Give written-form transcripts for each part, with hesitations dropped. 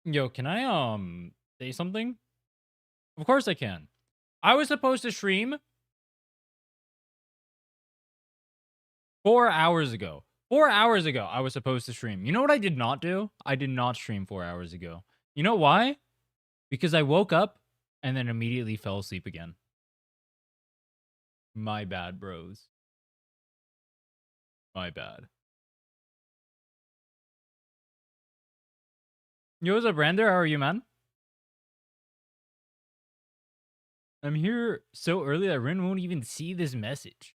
Yo, can I say something? Of course I can. I was supposed to stream 4 hours ago. 4 hours ago, I was supposed to stream. You know what I did not do? I did not stream 4 hours ago. You know why? Because I woke up and then immediately fell asleep again. My bad, bros. My bad. Yo, what's up, Brander? How are you, man? I'm here so early that Rin won't even see this message.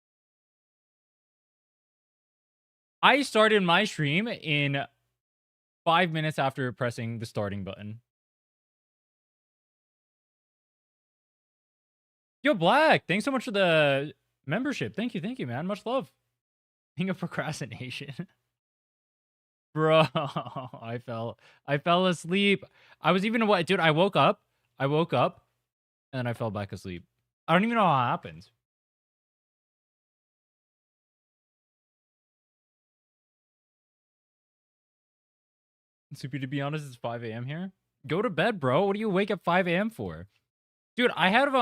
I started my stream in 5 minutes after pressing the starting button. Yo, Black, thanks so much for the membership. Thank you, man. Much love. King of procrastination. Bro, I fell asleep. I was even what, dude, I woke up, and then I fell back asleep. I don't even know how it happened. Super, to be honest, it's 5 a.m. here. Go to bed, bro. What do you wake up 5 a.m. for? Dude, I had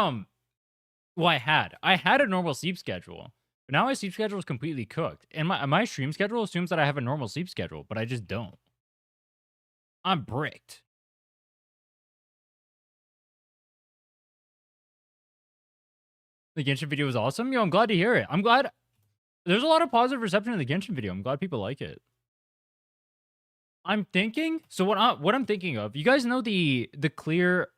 well, I had a normal sleep schedule, but now my sleep schedule is completely cooked. And my stream schedule assumes that I have a normal sleep schedule, but I just don't. I'm bricked. The Genshin video was awesome. Yo, I'm glad to hear it. I'm glad there's a lot of positive reception in the Genshin video. I'm glad people like it. I'm thinking. So what I'm thinking of, you guys know the clear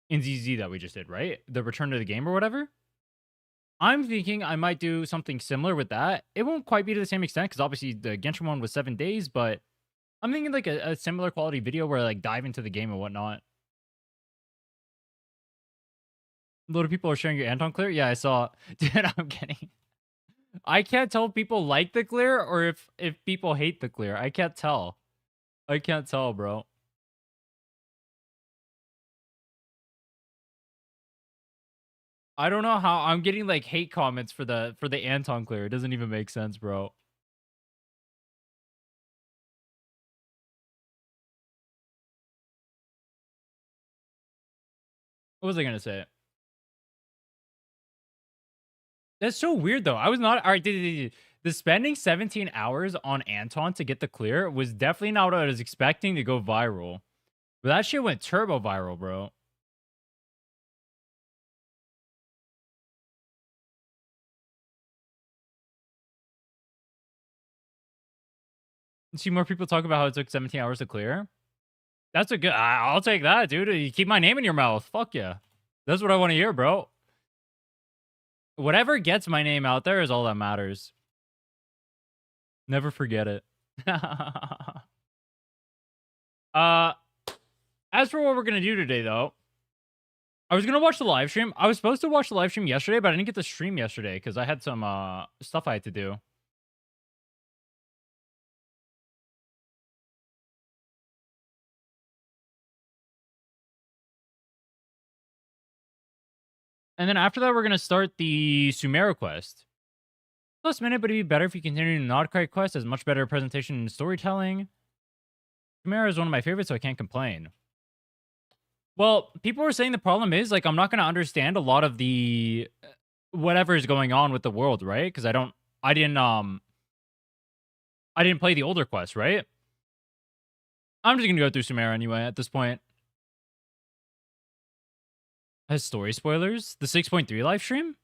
in ZZ that we just did, right? The return to the game or whatever. I'm thinking I might do something similar with that. It won't quite be to the same extent because obviously the Genshin one was 7 days, but I'm thinking like a similar quality video where I like dive into the game and whatnot. A lot of people are sharing your Anton clear. Yeah, I saw. Dude, I'm kidding. I can't tell if people like the clear or if people hate the clear. I can't tell. I can't tell, bro. I don't know how I'm getting like hate comments for the Anton clear. It doesn't even make sense, bro. What was I gonna say? That's so weird though. I was not all right. The spending 17 hours on Anton to get the clear was definitely not what I was expecting to go viral. But that shit went turbo viral, bro. See more people talk about how it took 17 hours to clear. That's a good. I'll take that, dude. You keep my name in your mouth. Fuck yeah. That's what I want to hear, bro. Whatever gets my name out there is all that matters. Never forget it. As for what we're gonna do today, though, I was gonna watch the live stream. I was supposed to watch the live stream yesterday, but I didn't get to stream yesterday because I had some stuff I had to do. And then after that, we're gonna start the Sumeru quest. Last minute, but it'd be better if you continue the Nodkite quest. Has much better presentation and storytelling. Sumeru is one of my favorites, so I can't complain. Well, people were saying the problem is like I'm not gonna understand a lot of the whatever is going on with the world, right? Because I didn't play the older quest, right? I'm just gonna go through Sumeru anyway at this point. Has story spoilers? The 6.3 live stream?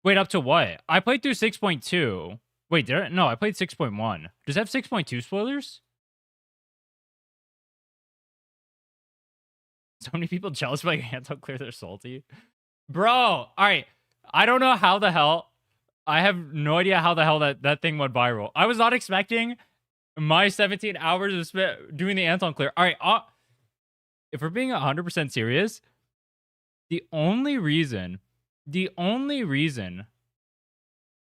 Wait, up to what? I played through 6.2. Wait, did I? No, I played 6.1. Does it have 6.2 spoilers? So many people jealous about your hands how clear they're salty. Bro, all right. I don't know how the hell. I have no idea how the hell that thing went viral. I was not expecting my 17 hours of spent doing the Anton clear. All right. If we're being 100% serious, the only reason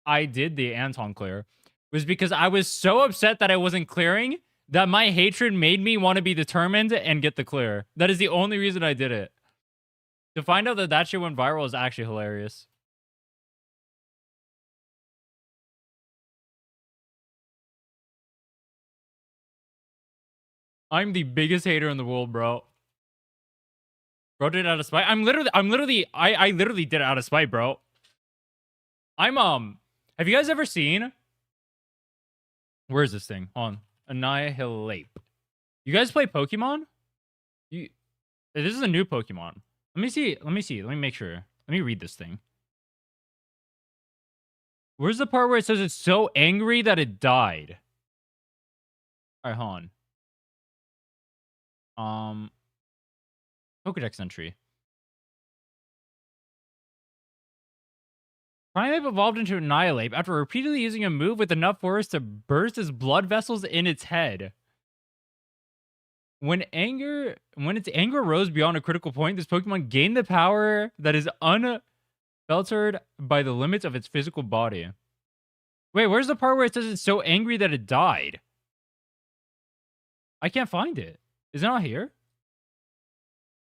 I did the Anton clear was because I was so upset that I wasn't clearing that my hatred made me want to be determined and get the clear. That is the only reason I did it. To find out that that shit went viral is actually hilarious. I'm the biggest hater in the world, bro. Bro did it out of spite. I literally did it out of spite, bro. Have you guys ever seen? Where is this thing? Hold on. Annihilate. You guys play Pokemon? This is a new Pokemon. Let me see. Let me make sure. Let me read this thing. Where's the part where it says it's so angry that it died? All right, hold on. Pokedex entry. Primeape evolved into Annihilate after repeatedly using a move with enough force to burst his blood vessels in its head. When its anger rose beyond a critical point, this Pokemon gained the power that is unfiltered by the limits of its physical body. Wait, where's the part where it says it's so angry that it died? I can't find it. Is it not here?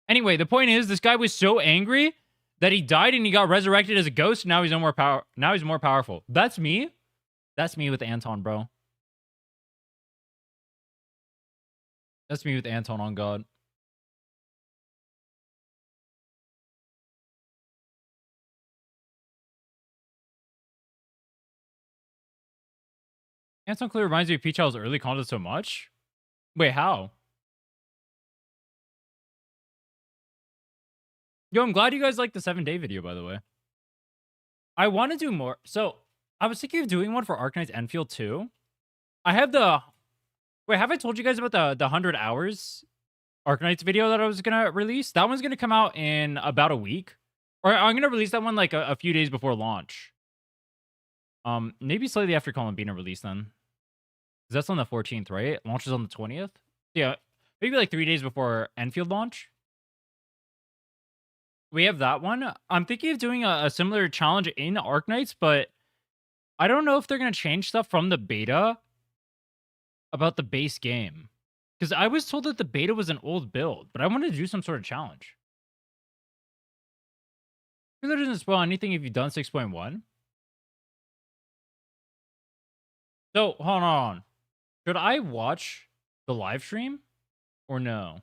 Anyway, the point is, this guy was so angry that he died and he got resurrected as a ghost. Now he's no more power. Now he's more powerful. That's me. That's me with Anton, bro. That's me with Anton on God. Anton clearly reminds me of Peach's early content so much. Wait, how? Yo, I'm glad you guys liked the 7-day video, by the way. I want to do more. So, I was thinking of doing one for Arknight's Enfield too. I have the... Wait, have I told you guys about the 100 hours Arknight's video that I was going to release? That one's going to come out in about a week. Or I'm going to release that one like a few days before launch. Maybe slightly after Columbina release then. Because that's on the 14th, right? Launches on the 20th? Yeah, maybe like 3 days before Enfield launch. We have that one. I'm thinking of doing a similar challenge in Arknights, but I don't know if they're going to change stuff from the beta about the base game. Because I was told that the beta was an old build, but I wanted to do some sort of challenge. It doesn't spoil anything if you've done 6.1. So, hold on. Should I watch the live stream or no?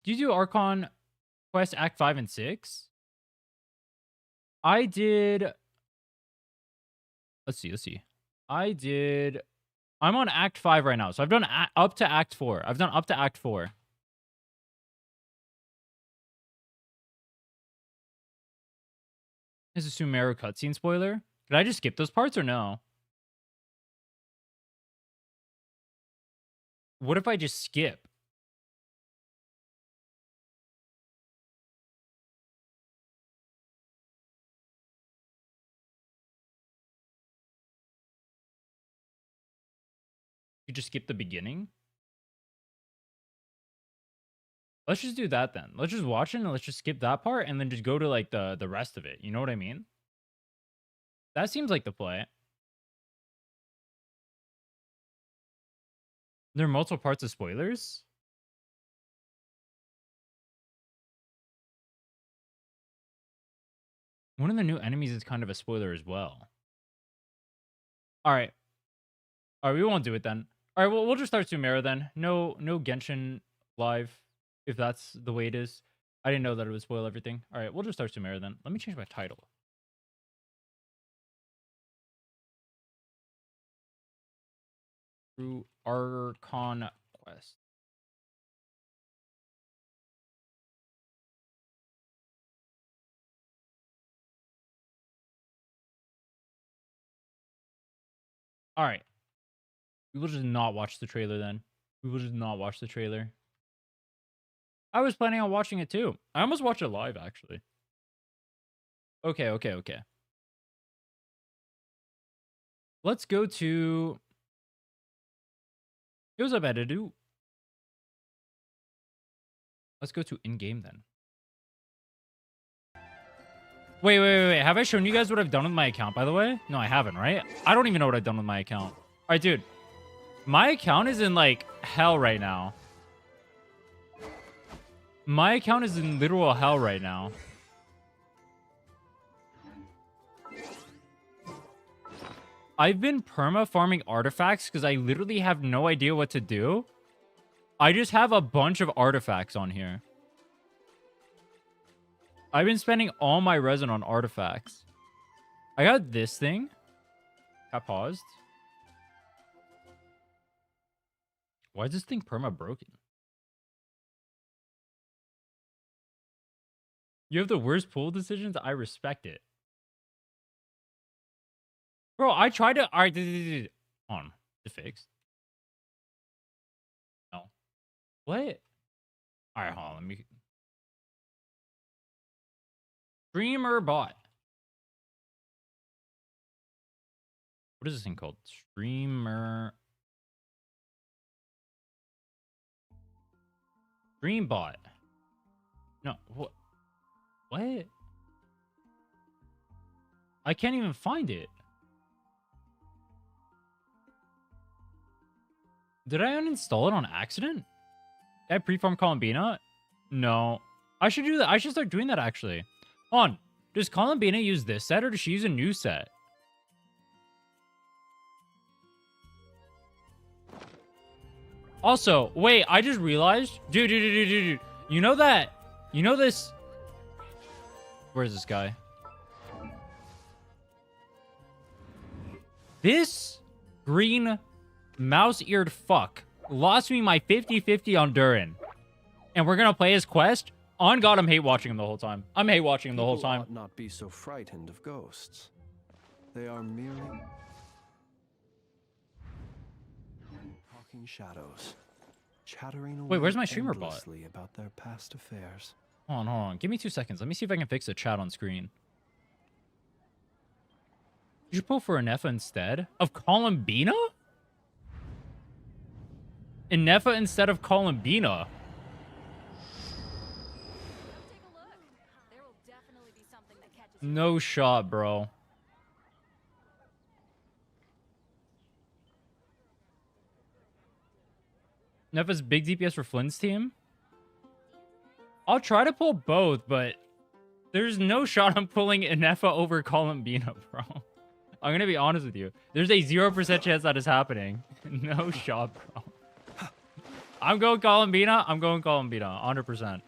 Do you do Archon Quest Act 5 and 6? I did... Let's see. I'm on Act 5 right now. So I've done up to Act 4. I've done up to Act 4. This is a Sumeru cutscene spoiler. Did I just skip those parts or no? What if I just skip? You just skip the beginning? Let's just do that then. Let's just watch it and let's just skip that part and then just go to like the rest of it. You know what I mean? That seems like the play. There are multiple parts of spoilers? One of the new enemies is kind of a spoiler as well. Alright. Alright, we won't do it then. Alright, we'll just start Sumeru then. No Genshin live, if that's the way it is. I didn't know that it would spoil everything. Alright, we'll just start Sumeru then. Let me change my title. Through Archon Quest. Alright. We will just not watch the trailer then. We will just not watch the trailer. I was planning on watching it too. I almost watched it live, actually. Okay. Let's go to... It was a better do. Let's go to in-game then. Wait. Have I shown you guys what I've done with my account, by the way? No, I haven't, right? I don't even know what I've done with my account. All right, dude. My account is in, like, hell right now. My account is in literal hell right now. I've been perma farming artifacts because I literally have no idea what to do. I just have a bunch of artifacts on here. I've been spending all my resin on artifacts. I got this thing. Got paused. Why is this thing perma broken? You have the worst pool decisions? I respect it. Bro, I tried to... Alright, hold on. It fixed. No. What? Alright, hold on. Let me... Streamer bot. What is this thing called? Streamer... Streambot. No, what? What? I can't even find it. Did I uninstall it on accident? Did I pre-farm Columbina? No. I should do that. I should start doing that, actually. Hold on. Does Columbina use this set, or does she use a new set? Also, wait, I just realized... Dude. You know that... You know this... Where's this guy? This green mouse-eared fuck lost me my 50-50 on Durin. And we're gonna play his quest? On God, I'm hate watching him the whole time. I'm hate watching him the whole time. People ought not be so frightened of ghosts. They are merely... talking shadows. Chattering away. Wait, where's my streamer bot? Endlessly about their past affairs. Hold on. Give me 2 seconds. Let me see if I can fix the chat on screen. You should pull for Inefa instead of Columbina? Inefa instead of Columbina. No shot, bro. Nefa's big DPS for Flynn's team? I'll try to pull both, but there's no shot I'm pulling Inefa over Columbina, bro. I'm gonna be honest with you. There's a 0% chance that is happening. No shot, bro. I'm going Columbina. 100%.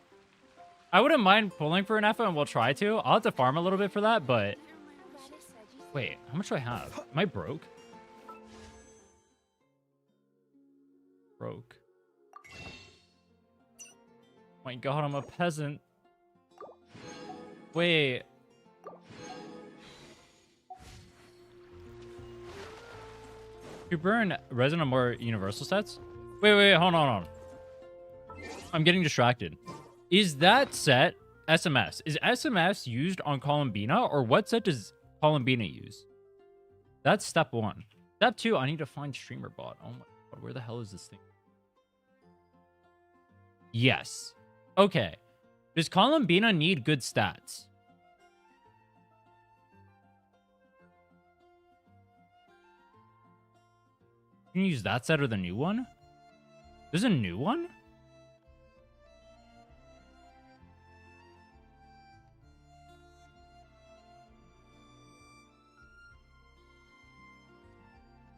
I wouldn't mind pulling for Inefa, and we'll try to. I'll have to farm a little bit for that, but... Wait, how much do I have? Am I broke? Broke. My God, I'm a peasant. Wait. You burn resin on more universal sets? Wait, hold on. I'm getting distracted. Is that set SMS? Is SMS used on Columbina, or what set does Columbina use? That's step 1. Step 2, I need to find streamer bot. Oh my God, where the hell is this thing? Yes. Okay. Does Columbina need good stats? Can you use that set or the new one? There's a new one?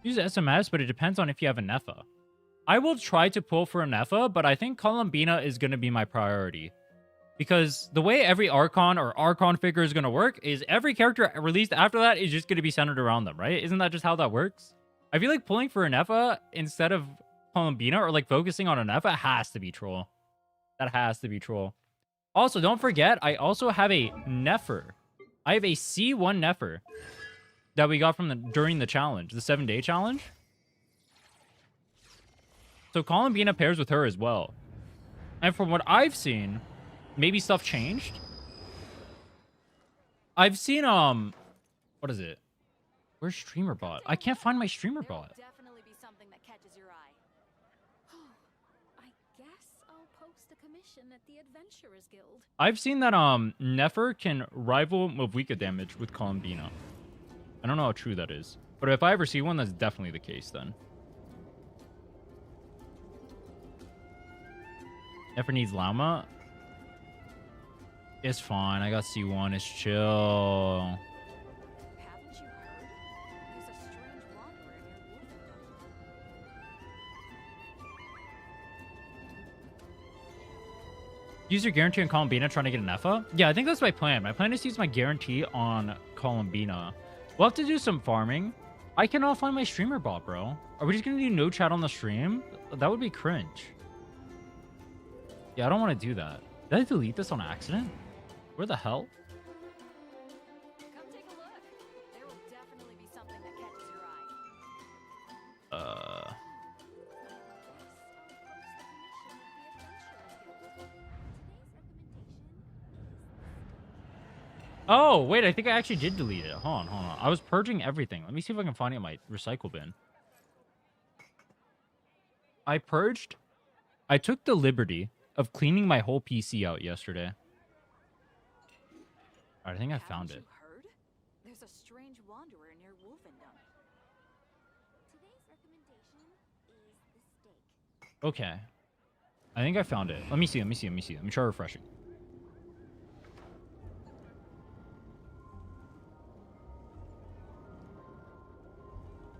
Use SMS, but it depends on if you have a Nefa. I will try to pull for a Nefa, but I think Columbina is going to be my priority. Because the way every Archon or Archon figure is going to work is every character released after that is just going to be centered around them, right? Isn't that just how that works? I feel like pulling for a Nefa instead of Columbina, or like focusing on a Nefa, has to be troll. That has to be troll. Also, don't forget, I also have a Nefer. I have a C1 Nefer that we got from during the challenge, the 7-day challenge. So Columbina pairs with her as well. And from what I've seen, maybe stuff changed. I've seen, what is it? Where's streamer bot? I can't find my streamer bot. Definitely be something that catches your eye. I guess I'll post a commission at the Adventurers Guild. I've seen that, Nefer can rival Mavwika damage with Columbina. I don't know how true that is. But if I ever see one, that's definitely the case then. Nefer needs Llama. It's fine. I got C1. It's chill. Haven't you heard? There's a strange Use your guarantee on Columbina trying to get an EFA? Yeah, I think that's my plan. My plan is to use my guarantee on Columbina. We'll have to do some farming. I cannot find my streamer bot, bro. Are we just going to do no chat on the stream? That would be cringe. Yeah, I don't want to do that. Did I delete this on accident? Where the hell? Come take a look. There will definitely be something that catches your eye. Oh, wait, I think I actually did delete it. Hold on. I was purging everything. Let me see if I can find it in my recycle bin. I purged. I took the liberty of cleaning my whole PC out yesterday. All right, I think I found it. Haven't you heard? There's a strange wanderer near Wolfendom. Today's recommendation is the steak. Okay. I think I found it. Let me see. Let me try refreshing.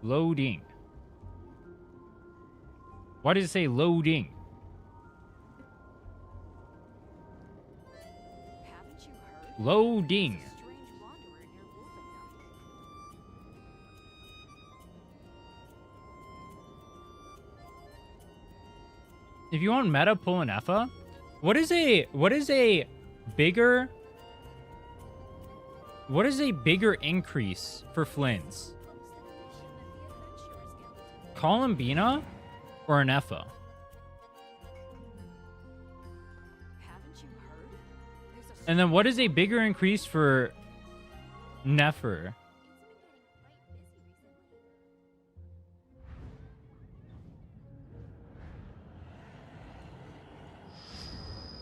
Loading. Why does it say loading? Haven't you heard? Loading. There's a strange wanderer near Wolfendom. If you want meta, pull an EFA. What is a bigger increase for Flynn's? Columbina or an EFA? Haven't you heard? There's a And then what is a bigger increase for Nefer?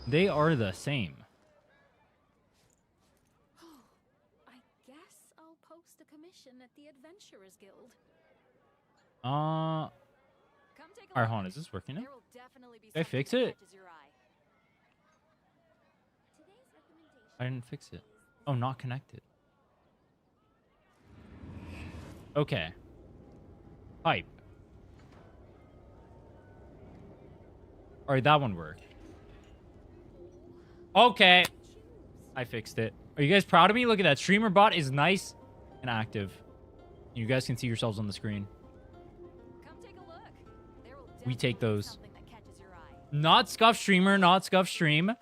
They are the same. I guess I'll post a commission at the Adventurers Guild. Come take a Alright, look. hold on, is this working now? There will definitely be Did I something fix that it? catches your eye. Today's recommendation I didn't fix it. Oh, not connected. Okay. Pipe. Alright, that one worked. Okay. I fixed it. Are you guys proud of me? Look at that. Streamer bot is nice and active. You guys can see yourselves on the screen. Come take a look. There will We take definitely be those. something that catches your eye. Not scuff streamer, not scuff stream.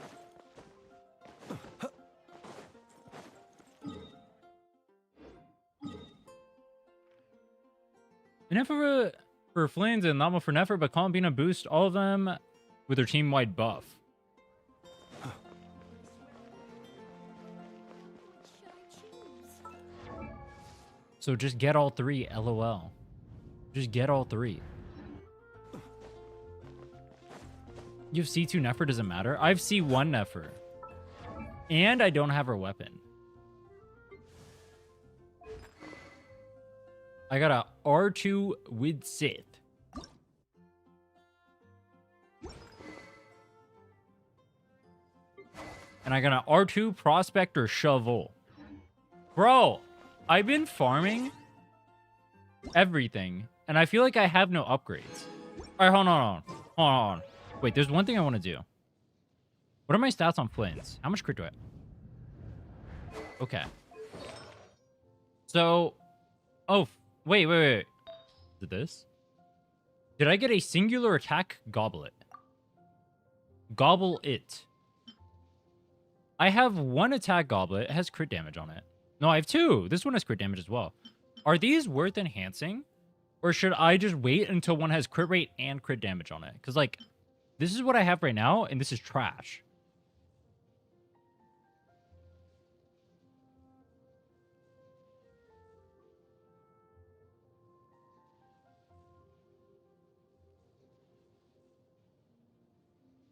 Nefer for Flames and Llama for Nefer, but Columbina boost all of them with their team-wide buff. Should I choose? So just get all three, LOL. Just get all three. You have C2 Nefer, doesn't matter. I have C1 Nefer. And I don't have her weapon. I got a R2 with Sith. And I got an R2 Prospector Shovel. Bro, I've been farming everything, and I feel like I have no upgrades. All right, hold on. Wait, there's one thing I want to do. What are my stats on Flynn's? How much crit do I have? Okay. So, oh, wait. Is it this? Did I get a singular attack goblet? Gobble it. I have one attack goblet. It has crit damage on it. No, I have two. This one has crit damage as well. Are these worth enhancing? Or should I just wait until one has crit rate and crit damage on it? Because, like, this is what I have right now, and this is trash.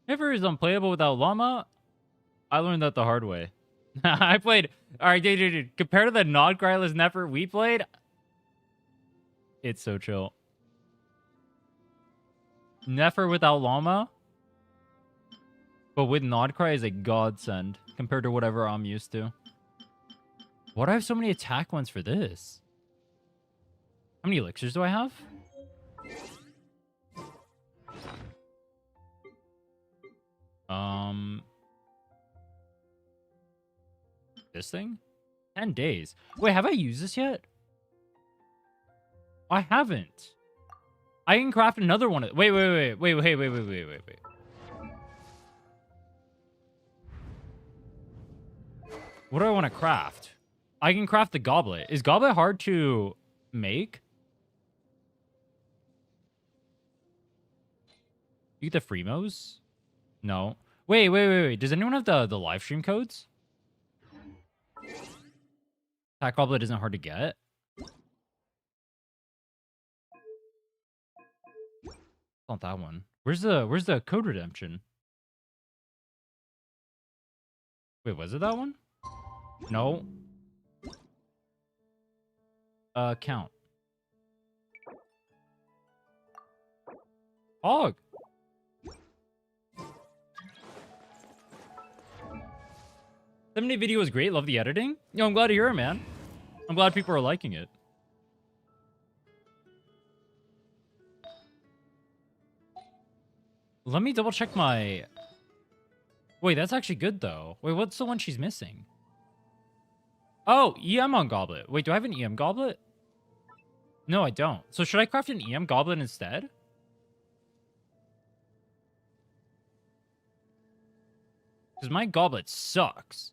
Never is unplayable without Llama. I learned that the hard way. I played... Alright, dude. Compared to the non-cryless Nefer we played, it's so chill. Nefer without Llama, but with Nodcry is a godsend compared to whatever I'm used to. Why do I have so many attack ones for this? How many elixirs do I have? This thing? 10 days. Wait, have I used this yet? I haven't. I can craft another one. Wait. What do I want to craft? I can craft the goblet. Is goblet hard to make? You get the Fremos? No. Wait. Does anyone have the live stream codes? That goblet isn't hard to get. Not that one. Where's the code redemption? Wait, was it that one? No. Count. Hog. Seven-day video was great. Love the editing. Yo, I'm glad to hear it, man. I'm glad people are liking it. Let me double check my... Wait, that's actually good, though. Wait, what's the one she's missing? Oh, EM on goblet. Wait, do I have an EM goblet? No, I don't. So should I craft an EM goblet instead? Because my goblet sucks.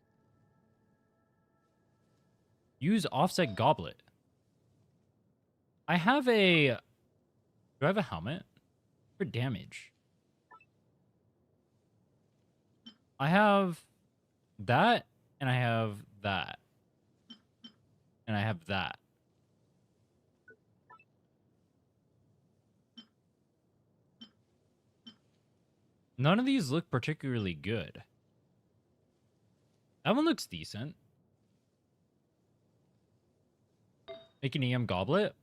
Use offset goblet. I have a... Do I have a helmet? For damage. I have that, and I have that. And I have that. None of these look particularly good. That one looks decent. Make an EM goblet.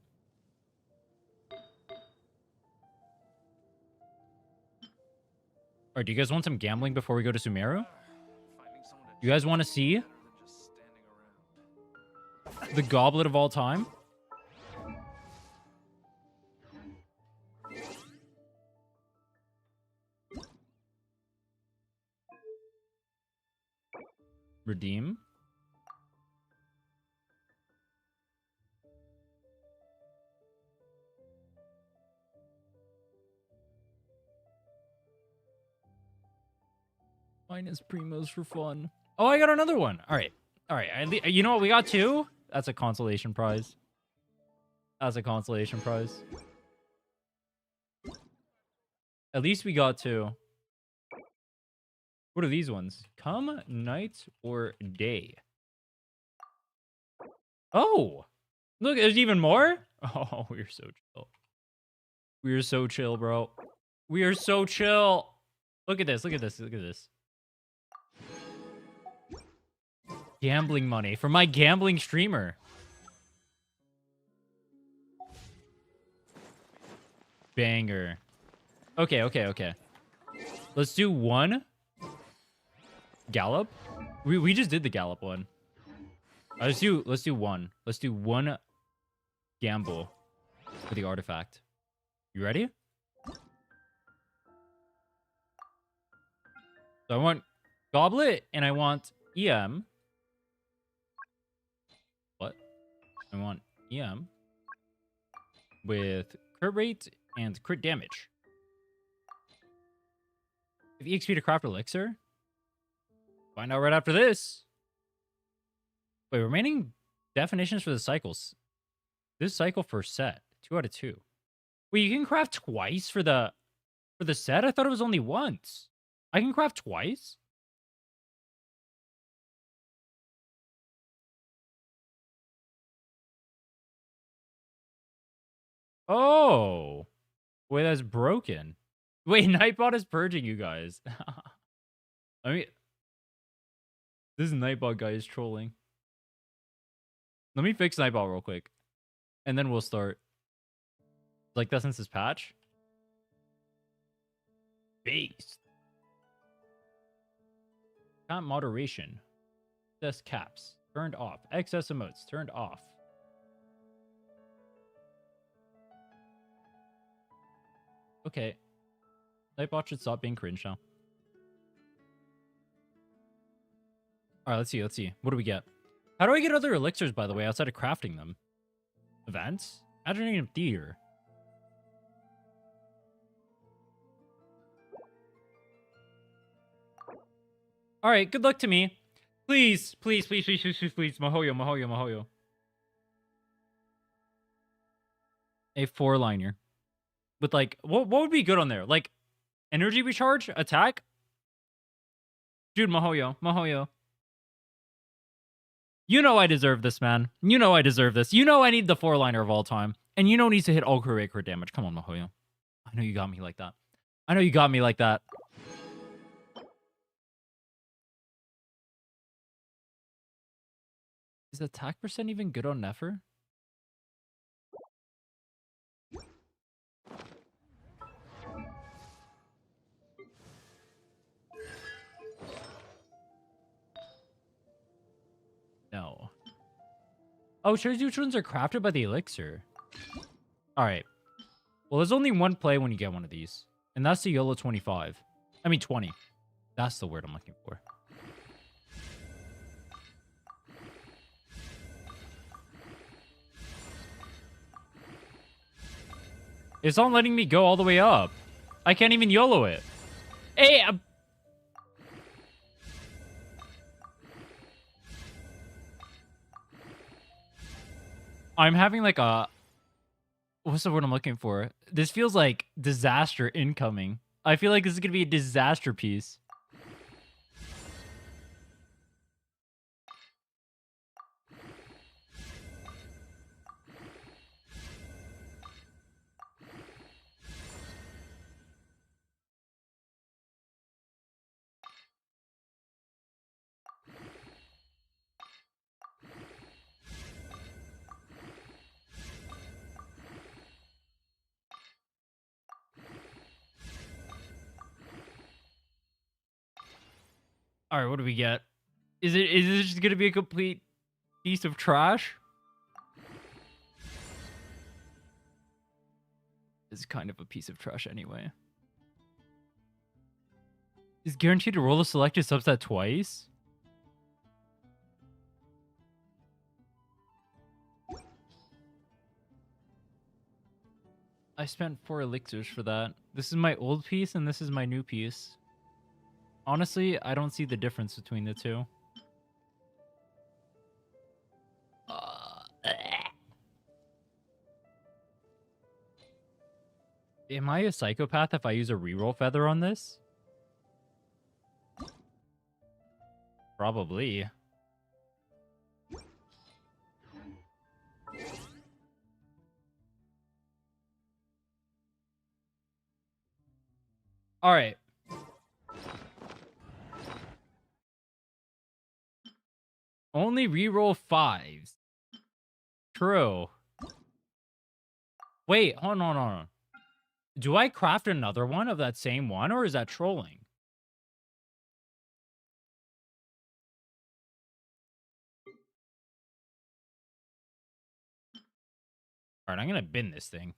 Alright, do you guys want some gambling before we go to Sumeru? You guys want to see the goblet of all time? Redeem. Minus primos for fun. Oh, I got another one. All right. You know what? We got two. That's a consolation prize. That's a consolation prize. At least we got two. What are these ones? Come, night, or day? Oh! Look, there's even more? Oh, we're so chill. We're so chill, bro. We are so chill. Look at this. Gambling money for my gambling streamer. Banger. Okay. Let's do one gallop. We just did the gallop one. Let's do one. Let's do one gamble for the artifact. You ready? So I want goblet and I want EM. What? I want EM with crit rate and crit damage. If EXP to craft elixir. Find out right after this. Wait, remaining definitions for the cycles. This cycle for set. 2 out of 2. Wait, you can craft twice for the set? I thought it was only once. I can craft twice? Oh. Wait, that's broken. Wait, Nightbot is purging you guys. I mean, this Nightbot guy is trolling. Let me fix Nightbot real quick. And then we'll start. Like that since this patch. Beast. Count moderation. Excess caps. Turned off. Excess emotes. Turned off. Okay. Nightbot should stop being cringe now. All right, let's see. Let's see. What do we get? How do I get other elixirs, by the way, outside of crafting them? Events? Imagination Theater. All right, good luck to me. Please, please, please, please, please, please, please. Mahoyo, Mahoyo, Mahoyo. A 4-liner. With like, what would be good on there? Like, energy recharge? Attack? Dude, Mahoyo, Mahoyo. You know I deserve this, man. You know I deserve this. You know I need the 4-liner of all time. And you know needs to hit all crit damage. Come on, Mahoyo. I know you got me like that. I know you got me like that. Is the attack percent even good on Nefer? No. Oh, Shuri's runes are crafted by the elixir. Alright. Well, there's only one play when you get one of these. And that's the YOLO 25. I mean 20. That's the word I'm looking for. It's not letting me go all the way up. I can't even YOLO it. Hey, I'm having like a... What's the word I'm looking for? This feels like disaster incoming. I feel like this is going to be a disaster piece. All right, what do we get? Is it just going to be a complete piece of trash? It's kind of a piece of trash anyway. Is guaranteed to roll a selected subset twice? I spent 4 elixirs for that. This is my old piece and this is my new piece. Honestly, I don't see the difference between the two. Am I a psychopath if I use a reroll feather on this? Probably. All right. Only reroll 5s. True. Wait, hold on. Do I craft another one of that same one, or is that trolling? All right, I'm going to bin this thing.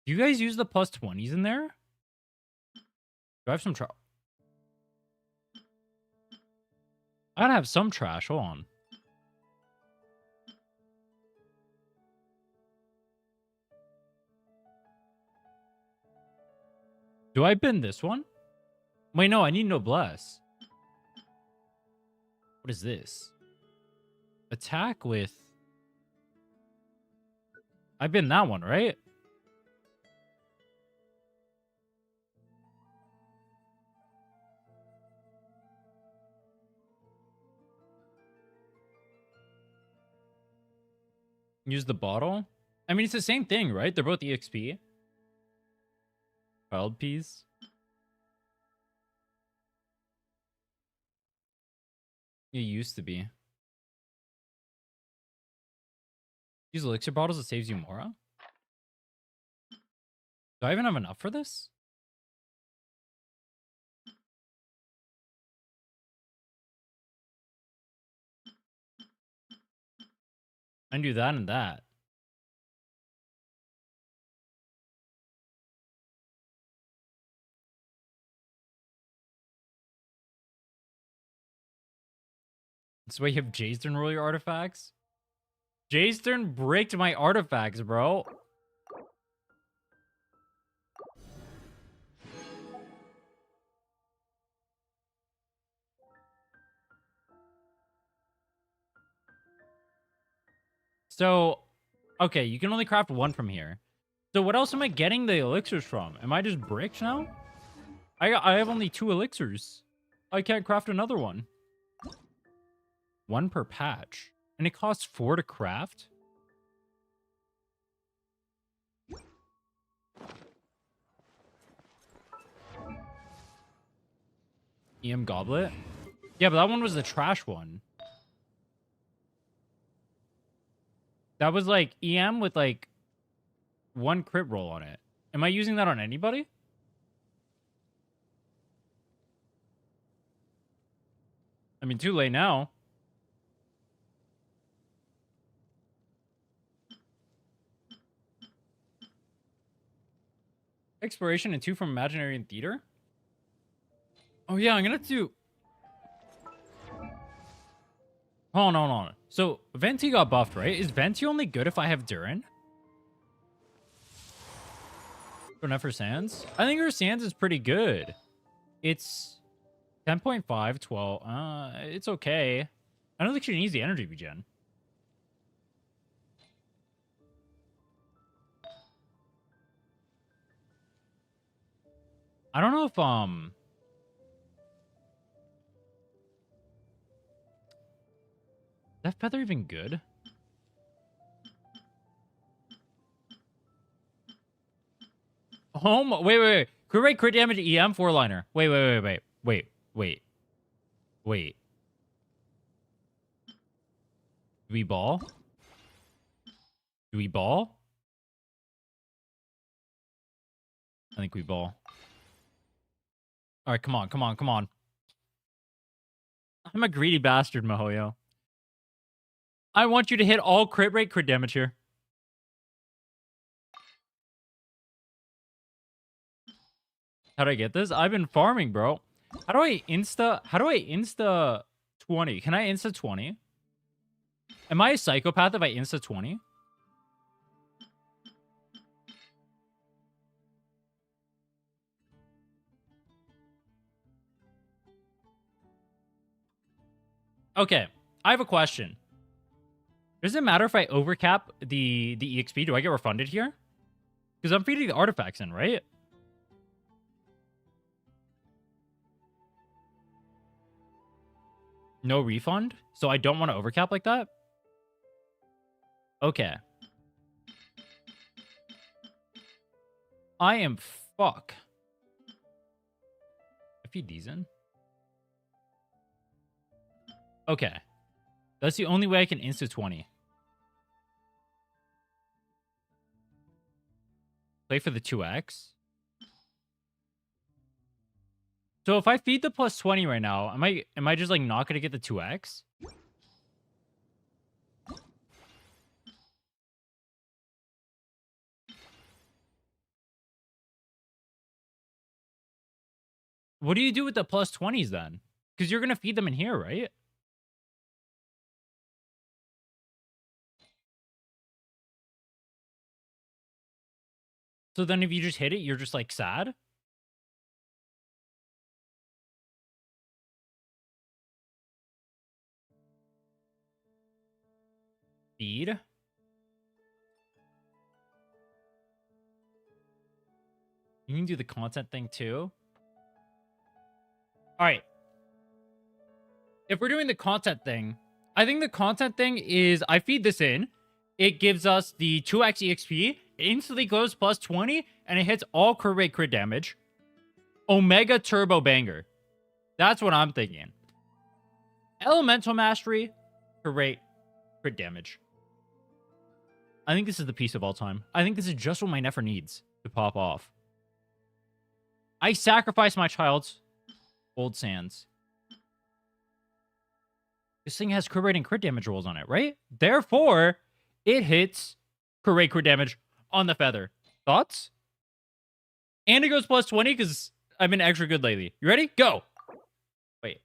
Do you guys use the plus 20s in there? Do I have some trash? I gotta have some trash. Hold on. Do I bin this one? Wait, no, I need noblesse. What is this? Attack with... I bin that one, right? Use the bottle? I mean, it's the same thing, right? They're both EXP. Wild peas. It used to be. Use elixir bottles, it saves you Mora. Do I even have enough for this? I can do that and that. That's why you have Jason roll your artifacts. Jason bricked my artifacts, bro. So, okay, you can only craft one from here. So what else am I getting the elixirs from? Am I just bricked now? I have only 2 elixirs. I can't craft another one. 1 per patch. And it costs 4 to craft? EM Goblet? Yeah, but that one was the trash one. That was like EM with like 1 crit roll on it. Am I using that on anybody? I mean, too late now. Exploration and 2 from Imaginary and Theater? Oh yeah, I'm gonna do... Hold on. So, Venti got buffed, right? Is Venti only good if I have Durin? Don't have her Sands? I think her Sands is pretty good. It's 10.5, 12. It's okay. I don't think she needs the energy regen. I don't know if, is that feather even good? Home? Wait. Crit rate, crit damage, EM, 4-liner. Wait. Do we ball? I think we ball. All right, come on. I'm a greedy bastard, Mahoyo. I want you to hit all crit rate, crit damage here. How do I get this? I've been farming, bro. How do I insta 20? Can I insta 20? Am I a psychopath if I insta 20? Okay, I have a question. Does it matter if I overcap the EXP? Do I get refunded here? Because I'm feeding the artifacts in, right? No refund? So I don't want to overcap like that? Okay. I am fuck. I feed these in. Okay. That's the only way I can insta 20. Play for the 2x. So if I feed the plus 20 right now, am I just like not gonna get the 2x? What do you do with the plus 20s then? Because you're gonna feed them in here, right? So then if you just hit it, you're just like sad? Feed? You can do the content thing too. All right. If we're doing the content thing, I think the content thing is I feed this in. It gives us the 2x EXP. It instantly goes plus 20, and it hits all crit rate crit damage. Omega Turbo Banger. That's what I'm thinking. Elemental Mastery, crit rate, crit damage. I think this is the piece of all time. I think this is just what my Nefer needs to pop off. I sacrifice my child's old sands. This thing has crit rate and crit damage rolls on it, right? Therefore, it hits crit rate, crit damage on the feather. Thoughts? And it goes plus 20 because I've been extra good lately. You ready? Go! Wait.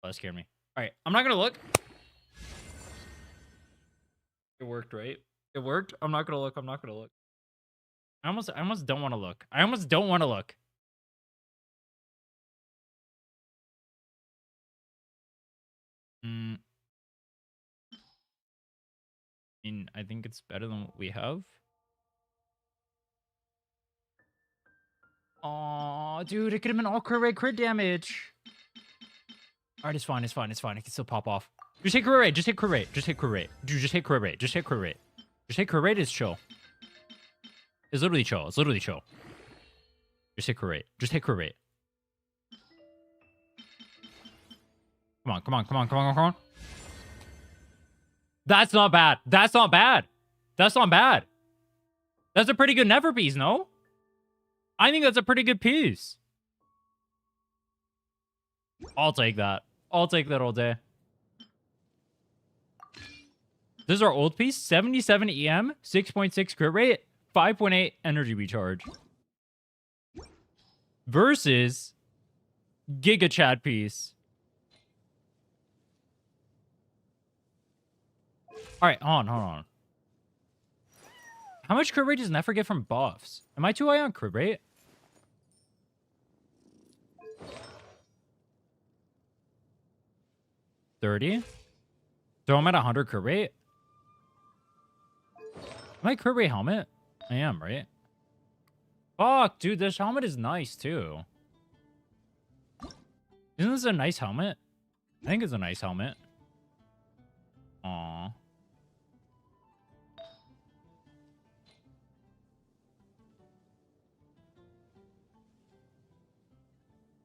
Oh, that scared me. All right. I'm not going to look. It worked, right? It worked. I'm not gonna look. I'm not gonna look. I almost don't want to look. I almost don't want to look. I think it's better than what we have. Oh, dude, it could have been all crit damage. All right, it's fine. It's fine. It's fine. It can still pop off. Just hit crit rate. Just hit crit rate. Just hit crit rate. Dude, just hit crit rate. Just hit crit rate. Just hit crit rate. It's chill. It's literally chill. It's literally chill. Just hit crit rate. Just hit crit rate. Come on. Come on. Come on. Come on. Come on. That's not bad. That's not bad. That's not bad. That's a pretty good never piece, no? I think that's a pretty good piece. I'll take that. I'll take that all day. This is our old piece. 77 EM, 6.6 crit rate, 5.8 energy recharge. Versus Giga Chad piece. Alright, hold on. How much crit rate does Nefer get from buffs? Am I too high on crit rate? $30? So I'm at 100 crit rate? Am I crit rate helmet? I am, right? Fuck, dude, this helmet is nice, too. Isn't this a nice helmet? I think it's a nice helmet. Aww.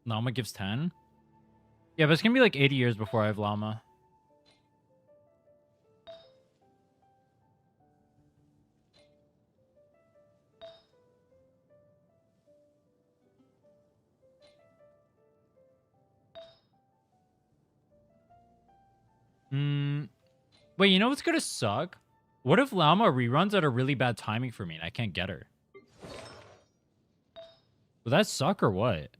Llama gives 10? Yeah, but it's gonna be like 80 years before I have Llama. Wait, you know what's gonna suck? What if Llama reruns at a really bad timing for me and I can't get her? Will that suck or what?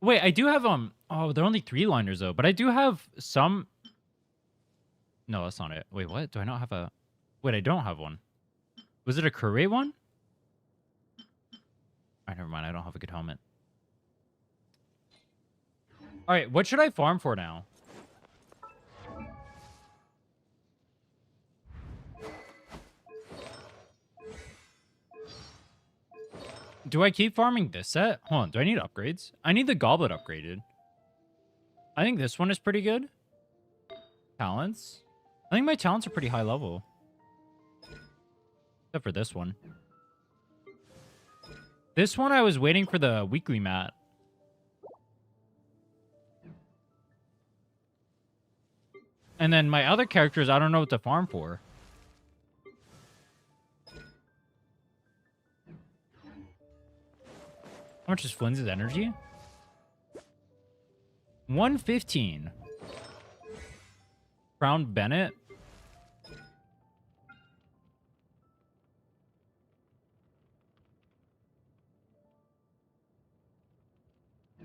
Wait, I do have oh, they're only 3-liners though, but I do have some. No, that's not it. Wait, what? Do I not have a? Wait, I don't have one. Was it a Curate one? Alright, never mind. I don't have a good helmet. Alright, what should I farm for now? Do I keep farming this set? Hold on, do I need upgrades? I need the goblet upgraded. I think this one is pretty good. Talents? I think my talents are pretty high level. Except for this one. This one I was waiting for the weekly mat. And then my other characters, I don't know what to farm for. How much is Flynn's energy? 115. Crown Bennett.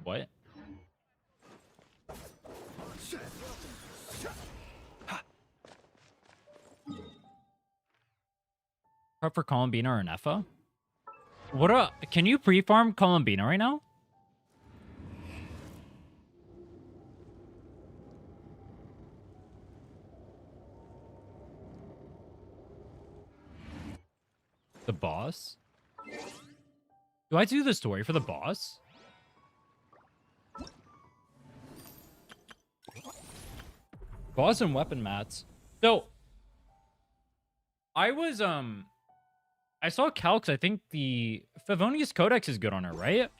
What? Prep for Columbina or Nefa? What can you pre-farm Columbina right now? The boss? Do I do the story for the boss? Boss and weapon mats. So I was I saw Calx. I think the Favonius Codex is good on her, right?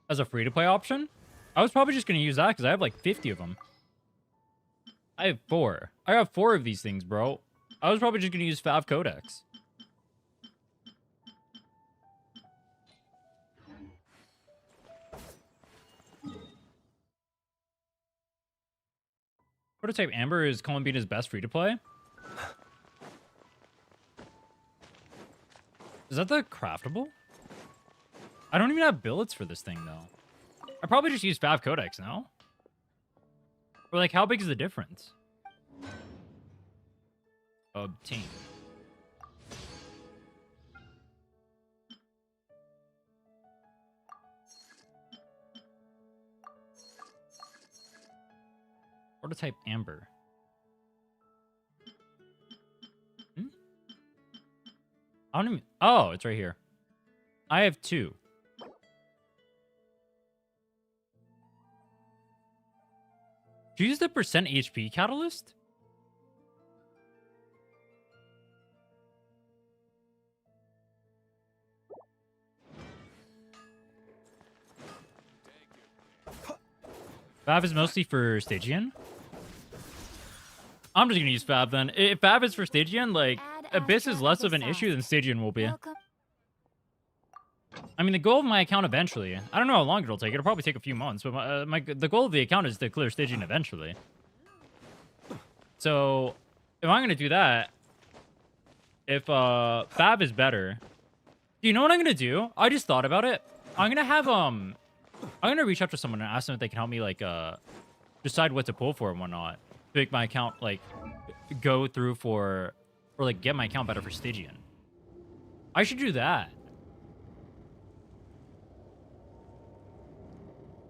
As a free-to-play option. I was probably just going to use that because I have like 50 of them. I have 4. I have 4 of these things, bro. I was probably just going to use Fav Codex. Prototype Amber is Columbina's best free-to-play. Is that the craftable? I don't even have billets for this thing, though. All I probably just use Fav Codex now. Or like, how big is the difference? Obtain. Prototype Amber. I don't even... Oh, it's right here. I have 2. Choose the percent HP catalyst? Fav is mostly for Stygian. I'm just gonna use Fav then. If Fav is for Stygian, like, Abyss is less of an issue than Stygian will be. I mean, the goal of my account eventually, I don't know how long it'll take. It'll probably take a few months, but the goal of the account is to clear Stygian eventually. So, if I'm going to do that, if Fav is better, do you know what I'm going to do? I just thought about it. I'm going to have, I'm going to reach out to someone and ask them if they can help me, like, decide what to pull for and whatnot. To make my account, like, go through for, or, like, get my account better for Stygian. I should do that.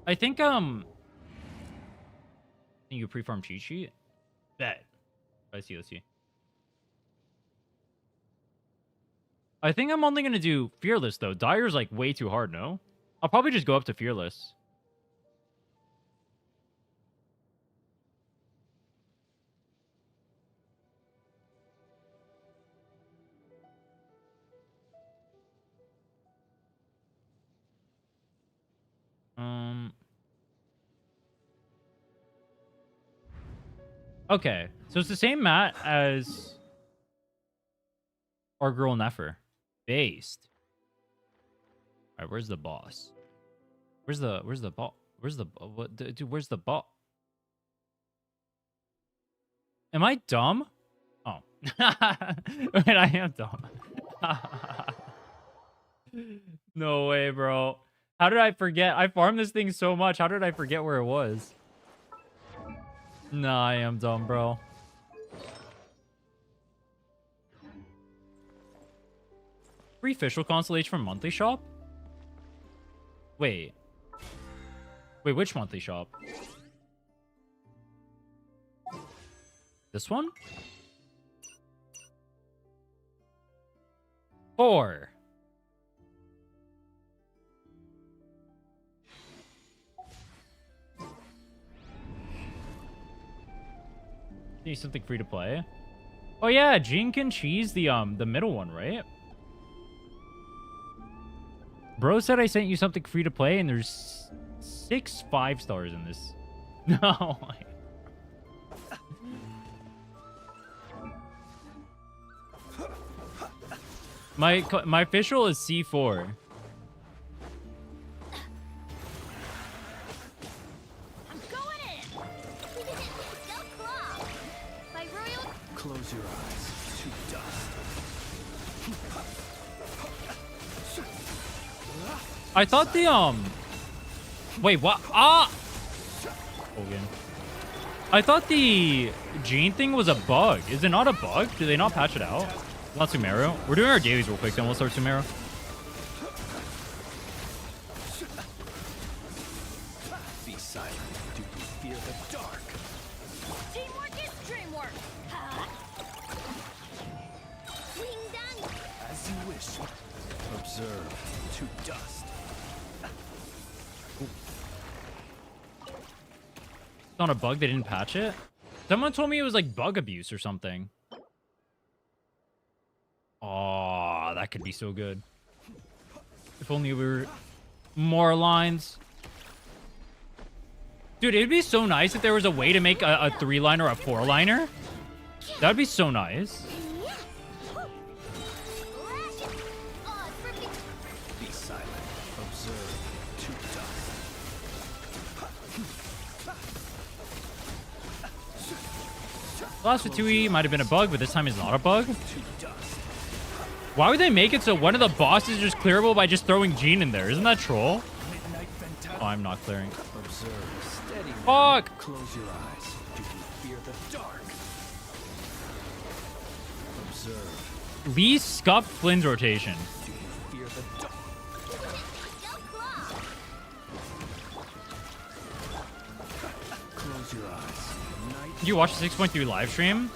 I think, you pre-farm cheat sheet? Bet. Let's see. I think I'm only going to do Fearless, though. Dire's, like, way too hard, no? I'll probably just go up to Fearless. Okay, so it's the same mat as our girl Nefer. Based. All right, where's the boss? Where's the boss? Where's the what? Dude, where's the boss? Am I dumb? Oh, wait, I am dumb. No way, bro. How did I forget? I farmed this thing so much. How did I forget where it was? Nah, I am dumb, bro. Free official constellation from monthly shop? Wait, which monthly shop? This one? 4. Need something free to play. Oh yeah, Jean can cheese the middle one, right? Bro said I sent you something free to play, and there's 6 5-stars in this. No. My official is C4. Close your eyes to dust. I thought the wait, what? Ah! Hogan. I thought the Gene thing was a bug. Is it not a bug? Did they not patch it out? Not Sumeru. We're doing our dailies real quick, then we'll start Sumeru. Be silent. Do you fear the dark? Teamwork is dreamwork. As you wish. Observe to dust. It's not a bug. They didn't patch it. Someone told me it was like bug abuse or something. Oh, that could be so good. If only we were more lines. Dude, it'd be so nice if there was a way to make a 3-liner or a 4-liner. That'd be so nice. Be silent. Observe to dust. Last Fatui might have been a bug, but this time it's not a bug. Why would they make it so one of the bosses is just clearable by just throwing Jean in there? Isn't that troll? Midnight Oh, I'm not clearing. Observe. Steady. Fuck! Close your eyes. Do you fear the dark? Observe. Lee scuffed Flynn's rotation. Do you fear the dark? Close your eyes. Night. Did you watch the 6.3 live stream?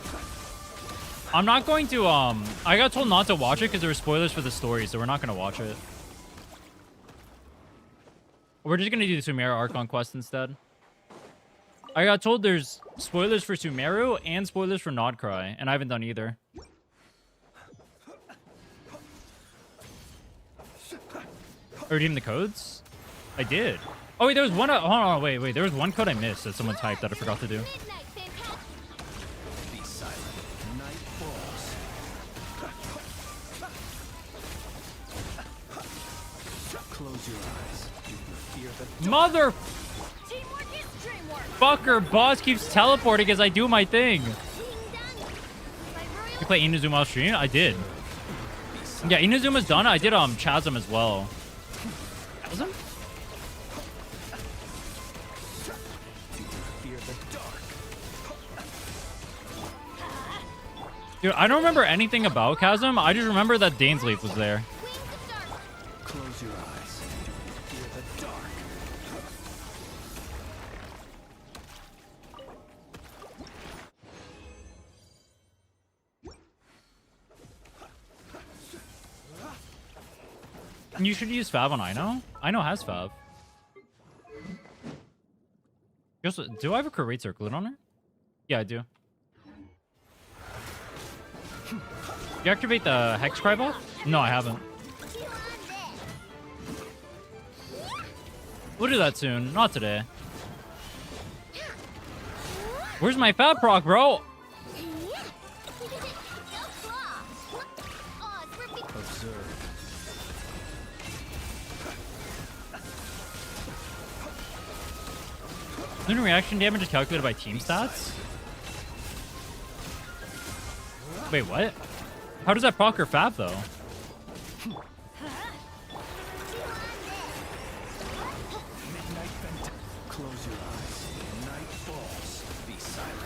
I'm not going to, I got told not to watch it because there were spoilers for the story, so we're not going to watch it. We're just going to do the Sumeru Archon quest instead. I got told there's spoilers for Sumeru and spoilers for Nodcry, and I haven't done either. I redeemed the codes? I did. Oh, wait, there was one, hold on, wait. There was one code I missed that someone typed that I forgot to do. Be silent. Night falls. Close your eyes. Do you fear the dark? Mother Teamwork is dreamwork. fucker, boss keeps teleporting as I do my thing. You play Inazuma off stream? I did. Yeah, Inazuma's done. I did Chasm as well. Chasm? Fear the dark. Dude, I don't remember anything about Chasm. I just remember that Dainsleif was there. Close your eyes. Do you fear the dark? You should use Fav on Ino. Ino has Fav. Do I have a Create Circlet on her? Yeah, I do. You activate the Hex Cry buff? No, I haven't. We'll do that soon. Not today. Where's my Fab proc, bro? Observe. Lunar reaction damage is calculated by team stats? Wait, what? How does that proc her Fab, though? Close your eyes. Night falls. Be silent.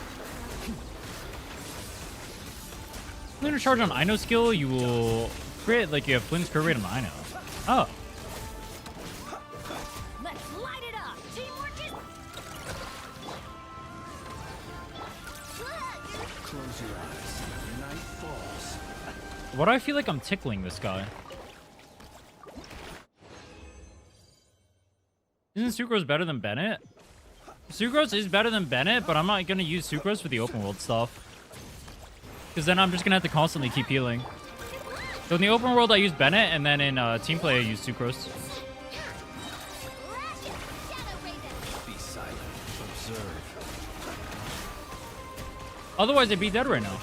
Lunar charge on Ino skill, you will crit like you have Flynn's crit rate on Ino. Oh. Let's light it up. Teamwork is Close your eyes. Night falls. Why do I feel like I'm tickling this guy? Isn't Sucrose better than Bennett? Sucrose is better than Bennett, but I'm not going to use Sucrose for the open world stuff. Because then I'm just going to have to constantly keep healing. So in the open world, I use Bennett, and then in team play, I use Sucrose. Be silent. Observe. Otherwise, I'd be dead right now.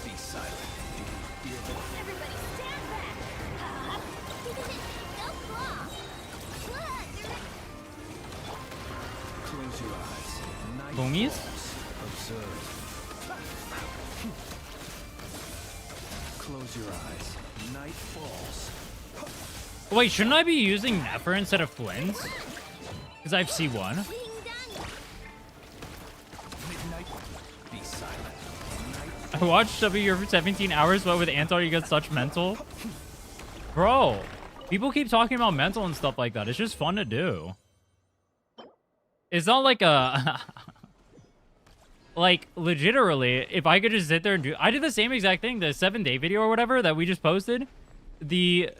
Be silent. Do you fear the everybody stand back. Close your eyes. Night Boomies? falls. Observe. Close your eyes. Night falls. Wait, shouldn't I be using Nefer instead of Flynn's? Because I have C1. Midnight. Be silent. Night I watched W for 17 hours, but with Antar, you get such mental. Bro, people keep talking about mental and stuff like that. It's just fun to do. It's not like a... like, legitimately, if I could just sit there and do... I did the same exact thing, the 7-day video or whatever that we just posted. The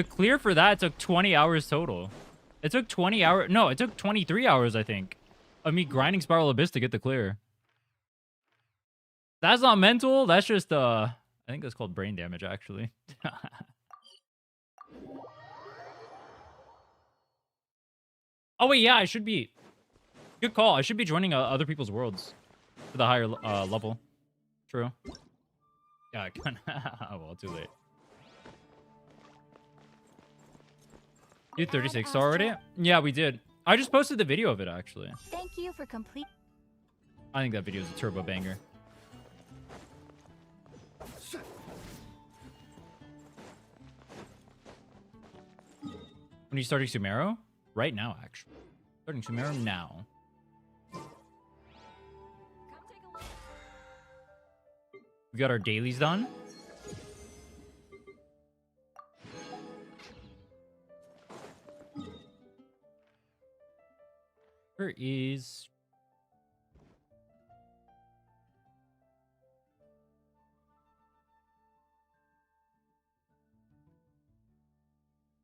clear for that took 20 hours total. It took 20 hours... No, it took 23 hours, I think, of me grinding Spiral Abyss to get the clear. That's not mental. That's just, I think that's called brain damage, actually. Oh, wait, yeah, I should be... Good call. I should be joining other people's worlds for the higher level. True. Yeah, I can. Well, too late. You did 36 already? Yeah, we did. I just posted the video of it, actually. Thank you for complete. I think that video is a turbo banger. When are you starting Sumeru? Right now, actually. Starting Sumeru now. Come take a look. We got our dailies done. Where is...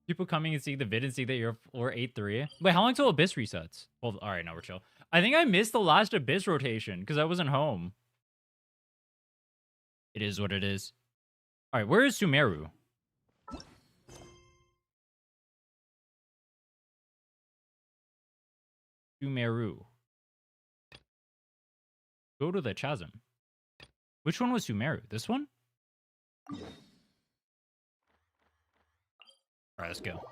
People coming and seeing the vid and see that you're floor 8-3. Wait, how long till Abyss resets? Well, all right, now we're chill. I think I missed the last Abyss rotation because I wasn't home. It is what it is. All right, where is Sumeru? Sumeru. Go to the chasm. Which one was Sumeru? This one? All right, let's go.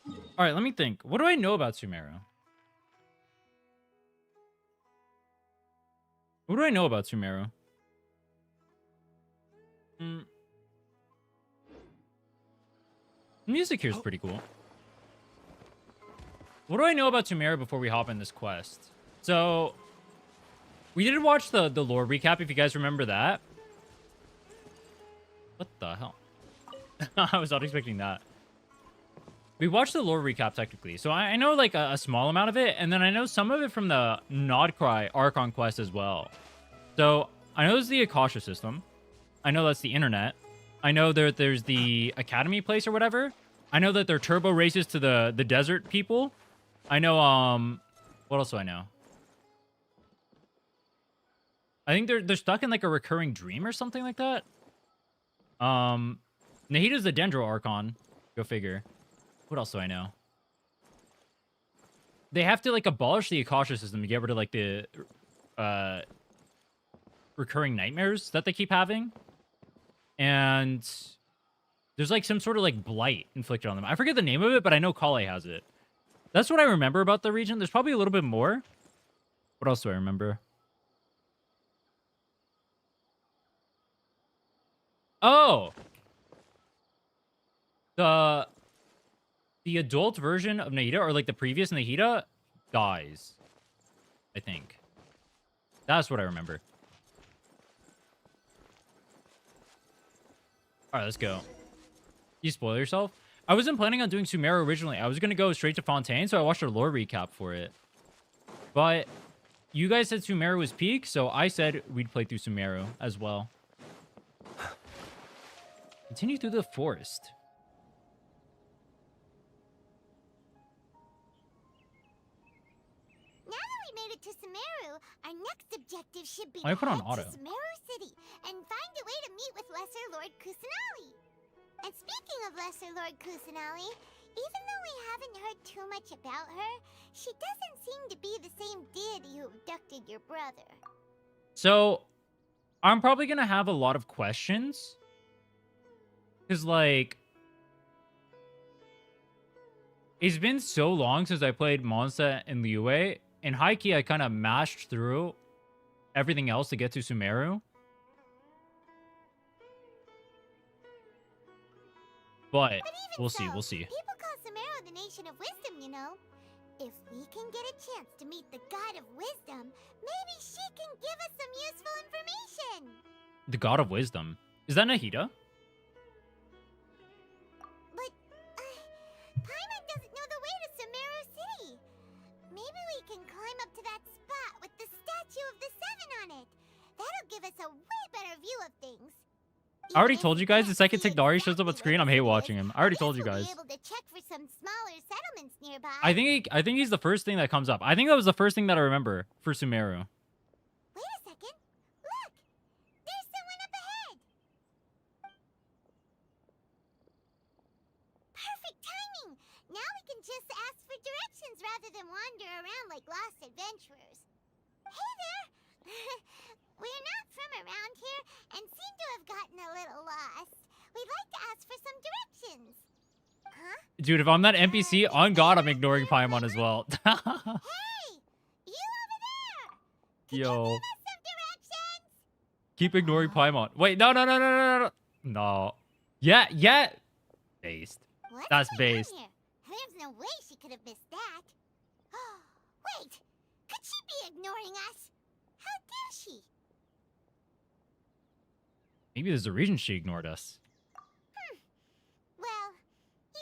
All right, let me think. What do I know about Sumeru? What do I know about Sumeru? The music here is pretty cool. What do I know about Sumeru before we hop in this quest? So, we did watch the lore recap, if you guys remember that. What the hell? I was not expecting that. We watched the lore recap, technically. So I know, like, a small amount of it. And then I know some of it from the Nodcry Archon quest as well. So, I know there's the Akasha system. I know that's the internet. I know there's the Academy place or whatever. I know that there are turbo races to the desert people. I know, what else do I know? I think they're stuck in, like, a recurring dream or something like that. Nahida's the Dendro Archon. Go figure. What else do I know? They have to, like, abolish the Akasha system to get rid of, like, the recurring nightmares that they keep having. And there's, like, some sort of, like, blight inflicted on them. I forget the name of it, but I know Collei has it. That's what I remember about the region. There's probably a little bit more. What else do I remember? Oh! The adult version of Nahida, or, like, the previous Nahida, dies. I think. That's what I remember. Alright, let's go. You spoil yourself? I wasn't planning on doing Sumeru originally. I was going to go straight to Fontaine, so I watched a lore recap for it. But you guys said Sumeru was peak, so I said we'd play through Sumeru as well. Continue through the forest. Now that we made it to Sumeru, our next objective should be I to put on head auto. to Sumeru City and find a way to meet with Lesser Lord Kusanali. And speaking of Lesser Lord Kusanali, even though we haven't heard too much about her, she doesn't seem to be the same deity who abducted your brother. So, I'm probably going to have a lot of questions. Because, like, it's been so long since I played Monsta and Liyue. In high key, I kind of mashed through everything else to get to Sumeru. But we'll see, we'll see. People call Sumeru the nation of wisdom, you know. If we can get a chance to meet the god of wisdom, maybe she can give us some useful information. The god of wisdom. Is that Nahida? But, Paimon doesn't know the way to Sumeru City. Maybe we can climb up to that spot with the statue of the Seven on it. That'll give us a way better view of things. I already told you guys, the second Dori shows up on screen, I'm hate watching him. I already told you guys. Be able to check for some smaller settlements nearby. I think he's the first thing that comes up. I think that was the first thing that I remember for Sumeru. Wait a second. Look! There's someone up ahead! Perfect timing! Now we can just ask for directions rather than wander around like lost adventurers. Hey there! We're not from around here and seem to have gotten a little lost. We'd like to ask for some directions. Huh? Dude, if I'm that NPC, on God, I'm ignoring Paimon as well. Hey! You over there! Can you Yo. give us some directions? Keep ignoring Paimon. Wait, no. No. Yeah. Based. What's That's going on based. here? There's no way she could have missed that. Wait, could she be ignoring us? How dare she? Maybe there's a reason she ignored us. Well,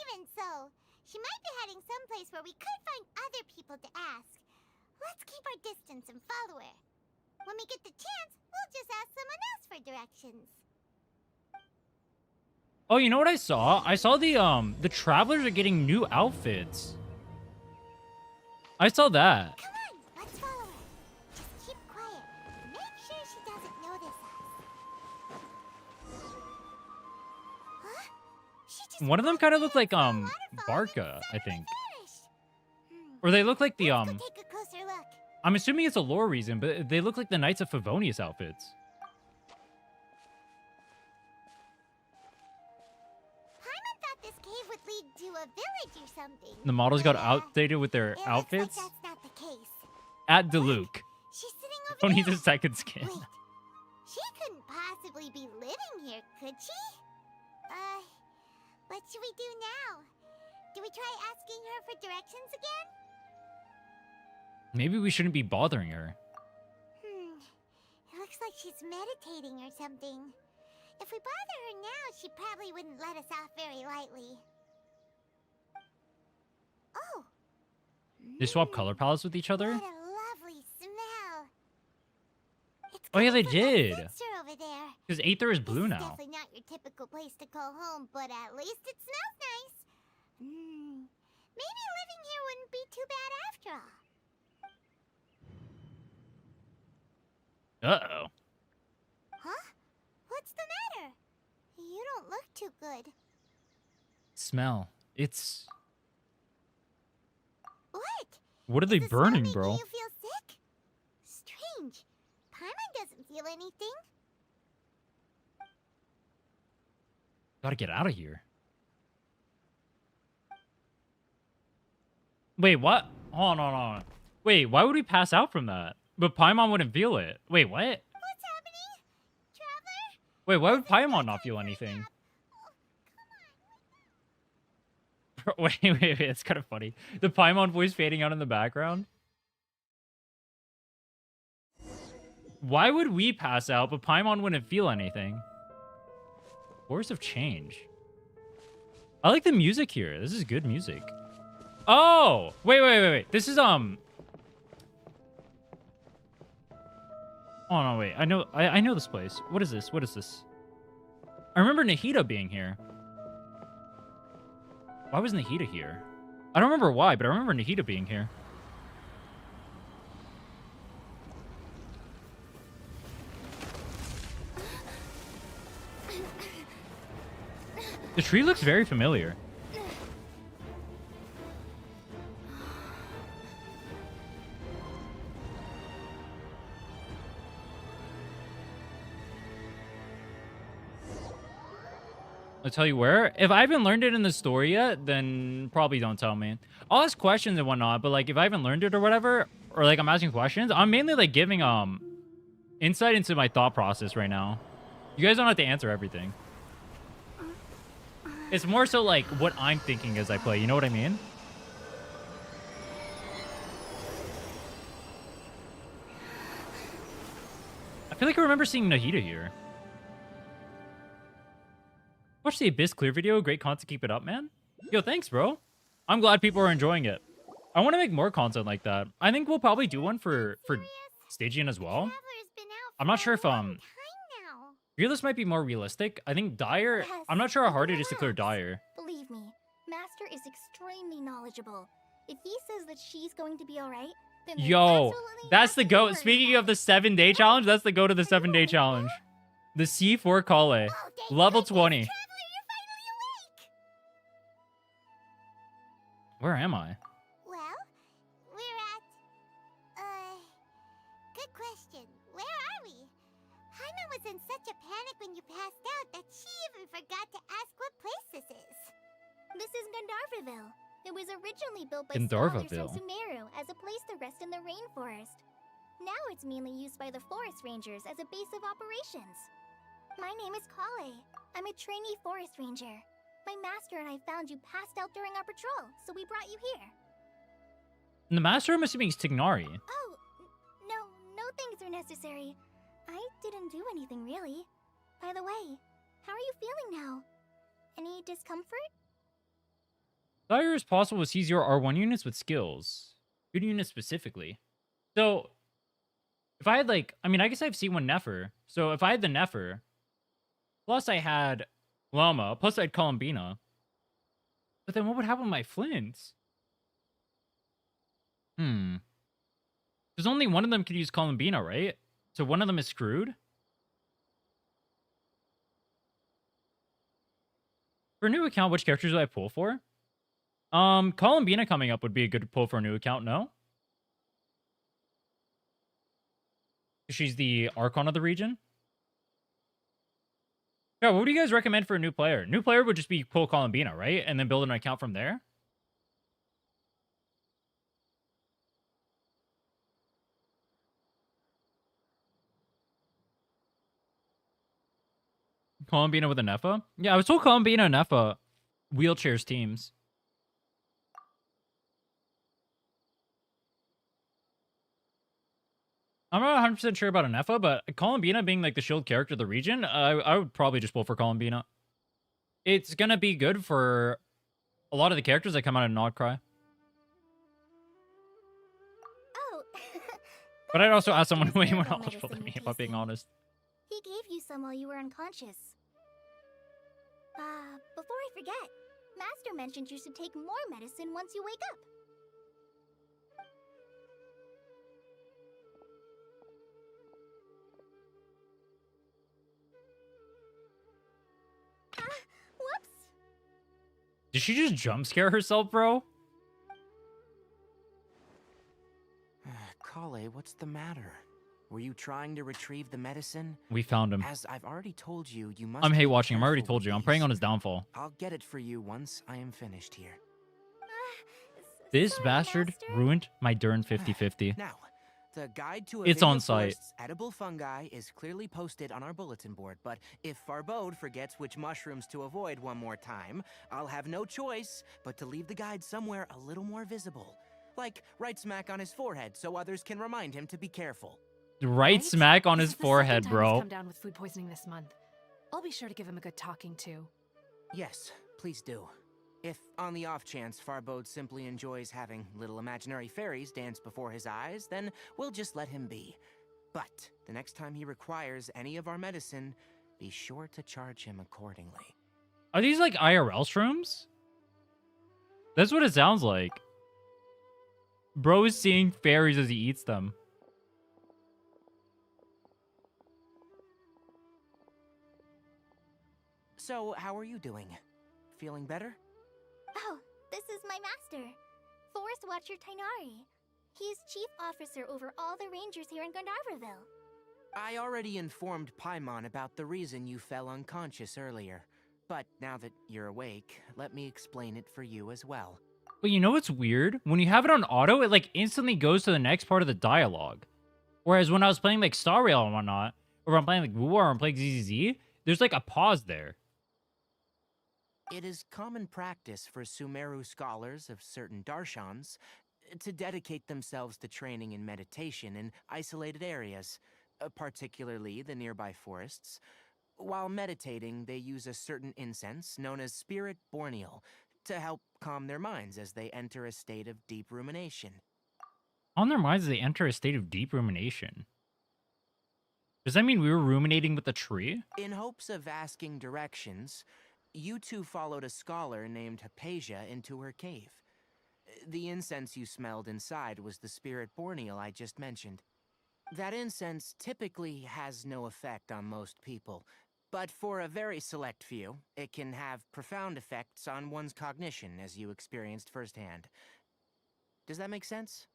even so, she might be heading someplace where we could find other people to ask. Let's keep our distance and follow her. When we get the chance, we'll just ask someone else for directions. Oh, you know what I saw? I saw the travelers are getting new outfits. I saw that. Come on, let's follow her. Just keep quiet. Make sure she doesn't notice us. Huh? She just One of them walked kind of right looked like into a waterfall and Barca, I suddenly think. vanished. Or they look like the Let's go take a closer look. I'm assuming it's a lore reason, but they look like the Knights of Favonius outfits. Paimon thought this cave would lead to a village or something. The models got but, outdated with their it looks outfits. Like that's not the case. At Deluke. She's sitting over Don't need there. a second skin. Wait, she couldn't possibly be living here, could she? What should we do now? Do we try asking her for directions again? Maybe we shouldn't be bothering her. It looks like she's meditating or something. If we bother her now, she probably wouldn't let us off very lightly. Oh! They swap color palettes with each other? What a lovely smell! It's Oh, yeah, coming they from that did. fixture over there. Because Aether is This blue is now. definitely not your typical place to call home, but at least it smells nice. Maybe living here wouldn't be too bad after all. Uh-oh. Huh? What's the matter? You don't look too good. Smell. It's... What? What are they Is the smell burning, making bro? you feel sick? Strange. Paimon doesn't feel anything. Gotta get out of here. Wait, what? Hold on. Wait, why would we pass out from that? But Paimon wouldn't feel it. Wait, what? What's happening? Traveler? Wait, why would This is my Paimon not time feel for a anything? nap. Oh, come on. Wait, it's kind of funny. The Paimon voice fading out in the background. Why would we pass out, but Paimon wouldn't feel anything? Force of change. I like the music here. This is good music. Oh! Wait. This is, Oh, no, wait. I know this place. What is this? I remember Nahida being here. Why was Nahida here? I don't remember why, but I remember Nahida being here. The tree looks very familiar. I'll tell you where. If I haven't learned it in the story yet, then probably don't tell me. I'll ask questions and whatnot, but like if I haven't learned it or whatever, or like I'm asking questions, I'm mainly like giving insight into my thought process right now. You guys don't have to answer everything. It's more so like what I'm thinking as I play, you know what I mean? I feel like I remember seeing Nahida here. Watch the Abyss Clear video. Great content. Keep it up, man. Yo, thanks, bro. I'm glad people are enjoying it. I want to make more content like that. I think we'll probably do one for Stygian as well. Traveler's been out I'm not for sure a if long time now. Fearless might be more realistic. I think Dire. Yes, I'm not sure how hard it is to clear relax. Dire. Believe me, Master is extremely knowledgeable. If he says that she's going to be alright, then there's Yo, absolutely that's the nothing to go. worry Speaking about. of the 7-day challenge, that's the go to the 7-day challenge. The C4 Collei. Oh, thank Level goodness, 20. Traveler, you're finally awake. Where am I? Well, we're at... Good question. Where are we? Hyman was in such a panic when you passed out that she even forgot to ask what place this is. This is Gandarva Ville. It was originally built by Gandarva scholars Ville. from Sumeru as a place to rest in the rainforest. Now it's mainly used by the forest rangers as a base of operations. My name is Collei. I'm a trainee forest ranger. My master and I found you passed out during our patrol, so we brought you here. And the master, I'm assuming, is Tignari. Oh, no things are necessary. I didn't do anything, really. By the way, how are you feeling now? Any discomfort? Dire is possible to seize your R1 units with skills. Good units specifically. So, if I had like, I mean, I guess I have C1 Nefer. So if I had the Nefer, plus I had Llama, plus I had Columbina. But then what would happen with my Flints? Because only one of them could use Columbina, right? So one of them is screwed. For a new account, which characters do I pull for? Columbina coming up would be a good pull for a new account, no? She's the Archon of the region. Yeah, what would you guys recommend for a new player? New player would just be pull Columbina, right? And then build an account from there. Columbina with a Nefa? Yeah, I was told Columbina and Nefa wheelchairs teams. I'm not 100% sure about a Nefa, but Columbina being like the shield character of the region, I would probably just pull for Columbina. It's going to be good for a lot of the characters that come out of Nodcry. Oh, But I'd also ask someone That's way more miracle knowledgeable than me, medicine, if I'm being PC. honest. He gave you some while you were unconscious. Before I forget, Master mentioned you should take more medicine once you wake up. Whoops! Did she just jump scare herself, bro? Collei, what's the matter? Were you trying to retrieve the medicine? We found him. As I've already told you, you must. I'm hate be watching him. I already careful told with you. I'm these. preying on his downfall. I'll get it for you once I am finished here. This Sorry, bastard Master. ruined my Dern 50-50. Now, the guide to It's on Avinia site. Forest's edible fungi is clearly posted on our bulletin board, but if Farbode forgets which mushrooms to avoid one more time, I'll have no choice but to leave the guide somewhere a little more visible. Like right smack on his forehead so others can remind him to be careful. Right smack on This his is the forehead, second time he's bro. come down with food poisoning this month. I'll be sure to give him a good talking to. Yes, please do. If, on the off chance, Farbode simply enjoys having little imaginary fairies dance before his eyes, then we'll just let him be. But the next time he requires any of our medicine, be sure to charge him accordingly. Are these like IRL shrooms? That's what it sounds like. Bro is seeing fairies as he eats them. So, how are you doing? Feeling better? Oh, this is my master, Forest Watcher Tighnari. He's chief officer over all the rangers here in Gandarva Ville. I already informed Paimon about the reason you fell unconscious earlier. But now that you're awake, let me explain it for you as well. But you know what's weird? When you have it on auto, it like instantly goes to the next part of the dialogue. Whereas when I was playing like Star Rail and whatnot, or I'm playing like Wu or I'm playing ZZZ, there's like a pause there. It is common practice for Sumeru scholars of certain darshans to dedicate themselves to training in meditation in isolated areas, particularly the nearby forests. While meditating, they use a certain incense known as Spirit Borneal to help calm their minds as they enter a state of deep rumination. On their minds, they enter a state of deep rumination. Does that mean we were ruminating with the tree? In hopes of asking directions, you two followed a scholar named Hypatia into her cave. The incense you smelled inside was the Spirit Borneal I just mentioned. That incense typically has no effect on most people, but for a very select few, it can have profound effects on one's cognition, as you experienced firsthand. Does that make sense?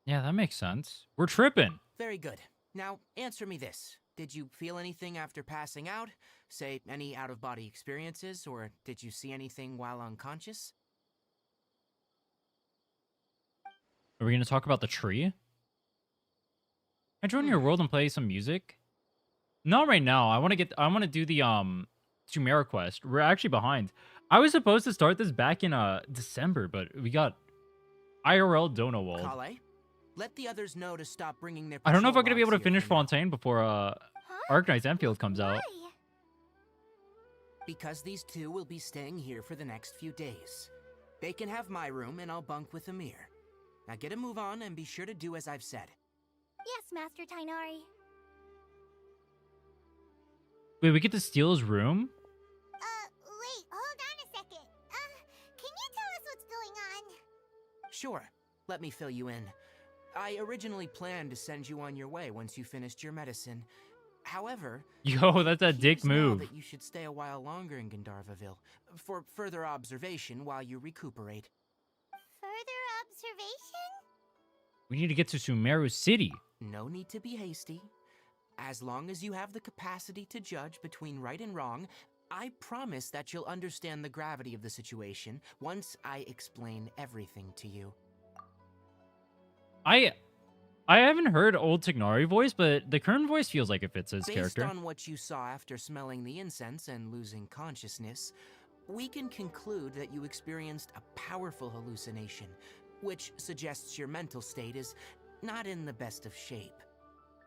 Yeah, that makes sense. We're tripping. Very good. Now, answer me this. Did you feel anything after passing out? Say, any out-of-body experiences, or did you see anything while unconscious? Are we going to talk about the tree? I join your world and play some music? Not right now. I want to do the Sumeru quest. We're actually behind. I was supposed to start this back in December, but we got IRL Dono Walled. Collei, let the others know to stop bringing their I don't know if I'm patrol gonna be able to logs here finish for now. Fontaine before Huh? Arknight's Enfield comes out. Why? Because these two will be staying here for the next few days. They can have my room and I'll bunk with Amir. Now get a move on and be sure to do as I've said. Yes, Master Tainari. Wait, we get to steal his room? Wait, hold on a second. Can you tell us what's going on? Sure, let me fill you in. I originally planned to send you on your way once you finished your medicine. However, Yo, that's a dick here's now move. that you should stay a while longer in Gandarva Ville for further observation while you recuperate. Further observation? We need to get to Sumeru City. No need to be hasty. As long as you have the capacity to judge between right and wrong, I promise that you'll understand the gravity of the situation once I explain everything to you. I haven't heard old Tignari voice, but the current voice feels like it fits his Based character. on what you saw after smelling the incense and losing consciousness, we can conclude that you experienced a powerful hallucination, which suggests your mental state is not in the best of shape.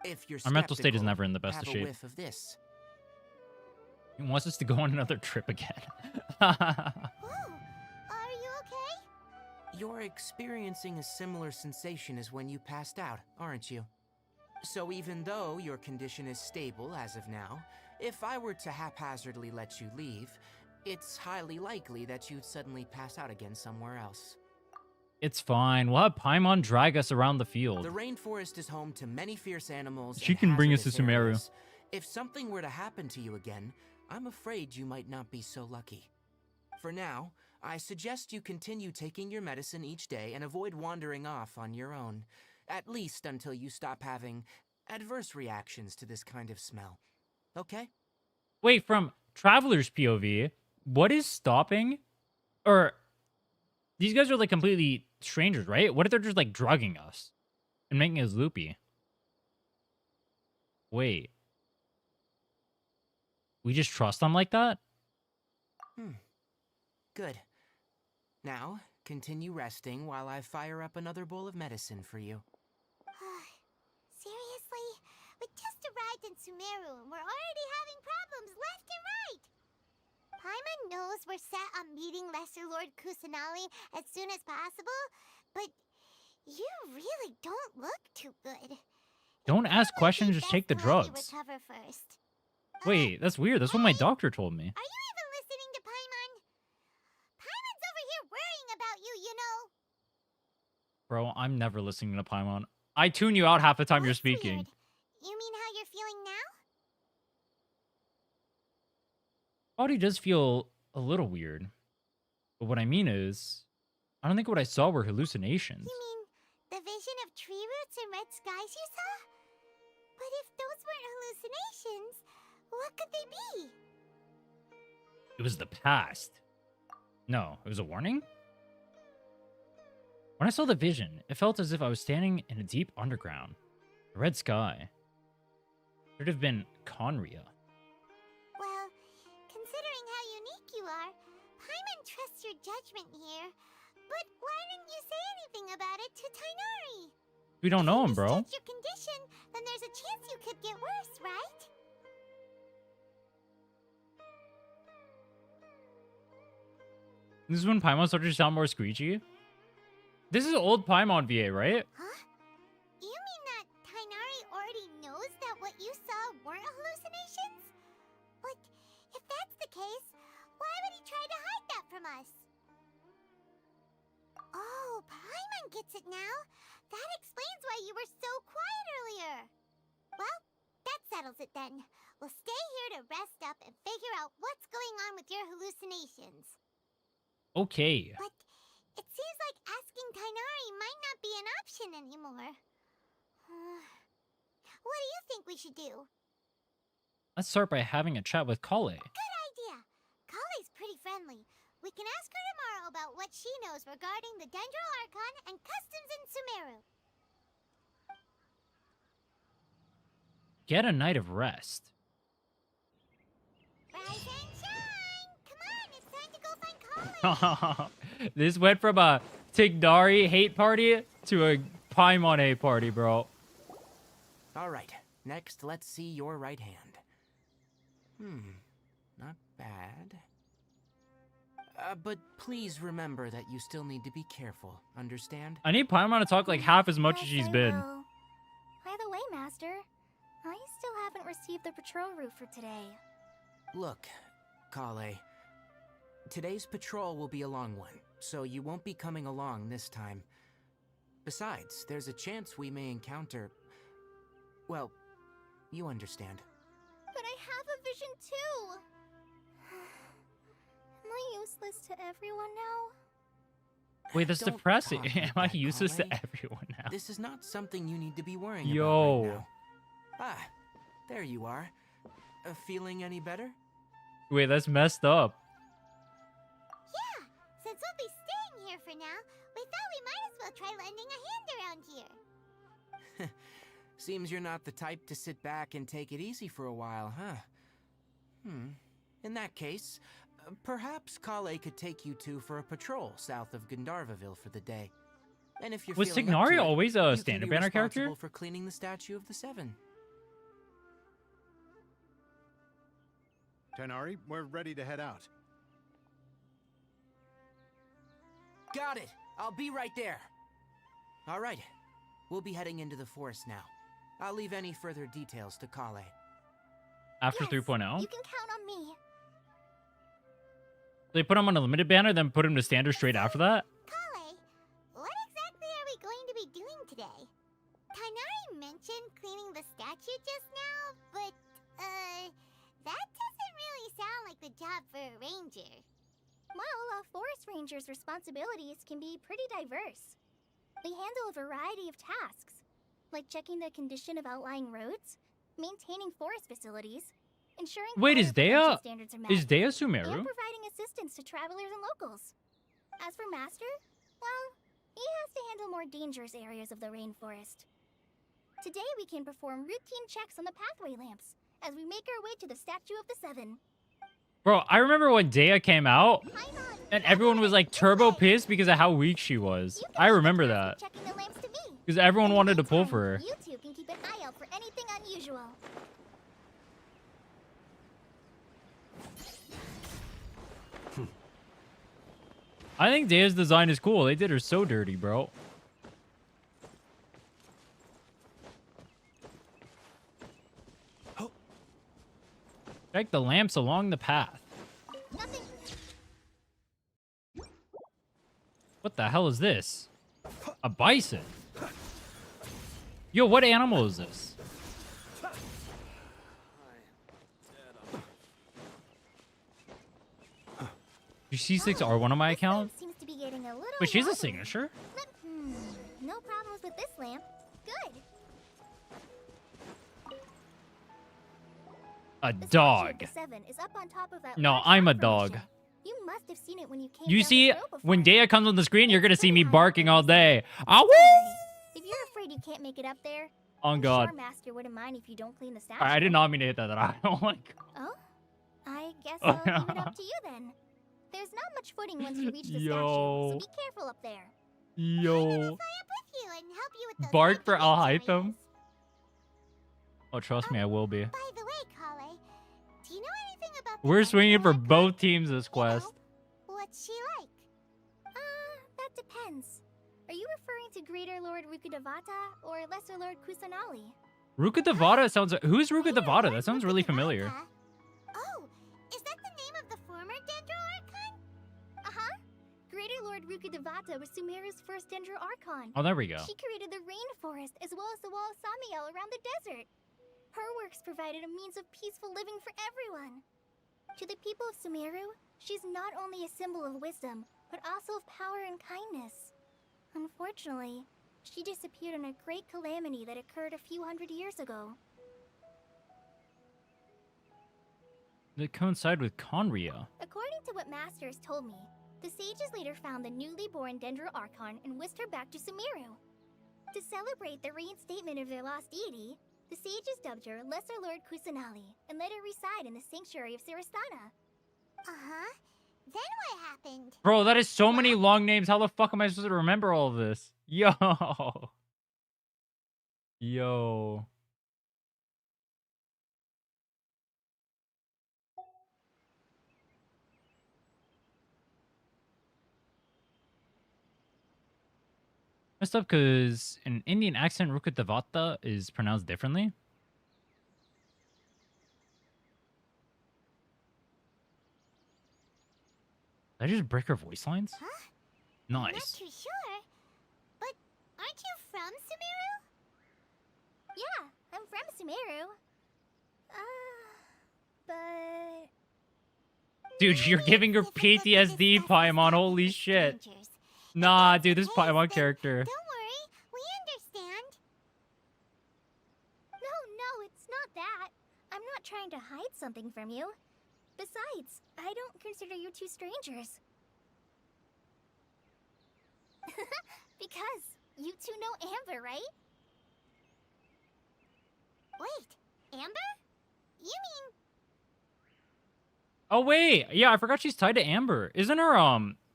If you're Our mental state is skeptical, never in the best have of a shape. whiff of this. He wants us to go on another trip again. Oh, are you okay? You're experiencing a similar sensation as when you passed out, aren't you? So even though your condition is stable as of now, if I were to haphazardly let you leave, it's highly likely that you'd suddenly pass out again somewhere else. It's fine. We'll have Paimon drag us around the field. The rainforest is home to many fierce animals. She and can bring us to hazardous Sumeru. areas. If something were to happen to you again, I'm afraid you might not be so lucky. For now, I suggest you continue taking your medicine each day and avoid wandering off on your own, at least until you stop having adverse reactions to this kind of smell. Okay? Wait, from Traveler's POV, what is stopping? Or these guys are like completely strangers, right? What if they're just like drugging us and making us loopy? Wait. We just trust them like that? Good. Now, continue resting while I fire up another bowl of medicine for you. Seriously? We just arrived in Sumeru and we're already having problems left and right. Paimon knows we're set on meeting Lesser Lord Kusanali as soon as possible, but you really don't look too good. Don't ask questions, just take the Best to let you drugs. recover first. Wait, that's weird. That's what my doctor told me. Are you even listening to Paimon? Paimon's over here worrying about you, you know. Bro, I'm never listening to Paimon. I tune you out half the time you're What's speaking. weird? You mean how you're feeling now? Body does feel a little weird. But what I mean is, I don't think what I saw were hallucinations. You mean the vision of tree roots and red skies you saw? But if those weren't hallucinations, what could they be? It was the past. No, it was a warning? When I saw the vision, it felt as if I was standing in a deep underground. A red sky. It could have been Conria. Well, considering how unique you are, Paimon trusts your judgment here. But why didn't you say anything about it to Tainari? We don't know him, If you bro. misjudge your condition, then there's a chance you could get worse, right? This is when Paimon started to sound more screechy. This is old Paimon VA, right? Huh? You mean that Tainari already knows that what you saw weren't hallucinations? But if that's the case, why would he try to hide that from us? Oh, Paimon gets it now. That explains why you were so quiet earlier. Well, that settles it then. We'll stay here to rest up and figure out what's going on with your hallucinations. Okay. But it seems like asking Tainari might not be an option anymore. What do you think we should do? Let's start by having a chat with Collei. Good idea. Collei's pretty friendly. We can ask her tomorrow about what she knows regarding the Dendro Archon and customs in Sumeru. Get a night of rest. Rise and shine! Come on, it's time to go find Collei! This went from a Tigdari hate party to a Paimon hate party, bro. All right, next let's see your right hand. Not bad. But please remember that you still need to be careful, understand? I need Paimon to talk like half as much as she's I been. will. By the way, Master, I still haven't received the patrol route for today. Look, Collei, today's patrol will be a long one, so you won't be coming along this time. Besides, there's a chance we may encounter... Well, you understand. But I have a vision too! Am I useless to everyone now? Wait, that's Don't depressing. talk like Am I that, useless to Collei. everyone now? This is not something you need to be worrying Yo. about right now. Ah, there you are. Feeling any better? Wait, that's messed up. Yeah, since we'll be staying here for now, we thought we might as well try lending a hand around here. Seems you're not the type to sit back and take it easy for a while, huh? In that case, perhaps Collei could take you two for a patrol south of Gandarva Ville for the day. And if you're Was feeling up to Tignaria it, always a you can standard be banner character? responsible for cleaning the statue of the Seven. Tighnari, we're ready to head out. Got it! I'll be right there! Alright, we'll be heading into the forest now. I'll leave any further details to Collei. After Yes, 3.0? You can count on me. They put him on a limited banner, then put him to standard straight after that? Collei, what exactly are we going to be doing today? Tighnari mentioned cleaning the statue just now, but, that doesn't really sound like the job for a ranger. Well, a forest ranger's responsibilities can be pretty diverse. They handle a variety of tasks, like checking the condition of outlying roads, maintaining forest facilities, ensuring Wait, is fire prevention Dea... standards are met, Is Dea and Sumeru? providing assistance to travelers and locals. As for Master, well, he has to handle more dangerous areas of the rainforest. Today we can perform routine checks on the pathway lamps as we make our way to the Statue of the Seven. Bro, I remember when Dea came out, Paimon, and everyone was like turbo pissed because of how weak she was. you can I leave the remember task that. of checking the lamps to me. Because everyone In the wanted to pull meantime, for her. You two can keep an eye out for anything unusual. I think Dea's design is cool. They did her so dirty, bro. Check the lamps along the path. Nothing. What the hell is this? A bison? Yo, what animal is this? You C6R1 on my account? Seems to be getting a little Wait, she's a wobbly. signature? No problems with this lamp. Good. A The Statue of dog. the Seven is up on top of that No, large I'm a rock dog. formation. You must have seen it when you came You down see, the road when before. Dea comes on the screen, you're gonna see me barking all day. Ah, woo! If you're afraid you can't make it up there, On I'm God. sure Master wouldn't mind if you don't clean the statue. I did not mean to hit that. I don't like. Oh? I guess I'll leave it up to you then. There's not much footing once you reach the statue, Yo. so be careful up there. Yo. Fly up with you and help you with those Bark for activation Alhaitham? areas. Oh, trust me, I will be. By the way, Collei, do you know anything about the We're Archon swinging for icon? both teams this You quest. know, what's she like? That depends. Are you referring to Greater Lord Rukkhadevata or Lesser Lord Kusanali? Rukkhadevata sounds. Who's Greater Rukkhadevata? Lord That sounds really familiar. Rukkhadevata? Oh, is that the name of the former Dendro Archon? Uh-huh. Greater Lord Rukkhadevata was Sumeru's first Dendro Archon. Oh, there we go. She created the rainforest as well as the wall of Samiel around the desert. Her works provided a means of peaceful living for everyone. To the people of Sumeru, she's not only a symbol of wisdom, but also of power and kindness. Unfortunately, she disappeared in a great calamity that occurred a few hundred years ago. They coincide with Conria. According to what Masters told me, the sages later found the newly born Dendro Archon and whisked her back to Sumeru. To celebrate the reinstatement of their lost deity, The sages dubbed her Lesser Lord Kusanali and let her reside in the sanctuary of Sarastana. Uh-huh. Then what happened? Bro, that is so many long names. How the fuck am I supposed to remember all of this? Yo. Yo. Messed up because in Indian accent, Rukadavata is pronounced differently. Did I just break her voice lines? Huh? I'm not Nice. too sure. But aren't you from Sumeru? Yeah, I'm from Sumeru. But... Dude, you're giving her PTSD, Paimon. Holy shit. Nah, dude, this Paimon character. Don't worry, we understand. No, it's not that. I'm not trying to hide something from you. Besides, I don't consider you two strangers. Because you two know Amber, right? Wait, Amber? You mean... Oh, wait. Yeah, I forgot she's tied to Amber. Isn't her,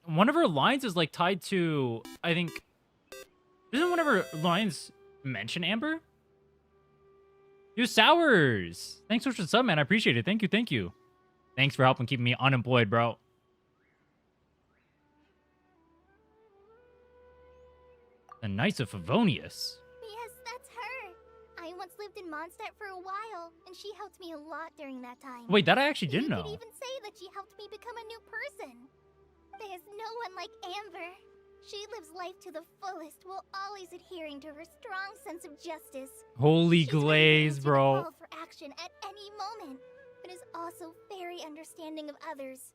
one of her lines is, like, tied to, I think... Isn't one of her lines mention Amber? You Sours! Thanks so much for the sub, man. I appreciate it. Thank you, thank you. Thanks for helping keep me unemployed, bro. The Knights of Favonius. Yes, that's her. I once lived in Mondstadt for a while, and she helped me a lot during that time. Wait, that I actually didn't You know. could even say that she helped me become a new person. There's no one like Amber. She lives life to the fullest while always adhering to her strong sense of justice. Holy She's ready glaze, to bro. call for action at any moment, but is also very understanding of others.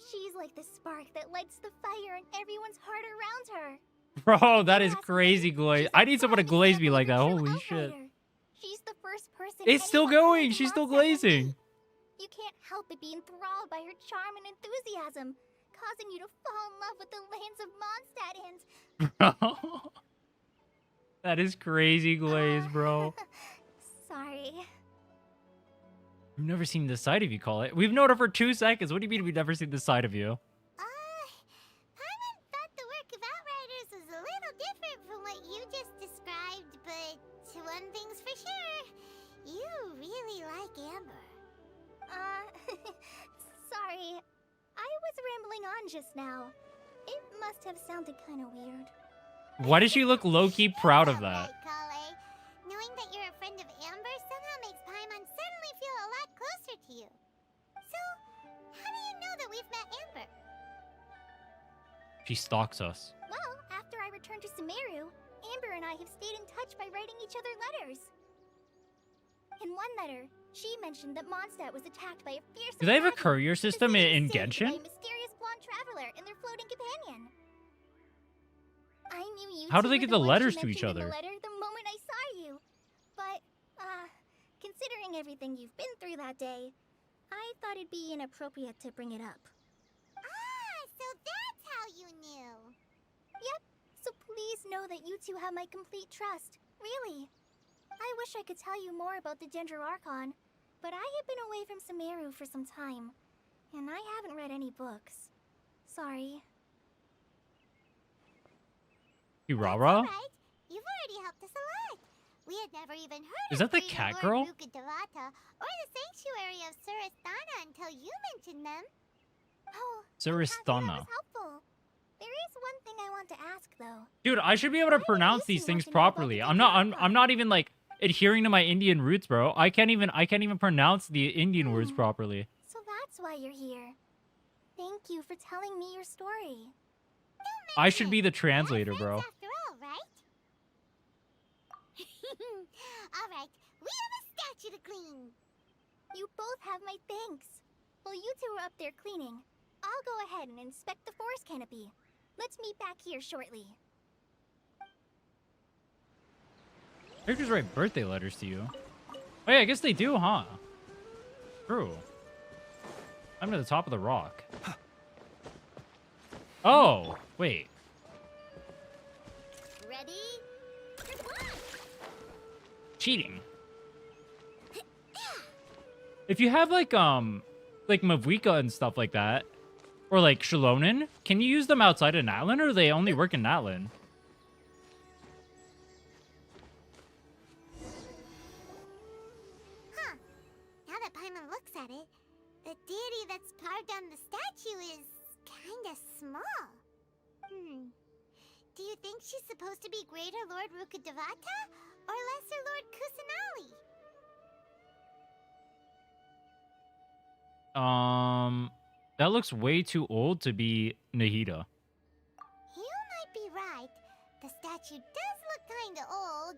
She's like the spark that lights the fire in everyone's heart around her. Bro, that is Ask crazy me, glaze. she's I a need someone to prime glaze me example like of a that. true Holy shit. outsider. She's the first person It's still anyone going. comes to She's still Mondstadt will glazing. meet. You can't help but be enthralled by her charm and enthusiasm, causing you to fall in love with the lands of Mondstadt and... Bro. That is crazy glaze, bro. Sorry. We've never seen this side of you, Collei. We've known her for 2 seconds. What do you mean we've never seen this side of you? Paimon thought the work of Outriders was a little different from what you just described, but one thing's for sure. You really like Amber. Sorry. I was rambling on just now. It must have sounded kind of weird. Why does she look low-key proud of It's that? alright, Collei. Knowing that you're a friend of Amber somehow makes Paimon suddenly feel a lot closer to you. So, how do you know that we've met Amber? She stalks us. Well, after I returned to Sumeru, Amber and I have stayed in touch by writing each other letters. In one letter, she mentioned that Mondstadt was attacked by a fierce Do they have a dragon, courier system in saved by Genshin? a mysterious blonde traveler and their floating companion. I knew you How do two they were get the the ones letters she to each mentioned in other? the letter the moment I saw you. But, considering everything you've been through that day, I thought it'd be inappropriate to bring it up. Ah, so that's how you knew. Yep, so please know that you two have my complete trust. Really. I wish I could tell you more about the Ginger Archon, but I have been away from Sumeru for some time, and I haven't read any books. Sorry. You That's rah-rah? alright. You've already helped us a lot. We had never even heard Is of that the Greater cat Lord girl? Rukadavata or the Sanctuary of Surasthana until you mentioned them. Oh, Surasthana. that was helpful. There is one thing I want to ask, though. Dude, I should be able to pronounce these things properly. I'm not even like adhering to my Indian roots, bro. I can't even pronounce the Indian words properly. So that's why you're here. Thank you for telling me your story. I should be the translator, bro. After all, right? Alright, we have a statue to clean. You both have my thanks. While you two are up there cleaning, I'll go ahead and inspect the forest canopy. Let's meet back here shortly. Characters write birthday letters to you. Oh yeah, I guess they do, huh? True. I'm to the top of the rock. Oh, wait. Ready? Cheating. If you have like Mavwika and stuff like that, or like Shalonin, can you use them outside of Natlin, or do they only work in Natlin? Huh. Now that Paimon looks at it, the deity that's carved on the statue is kinda small. Do you think she's supposed to be Greater Lord Rukkhadevata or Lesser Lord Kusanali? That looks way too old to be Nahida. You might be right. The statue does look kinda old.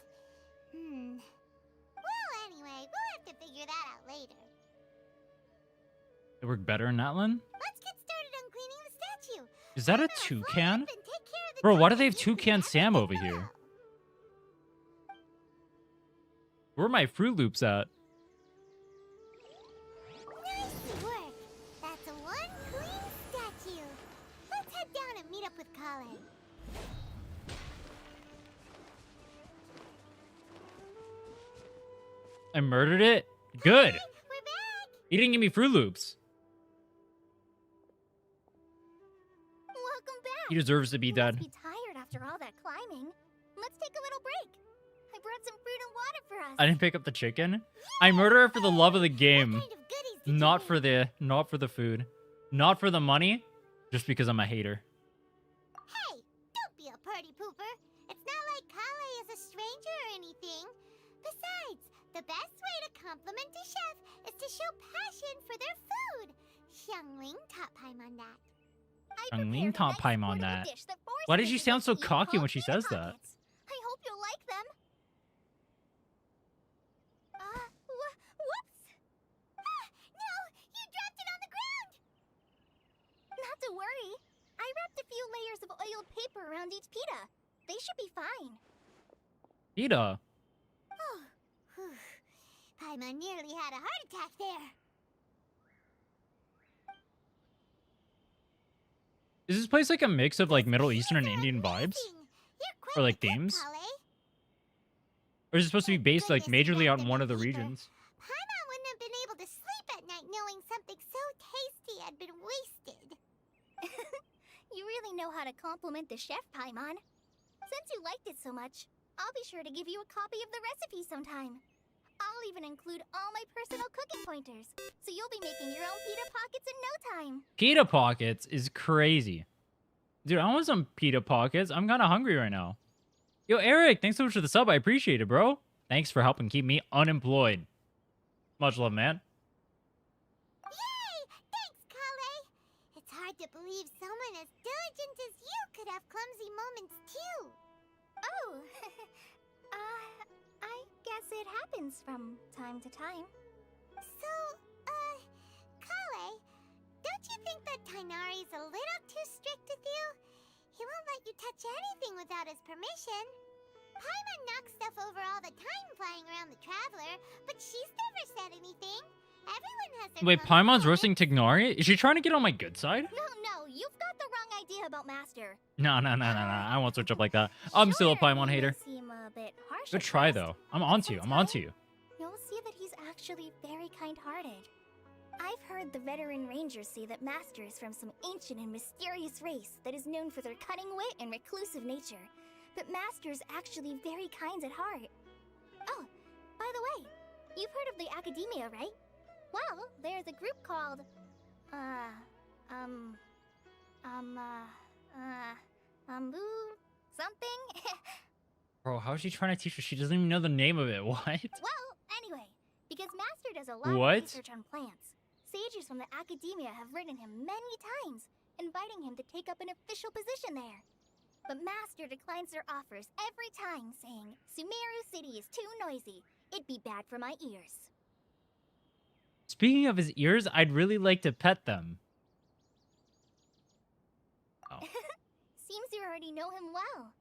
Well, anyway, we'll have to figure that out later. They work better in Natlin? Let's get started on cleaning the statue. Is that a Remember, fly toucan? up and take care of the Bro, why do giant they have you Toucan have Sam to over know. here? Where are my Fruit Loops at? Nice work. That's one clean statue. Let's head down and meet up with Collei. I murdered it? Good. We're back. He didn't give me Fruit Loops. Welcome back. He deserves to be You dead. must be tired after all that climbing. Let's take a little break. I brought some fruit and water for us. I didn't pick up the chicken. I murder her for the love of the game. What kind of goodies did you Not bring? for the food. Not for the money. Just because I'm a hater. Hey, don't be a party pooper. It's not like Collei is a stranger or anything. Besides, the best way to compliment a chef is to show passion for their food. Xiangling taught Paimon that. I Xiangling prepared a taught nice Paimon portable that. dish forest Why does she rangers sound so like to eat cocky when called she Pita says that? Pockets. I hope you'll like them. Whoops! Ah, no! You dropped it on the ground! Not to worry. I wrapped a few layers of oiled paper around each pita. They should be fine. Pita. Oh, whew. Paimon nearly had a heart attack there. Is this place like a mix of like Middle Eastern and Indian vibes? You're quite Or like the cook, themes? Collei. Or is it supposed to be based like Goodness, you majorly wrapped on them one in of the paper. regions? Paimon wouldn't have been able to sleep at night knowing something so tasty had been wasted. You really know how to compliment the chef, Paimon. Since you liked it so much, I'll be sure to give you a copy of the recipe sometime. I'll even include all my personal cooking pointers, so you'll be making your own pita pockets in no time. Pita Pockets is crazy. Dude, I want some Pita Pockets. I'm kind of hungry right now. Yo, Eric, thanks so much for the sub. I appreciate it, bro. Thanks for helping keep me unemployed. Much love, man. Yay! Thanks, Collei. It's hard to believe someone as diligent as you could have clumsy moments too. Oh, I guess it happens from time to time. So, Collei, don't you think that Tighnari's a little too strict with you? He won't let you touch anything without his permission. Paimon knocks stuff over all the time flying around the Traveler, but she's never said anything. Everyone has their Wait, clumsy Paimon's moments. roasting Tighnari? Is she trying to get on my good side? No, you've got the wrong idea about Master. No. I won't switch up like that. I'm still a Sure, Paimon he hater. may seem a bit harsh Good at try, first, though. I'm but onto you. with I'm some onto time, you. You'll see that he's actually very kind-hearted. I've heard the veteran rangers say that Master is from some ancient and mysterious race that is known for their cunning wit and reclusive nature. But Master's actually very kind at heart. Oh, by the way, you've heard of the Academia, right? Well, there's a group called... something? Bro, how is she trying to teach her? She doesn't even know the name of it. What? Well, anyway, because Master does a lot What? of research on plants, sages from the Academia have written him many times, inviting him to take up an official position there. But Master declines their offers every time, saying, Sumeru City is too noisy. It'd be bad for my ears. Speaking of his ears, I'd really like to pet them. Oh. Seems you already know him well.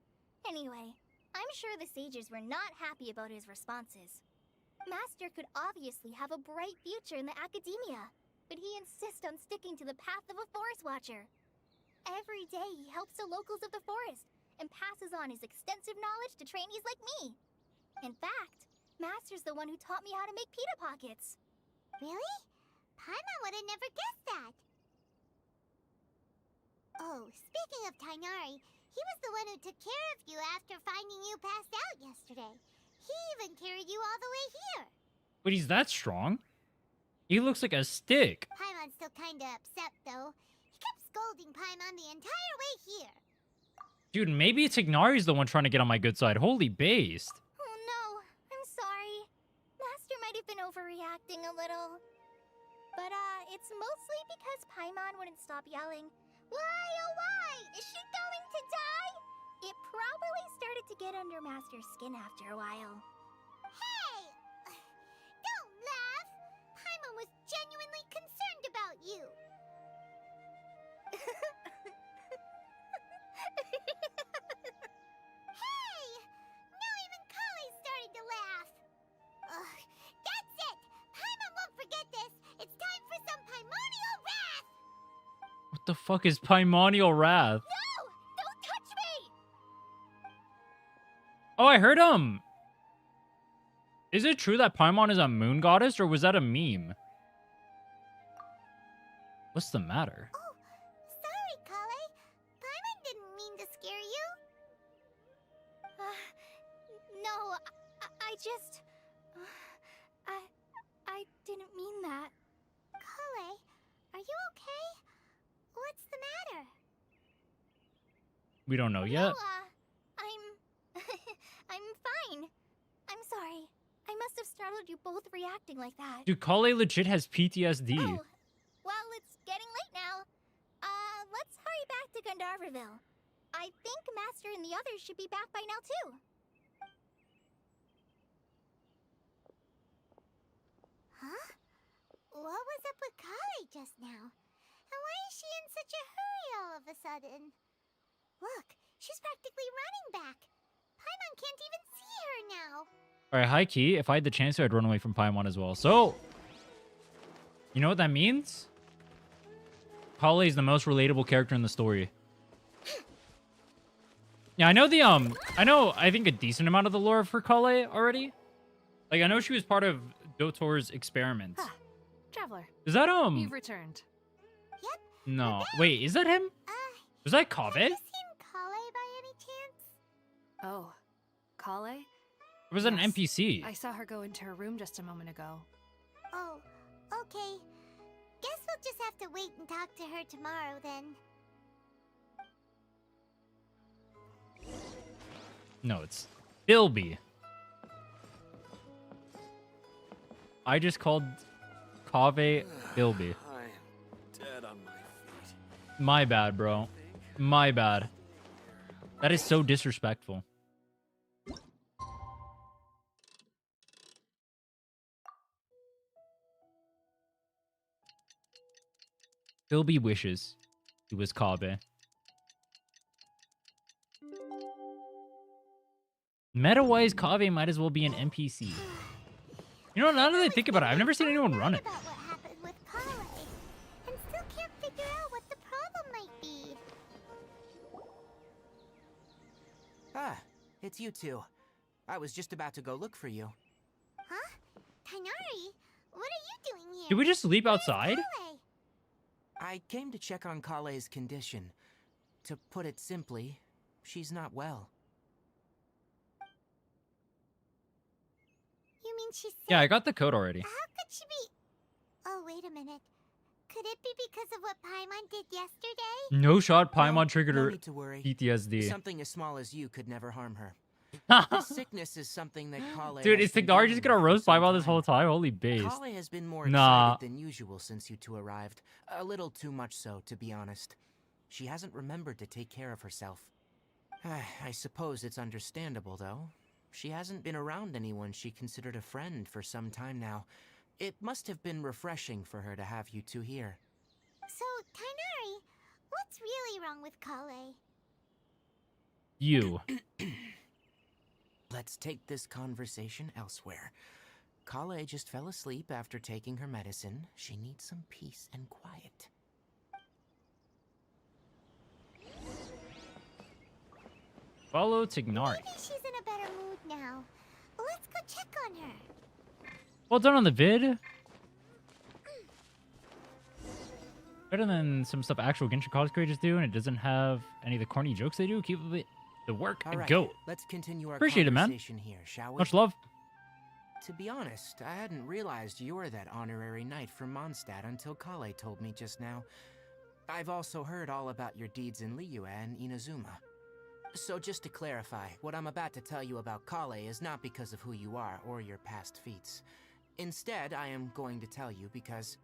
Anyway, I'm sure the sages were not happy about his responses. Master could obviously have a bright future in the Academia, but he insists on sticking to the path of a forest watcher. Every day he helps the locals of the forest and passes on his extensive knowledge to trainees like me. In fact, Master's the one who taught me how to make pita pockets. Really? Paimon would have never guessed that. Oh, speaking of Tainari, he was the one who took care of you after finding you passed out yesterday. He even carried you all the way here. But he's that strong? He looks like a stick. Paimon's still kinda upset, though. He kept scolding Paimon the entire way here. Dude, maybe it's Ignari's the one trying to get on my good side. Holy based. Oh no, I'm sorry. Master might have been overreacting a little. But, it's mostly because Paimon wouldn't stop yelling, "Why, oh why? Is she going to die?" It probably started to get under Master's skin after a while. Hey! Don't laugh! Paimon was genuinely concerned about you. Hey! Now even Collei started to laugh. Ugh, that's it! Paimon won't forget this. It's time for some primordial wrath! What the fuck is Primordial Wrath? No! Don't touch me! Oh, I heard him. Is it true that Paimon is a moon goddess, or was that a meme? What's the matter? Oh, sorry, Collei. Paimon didn't mean to scare you. No, I just... I didn't mean that. Collei, are you okay? What's the matter? We don't know yet. No, I'm fine. I'm sorry. I must have startled you both reacting like that. Dude, Collei legit has PTSD. Oh, well, it's getting late now. Let's hurry back to Gandarva Ville. I think Master and the others should be back by now, too. Huh? What was up with Collei just now? And why is she in such a hurry all of a sudden? Look, she's practically running back. Paimon can't even see her now. Alright, high key. If I had the chance to, I'd run away from Paimon as well. So, you know what that means? Collei is the most relatable character in the story. Yeah, I know I think a decent amount of the lore for Collei already. Like, I know she was part of Dotor's experiment. Ah, Traveler, Is that, you've returned. Yep. No. Wait, is that him? Was that Have Kaveh? you seen Collei by any chance? Oh, Collei? Or was that an Yes, NPC? I saw her go into her room just a moment ago. Oh, okay. Guess we'll just have to wait and talk to her tomorrow then. No, it's Bilby. I just called Kaveh Bilby. I'm dead on my feet. My bad, bro. My bad. That is so disrespectful. Bilby wishes he was Kaveh. Meta-wise, Kaveh might as well be an NPC. You know, now that I think about it, I've never seen anyone run it. About what happened with Collei, and still can't figure out what the problem might be. Ah, it's you two. I was just about to go look for you. Huh? Tainari, what are you doing here? Did we just sleep outside? Collei? I came to check on Collei's condition. To put it simply, she's not well. You mean she's sick? Yeah, I got the code already. How could she be... Oh, wait a minute. Could it be because of what Paimon did yesterday? No shot, No, Paimon triggered no her need to worry. PTSD. Something as small as you could never harm her. This sickness is something that Collei Dude, has is been Tignar dealing just gonna with for roast some Paimon this whole time. time? Holy base. Collei has been more Nah. excited than usual since you two arrived. A little too much so, to be honest. She hasn't remembered to take care of herself. I suppose it's understandable, though. She hasn't been around anyone she considered a friend for some time now. It must have been refreshing for her to have you two here. So, Tainari, what's really wrong with Collei? You. Let's take this conversation elsewhere. Collei just fell asleep after taking her medicine. She needs some peace and quiet. Follow Tignar. Maybe she's in a better mood now. Let's go check on her. Well done on the vid. Better than some stuff actual Genshin college creators do, and it doesn't have any of the corny jokes they do. Keep it the work All and right, go. let's continue our Appreciate it, man. conversation here, shall we? Much love. To be honest, I hadn't realized you were that honorary knight from Mondstadt until Collei told me just now. I've also heard all about your deeds in Liyue and Inazuma. So just to clarify, what I'm about to tell you about Collei is not because of who you are or your past feats. Instead, I am going to tell you because,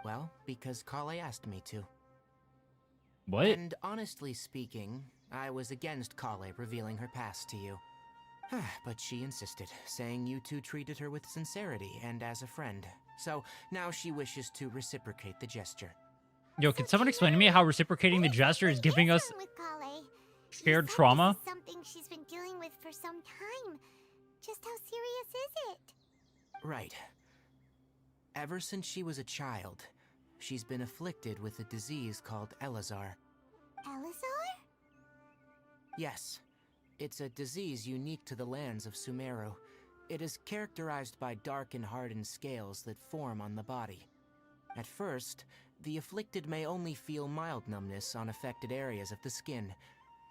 well, because Collei asked me to. What? And honestly speaking, I was against Collei revealing her past to you. But she insisted, saying you two treated her with sincerity and as a friend. So now she wishes to reciprocate the gesture. Yo, can someone explain to me how reciprocating the gesture is giving us With Collei. She shared said trauma? This is something she's been dealing with for some time. Just how serious is it? Right. Ever since she was a child, she's been afflicted with a disease called Elazar. Elazar? Yes. It's a disease unique to the lands of Sumeru. It is characterized by dark and hardened scales that form on the body. At first, the afflicted may only feel mild numbness on affected areas of the skin.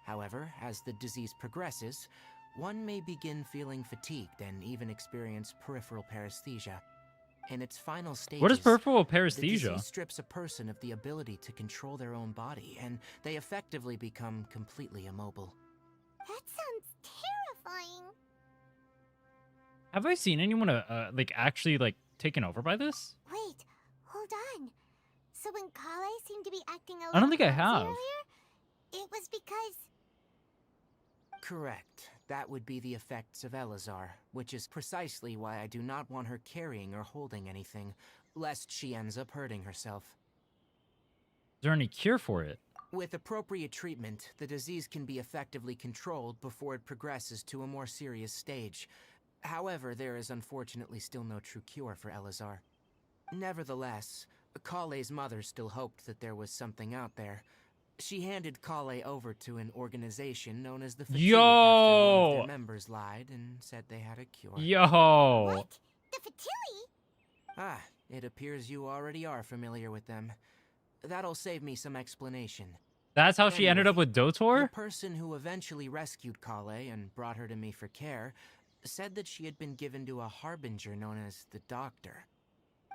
However, as the disease progresses, one may begin feeling fatigued and even experience peripheral paresthesia. In its final stages, What is peripheral the paresthesia? disease strips a person of the ability to control their own body, and they effectively become completely immobile. That sounds terrifying. Have I seen anyone like actually like taken over by this? Wait, hold on. So when Collei seemed to be acting a little I don't think I clumsy have. earlier, it was because... Correct. That would be the effects of Elazar, which is precisely why I do not want her carrying or holding anything, lest she ends up hurting herself. Is there any cure for it? With appropriate treatment, the disease can be effectively controlled before it progresses to a more serious stage. However, there is unfortunately still no true cure for Elazar. Nevertheless, Collei's mother still hoped that there was something out there. She handed Collei over to an organization known as the Fatui after one of their members lied and said they had a cure. Yo. What? The Fatui? Ah, it appears you already are familiar with them. That'll save me some explanation. That's how she ended up with The Dotor? person who eventually rescued Collei and brought her to me for care said that she had been given to a harbinger known as the Doctor.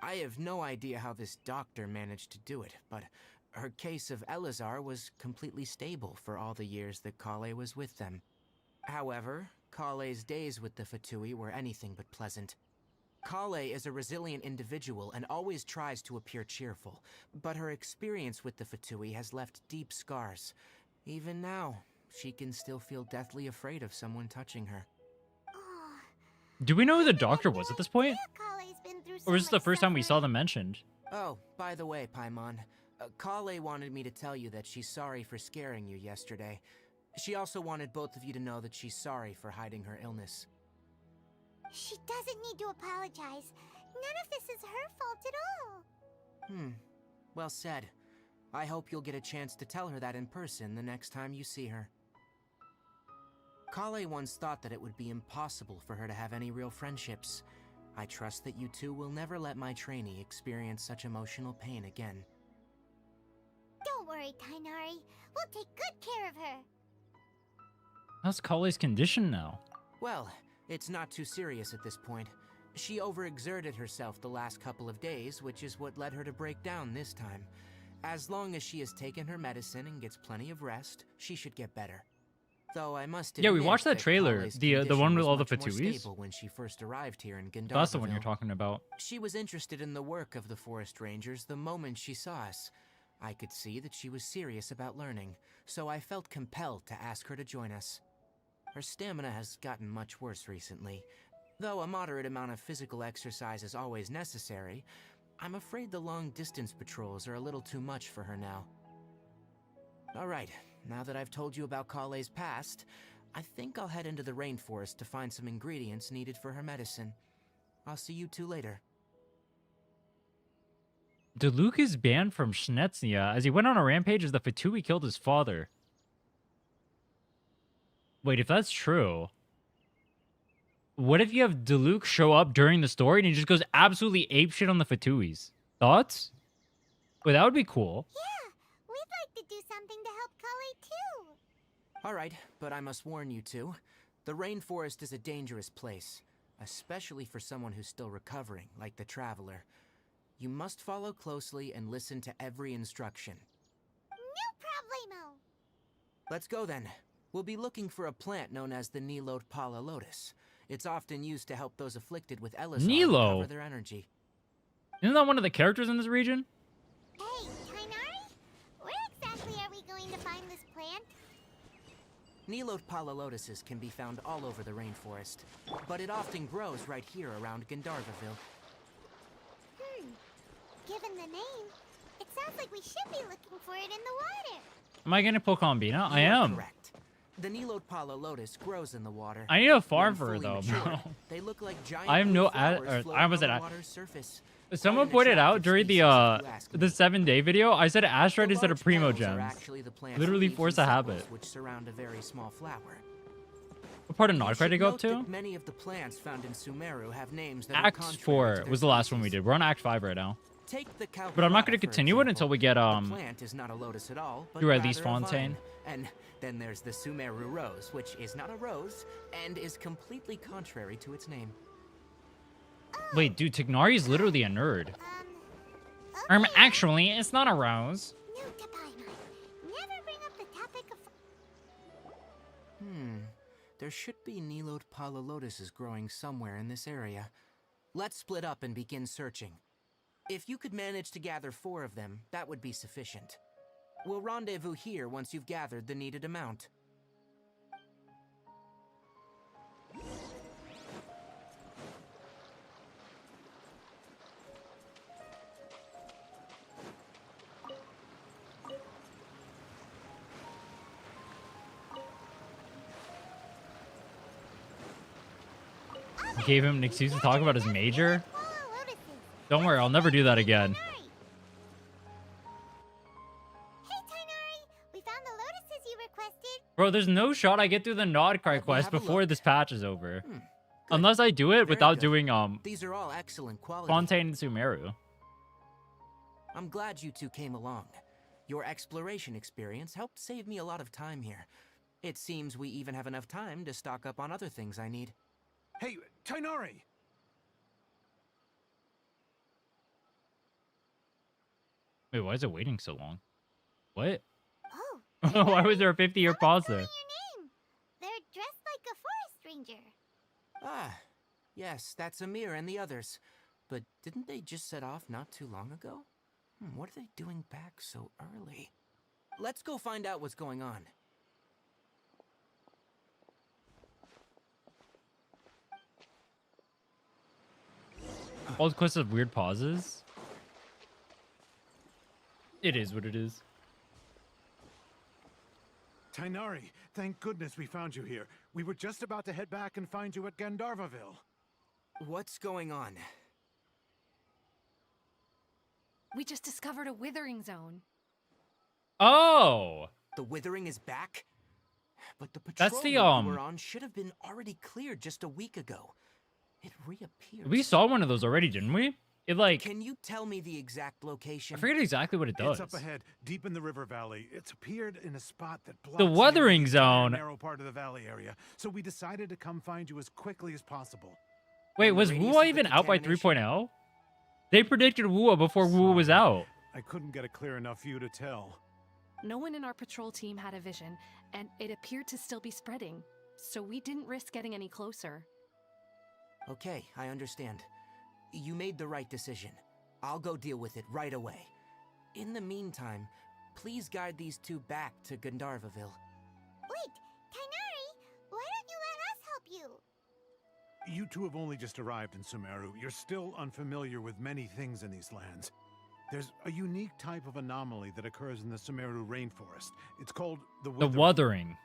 I have no idea how this doctor managed to do it, but her case of Elazar was completely stable for all the years that Collei was with them. However, Collei's days with the Fatui were anything but pleasant. Collei is a resilient individual and always tries to appear cheerful, but her experience with the Fatui has left deep scars. Even now, she can still feel deathly afraid of someone touching her. Oh, Do we know who the doctor was at this point? Collei's been through so Or was this the much first time we saw suffering. them mentioned? Oh, by the way, Paimon, Collei wanted me to tell you that she's sorry for scaring you yesterday. She also wanted both of you to know that she's sorry for hiding her illness. She doesn't need to apologize. None of this is her fault at all. Well said. I hope you'll get a chance to tell her that in person the next time you see her. Collei once thought that it would be impossible for her to have any real friendships. I trust that you two will never let my trainee experience such emotional pain again. Don't worry, Tainari. We'll take good care of her. How's Collei's condition now? Well, it's not too serious at this point. She overexerted herself the last couple of days, which is what led her to break down this time. As long as she has taken her medicine and gets plenty of rest, she should get better. Though I must Yeah, we admit watched that trailer, Collei's the condition one with was all the much more Fatuis. stable when she first arrived here in Gandarva That's the one you're Ville. talking about. She was interested in the work of the forest rangers the moment she saw us. I could see that she was serious about learning, so I felt compelled to ask her to join us. Her stamina has gotten much worse recently. Though a moderate amount of physical exercise is always necessary, I'm afraid the long-distance patrols are a little too much for her now. Alright, now that I've told you about Collei's past, I think I'll head into the rainforest to find some ingredients needed for her medicine. I'll see you two later. Diluc is banned from Schneznia as he went on a rampage as the Fatui killed his father. Wait, if that's true, what if you have Diluc show up during the story and he just goes absolutely apeshit on the Fatuis? Thoughts? Wait, that would be cool. Yeah, we'd like to do something to help Collei too. Alright, but I must warn you two. The rainforest is a dangerous place, especially for someone who's still recovering, like the Traveler. You must follow closely and listen to every instruction. No problemo. Let's go then. We'll be looking for a plant known as the Nilot Pala Lotus. It's often used to help those afflicted with Elizar Nilo? recover their energy. Isn't that one of the characters in this region? Hey, Tainari, where exactly are we going to find this plant? Nilot Pala Lotuses can be found all over the rainforest, but it often grows right here around Gandarva Ville. Given the name, it sounds like we should be looking for it in the water. Am I getting Pokembina? I You are am. correct. The Nilot Pala Lotus grows in the water. I need a farm When for her fully though, mature, bro. They look like giant I have blue no flowers or floating I almost on said the water's surface. Someone Quite an pointed out attractive during species, if you ask the me. 7-day video, I said asteroid The instead of large primo petals are gems. actually the plant's Literally leaves force and a sepals, habit. which surround a very small flower. What part of You Nodcry should to go up note to? that many of the plants found in Sumeru have names that are Act contrary to 4 their was the last one we species. did. We're on Act 5 right now. Take the But I'm not going Calculata, to for continue it example. until we get The plant is not a lotus at all, but through at least rather a Fontaine. vine. And then there's the Sumeru rose, which is not a rose and is completely contrary to its name. Wait, dude, Tignari is literally a nerd. Okay. Actually, it's not a rose. No, Tapaimon. Never bring up the topic of... There should be Nilot Pala Lotuses growing somewhere in this area. Let's split up and begin searching. If you could manage to gather 4 of them, that would be sufficient. We'll rendezvous here once you've gathered the needed amount. Gave him an excuse to talk about his major? Pala lotuses. Don't worry, I'll never do that again. Hey, Tainari, we found the lotuses you requested. Bro, there's no shot I get through the Nodcry Let me quest have a before look. this patch is over. Good. Unless I do it Very without good. doing These are all excellent quality. Fontaine and Sumeru. I'm glad you two came along. Your exploration experience helped save me a lot of time here. It seems we even have enough time to stock up on other things I need. Hey, Tainari! Wait, why is it waiting so long? What? Oh, Why was there a 50-year pause there? your name. They're dressed like a forest ranger. Ah, yes, that's Amir and the others. But didn't they just set off not too long ago? What are they doing back so early? Let's go find out what's going on. All the quests have weird pauses. It is what it is. Tainari, thank goodness we found you here. We were just about to head back and find you at Gandarva Ville. What's going on? We just discovered a withering zone. Oh! The Withering is back? But the patrol That's the, route we were on should have been already cleared just a week ago. It reappeared. We saw one of those already, didn't we? It like... Can you tell me the exact location? I forget exactly what it does. It's up ahead, deep in the river valley. It's appeared in a spot that blocks The Withering nearly Zone. narrow part of the valley area. So we decided to come find you as quickly as possible. Wait, And the was radius Wua of the even out by contamination? 3.0? They predicted Wua before Wua was out. I couldn't get a clear enough view to tell. No one in our patrol team had a vision, and it appeared to still be spreading. So we didn't risk getting any closer. Okay, I understand. You made the right decision. I'll go deal with it right away. In the meantime, please guide these two back to Gandarva Ville. Wait, Tainari, why don't you let us help you? You two have only just arrived in Sumeru. You're still unfamiliar with many things in these lands. There's a unique type of anomaly that occurs in the Sumeru rainforest. It's called the The Withering. Wuthering.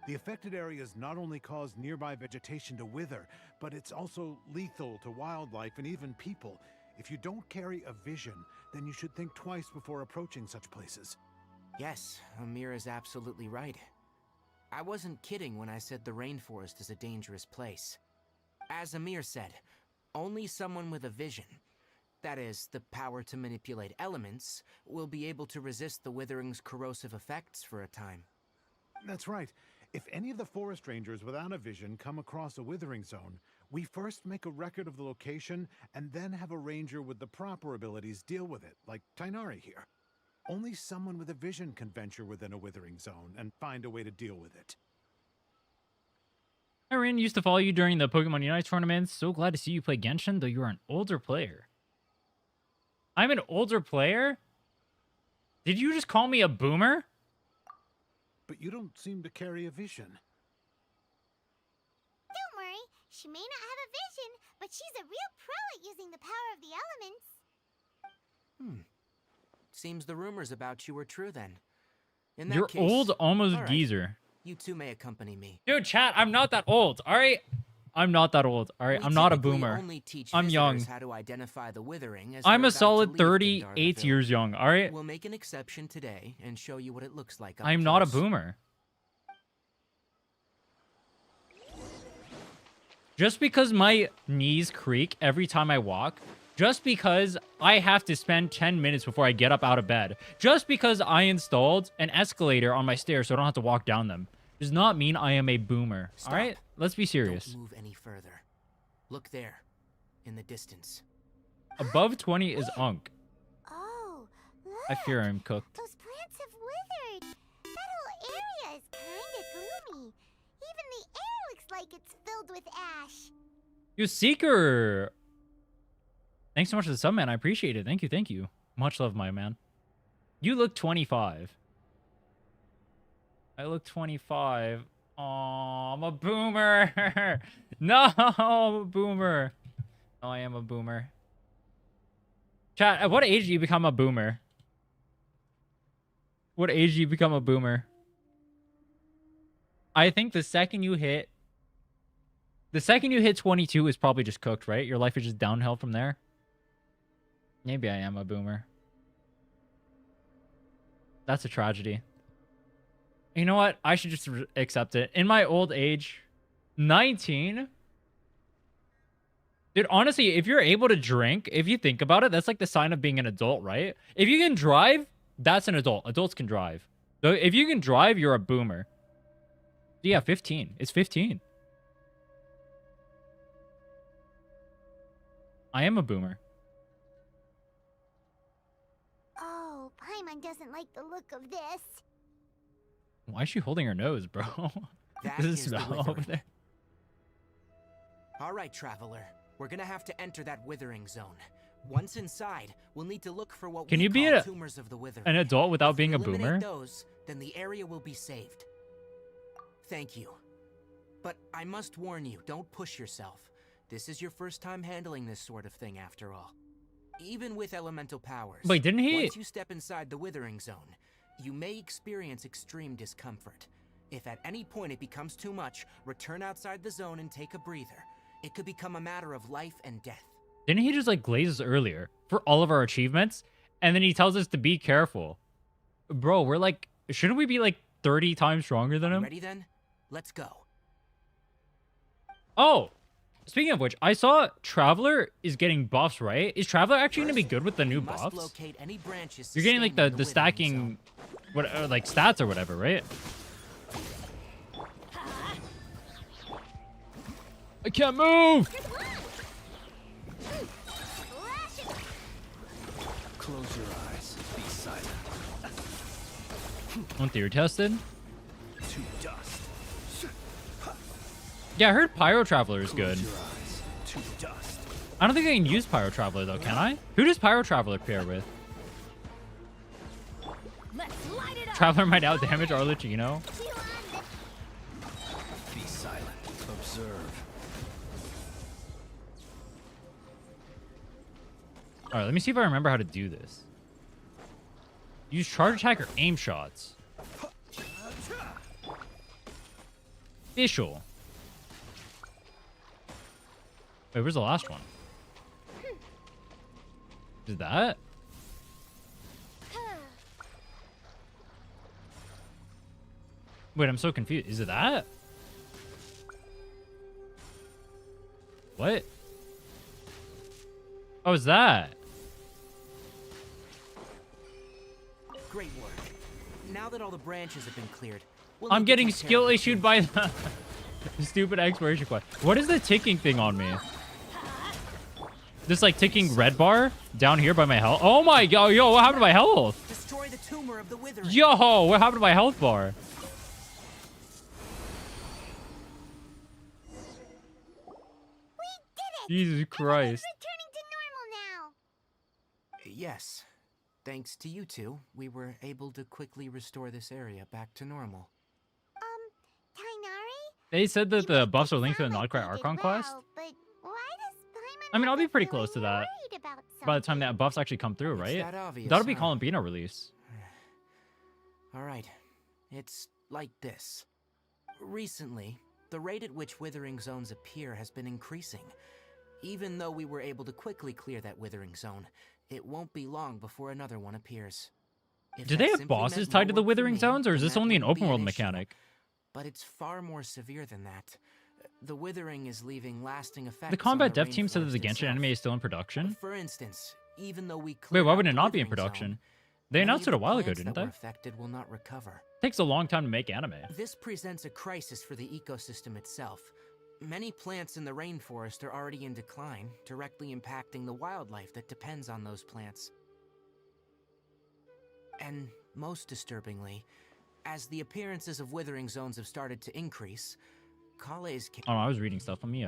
The affected areas not only cause nearby vegetation to wither, but it's also lethal to wildlife and even people. If you don't carry a vision, then you should think twice before approaching such places. Yes, Amir is absolutely right. I wasn't kidding when I said the rainforest is a dangerous place. As Amir said, only someone with a vision. that is, the power to manipulate elements, we'll be able to resist the Withering's corrosive effects for a time. That's right. If any of the forest rangers without a vision come across a Withering zone, we first make a record of the location and then have a ranger with the proper abilities deal with it, like Tighnari here. Only someone with a vision can venture within a Withering zone and find a way to deal with it. Irene used to follow you during the Pokemon Unite tournaments. So glad to see you play Genshin, though you are an older player. I'm an older player? Did you just call me a boomer? But you don't seem to carry a vision. Don't worry, she may not have a vision, but she's a real pro at using the power of the elements. Seems the rumors about you are true then. In that You're case, old, almost all right, geezer. You two may accompany me. Dude, chat, I'm not that old, alright? I'm not that old, alright? I'm not a typically boomer. only teach I'm young. visitors how to identify the Withering as I'm they're a about to solid leave 38 Gandarva years young, alright? We'll make an exception today and show you what it looks like up I'm not a close. boomer. Just because my knees creak every time I walk, just because I have to spend 10 minutes before I get up out of bed, just because I installed an escalator on my stairs so I don't have to walk down them, does not mean I am a boomer. Stop. All right? Let's be serious. Don't move any further. Look there, in the distance. Above 20 is unk. Oh, look! I fear I'm cooked. Those plants have withered. That whole area is kinda gloomy. Even the air looks like it's filled with ash. You Seeker! Thanks so much for the sub, man. I appreciate it. Thank you, thank you. Much love, my man. You look 25. I look 25. Aw, I'm a boomer. No, I'm a boomer. No, I am a boomer. Chat, at what age do you become a boomer? What age do you become a boomer? I think the second you hit 22 is probably just cooked, right? Your life is just downhill from there. Maybe I am a boomer. That's a tragedy. You know what? I should just accept it. In my old age, 19? Dude, honestly, if you're able to drink, if you think about it, that's like the sign of being an adult, right? If you can drive, that's an adult. Adults can drive. So if you can drive, you're a boomer. Yeah, 15. It's 15. I am a boomer. Oh, Paimon doesn't like the look of this. Why is she holding her nose, bro? That Does it is the smell over Withering. there? All right, traveler. We're gonna have to enter that Withering zone. Once inside, we'll need to look for what Can we you be call a- tumors of the Withering. An adult without If we being a eliminate boomer? those, then the area will be saved. Thank you. But I must warn you, don't push yourself. This is your first time handling this sort of thing, after all. Even with elemental powers. Wait, didn't he- Once you step inside the Withering zone, you may experience extreme discomfort. If at any point it becomes too much, return outside the zone and take a breather. It could become a matter of life and death. Didn't he just like glaze us earlier for all of our achievements? And then he tells us to be careful. Bro, we're like, shouldn't we be like 30 times stronger than him? Ready then? Let's go. Oh, speaking of which, I saw Traveler is getting buffs, right? Is Traveler actually going to be good with the new You must buffs? locate any branches You're getting like sustained in the Withering stacking, zone. what like stats or whatever, right? I can't move. Close your eyes. Be silent. One theory tested. To dust. Yeah, I heard Pyro Traveler is good. Close your eyes. To dust. I don't think I can use Pyro Traveler though, can I? Who does Pyro Traveler pair with? Let's light it up. Traveler might out damage Arlecchino. Be silent. Observe. All right, let me see if I remember how to do this. Use charge attack or aim shots. Official. Wait, where's the last one? Is that? Wait, I'm so confused. Is it that? What? Oh, is that? Great work. Now that all the branches have been cleared, I'm getting take care skill of the issued by the stupid exploration quest. What is the ticking thing on me? This like ticking red bar down here by my health. Oh my god, yo, what happened to my health? Destroy the tumor of the Withering. Yo, what happened to my health bar? We did it! Jesus Christ. Returning to normal now. Yes. Thanks to you two, we were able to quickly restore this area back to normal. Tainari? They said that You the make buffs it are linked to the sound like Notcry you did Archon quest. well, but why does Paimon I mean, I'll be have a pretty feeling close to you're that worried about by the time something? that buffs actually come through, It's right? that obvious, That'll be huh? Columbina release. Alright. It's like this. Recently, the rate at which Withering zones appear has been increasing. Even though we were able to quickly clear that Withering zone, it won't be long before another one appears. If Do that they have simply bosses meant tied more to the work for Withering me, zones, or is then this that only an wouldn't be open world an issue. mechanic? But it's far more severe than that. The Withering is leaving lasting effects The combat on the dev team said that the rainforest Genshin itself. anime is still in production. For instance, even though we Wait, cleared why out would it the not be in Withering production? zone, They many announced of it a the while ago, plants didn't that were they? affected will not recover. Takes a long time to make anime. This presents a crisis for the ecosystem itself. Many plants in the rainforest are already in decline, directly impacting the wildlife that depends on those plants. And most disturbingly, as the appearances of Withering zones have started to increase, Collei's Oh, I was reading stuff. Let me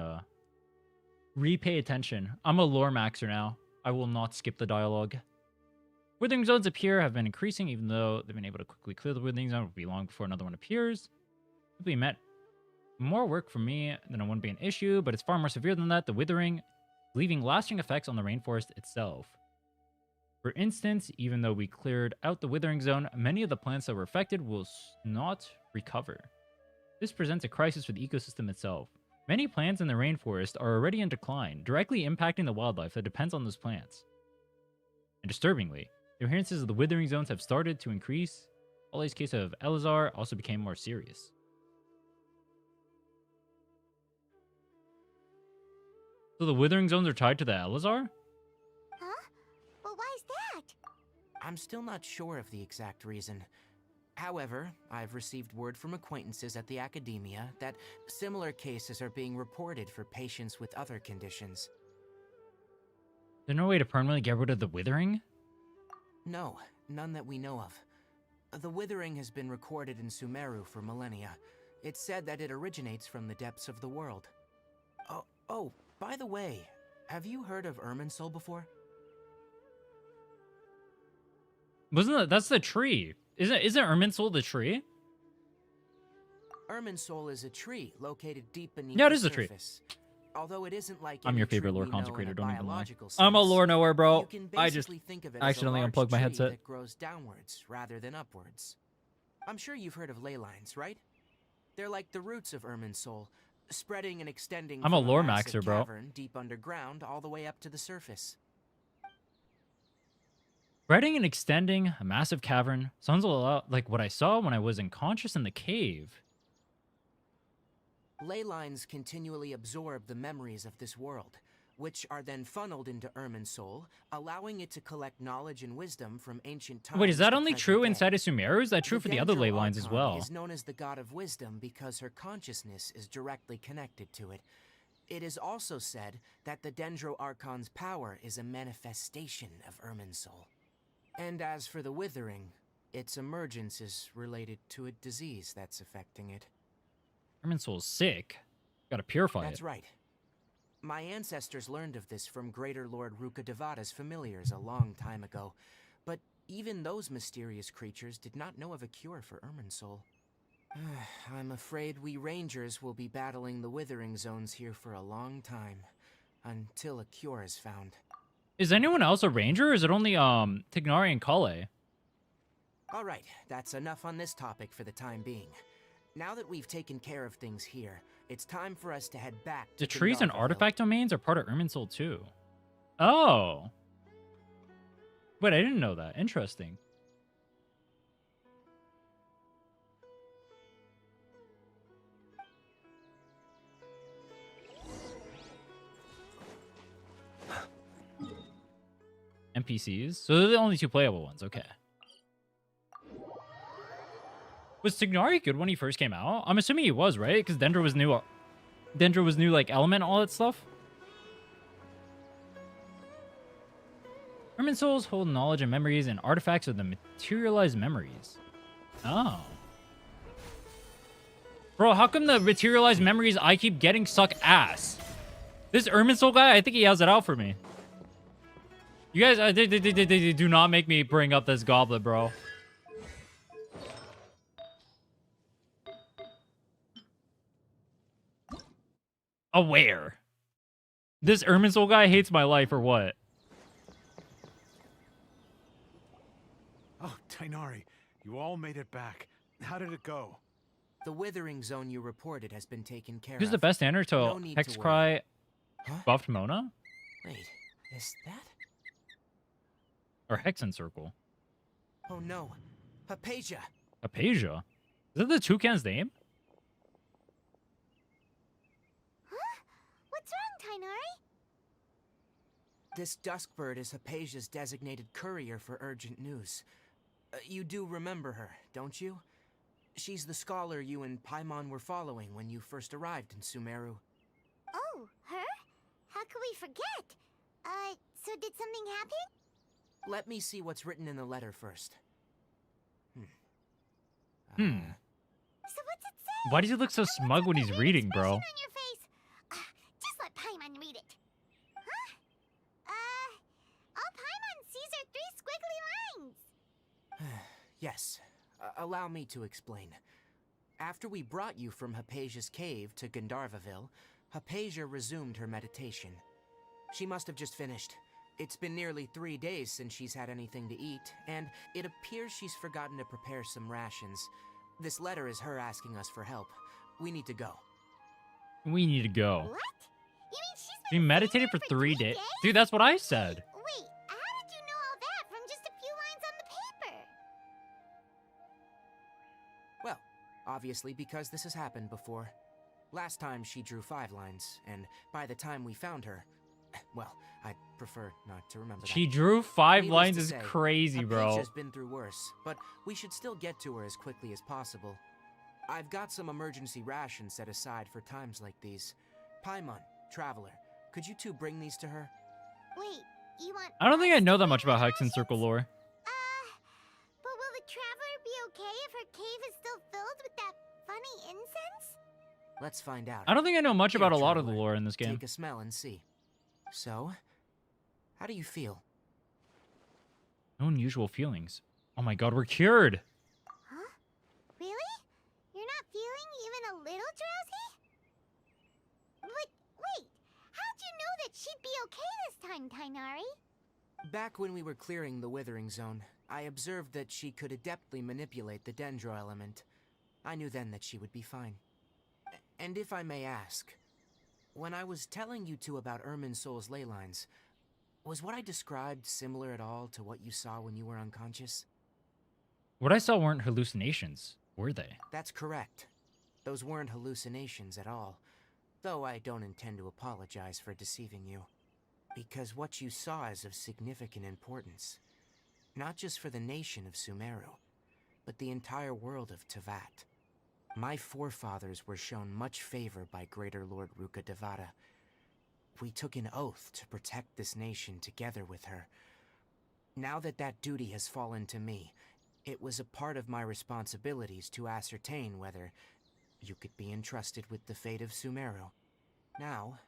repay attention. I'm a lore maxer now. I will not skip the dialogue. Withering zones appear have been increasing, even though they've been able to quickly clear the Withering zone. It will be long before another one appears. Simply meant more work for me than it wouldn't be an issue, but it's far more severe than that. The Withering, leaving lasting effects on the rainforest itself. For instance, even though we cleared out the Withering zone, many of the plants that were affected will not recover. This presents a crisis for the ecosystem itself. Many plants in the rainforest are already in decline, directly impacting the wildlife that depends on those plants. And disturbingly, the appearances of the Withering zones have started to increase. Collei's case of Elazar also became more serious. So the Withering zones are tied to the Elazar? Huh? But why is that? I'm still not sure of the exact reason. However, I've received word from acquaintances at the academia that similar cases are being reported for patients with other conditions. There's no way to permanently get rid of the Withering? No, none that we know of. The Withering has been recorded in Sumeru for millennia. It's said that it originates from the depths of the world. Oh, by the way, have you heard of Irminsul before? That's the tree. Isn't Irminsul the tree? Irminsul is a tree located deep beneath Yeah, it the is a tree. surface. Although it isn't like I'm any your favorite tree lore we know in consecrator, a don't even lie. biological I'm a sense. lore knower, bro. You can I just basically think of it as a accidentally large unplugged my tree headset. that grows downwards rather than upwards. I'm sure you've heard of ley lines, right? They're like the roots of Irminsul, spreading and extending I'm a from lore massive maxer, bro. cavern deep underground all the way up to the surface. Spreading and extending a massive cavern sounds a lot like what I saw when I was unconscious in the cave. Ley lines continually absorb the memories of this world, which are then funneled into Irminsul, allowing it to collect knowledge and wisdom from ancient times. Wait, is that to only present true day. inside of Sumeru? Or is that true for the other ley lines as Archon well? Is known as the god of wisdom because her consciousness is directly connected to it. It is also said that the Dendro Archon's power is a manifestation of Irminsul. And as for the Withering, its emergence is related to a disease that's affecting it. Irminsul's sick. Gotta purify That's it. right. My ancestors learned of this from Greater Lord Rukkhadevata's familiars a long time ago, but even those mysterious creatures did not know of a cure for Irminsul. I'm afraid we rangers will be battling the Withering zones here for a long time, until a cure is found. Is anyone else a ranger, or is it only Tignari and Collei? Alright, that's enough on this topic for the time being. Now that we've taken care of things here, it's time for us to head back to The trees and Gandarva Ville. artifact domains are part of Irminsul too. Oh. Wait, I didn't know that. Interesting. NPCs? So they're the only two playable ones. Okay. Was Tignari good when he first came out? I'm assuming he was, right? Because Dendra was new. Dendra was new, like, element, all that stuff. Ermin souls hold knowledge and memories and artifacts of the materialized memories. Oh. Bro, how come the materialized memories I keep getting suck ass? This Ermin soul guy, I think he has it out for me. You guys, they do not make me bring up this goblet, bro. Aware. This Ermin soul guy hates my life or what? Oh, Tainari, you all made it back. How did it go? The Withering zone you reported has been taken care Who's of. the best answer to No need to Hexcry Huh? buffed Mona? Wait, is that? Or Hexen Circle? Oh no, Hypatia! Apasia? Is that the toucan's name? Huh? What's wrong, Tainari? This Duskbird is Hypatia's designated courier for urgent news. You do remember her, don't you? She's the scholar you and Paimon were following when you first arrived in Sumeru. Oh, her? How could we forget? So did something happen? Let me see what's written in the letter first. So what's it say? Why does he look so smug when he's reading, bro? On your face. Just let Paimon read it. Huh? All Paimon sees are 3 squiggly lines. Yes, allow me to explain. After we brought you from Hypatia's cave to Gandarva Ville, Hypatia resumed her meditation. She must have just finished. It's been nearly 3 days since she's had anything to eat, and it appears she's forgotten to prepare some rations. This letter is her asking us for help. We need to go. We need to go. What? You mean she's She been meditated for saying that 3 days? Dude, that's what I said. Wait, how did you know all that from just a few lines on the paper? Well, obviously because this has happened before. Last time she drew 5 lines, and by the time we found her, well, I'd prefer not to remember that. She drew 5 Needless lines to is say, crazy, bro. Hypatia's been through worse, but we should still get to her as quickly as possible. I've got some emergency rations set aside for times like these. Paimon, Traveler, could you two bring these to her? Wait, you want... I don't think I us know to that much bring about rations? Hexen Circle lore. But will the Traveler be okay if her cave is still filled with that funny incense? Let's find out. I don't think I know much Here, about a lot of the Traveler, lore in this game. Take a smell and see. So, how do you feel? No unusual feelings. Oh my god, we're cured. Huh? Really? You're not feeling even a little drowsy? But wait, how'd you know that she'd be okay this time, Tainari? Back when we were clearing the Withering zone, I observed that she could adeptly manipulate the dendro element. I knew then that she would be fine. And if I may ask, when I was telling you two about Ermin Soul's ley lines, was what I described similar at all to what you saw when you were unconscious? What I saw weren't hallucinations, were they? That's correct. Those weren't hallucinations at all, though I don't intend to apologize for deceiving you. Because what you saw is of significant importance. Not just for the nation of Sumeru, but the entire world of Teyvat. My forefathers were shown much favor by Greater Lord Rukkhadevata. We took an oath to protect this nation together with her. Now that that duty has fallen to me, it was a part of my responsibilities to ascertain whether you could be entrusted with the fate of Sumeru. Now,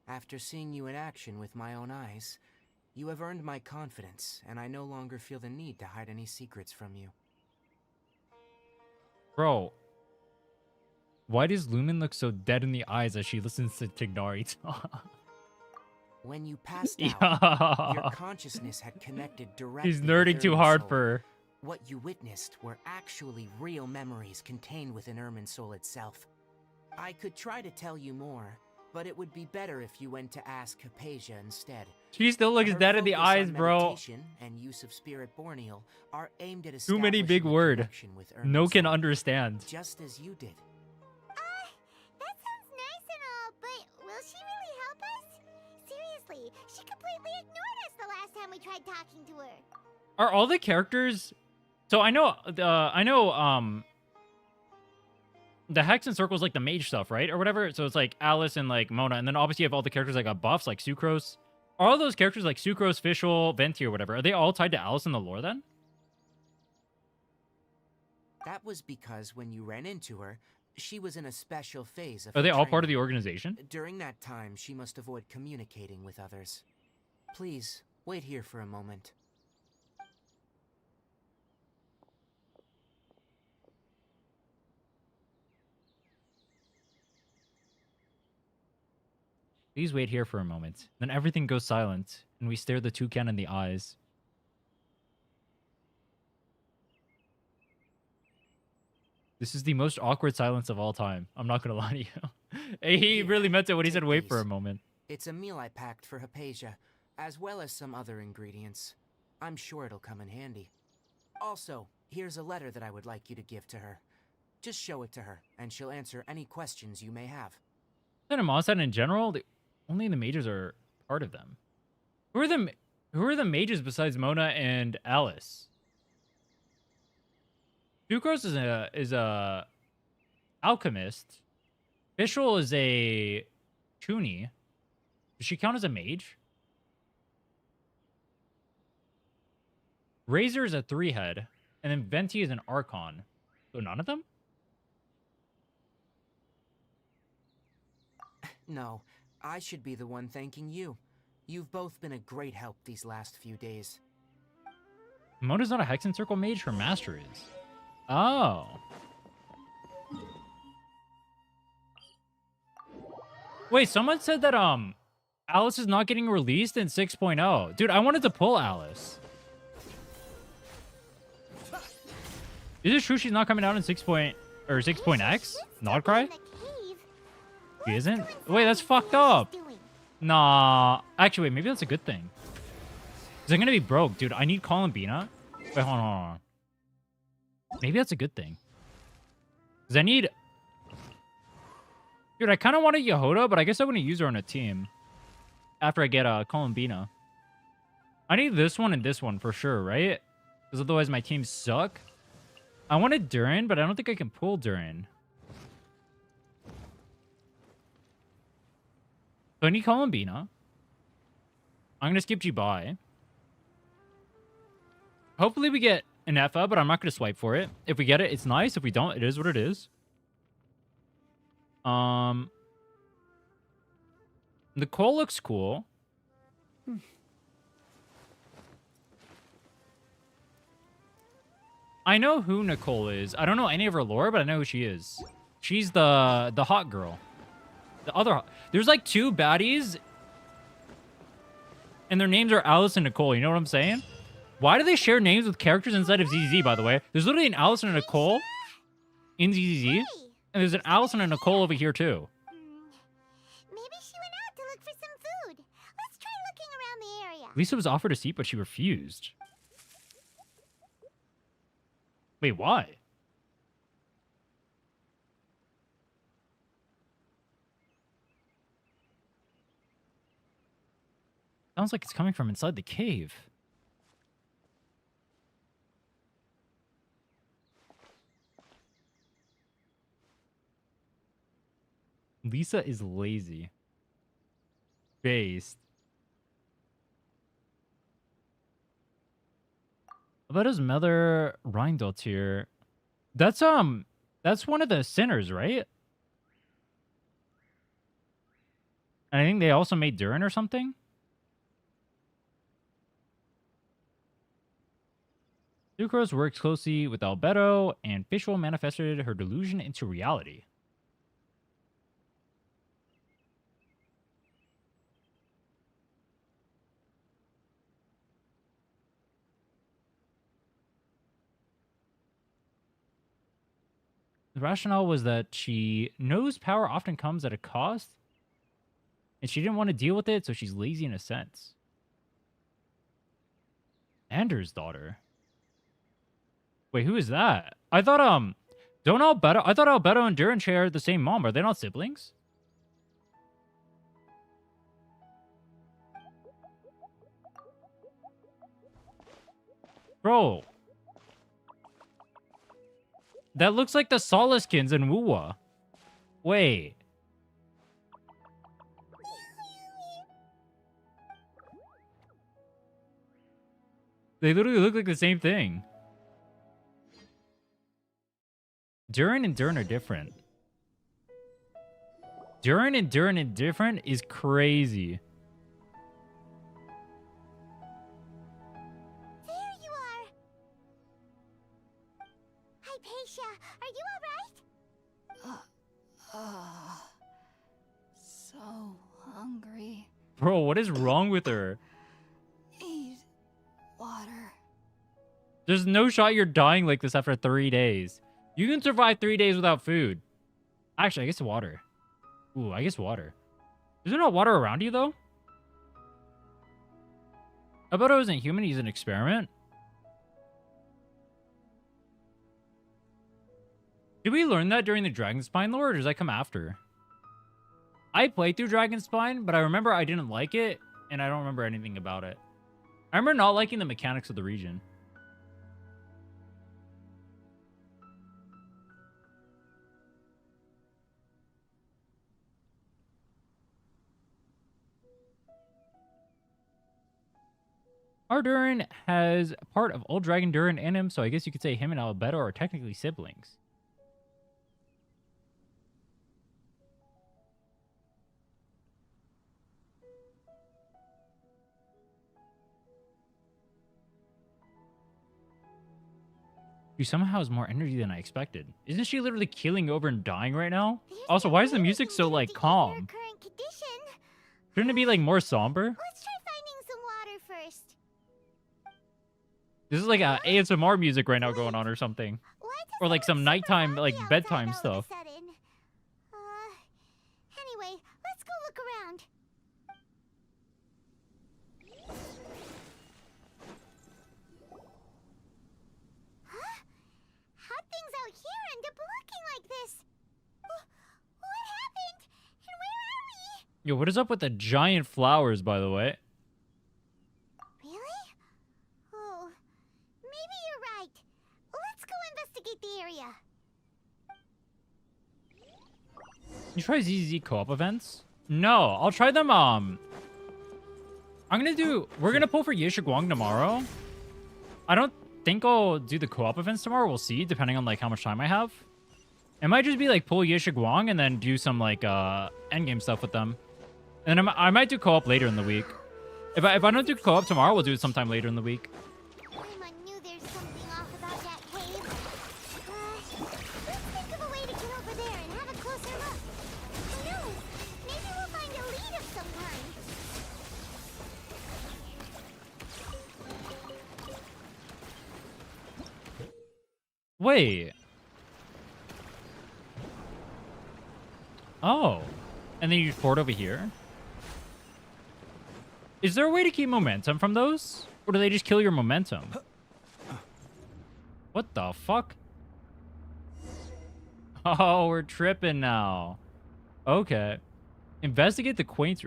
after seeing you in action with my own eyes, you have earned my confidence, and I no longer feel the need to hide any secrets from you. Bro, why does Lumen look so dead in the eyes as she listens to Tignari talk? When you passed out, your Yeah. consciousness had connected directly He's with nerding too Ermin hard Soul. for her. What you witnessed were actually real memories contained within Ermin Soul itself. I could try to tell you more, but it would be better if you went to ask Hypatia instead. She still looks Her dead in the focus eyes, on bro. meditation and use of spirit borneal are aimed at Too many big establishing a word. connection with Ermin No can Soul, understand. just as you did. That sounds nice and all, but will she really help us? Seriously, she completely ignored us the last time we tried talking to her. Are all the characters? So I know the Hex and Circle is like the mage stuff, right? Or whatever. So it's like Alice and like Mona. And then obviously you have all the characters that got buffs, like Sucrose. Are all those characters like Sucrose, Fischl, Venti, or whatever, are they all tied to Alice in the lore then? That was because when you ran into her, she was in a special phase of Are her they all part of the training. organization? During that time, she must avoid communicating with others. Please, wait here for a moment. Please wait here for a moment. Then everything goes silent, and we stare the toucan in the eyes. This is the most awkward silence of all time. I'm not gonna lie to you. He really meant it when he said wait for a moment. It's a meal I packed for Hypatia, as well as some other ingredients. I'm sure it'll come in handy. Also, here's a letter that I would like you to give to her. Just show it to her, and she'll answer any questions you may have. Mossad in general, only the mages are part of them. Who are the mages besides Mona and Alice? Sucrose is a alchemist. Fischl is a Toonie. Does she count as a mage? Razor is a 3-head, and then Venti is an Archon. So none of them? No, I should be the one thanking you. You've both been a great help these last few days. Mona's not a Hex and Circle mage, her master is. Oh. Wait, someone said that Alice is not getting released in 6.0. Dude, I wanted to pull Alice. Is it true she's not coming out in 6.x? Nodcry? She isn't? Wait, that's fucked up. Nah. Actually, wait, maybe that's a good thing. Because I'm gonna be broke, dude. I need Columbina. Wait, hold on. Maybe that's a good thing. Because I need... Dude, I kind of want a Yehoda, but I guess I wouldn't use her on a team. After I get Columbina. I need this one and this one for sure, right? Because otherwise my teams suck. I wanted Durin, but I don't think I can pull Durin. So I need Columbina. I'm going to skip Jibai. Hopefully we get an Effa, but I'm not going to swipe for it. If we get it, it's nice. If we don't, it is what it is. Nicole looks cool. I know who Nicole is. I don't know any of her lore, but I know who she is. She's the hot girl. The other... There's like 2 baddies. And their names are Alice and Nicole. You know what I'm saying? Why do they share names with characters inside of ZZZ, by the way? There's literally an Alice and a Nicole in ZZZ. And there's an Alice and a Nicole over here, too. Maybe she went out to look for some food. Let's try looking around the area. Lisa was offered a seat, but she refused. Wait, why? Sounds like it's coming from inside the cave. Lisa is lazy. Based. About his mother Rhindalt here. That's one of the sinners, right? And I think they also made Durin or something. Sucrose works closely with Albedo, and Fischl manifested her delusion into reality. The rationale was that she knows power often comes at a cost, and she didn't want to deal with it, so she's lazy in a sense. Anders' daughter. Wait, who is that? I thought I thought Albedo and Durin share the same mom. Are they not siblings? Bro. That looks like the Solaskins in Wuwa. Wait. They literally look like the same thing. Durin and Durin are different. Durin and Durin and different is crazy. There you are. Hypatia, are you alright? So hungry. Bro, what is wrong with her? Need water. There's no shot you're dying like this after 3 days. You can survive 3 days without food. Actually, I guess water. Ooh, I guess water. Is there not water around you, though? I thought I wasn't human. He's an experiment. Did we learn that during the Dragonspine lore, or does that come after? I played through Dragonspine, but I remember I didn't like it, and I don't remember anything about it. I remember not liking the mechanics of the region. Ardurin has part of Old Dragon Durin in him, so I guess you could say him and Albedo are technically siblings. She somehow has more energy than I expected. Isn't she literally keeling over and dying right now? Also, why is the music so, like, calm? Shouldn't it be, like, more somber? Let's try finding some water first. This is like a ASMR music right now going on or something. Or like some nighttime, like bedtime stuff. Anyway, let's go look around. Huh? How'd things out here end up looking like this? What happened? And where are we? Yo, what is up with the giant flowers, by the way? Really? Oh, maybe you're right. Let's go investigate the area. You try ZZ co-op events? No, I'll try them. We're gonna pull for Yeshiguang tomorrow. I don't think I'll do the co-op events tomorrow. We'll see, depending on like how much time I have. It might just be like pull Yeshiguang and then do some like endgame stuff with them. And then I might do co-op later in the week. If I don't do co-op tomorrow, we'll do it sometime later in the week. I knew there's something off about that cave. Let's think of a way to get over there and have a closer look. Who knows? Maybe we'll find a lead of some kind. Wait. Oh. And then you port over here? Is there a way to keep momentum from those? Or do they just kill your momentum? What the fuck? Oh, we're tripping now. Okay. Investigate the quaint...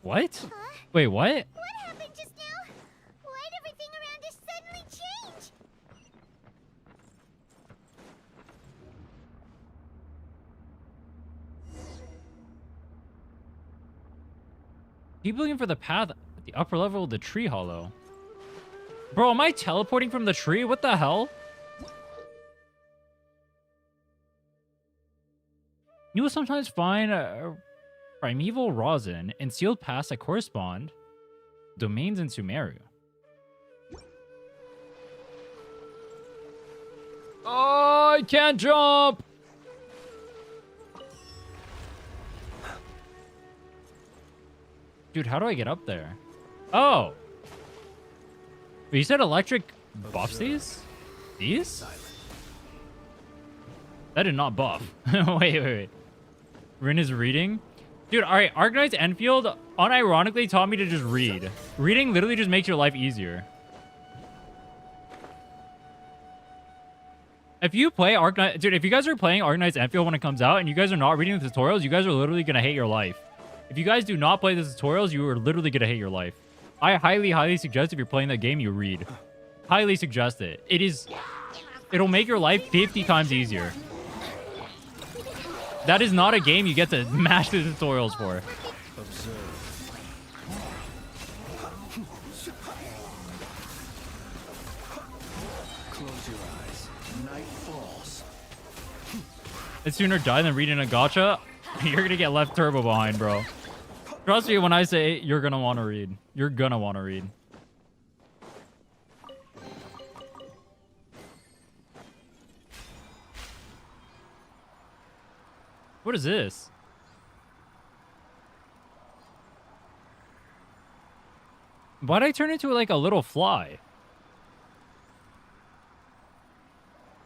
What? Huh? Wait, what? What happened just now? Why'd everything around us suddenly change? Keep looking for the path at the upper level of the tree hollow. Bro, am I teleporting from the tree? What the hell? You will sometimes find primeval rosin and sealed paths that correspond domains in Sumeru. Oh, I can't jump! Dude, how do I get up there? Oh! But you said electric buffs these? These? That did not buff. wait. Rin is reading? Dude, alright, Arknight's Enfield unironically taught me to just read. Reading literally just makes your life easier. If you play Arknight... Dude, if you guys are playing Arknight's Enfield when it comes out and you guys are not reading the tutorials, you guys are literally gonna hate your life. If you guys do not play the tutorials, you are literally gonna hate your life. I highly suggest if you're playing that game, you read. Highly suggest it. It'll make your life 50 times easier. That is not a game you get to mash the tutorials for. Observe. Close your eyes. Night falls. I'd sooner die than read in a gacha. You're gonna get left turbo behind, bro. Trust me when I say you're gonna want to read. You're gonna want to read. What is this? Why'd I turn into like a little fly?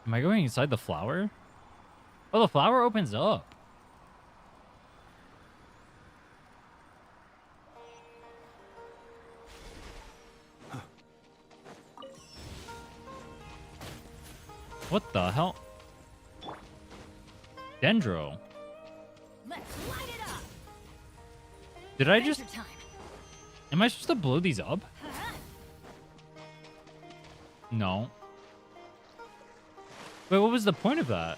Am I going inside the flower? Oh, the flower opens up. What the hell? Dendro. Let's light it up. Did I just... Adventure time. Am I supposed to blow these up? No. Wait, what was the point of that?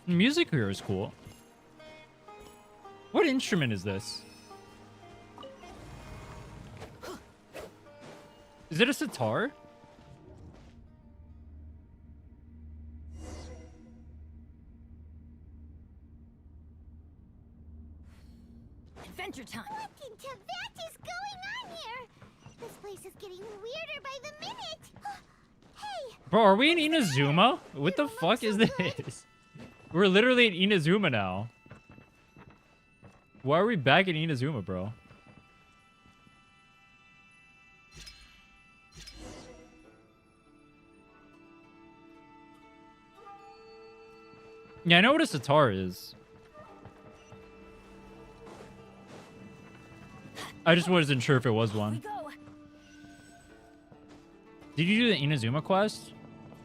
The music here is cool. What instrument is this? Is it a sitar? Adventure time. What in Tibet is going on here? This place is getting weirder by the minute. Hey, Bro, are we in Inazuma? What the fuck is this? We're literally in Inazuma now. Why are we back in Inazuma, bro? Yeah, I know what a sitar is. I just wasn't sure if it was one. Did you do the Inazuma quest?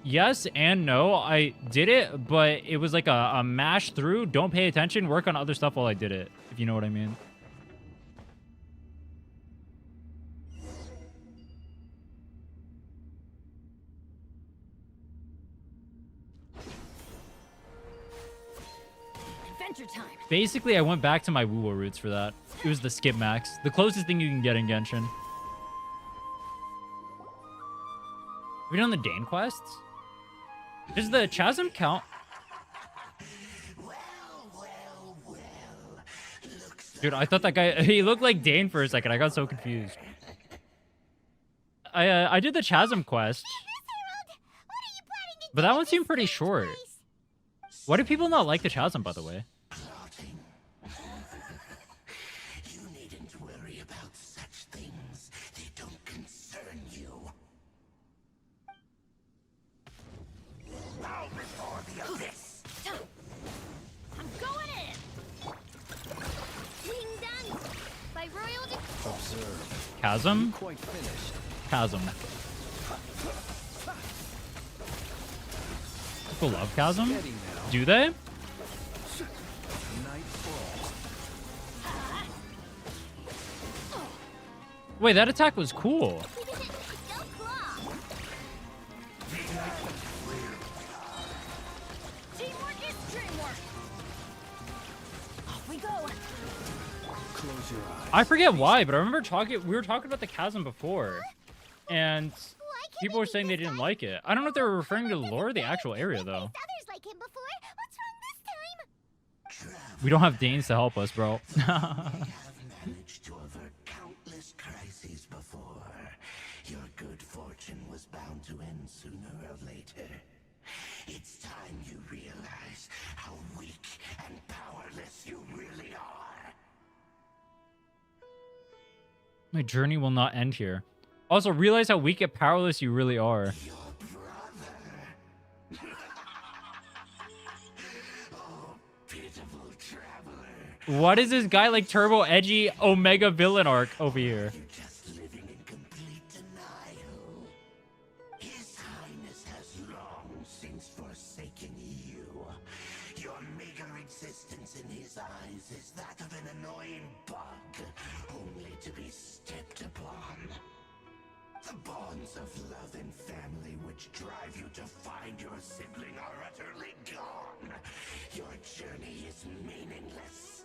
Yes and no. I did it, but it was like a mash through. Don't pay attention. Work on other stuff while I did it, if you know what I mean. Adventure time. Basically, I went back to my Wuwo roots for that. It was the skip max. The closest thing you can get in Genshin. Have we done the Dane quests? Does the chasm count? Dude, I thought that guy... He looked like Dane for a second. I got so confused. I did the chasm quest. But that one seemed pretty short. Why do people not like the chasm, by the way? You needn't worry about such things. They don't concern you. Bow before the abyss. I'm going in. Wing dance by royal. Observe. Chasm? Quite finished. Chasm. People love chasm? Steady now. Do they? Night falls. Wait, that attack was cool. Teamwork is dreamwork. Off we go. Close your eyes. I forget why, but I remember we were talking about the chasm before. And people were saying they didn't like it. I don't know if they were referring to the lore or the actual area, though. others like him before. What's wrong this time? We don't have Danes to help us, bro. I have managed to avert countless crises before. Your good fortune was bound to end sooner or later. It's time you realize how weak and powerless you really are. My journey will not end here. Also, realize how weak and powerless you really are. Your brother. Oh, pitiful traveler. What is this guy like turbo edgy Omega villain arc over here? You're just living in complete denial. His Highness has long forsaken you. Your meager existence in his eyes is that of an annoying bug, only to be stepped upon. The bonds of love and family which drive you to find your sibling are utterly gone. Your journey is meaningless.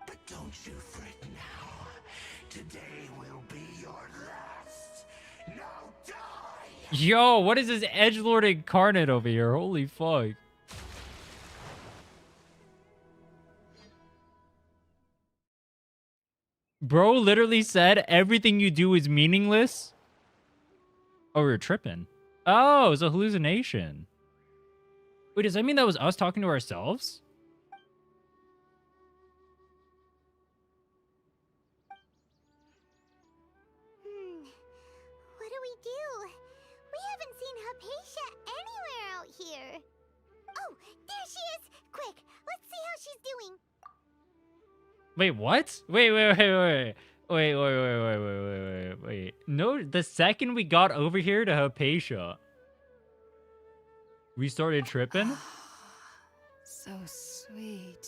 But don't you fret now. Today will be your last. Now die! Yo, what is this edgelord incarnate over here? Holy fuck. Bro literally said everything you do is meaningless. Oh, we were tripping. Oh, it's a hallucination. Wait, does that mean that was us talking to ourselves? What do we do? We haven't seen Hypatia anywhere out here. Oh, there she is! Quick, let's see how she's doing. Wait, what? Wait. No, the second we got over here to Hypatia, we started tripping? So sweet.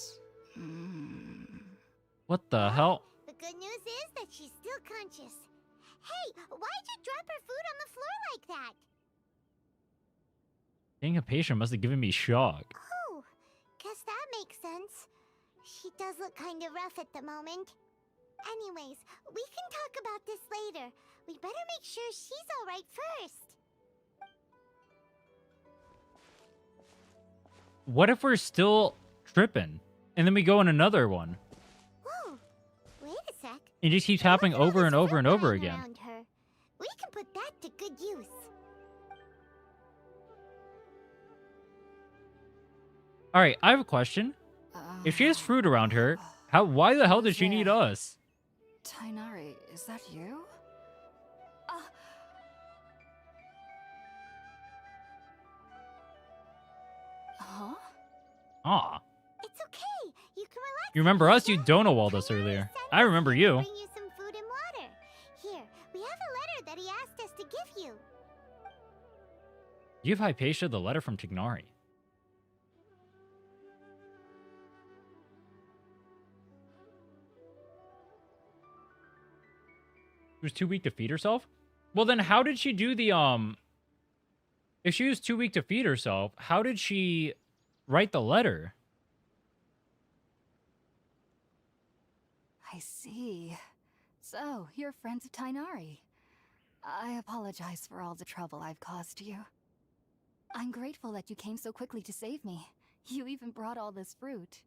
What the hell? The good news is that she's still conscious. Hey, why'd you drop her food on the floor like that? Being Hypatia must have given me shock. Oh, guess that makes sense. She does look kind of rough at the moment. Anyways, we can talk about this later. We better make sure she's alright first. What if we're still tripping? And then we go in another one? Whoa, wait a sec. It just keeps happening Look at all over this and over and fruit over lying again. around her. We can put that to good use. Alright, I have a question. If she has fruit around her, why the hell does she need us? Tainari, is that you? Huh? Aw. It's okay. You can relax. You remember us? You Hypatia. Donowalled us Tainari earlier. sent I us remember here to you. Bring you some food and water. Here, we have a letter that he asked us to give you. Give Hypatia the letter from Tignari. She was too weak to feed herself? Well, then how did she do the, If she was too weak to feed herself, how did she write the letter? I see. So, you're friends of Tainari. I apologize for all the trouble I've caused you. I'm grateful that you came so quickly to save me. You even brought all this fruit.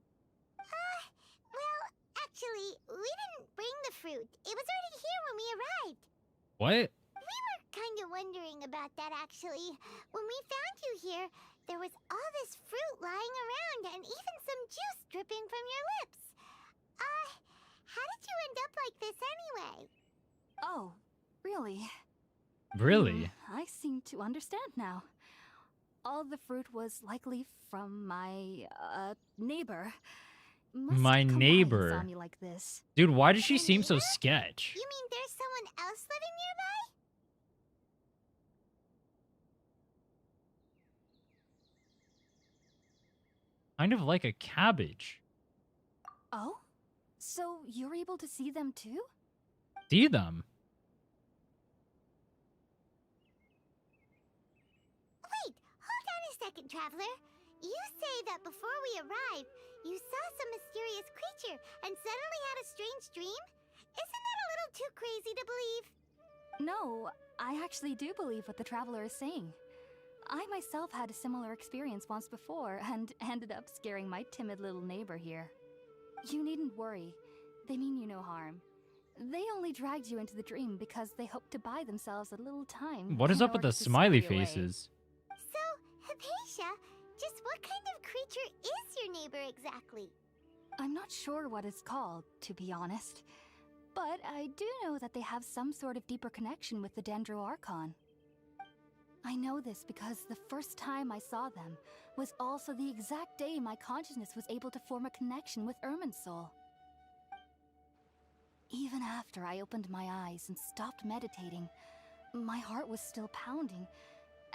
Well, actually, we didn't bring the fruit. It was already here when we arrived. What? We were kind of wondering about that, actually. When we found you here, there was all this fruit lying around and even some juice dripping from your lips. How did you end up like this anyway? Oh, really? Really? I seem to understand now. All the fruit was likely from my, neighbor. Must My have come by and neighbor. saw me like this. Dude, why does she Your seem so neighbor? sketch? You mean there's someone else living nearby? Kind of like a cabbage. Oh? So you're able to see them too? See them. Wait, hold on a second, Traveler. You say that before we arrived, you saw some mysterious creature and suddenly had a strange dream? Isn't that a little too crazy to believe? No, I actually do believe what the Traveler is saying. I myself had a similar experience once before and ended up scaring my timid little neighbor here. You needn't worry. They mean you no harm. They only dragged you into the dream because they hoped to buy themselves a little time. What is in up with order the to smiley scare you away. faces? So, Hypatia, just what kind of creature is your neighbor exactly? I'm not sure what it's called, to be honest. But I do know that they have some sort of deeper connection with the Dendro Archon. I know this because the first time I saw them was also the exact day my consciousness was able to form a connection with Ermin's soul. Even after I opened my eyes and stopped meditating, my heart was still pounding,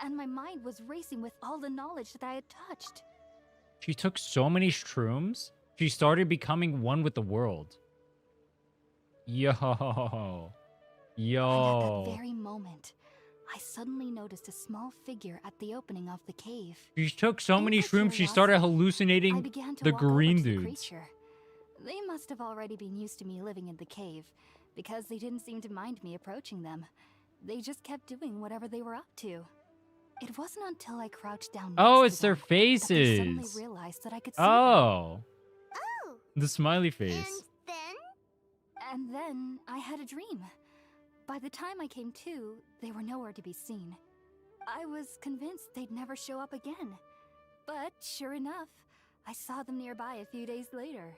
and my mind was racing with all the knowledge that I had touched. She took so many shrooms, she started becoming one with the world. Yo. And at Yo. that very moment, I suddenly noticed a small figure at the opening of the cave. She took so In many my shrooms, she started curiosity, I hallucinating began to the walk over green to the dudes. creature. They must have already been used to me living in the cave, because they didn't seem to mind me approaching them. They just kept doing whatever they were up to. It wasn't until I crouched down Oh, next it's to their them that they suddenly faces. realized that I could see them. Oh, Oh, the smiley and face. then? And then I had a dream. By the time I came to, they were nowhere to be seen. I was convinced they'd never show up again. But sure enough, I saw them nearby a few days later.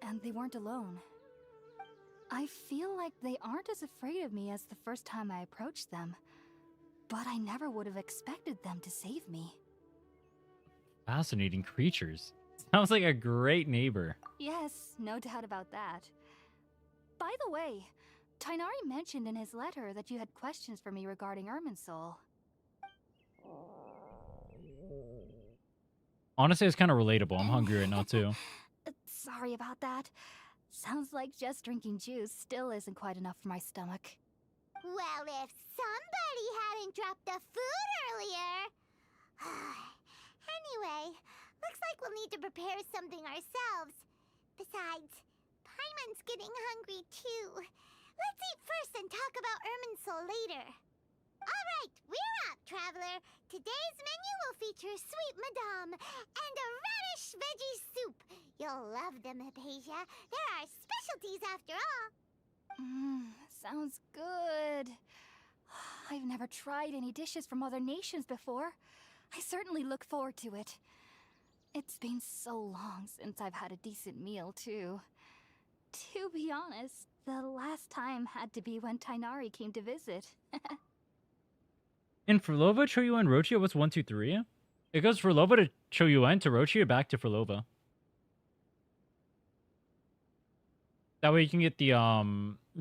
And they weren't alone. I feel like they aren't as afraid of me as the first time I approached them. But I never would have expected them to save me. Fascinating creatures. Sounds like a great neighbor. Yes, no doubt about that. By the way, Tainari mentioned in his letter that you had questions for me regarding Irminsul. Honestly, it's kind of relatable. I'm hungry right now, too. Sorry about that. Sounds like just drinking juice still isn't quite enough for my stomach. Well, if somebody hadn't dropped the food earlier. Anyway, looks like we'll need to prepare something ourselves. Besides, Paimon's getting hungry too. Let's eat first and talk about Irminsul later. All right, we're up, traveler. Today's menu will feature sweet madame and a radish veggie soup. You'll love them, Hypatia. They're our specialties after all. Sounds good. I've never tried any dishes from other nations before. I certainly look forward to it. It's been so long since I've had a decent meal, too. To be honest, the last time had to be when Tainari came to visit. In Furlova, Choyuan, Rochia, what's 1, 2, 3? It goes Furlova to Choyuan to Rochia, back to Furlova. That way you can get the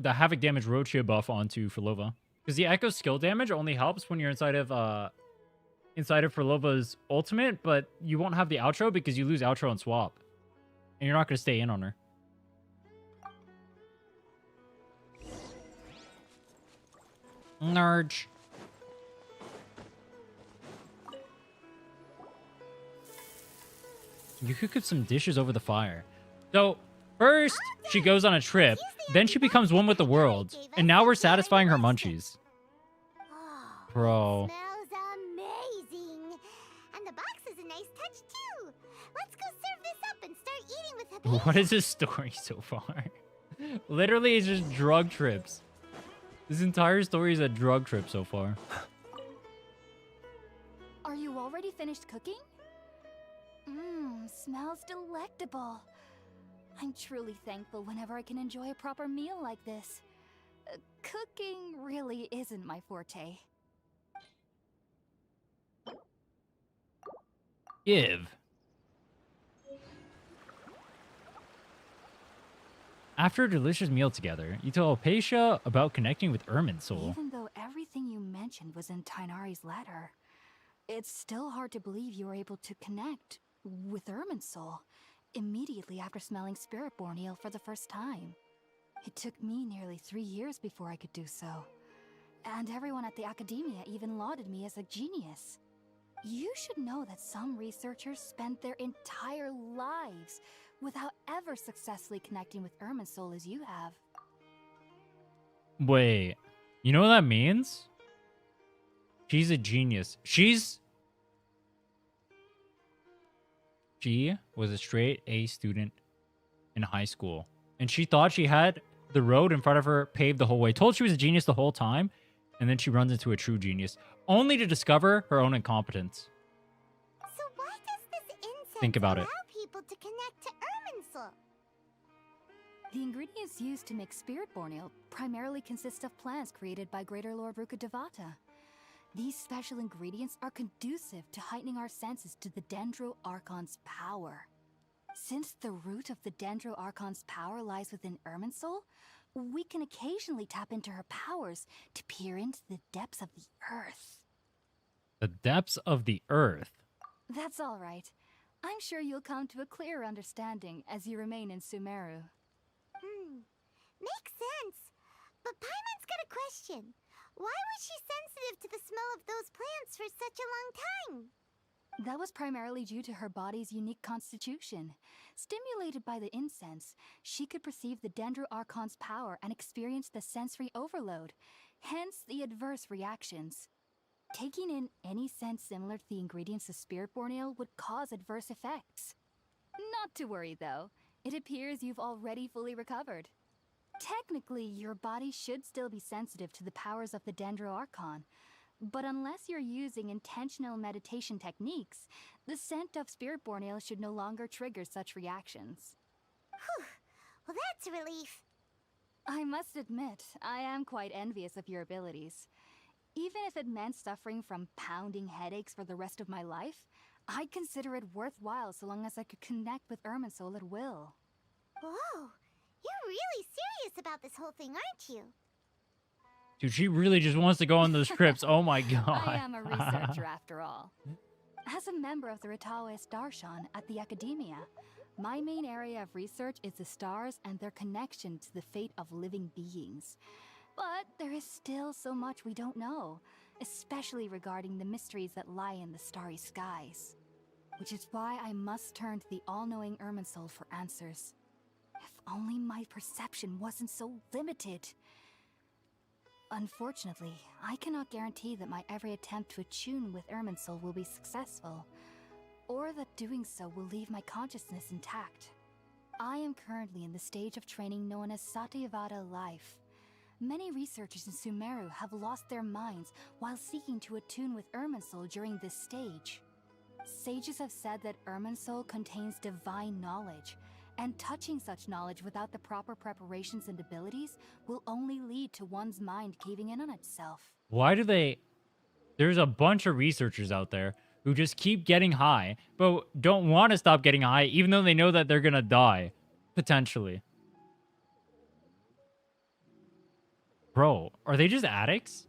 havoc damage Rochia buff onto Furlova. Because the echo skill damage only helps when you're inside of Furlova's ultimate, but you won't have the outro because you lose outro and swap. And you're not going to stay in on her. Nerd. You could cook some dishes over the fire. So, first, she goes on a trip, then she becomes one with the world, and now we're satisfying her munchies. Oh, Bro. smells amazing. And the box is a nice touch too. Let's go serve this up and start eating with Hypatia. What is this story so far? Literally, it's just drug trips. This entire story is a drug trip so far. Are you already finished cooking? Smells delectable. I'm truly thankful whenever I can enjoy a proper meal like this. Cooking really isn't my forte. Give. After a delicious meal together, you tell Hypatia about connecting with Irminsul. Even though everything you mentioned was in Tainari's letter, it's still hard to believe you were able to connect with Irminsul immediately after smelling Spiritborn eel for the first time. It took me nearly 3 years before I could do so. And everyone at the Academia even lauded me as a genius. You should know that some researchers spent their entire lives without ever successfully connecting with Irminsul as you have. Wait, you know what that means? She's a genius. She was a straight A student in high school. And she thought she had the road in front of her paved the whole way. Told she was a genius the whole time. And then she runs into a true genius. Only to discover her own incompetence. So why does this incense Think about allow it. people to connect to Irminsul? The ingredients used to make Spiritborn eel primarily consist of plants created by Greater Lord Rukkhadevata. These special ingredients are conducive to heightening our senses to the Dendro Archon's power. Since the root of the Dendro Archon's power lies within Irminsul, we can occasionally tap into her powers to peer into the depths of the earth. The depths of the earth. That's all right. I'm sure you'll come to a clearer understanding as you remain in Sumeru. Makes sense. But Paimon's got a question. Why was she sensitive to the smell of those plants for such a long time? That was primarily due to her body's unique constitution. Stimulated by the incense, she could perceive the Dendro Archon's power and experience the sensory overload, hence the adverse reactions. Taking in any scent similar to the ingredients of Spiritborn Ale would cause adverse effects. Not to worry though, it appears you've already fully recovered. Technically, your body should still be sensitive to the powers of the Dendro Archon, but unless you're using intentional meditation techniques, the scent of Spiritborn Ale should no longer trigger such reactions. Whew. Well, that's a relief. I must admit, I am quite envious of your abilities. Even if it meant suffering from pounding headaches for the rest of my life, I'd consider it worthwhile so long as I could connect with Irminsul at will. Whoa, you're really serious about this whole thing, aren't you? Dude, she really just wants to go on those trips. Oh my god. I am a researcher after all. As a member of the Ritaoist Archon at the Academia, my main area of research is the stars and their connection to the fate of living beings. But there is still so much we don't know, especially regarding the mysteries that lie in the starry skies. Which is why I must turn to the all-knowing Irminsul for answers. If only my perception wasn't so limited. Unfortunately, I cannot guarantee that my every attempt to attune with Irminsul will be successful, or that doing so will leave my consciousness intact. I am currently in the stage of training known as Satyavada life. Many researchers in Sumeru have lost their minds while seeking to attune with Irminsul during this stage. Sages have said that Irminsul contains divine knowledge, and touching such knowledge without the proper preparations and abilities will only lead to one's mind caving in on itself. Why do they... There's a bunch of researchers out there who just keep getting high, but don't want to stop getting high, even though they know that they're gonna die. Potentially. Bro, are they just addicts?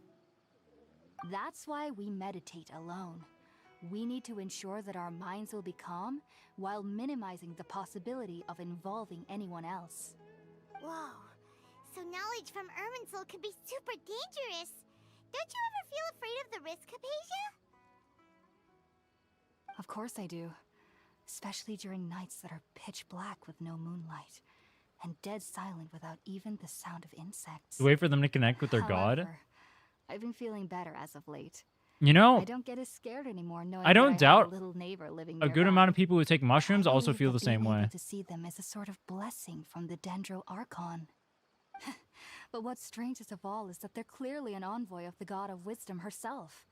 That's why we meditate alone. We need to ensure that our minds will be calm while minimizing the possibility of involving anyone else. Whoa. So knowledge from Irminsul could be super dangerous. Don't you ever feel afraid of the risk, Hypatia? Of course I do. Especially during nights that are pitch black with no moonlight, and dead silent without even the sound of insects. Wait for them to connect with their god? However, I've been feeling better as of late. You know, I don't get as scared anymore knowing I don't that I have doubt a little neighbor living a good nearby. amount of people who take mushrooms I also believe feel that the same being way. able to see them is a sort of blessing from the Dendro Archon. But what's strangest of all is that they're clearly an envoy of the god of wisdom herself,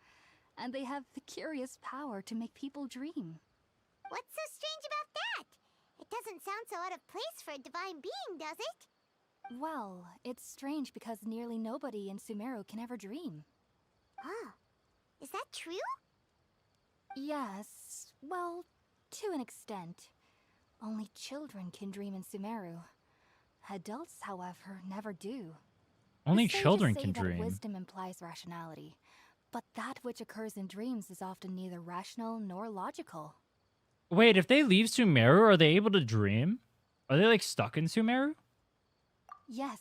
and they have the curious power to make people dream. What's so strange about that? It doesn't sound so out of place for a divine being, does it? Well, it's strange because nearly nobody in Sumeru can ever dream. Oh, is that true? Yes, well, to an extent. Only children can dream in Sumeru. Adults, however, never do. Only The sages children say can that dream. wisdom implies rationality, but that which occurs in dreams is often neither rational nor logical. Wait, if they leave Sumeru, are they able to dream? Are they like stuck in Sumeru? Yes,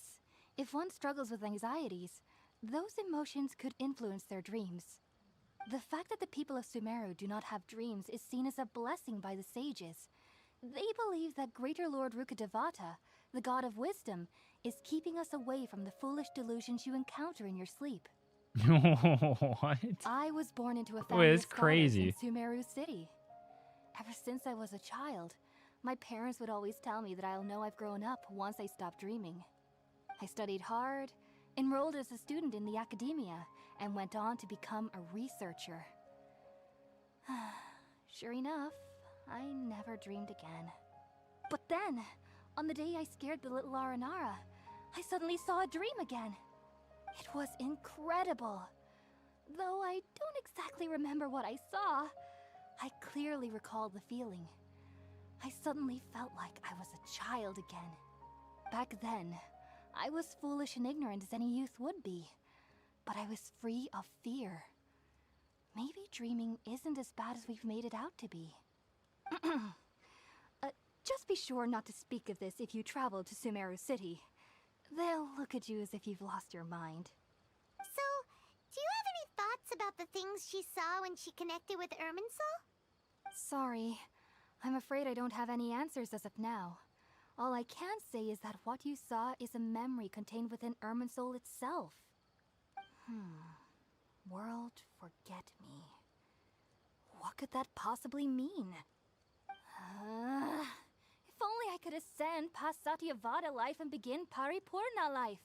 if one struggles with anxieties, those emotions could influence their dreams. The fact that the people of Sumeru do not have dreams is seen as a blessing by the sages. They believe that Greater Lord Rukkhadevata, the god of wisdom, is keeping us away from the foolish delusions you encounter in your sleep. What? I was born into a Wait, family of that's scholars crazy. in Sumeru City. Ever since I was a child, my parents would always tell me that I'll know I've grown up once I stop dreaming. I studied hard, enrolled as a student in the academia, and went on to become a researcher. Sure enough, I never dreamed again. But then, on the day I scared the little Aranara, I suddenly saw a dream again. It was incredible. Though I don't exactly remember what I saw, I clearly recall the feeling. I suddenly felt like I was a child again. Back then, I was foolish and ignorant as any youth would be, but I was free of fear. maybe dreaming isn't as bad as we've made it out to be. Just be sure not to speak of this if you travel to Sumeru City. They'll look at you as if you've lost your mind. So, do you have any thoughts about the things she saw when she connected with Irminsul? Sorry. I'm afraid I don't have any answers as of now. All I can say is that what you saw is a memory contained within Irminsul itself. World forget me. What could that possibly mean? If only I could ascend past Satyavada life and begin Paripurna life.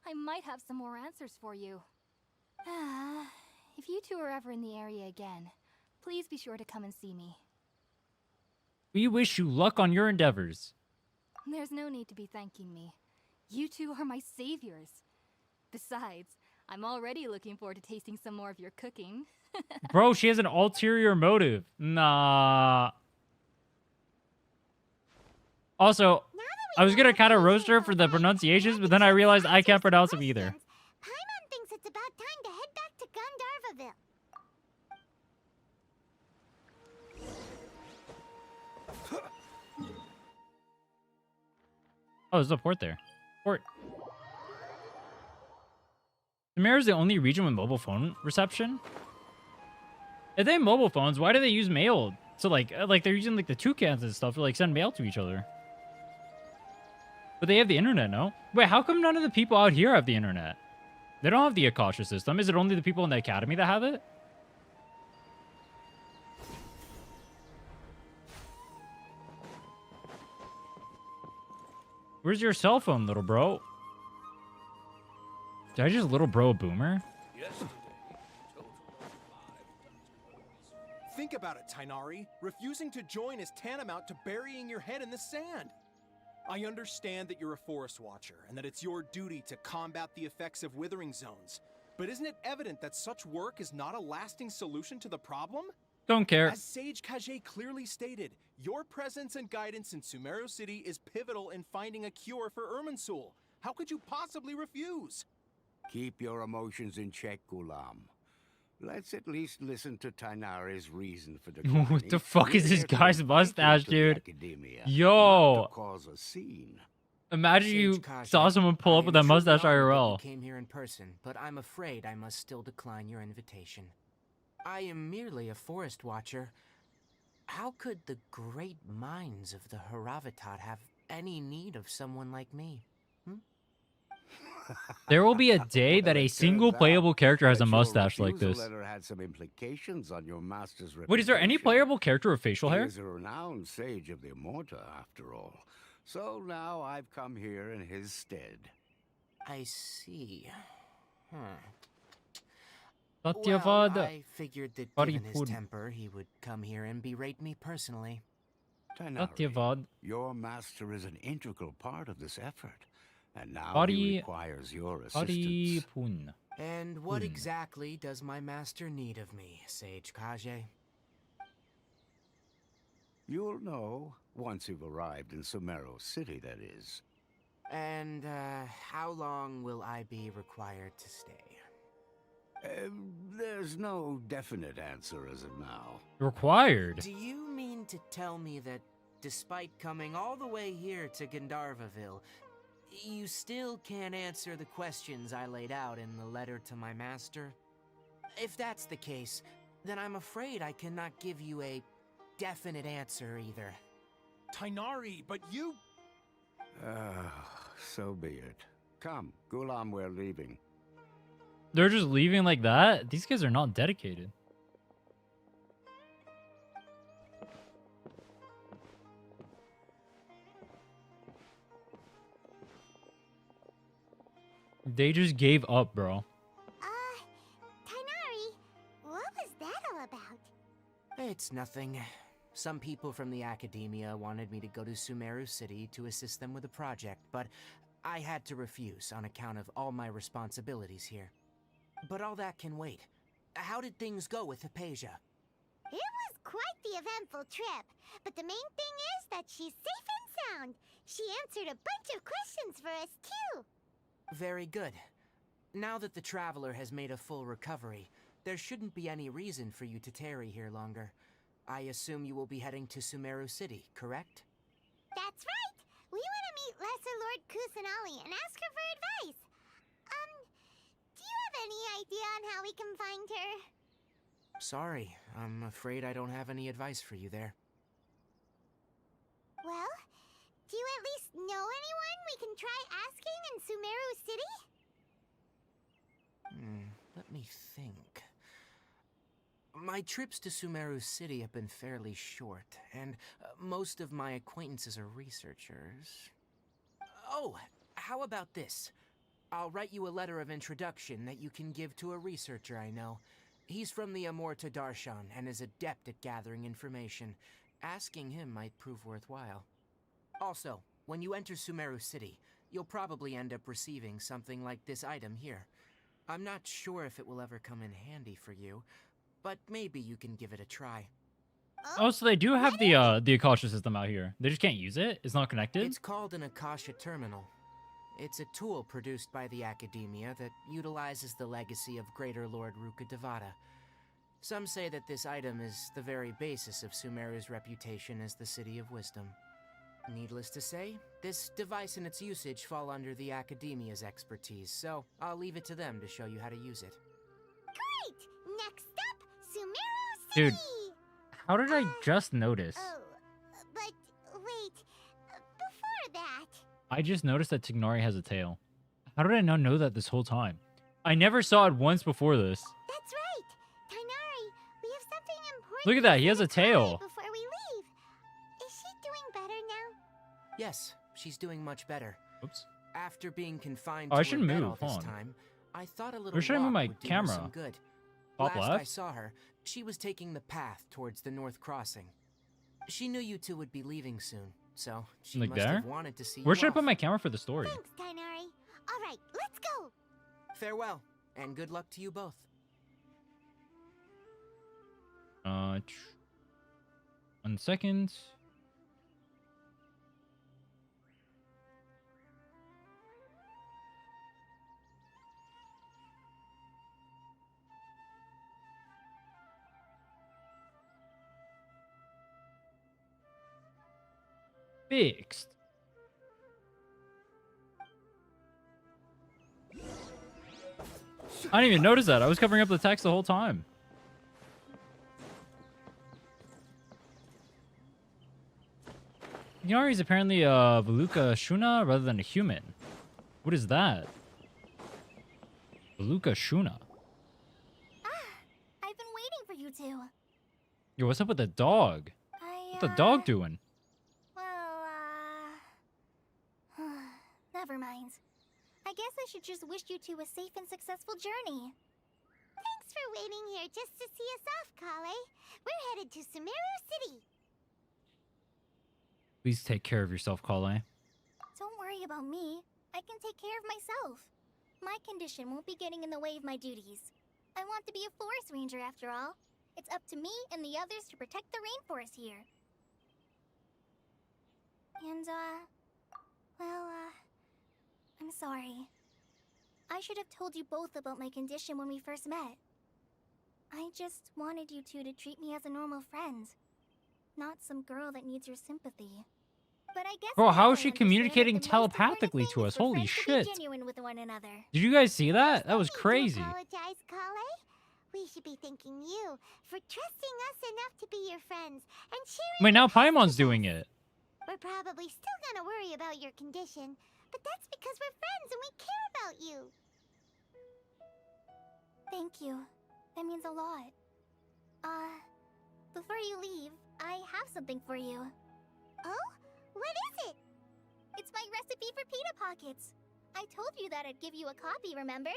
I might have some more answers for you. If you two are ever in the area again, please be sure to come and see me. We wish you luck on your endeavors. There's no need to be thanking me. You two are my saviors. Besides, I'm already looking forward to tasting some more of your cooking. Bro, she has an ulterior motive. Nah. Also, I was gonna kind of roast her for the pronunciations, but then I realized I can't pronounce them either. Paimon thinks it's about time to head back to Gandarva Ville. Oh, there's a port there. Port. Sumeru is the only region with mobile phone reception. If they have mobile phones, why do they use mail? So like they're using like the toucans and stuff to like send mail to each other. But they have the internet, no? Wait, how come none of the people out here have the internet? They don't have the Akasha system. Is it only the people in the academy that have it? Where's your cell phone, little bro? Did I just little bro a boomer? Think about it, Tainari. Refusing to join is tantamount to burying your head in the sand. I understand that you're a forest watcher and that it's your duty to combat the effects of withering zones. But isn't it evident that such work is not a lasting solution to the problem? Don't care. As Sage Kage clearly stated, your presence and guidance in Sumeru City is pivotal in finding a cure for Irminsul. How could you possibly refuse? Keep your emotions in check, Ghulam. Let's at least listen to Tainari's reason for declining. What the fuck is this guy's mustache, dude? Academia, Yo. not to cause a scene. Imagine Sage you Kage, saw someone pull I up with am that truly mustache honored that IRL. you came here in person, but I'm afraid I must still decline your invitation. I am merely a forest watcher. How could the great minds of the Haravatat have any need of someone like me? There will be a day that a single playable character has a mustache like this. Letter had some implications on your master's Wait, is there any reputation. playable character with facial He hair? is a renowned sage of the Immorta, after all. So now I've come here in his stead. I see. Satyavad Well, I figured that given his Paripurna. temper, he would come here and berate me personally. Tainari, Satyavad your master is an integral part of this effort, and now Pari- he requires your assistance. Paripurna. And what exactly does my master need of me, Sage Kage? You'll know once you've arrived in Sumeru City, that is. And, how long will I be required to stay? There's no definite answer as of now. Required. Do you mean to tell me that, despite coming all the way here to Gandarva Ville, you still can't answer the questions I laid out in the letter to my master? If that's the case, then I'm afraid I cannot give you a definite answer either. Tainari, but you... So be it. Come, Ghulam, we're leaving. They're just leaving like that? These guys are not dedicated. They just gave up, bro. Tainari, what was that all about? It's nothing. Some people from the academia wanted me to go to Sumeru City to assist them with a project, but I had to refuse on account of all my responsibilities here. But all that can wait. How did things go with Hypatia? It was quite the eventful trip, but the main thing is that she's safe and sound. She answered a bunch of questions for us, too. Very good. Now that the Traveler has made a full recovery, There shouldn't be any reason for you to tarry here longer. I assume you will be heading to Sumeru City, correct? That's right! We want to meet Lesser Lord Kusanali and ask her for advice. Do you have any idea on how we can find her? Sorry, I'm afraid I don't have any advice for you there. Well, do you at least know anyone we can try asking in Sumeru City? Let me think. My trips to Sumeru City have been fairly short, and most of my acquaintances are researchers. Oh, how about this? I'll write you a letter of introduction that you can give to a researcher I know. He's from the Amorta Darshan and is adept at gathering information. Asking him might prove worthwhile. Also, when you enter Sumeru City, you'll probably end up receiving something like this item here. I'm not sure if it will ever come in handy for you, but maybe you can give it a try. Oh, so they do have the Akasha system out here. They just can't use it? It's not connected? It's called an Akasha terminal. It's a tool produced by the Academia that utilizes the legacy of Greater Lord Rukkhadevata. Some say that this item is the very basis of Sumeru's reputation as the City of Wisdom. Needless to say, this device and its usage fall under the Academia's expertise, so I'll leave it to them to show you how to use it. Great! Next up, Sumeru City! Dude, how did I just notice? Oh, but wait, before that... I just noticed that Tignari has a tail. How did I not know that this whole time? I never saw it once before this. That's right! Tighnari, we have something important. Look at that, he has a tail. Before we leave. Is she doing better now? Yes, she's doing much better. Oops. After being confined Oh, I to shouldn't her bed move. all this Hold on. time, I thought a little Where should I move walk my would do her camera? some good. Top Last left? I saw her, she was taking the path towards the North Crossing. She knew you two would be leaving soon, so she Like must there? have wanted to see Where you should I off. put my camera for the story? Thanks, Tighnari. All right, let's go! Farewell, and good luck to you both. 1 second. Fixed. I didn't even notice that. I was covering up the text the whole time. Yari is apparently a Veluka Shuna rather than a human. What is that? Veluka Shuna. I've been waiting for you two. Yo, what's up with the dog? What's the dog doing? Never mind. I guess I should just wish you two a safe and successful journey. Thanks for waiting here just to see us off, Collei. We're headed to Sumeru City. Please take care of yourself, Collei. Don't worry about me. I can take care of myself. My condition won't be getting in the way of my duties. I want to be a forest ranger after all. It's up to me and the others to protect the rainforest here. And, I'm sorry. I should have told you both about my condition when we first met. I just wanted you two to treat me as a normal friend. Not some girl that needs your sympathy. But I guess Bro, how is I she understood communicating that the most important telepathically thing to is us? for Holy friends to be shit. genuine with one another. Did you guys see that? That was No need crazy. to apologize, Collei. We should be thanking you for trusting us enough to be your friends and sharing. Wait, now your past Paimon's with doing us. it. We're probably still gonna worry about your condition, but that's because we're friends and we care about you. Thank you. That means a lot. Before you leave, I have something for you. Oh? What is it? It's my recipe for pita pockets. I told you that I'd give you a copy, remember?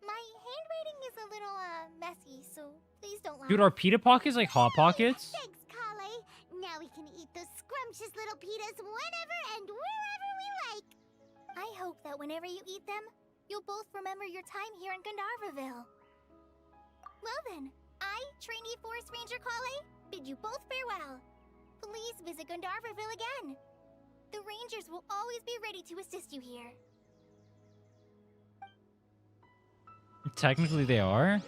My handwriting is a little, messy, so please don't laugh. Dude, are pita pockets like hot pockets? Thanks, Collei. Now we can eat those scrumptious little pitas whenever and wherever we like. I hope that whenever you eat them, you'll both remember your time here in Gandarva Ville. Well then, I, trainee Forest Ranger Collei, bid you both farewell. Please visit Gandarva Ville again. The Rangers will always be ready to assist you here. Technically they are.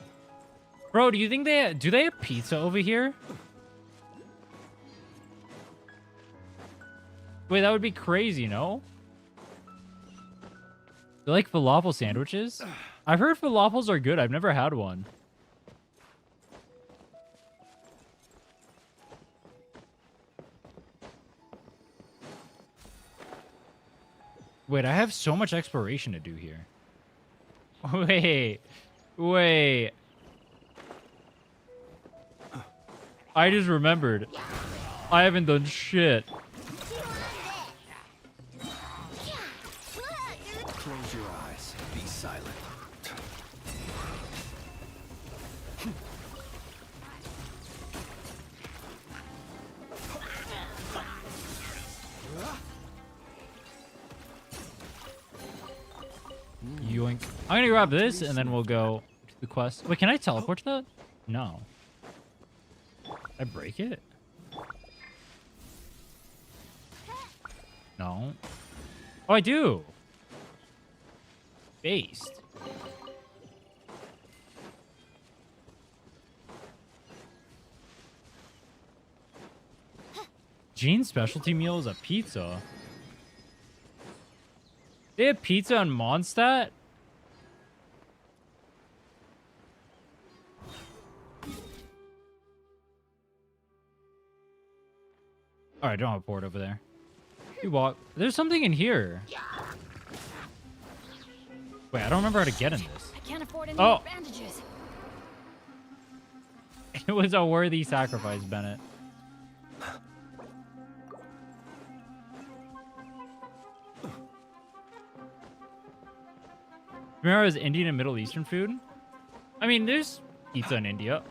Bro, do you think they have pizza over here? Wait, that would be crazy, no? They like falafel sandwiches? I've heard falafels are good. I've never had one. Wait, I have so much exploration to do here. Wait. I just remembered. I haven't done shit. Close your eyes. Be silent. Yoink. I'm gonna grab this and then we'll go to the quest. Wait, can I teleport to that? No. I break it? No. Oh, I do. Based. Gene's specialty meal is a pizza. They have pizza on Mondstadt? Alright, don't have a port over there. You walk. There's something in here. Wait, I don't remember how to get in this. I can't afford any more bandages. It was a worthy sacrifice, Bennett. Sumeru is Indian and Middle Eastern food? I mean, there's pizza in India.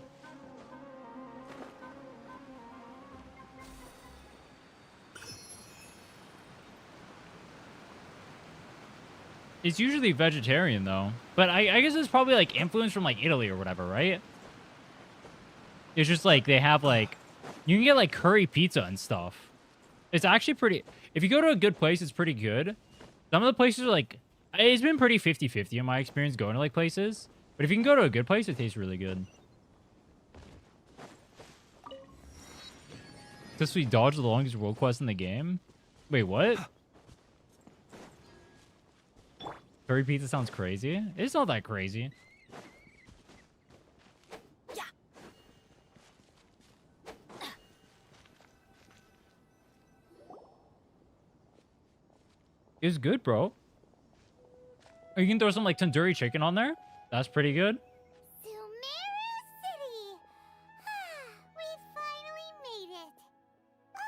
It's usually vegetarian, though. But I guess it's probably, like, influence from, like, Italy or whatever, right? It's just, like, they have, like... You can get, like, curry pizza and stuff. It's actually pretty... If you go to a good place, it's pretty good. Some of the places are, like... It's been pretty 50-50 in my experience going to, like, places. But if you can go to a good place, it tastes really good. This we dodged the longest world quest in the game? Wait, what? Curry pizza sounds crazy. It's not that crazy. Yeah. It's good, bro. Or you can throw some like tandoori chicken on there. That's pretty good. Sumeru City! We finally made it.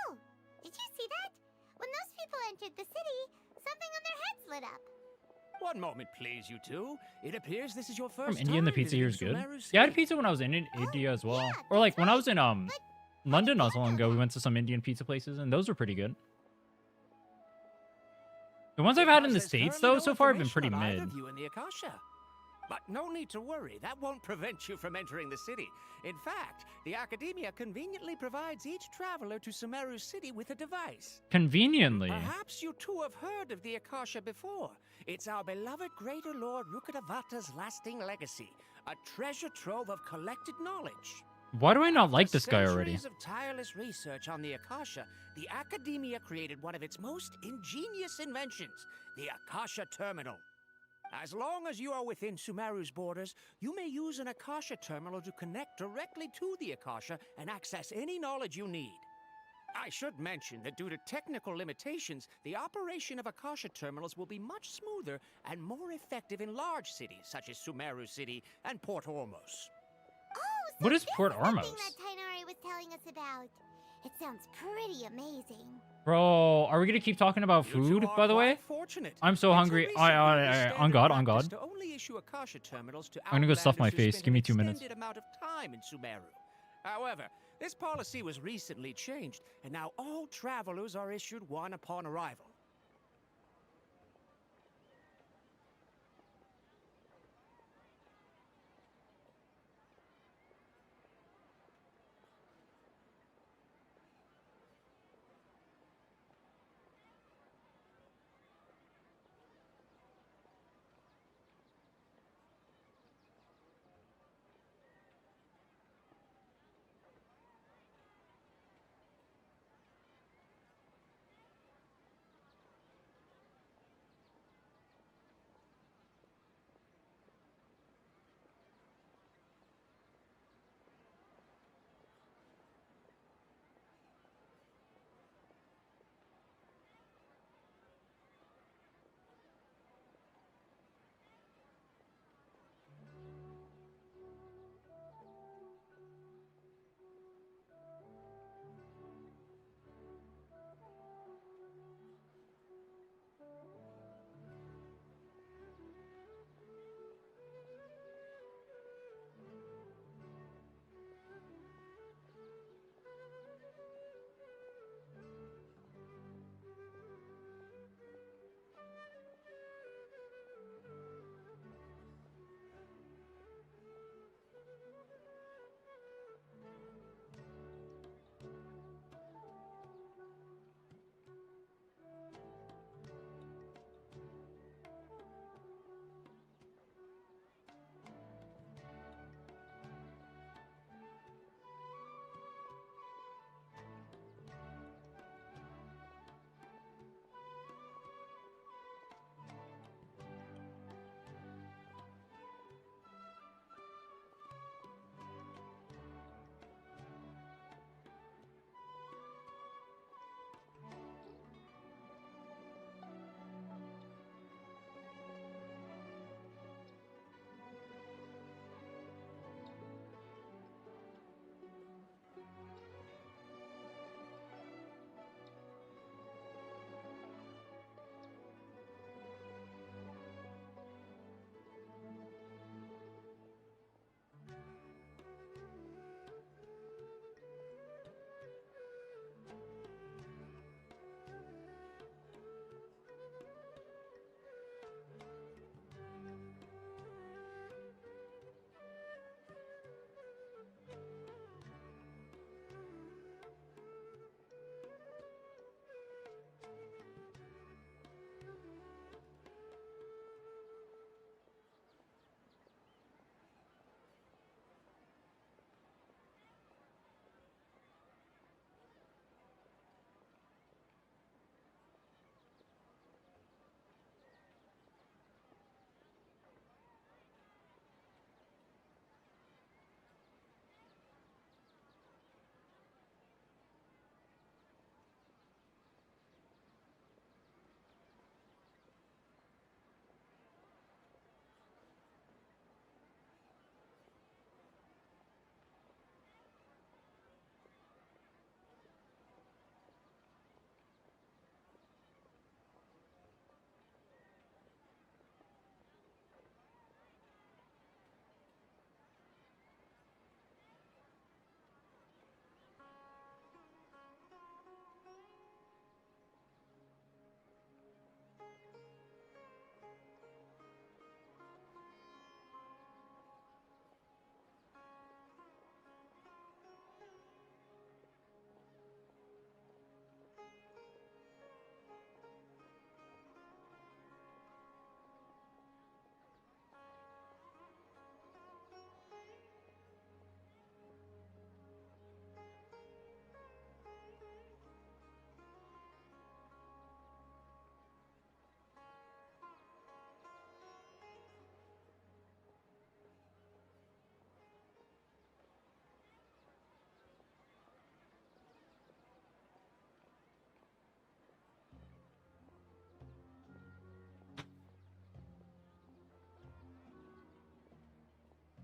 Oh, did you see that? When those people entered the city, something on their heads lit up. One moment, please, you two. It appears this is your first From India, and the time pizza here is visiting good. Sumeru Yeah, I had City. pizza when I was in India as well. yeah, Or like that's when I right. was in London not so long ago, we went to some Indian pizza places and those were pretty good. The ones I've had in the There's States currently though no so far have been information pretty on either mid. of you in the Akasha. But no need to worry, that won't prevent you from entering the city. In fact, the Academia conveniently provides each traveler to Sumeru City with a device. Conveniently. Perhaps you two have heard of the Akasha before. It's our beloved Greater Lord Rukkhadevata's lasting legacy, a treasure trove of collected knowledge. Why do I not like After this guy already? centuries of tireless research on the Akasha, the Academia created one of its most ingenious inventions, the Akasha Terminal. As long as you are within Sumeru's borders, you may use an Akasha terminal to connect directly to the Akasha and access any knowledge you need. I should mention that due to technical limitations, the operation of Akasha terminals will be much smoother and more effective in large cities such as Sumeru City and Port Ormos. Oh, so What is this Port is the thing Ormos? that Tainari was telling us about. It sounds pretty amazing. Bro, are we gonna keep talking about You two food, are by the way? quite fortunate. I'm so Until hungry. recently, it was On standard God, on practice God. to only issue Akasha terminals to I'm gonna go stuff my outlanders who face. spent Give me an 2 minutes. extended amount of time in Sumeru. However, this policy was recently changed, and now all travelers are issued one upon arrival.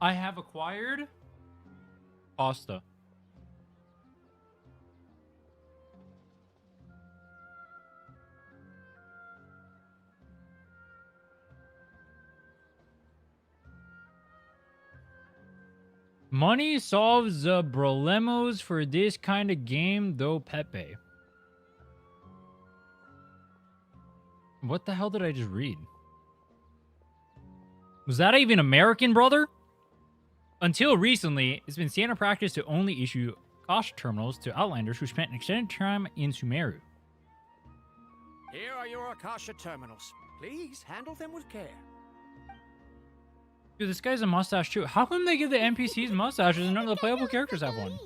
I have acquired pasta. Money solves the problemos for this kind of game, though, Pepe. What the hell did I just read? Was that even American, brother? Until recently, it's been standard practice to only issue Akasha terminals to outlanders who spent an extended time in Sumeru. Here are your Akasha terminals. Please handle them with care. Dude, this guy's a mustache too. How come they give the NPCs mustaches and none of the playable characters have one?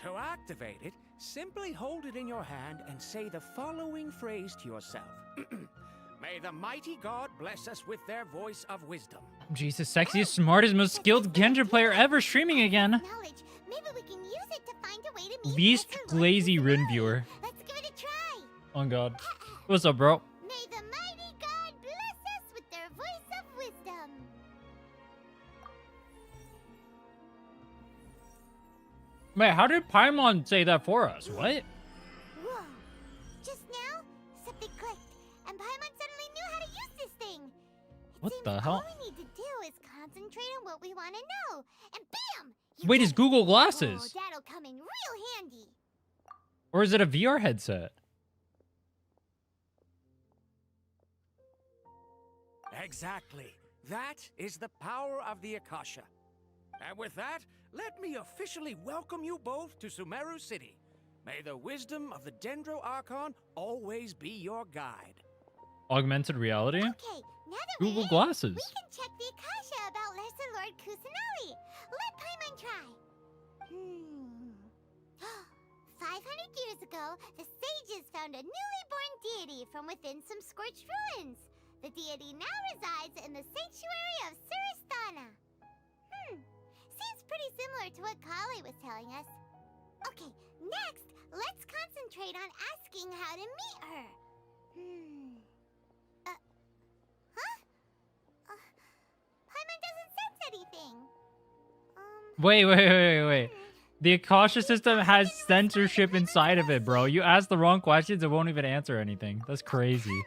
To activate it, simply hold it in your hand and say the following phrase to yourself. May the mighty god bless us with their voice of wisdom. Jesus, sexiest, smartest, most skilled Genshin player ever streaming again. Maybe we can use it to find a way to meet Least glazy Rin viewer. Let's give it a try. Oh god. What's up, bro? May the mighty god bless us with their voice of wisdom. Wait, how did Paimon say that for us? What? Whoa. Just now, something clicked, and Paimon suddenly knew how to use this thing. What the hell? All we need to do is concentrate on what we want to know, and bam! Wait, it's Google Glasses. Oh, that'll come in real handy. Or is it a VR headset? Exactly. That is the power of the Akasha. And with that, let me officially welcome you both to Sumeru City. May the wisdom of the Dendro Archon always be your guide. Augmented reality? Okay, now that Google we're in, Glasses. we can check the Akasha about Lesser Lord Kusanali. Let Paimon try. 500 years ago, the sages found a newly born deity from within some scorched ruins. The deity now resides in the sanctuary of Suristana. Seems pretty similar to what Collei was telling us. Okay, next, let's concentrate on asking how to meet her. Paimon doesn't sense anything. Wait. The Akasha system has censorship inside of it, bro. You ask the wrong questions, it won't even answer anything. That's crazy.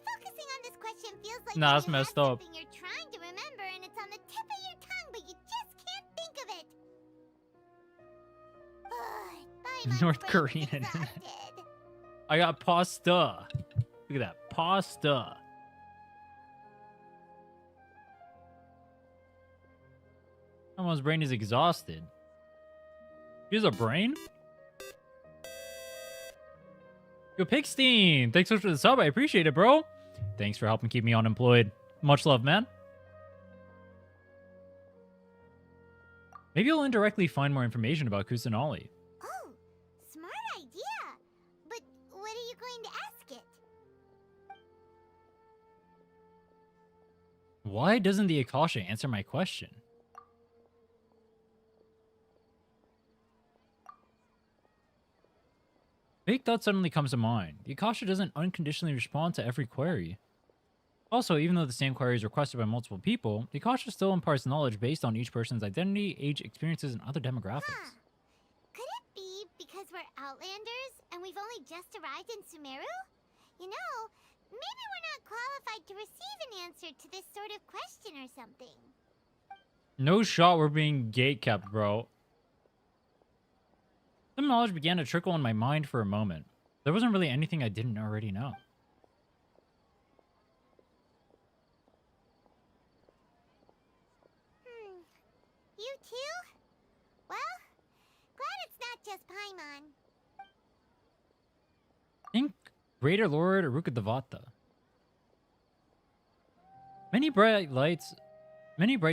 Focusing on this question feels like Nah, that's messed up. something you're trying to remember and it's on the tip of your tongue, but you just can't think of it. Paimon's North brain Korean is internet. exhausted. I got pasta. Look at that. Pasta. Someone's brain is exhausted. Here's a brain? Yo, Pigstein! Thanks so much for the sub. I appreciate it, bro. Thanks for helping keep me unemployed. Much love, man. Maybe I'll indirectly find more information about Kusanali. Oh, smart idea. But what are you going to ask it? Why doesn't the Akasha answer my question? Big thought suddenly comes to mind. The Akasha doesn't unconditionally respond to every query. Also, even though the same query is requested by multiple people, the Akasha still imparts knowledge based on each person's identity, age, experiences, and other demographics. Could it be because we're Outlanders and we've only just arrived in Sumeru? You know, maybe we're not qualified to receive an answer to this sort of question or something. No shot we're being gatekept, bro. Some knowledge began to trickle in my mind for a moment. There wasn't really anything I didn't already know. You too? Well, glad it's not just Paimon. Think Greater Lord Rukadevata. Many bright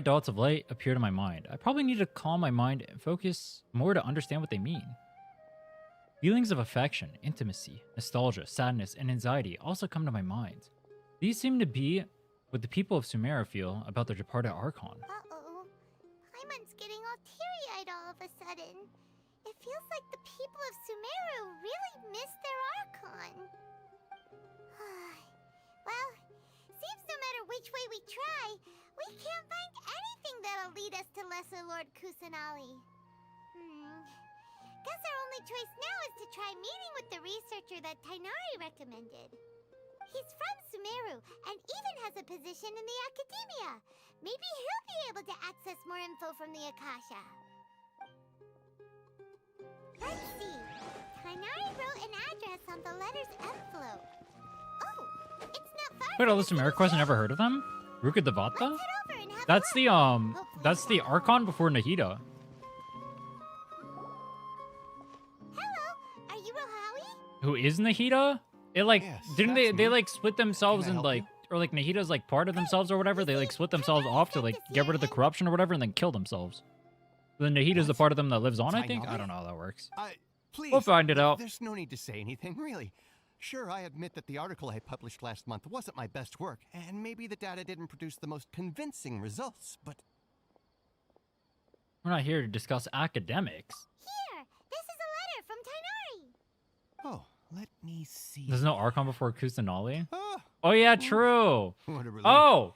dots of light appeared in my mind. I probably need to calm my mind and focus more to understand what they mean. Feelings of affection, intimacy, nostalgia, sadness, and anxiety also come to my mind. These seem to be what the people of Sumeru feel about their departed Archon. Uh-oh. Paimon's getting all teary-eyed all of a sudden. It feels like the people of Sumeru really miss their Archon. Well, seems no matter which way we try, We can't find anything that'll lead us to Lesser Lord Kusanali. Guess our only choice now is to try meeting with the researcher that Tainari recommended. He's from Sumeru and even has a position in the academia. Maybe he'll be able to access more info from the Akasha. Let's see. Tainari wrote an address on the letter's envelope. Oh, it's not far. Wait, all the Sumeru quests, I never heard of them? Rukadevata? That's the Archon before Nahida. Hello, are you Rohawi? Who is Nahida? It like Yes, didn't that's they me. like split themselves Can I in help like you? or like Nahida's like part of themselves or whatever? They like split themselves off to like get rid of the corruption or whatever and then kill themselves. Then Nahida's the What? part of them that lives on, I think. I Tainari? don't know how that works. Please. We'll find it out. There's no need to say anything, really. Sure, I admit that the article I published last month wasn't my best work, and maybe the data didn't produce the most convincing results, but... We're not here to discuss academics. Here, this is a letter from Tainari. Oh, let me see. There's no Archon before Kusanali? Ah, Oh yeah, true. what a relief. Oh!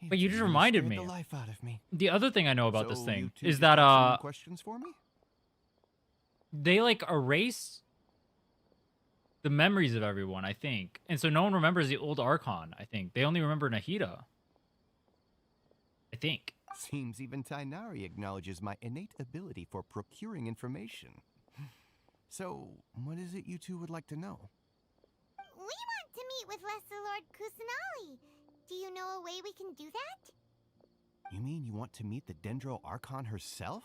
But you just really reminded scared me. the life out of me. The other thing I know about this So thing you two is just that got some questions for me? they like erase the memories of everyone, I think. And so no one remembers the old Archon, I think. They only remember Nahida. I think. Seems even Tainari acknowledges my innate ability for procuring information. So, what is it you two would like to know? We want to meet with Lesser Lord Kusanali. Do you know a way we can do that? You mean you want to meet the Dendro Archon herself?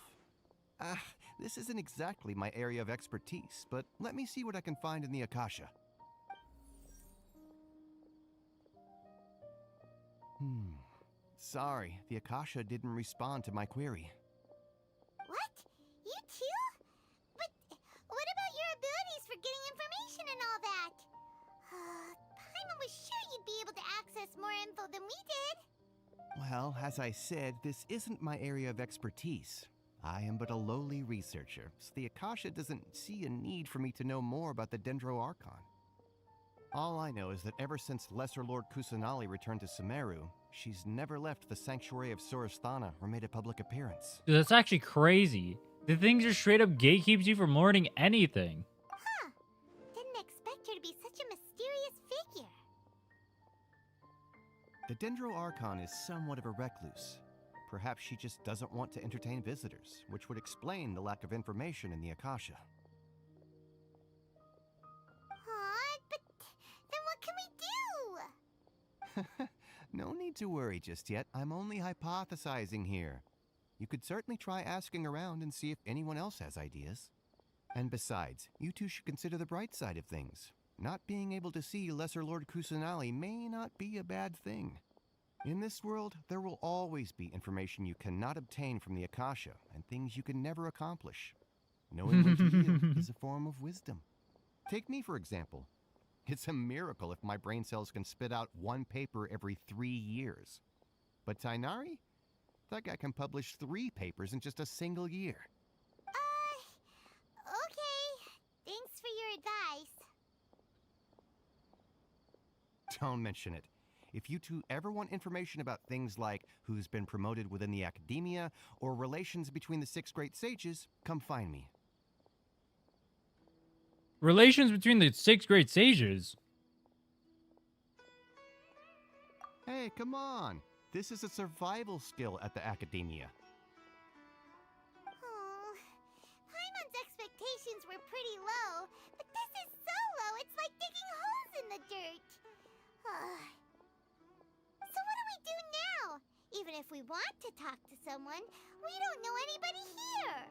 This isn't exactly my area of expertise, but let me see what I can find in the Akasha. Sorry, the Akasha didn't respond to my query. What? You too? But what about your abilities for getting information and all that? Paimon was sure you'd be able to access more info than we did. Well, as I said, this isn't my area of expertise. I am but a lowly researcher, so the Akasha doesn't see a need for me to know more about the Dendro Archon. All I know is that ever since Lesser Lord Kusanali returned to Sumeru, she's never left the Sanctuary of Sorasthana or made a public appearance. Dude, that's actually crazy. The thing just straight up gatekeeps you from learning anything. Huh. Didn't expect her to be such a mysterious figure. The Dendro Archon is somewhat of a recluse. Perhaps she just doesn't want to entertain visitors, which would explain the lack of information in the Akasha. But then what can we do? No need to worry just yet. I'm only hypothesizing here. You could certainly try asking around and see if anyone else has ideas. And besides, you two should consider the bright side of things. Not being able to see Lesser Lord Kusanali may not be a bad thing. In this world, there will always be information you cannot obtain from the Akasha, and things you can never accomplish. Knowing when to yield is a form of wisdom. Take me, for example. It's a miracle if my brain cells can spit out one paper every 3 years. But Tainari? That guy can publish 3 papers in just a single year. Okay. Thanks for your advice. Don't mention it. If you two ever want information about things like who's been promoted within the academia or relations between the 6 great sages, come find me. Relations between the 6 great sages? Hey, come on. This is a survival skill at the academia. Oh, Paimon's expectations were pretty low, but this is so low it's like digging holes in the dirt. So what do we do now? Even if we want to talk to someone, we don't know anybody here.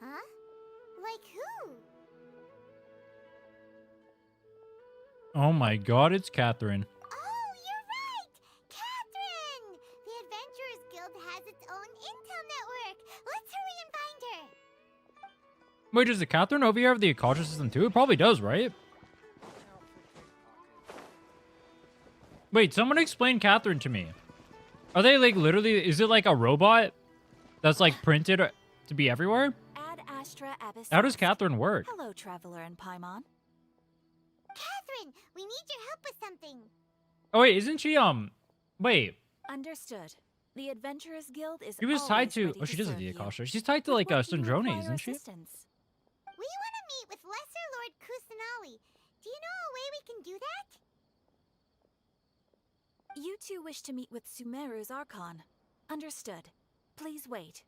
Huh? Like who? Oh my god, it's Catherine. Oh, you're right! Catherine! The Adventurers Guild has its own intel network. Let's hurry and find her. Wait, does the Catherine over here have the Akasha system too? It probably does, right? Wait, someone explain Catherine to me. Are they like literally, is it like a robot that's like printed to be everywhere? Ad Astra Abyss. How does Catherine work? Hello, Traveler and Paimon. Catherine, we need your help with something. Oh wait, isn't she wait. Understood. The Adventurers Guild is She was tied always to ready oh she does have serve the you. Akasha. She's tied to With like what do you Sandrone, require isn't she? assistance? We want to meet with Lesser Lord Kusanali. Do you know a way we can do that? You two wish to meet with Sumeru's Archon. Understood. Please wait.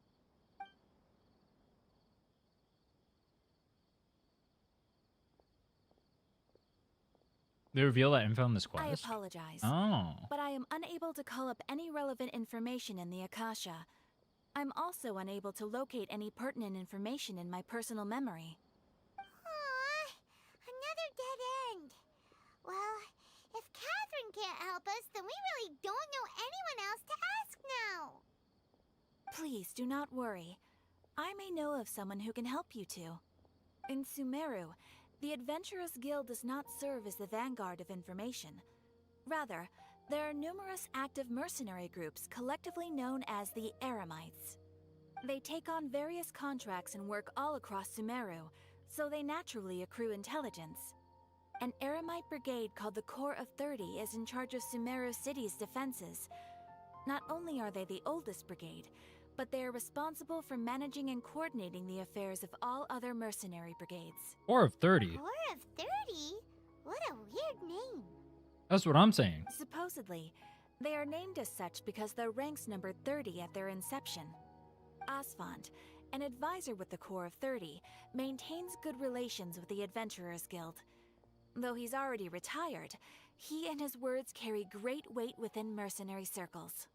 They reveal that info in this I quest. apologize. Oh. But I am unable to call up any relevant information in the Akasha. I'm also unable to locate any pertinent information in my personal memory. Aww, another dead end. Well, if Catherine can't help us, then we really don't know anyone else to ask now. Please do not worry. I may know of someone who can help you two. In Sumeru, the Adventurers Guild does not serve as the vanguard of information. Rather, there are numerous active mercenary groups collectively known as the Eremites. They take on various contracts and work all across Sumeru, so they naturally accrue intelligence. An Eremite brigade called the Corps of 30 is in charge of Sumeru City's defenses. Not only are they the oldest brigade, but they are responsible for managing and coordinating the affairs of all other mercenary brigades. Corps of 30. Corps of 30? What a weird name. That's what I'm saying. Supposedly, they are named as such because their ranks numbered 30 at their inception. Asfand, an advisor with the Corps of 30, maintains good relations with the Adventurers Guild. Though he's already retired, he and his words carry great weight within mercenary circles.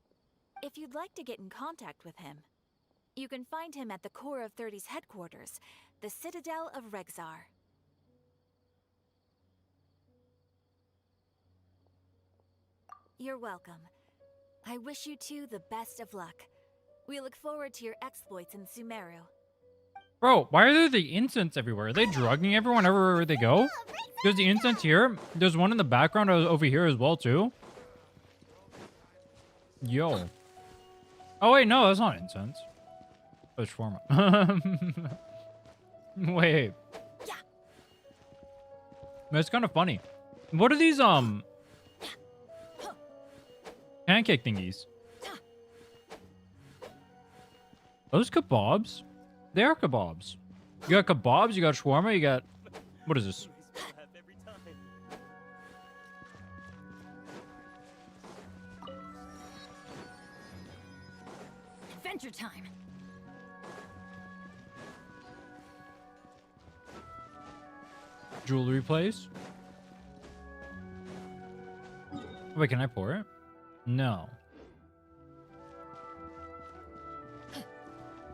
If you'd like to get in contact with him, you can find him at the Corps of 30's headquarters, the Citadel of Rexar. You're welcome. I wish you two the best of luck. We look forward to your exploits in Sumeru. Bro, why are there the incense everywhere? Are they drugging everyone everywhere they go? There's the incense here. There's one in the background over here as well, too. Yo. Oh, wait, no, that's not incense. That's shawarma. Wait. Yeah. That's kind of funny. What are these, pancake thingies? Those kebabs? They are kebabs. You got kebabs, you got shawarma, you got... What is this? Adventure time. Jewelry place? Wait, can I pour it? No.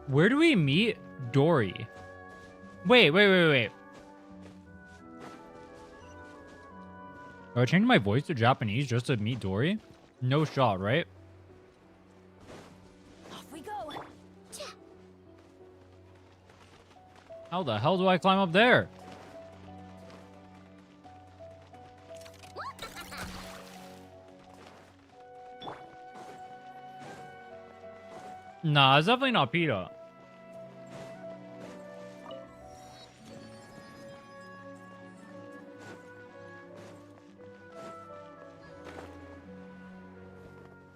Where do we meet Dori? Wait. Do I change my voice to Japanese just to meet Dori? No shot, right? Off we go. How the hell do I climb up there? Nah, it's definitely not PETA.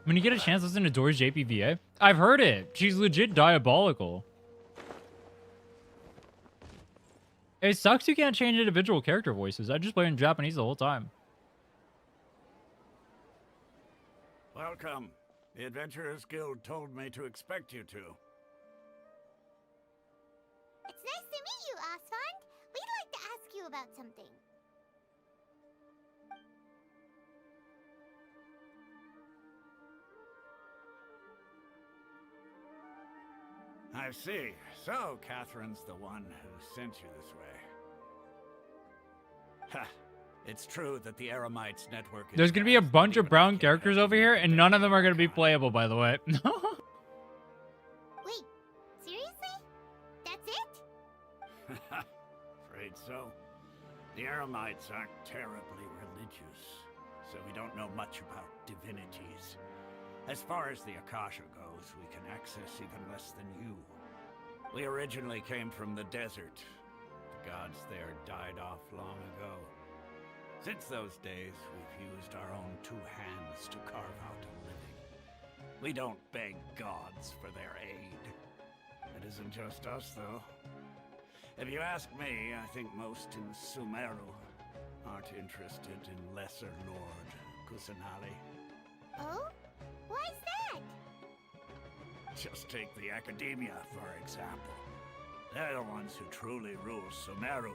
When you get a chance, listen to Dori's JPVA. I've heard it. She's legit diabolical. It sucks you can't change individual character voices. I just play in Japanese the whole time. Welcome. The Adventurers Guild told me to expect you two. It's nice to meet you, Asfand. We'd like to ask you about something. I see. So, Catherine's the one who sent you this way. Ha! It's true that the Eremites network is... There's gonna be a bunch of brown characters over here, and none of them are gonna be playable, by the way. Wait, seriously? That's it? Afraid so. The Eremites aren't terribly religious, so we don't know much about divinities. As far as the Akasha goes, we can access even less than you. We originally came from the desert. The gods there died off long ago. Since those days, we've used our own two hands to carve out a living. We don't beg gods for their aid. It isn't just us, though. If you ask me, I think most in Sumeru aren't interested in Lesser Lord Kusanali. Oh? Why's that? Just take the Academia, for example. They're the ones who truly rule Sumeru.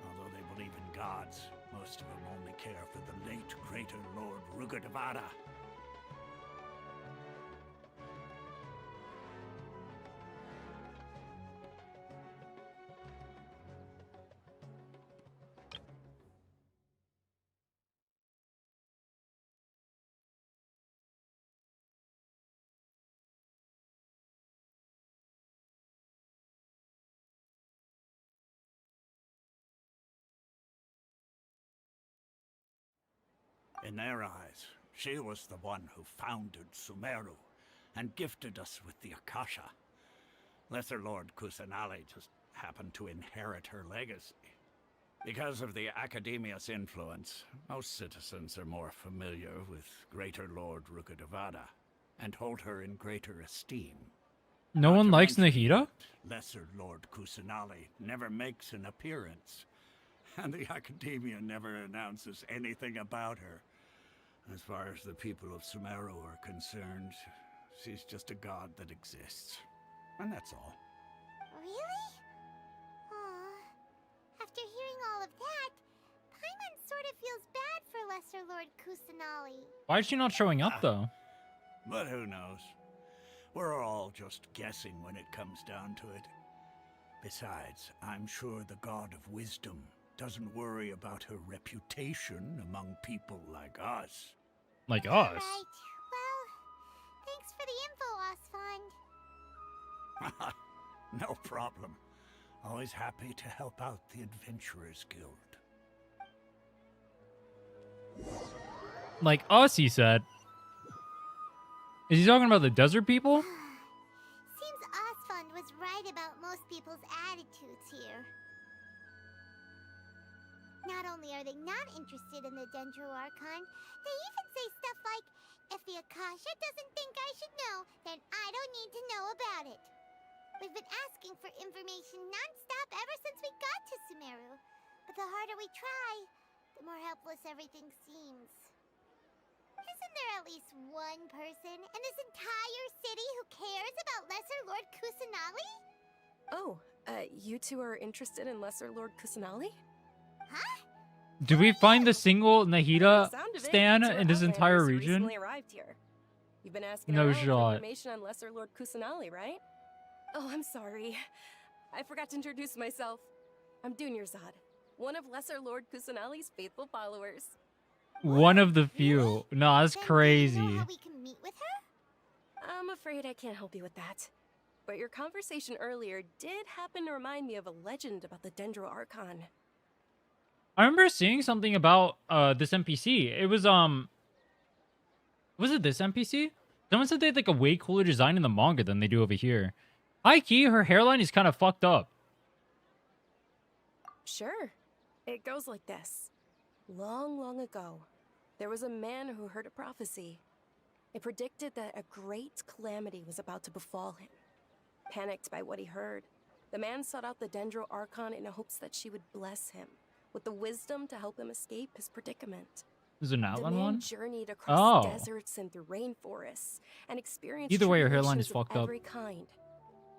Although they believe in gods, most of them only care for the late Greater Lord Rugudevada. In their eyes, she was the one who founded Sumeru and gifted us with the Akasha. Lesser Lord Kusanali just happened to inherit her legacy. Because of the Academia's influence, most citizens are more familiar with Greater Lord Rugudevada and hold her in greater esteem. No one likes Nahida? Lesser Lord Kusanali never makes an appearance, and the Academia never announces anything about her. As far as the people of Sumeru are concerned, she's just a god that exists. And that's all. Really? Aw. After hearing all of that, Paimon sort of feels bad for Lesser Lord Kusanali. Why is she not showing up, though? But who knows? We're all just guessing when it comes down to it. Besides, I'm sure the god of wisdom doesn't worry about her reputation among people like us. Like us? Right. Well, thanks for the info, Osfond. No problem. Always happy to help out the Adventurers Guild. Like us, he said. Is he talking about the desert people? Seems Osfond was right about most people's attitudes here. Not only are they not interested in the Dendro Archon, they even say stuff like, if the Akasha doesn't think I should know, then I don't need to know about it. We've been asking for information non-stop ever since we got to Sumeru. But the harder we try, the more helpless everything seems. Isn't there at least one person in this entire city who cares about Lesser Lord Kusanali? Oh, you two are interested in Lesser Lord Kusanali? Huh? Do we find the single Nahida Sound of it, stan you two are in this entire outlanders who region? recently arrived here. You've been asking No around for shot. information on Lesser Lord Kusanali, right? Oh, I'm sorry. I forgot to introduce myself. I'm Dunyarzad, one of Lesser Lord Kusanali's faithful followers. One of the few. No, that's Then crazy. do you know how we can meet with her? I'm afraid I can't help you with that. But your conversation earlier did happen to remind me of a legend about the Dendro Archon. I remember seeing something about this NPC. It was it this NPC? Someone said they had like a way cooler design in the manga than they do over here. High key, her hairline is kind of fucked up. Sure. It goes like this. Long, long ago, there was a man who heard a prophecy. It predicted that a great calamity was about to befall him. Panicked by what he heard, the man sought out the Dendro Archon in hopes that she would bless him with the wisdom to help him escape his predicament. Is it an The outline man one? journeyed across Oh. deserts and through rainforests and experienced Either way, her hairline is tribulations fucked of up. every kind.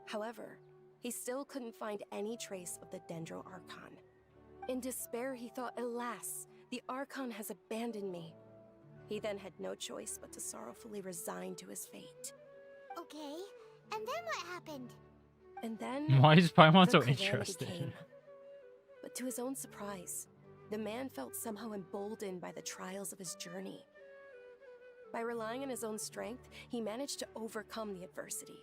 However, he still couldn't find any trace of the Dendro Archon. In despair, he thought, alas, the Archon has abandoned me. He then had no choice but to sorrowfully resign to his fate. Okay, and then what happened? And then Why is Paimon the so calamity interested? came. But to his own surprise, the man felt somehow emboldened by the trials of his journey. By relying on his own strength, he managed to overcome the adversity.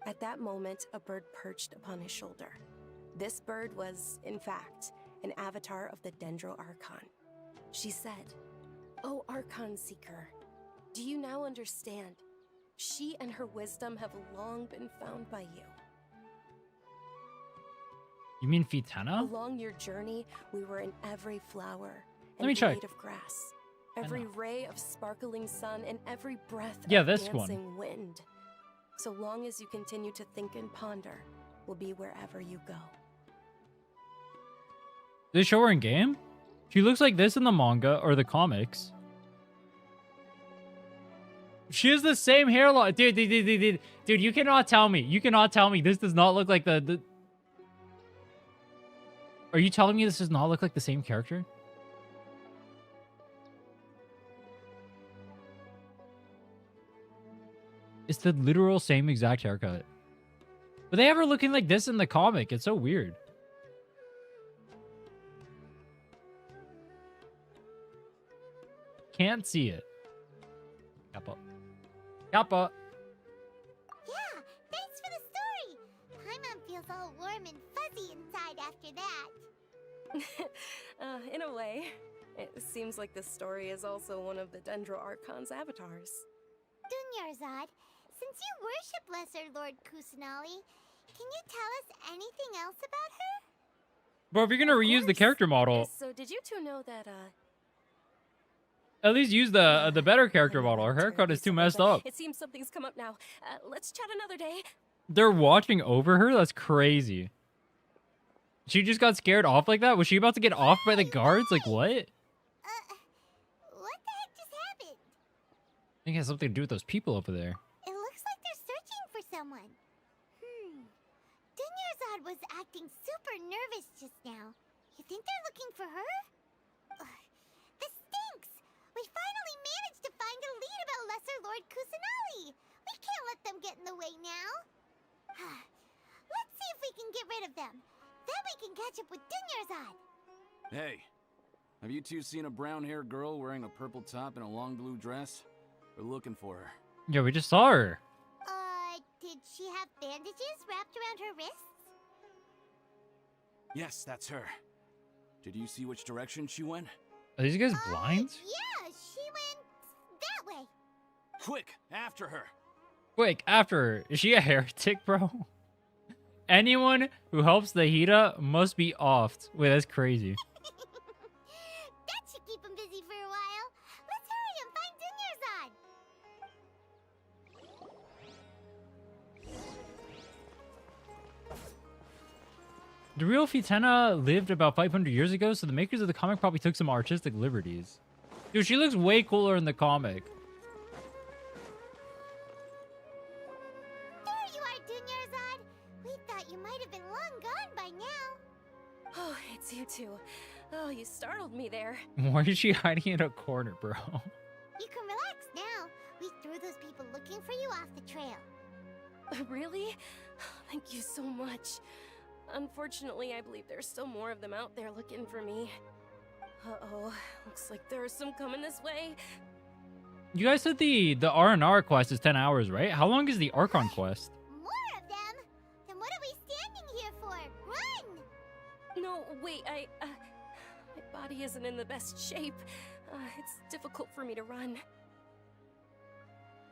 At that moment, a bird perched upon his shoulder. This bird was, in fact, an avatar of the Dendro Archon. She said, "O Archon Seeker, do you now understand? She and her wisdom have long been found by you. You mean Fitana? Along your journey, we were in every flower, Let me and check. blade of grass, every ray of sparkling sun, and every breath Yeah, of this dancing wind. So long as you continue to think and ponder, will be wherever you go. They show her in game? She looks like this in the manga or the comics. She has the same hairline. Dude, you cannot tell me. You cannot tell me this does not look like the... Are you telling me this does not look like the same character? It's the literal same exact haircut. But they have her looking like this in the comic. It's so weird. Can't see it. Kappa. Kappa. Yeah, thanks for the story. Paimon feels all warm and fuzzy inside after that. In a way. It seems like this story is also one of the Dendro Archon's avatars. Dunyarzad, since you worship Lesser Lord Kusanali, can you tell us anything else about her? Bro, if you're gonna reuse the character model, So did you two know that, at least use the better character model. Her haircut is too messed up. It seems something's come up now. Let's chat another day. They're watching over her? That's crazy. She just got scared off like that? Was she about to get off by the guards? Like, what? What the heck just happened? I think it has something to do with those people over there. It looks like they're searching for someone. Dunyarzad was acting super nervous just now. You think they're looking for her? This stinks! We finally managed to find a lead about Lesser Lord Kusanali! We can't let them get in the way now! Let's see if we can get rid of them. Then we can catch up with Dunyarzad! Hey, have you two seen a brown-haired girl wearing a purple top and a long blue dress? We're looking for her. Yeah, we just saw her. Did she have bandages wrapped around her wrists? Yes, that's her. Did you see which direction she went? Are these guys blind? Yeah, she went that way. Quick, after her. Quick, after her. Is she a heretic, bro? Anyone who helps the Hida must be offed. Wait, that's crazy. That should keep him busy for a while. Let's hurry and find Dunyarzad. The real Fitena lived about 500 years ago, so the makers of the comic probably took some artistic liberties. Dude, she looks way cooler in the comic. There you are, Dunyarzad. We thought you might have been long gone by now. Oh, it's you two. Oh, you startled me there. Why is she hiding in a corner, bro? You can relax now. We threw those people looking for you off the trail. Really? Thank you so much. Unfortunately, I believe there's still more of them out there looking for me. Uh-oh, looks like there's some coming this way. You guys said the R&R quest is 10 hours, right? How long is the Archon quest? More of them? Then what are we standing here for? Run! No, wait, my body isn't in the best shape. It's difficult for me to run.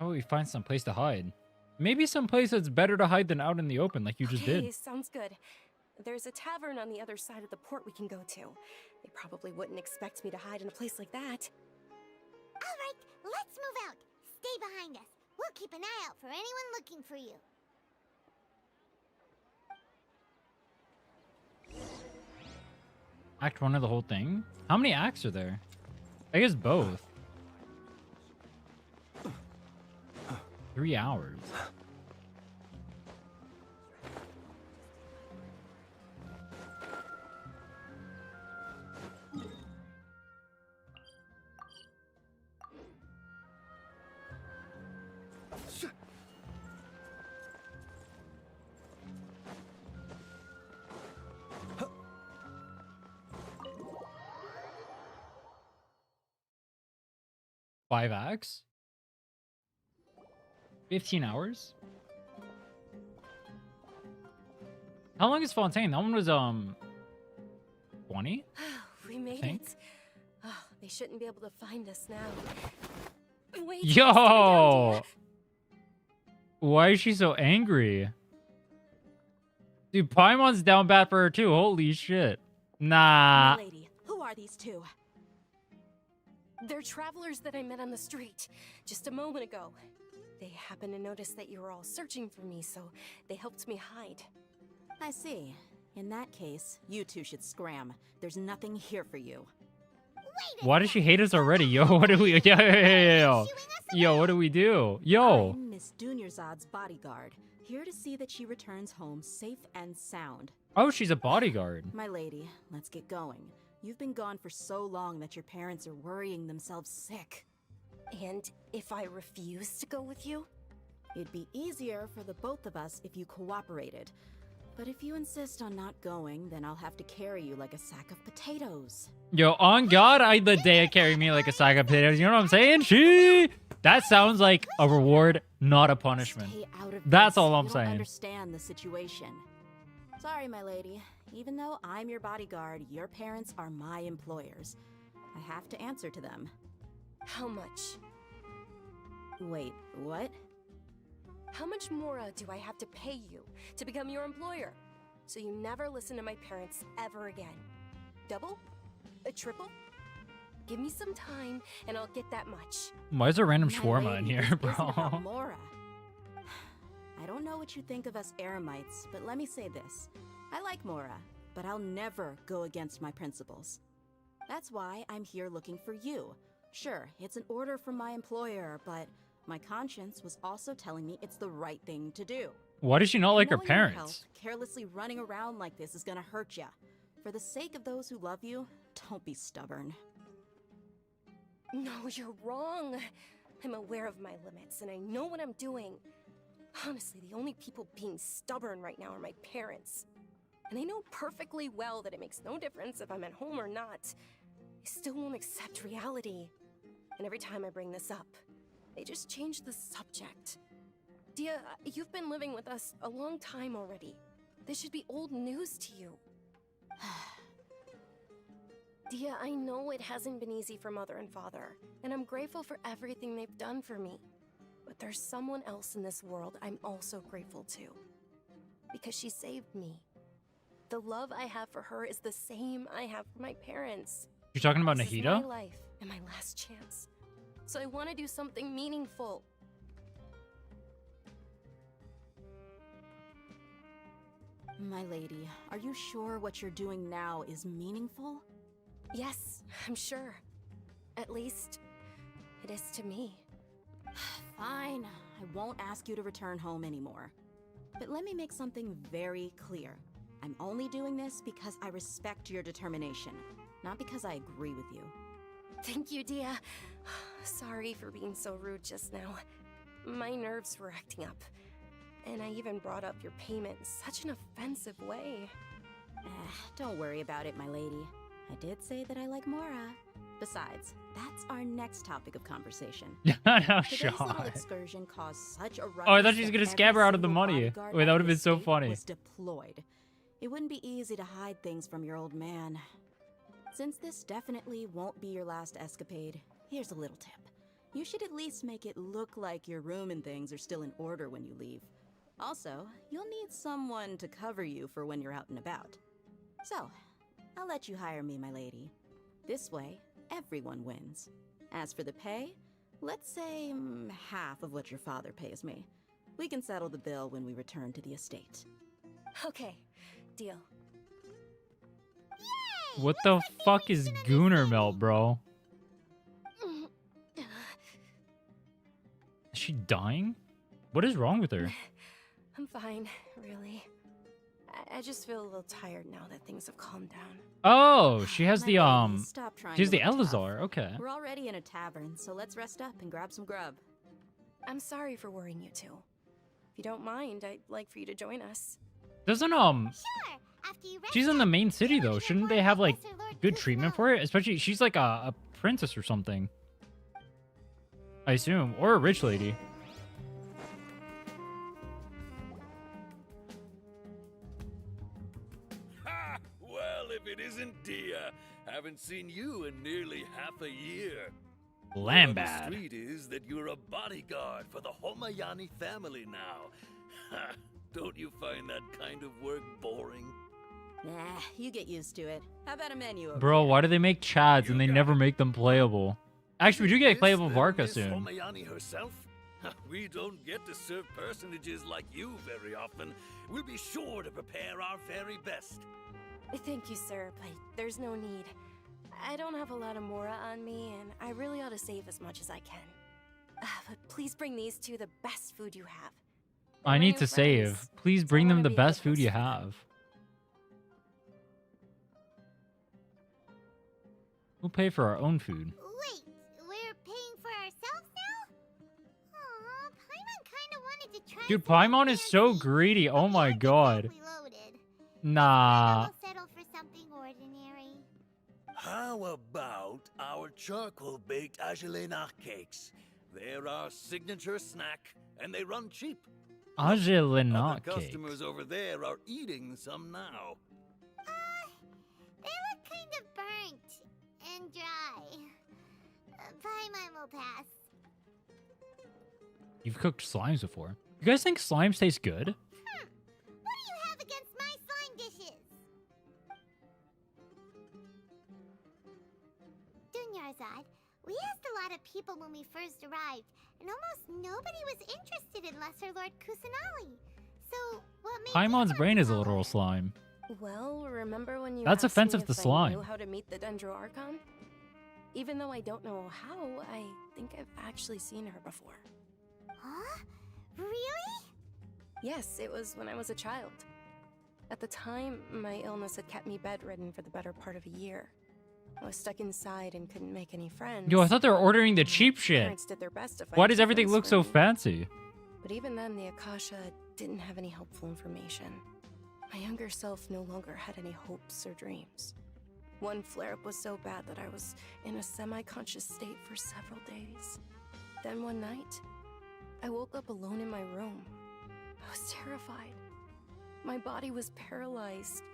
How about we find some place to hide? Maybe some place that's better to hide than out in the open, like you just Okay, did. sounds good. There's a tavern on the other side of the port we can go to. They probably wouldn't expect me to hide in a place like that. All right, let's move out. Stay behind us. We'll keep an eye out for anyone looking for you. Act 1 of the whole thing? How many acts are there? I guess both. 3 hours. Five acts? 15 hours? How long is Fontaine? That one was 20? We made think. it. Oh, they shouldn't be able to find us now. Wait, Yo! Why is she so angry? Dude, Paimon's down bad for her too. Holy shit. Nah. My lady, who are these two? They're travelers that I met on the street just a moment ago. They happened to notice that you were all searching for me, so they helped me hide. I see. In that case, you two should scram. There's nothing here for you. Why does she hate us already? Yo, what do we... Yo, what do we do? Yo. I'm Miss Dunyarzad's bodyguard, here to see that she returns home safe and sound. Oh, she's a bodyguard. My lady, let's get going. You've been gone for so long that your parents are worrying themselves sick. And if I refuse to go with you? It'd be easier for the both of us if you cooperated. But if you insist on not going, then I'll have to carry you like a sack of potatoes. Yo, on God, I'd let Dea carry me like a sack of potatoes. You know what I'm saying? That sounds like a reward, not a punishment. Stay out of That's this. all I'm You saying. don't understand the situation. Sorry, my lady. Even though I'm your bodyguard, your parents are my employers. I have to answer to them. How much? Wait, what? How much more do I have to pay you to become your employer? So you never listen to my parents ever again. Double? A triple? Give me some time and I'll get that much. Why is there random My shawarma in lady, here, this isn't bro? about Mora. I don't know what you think of us Eremites, but let me say this. I like Mora, but I'll never go against my principles. That's why I'm here looking for you. Sure, it's an order from my employer, but my conscience was also telling me it's the right thing to do. Why does she not like her Knowing your parents? health, carelessly running around like this is gonna hurt ya. For the sake of those who love you, don't be stubborn. No, you're wrong. I'm aware of my limits and I know what I'm doing. Honestly, the only people being stubborn right now are my parents. And I know perfectly well that it makes no difference if I'm at home or not. They still won't accept reality. And every time I bring this up, they just change the subject. Dia, you've been living with us a long time already. This should be old news to you. Dia, I know it hasn't been easy for Mother and Father, and I'm grateful for everything they've done for me. But there's someone else in this world I'm also grateful to. Because she saved me. The love I have for her is the same I have for my parents. You're talking about This is Nahida? my life and my last chance. So I want to do something meaningful. My lady, are you sure what you're doing now is meaningful? Yes, I'm sure. At least, it is to me. Fine, I won't ask you to return home anymore. But let me make something very clear. I'm only doing this because I respect your determination, not because I agree with you. Thank you, Dia. Sorry for being so rude just now. My nerves were acting up. And I even brought up your payment in such an offensive way. Don't worry about it, my lady. I did say that I like Mora. Besides, that's our next topic of conversation. Today's little excursion caused such a ruckus. Oh, I thought she was that gonna scab her every out of the single money. bodyguard Wait, that at would have the been so estate funny. was deployed. It wouldn't be easy to hide things from your old man. Since this definitely won't be your last escapade, here's a little tip. You should at least make it look like your room and things are still in order when you leave. Also, you'll need someone to cover you for when you're out and about. So, I'll let you hire me, my lady. This way, everyone wins. As for the pay, let's say half of what your father pays me. We can settle the bill when we return to the estate. Okay, deal. What the fuck is Gooner Melt, bro? Is she dying? What is wrong with her? I'm fine, really. I just feel a little tired now that things have calmed down. Oh, she has the Stop trying She's to the look tough. Elazar. Okay. We're already in a tavern, so let's rest up and grab some grub. I'm sorry for worrying you two. If you don't mind, I'd like for you to join us. Doesn't she's in the main city though. Shouldn't they have like good treatment for her? Especially she's like a princess or something. I assume, or a rich lady. Ha! Well, if it isn't Dia, haven't seen you in nearly half a year. Lambad. The street is that you're a bodyguard for the Homayani family now. Ha! Don't you find that kind of work boring? Nah, you get used to it. How about a menu over Bro, why do they make chads and they never make them playable? Actually, we do get Is playable this Varka Miss soon. Homayani herself? We don't get to serve personages like you very often. We'll be sure to prepare our very best. Thank you, sir, but there's no need. I don't have a lot of Mora on me, and I really ought to save as much as I can. But please bring these two the best food you have. They're I my need new to save. friends, Please so I bring them wanna the be a good best food host you for them. have. We'll pay for our own food. Wait, we're paying for ourselves now? Aw, Paimon kinda wanted to try Dude, some Paimon is so greedy. Oh my god. loaded. Nah. We'll settle for something ordinary. How about our charcoal-baked Agelena cakes? They're our signature snack, and they run cheap. Agelena Other cake. customers over there are eating some now. They look kind of burnt and dry. Paimon will pass. You've cooked slimes before. You guys think slimes taste good? What do you have against my slime dishes? Dunyarzad, we asked a lot of people when we first arrived, and almost nobody was interested in Lesser Lord Kusanali. So, what made Paimon's you brain want is to a follow literal it? slime. Well, remember when you That's asked offensive me to if I slime. knew how to meet the Dendro Archon? Even though I don't know how, I think I've actually seen her before. Huh? Really? Yes, it was when I was a child. At the time, my illness had kept me bedridden for the better part of a year. I was stuck inside and couldn't make any friends. Yo, I thought they were ordering the cheap shit. Parents did their best to find Why does some everything friends look for so me. fancy? But even then, the Akasha didn't have any helpful information. My younger self no longer had any hopes or dreams. One flare-up was so bad that I was in a semi-conscious state for several days. Then one night, I woke up alone in my room. I was terrified. My body was paralyzed.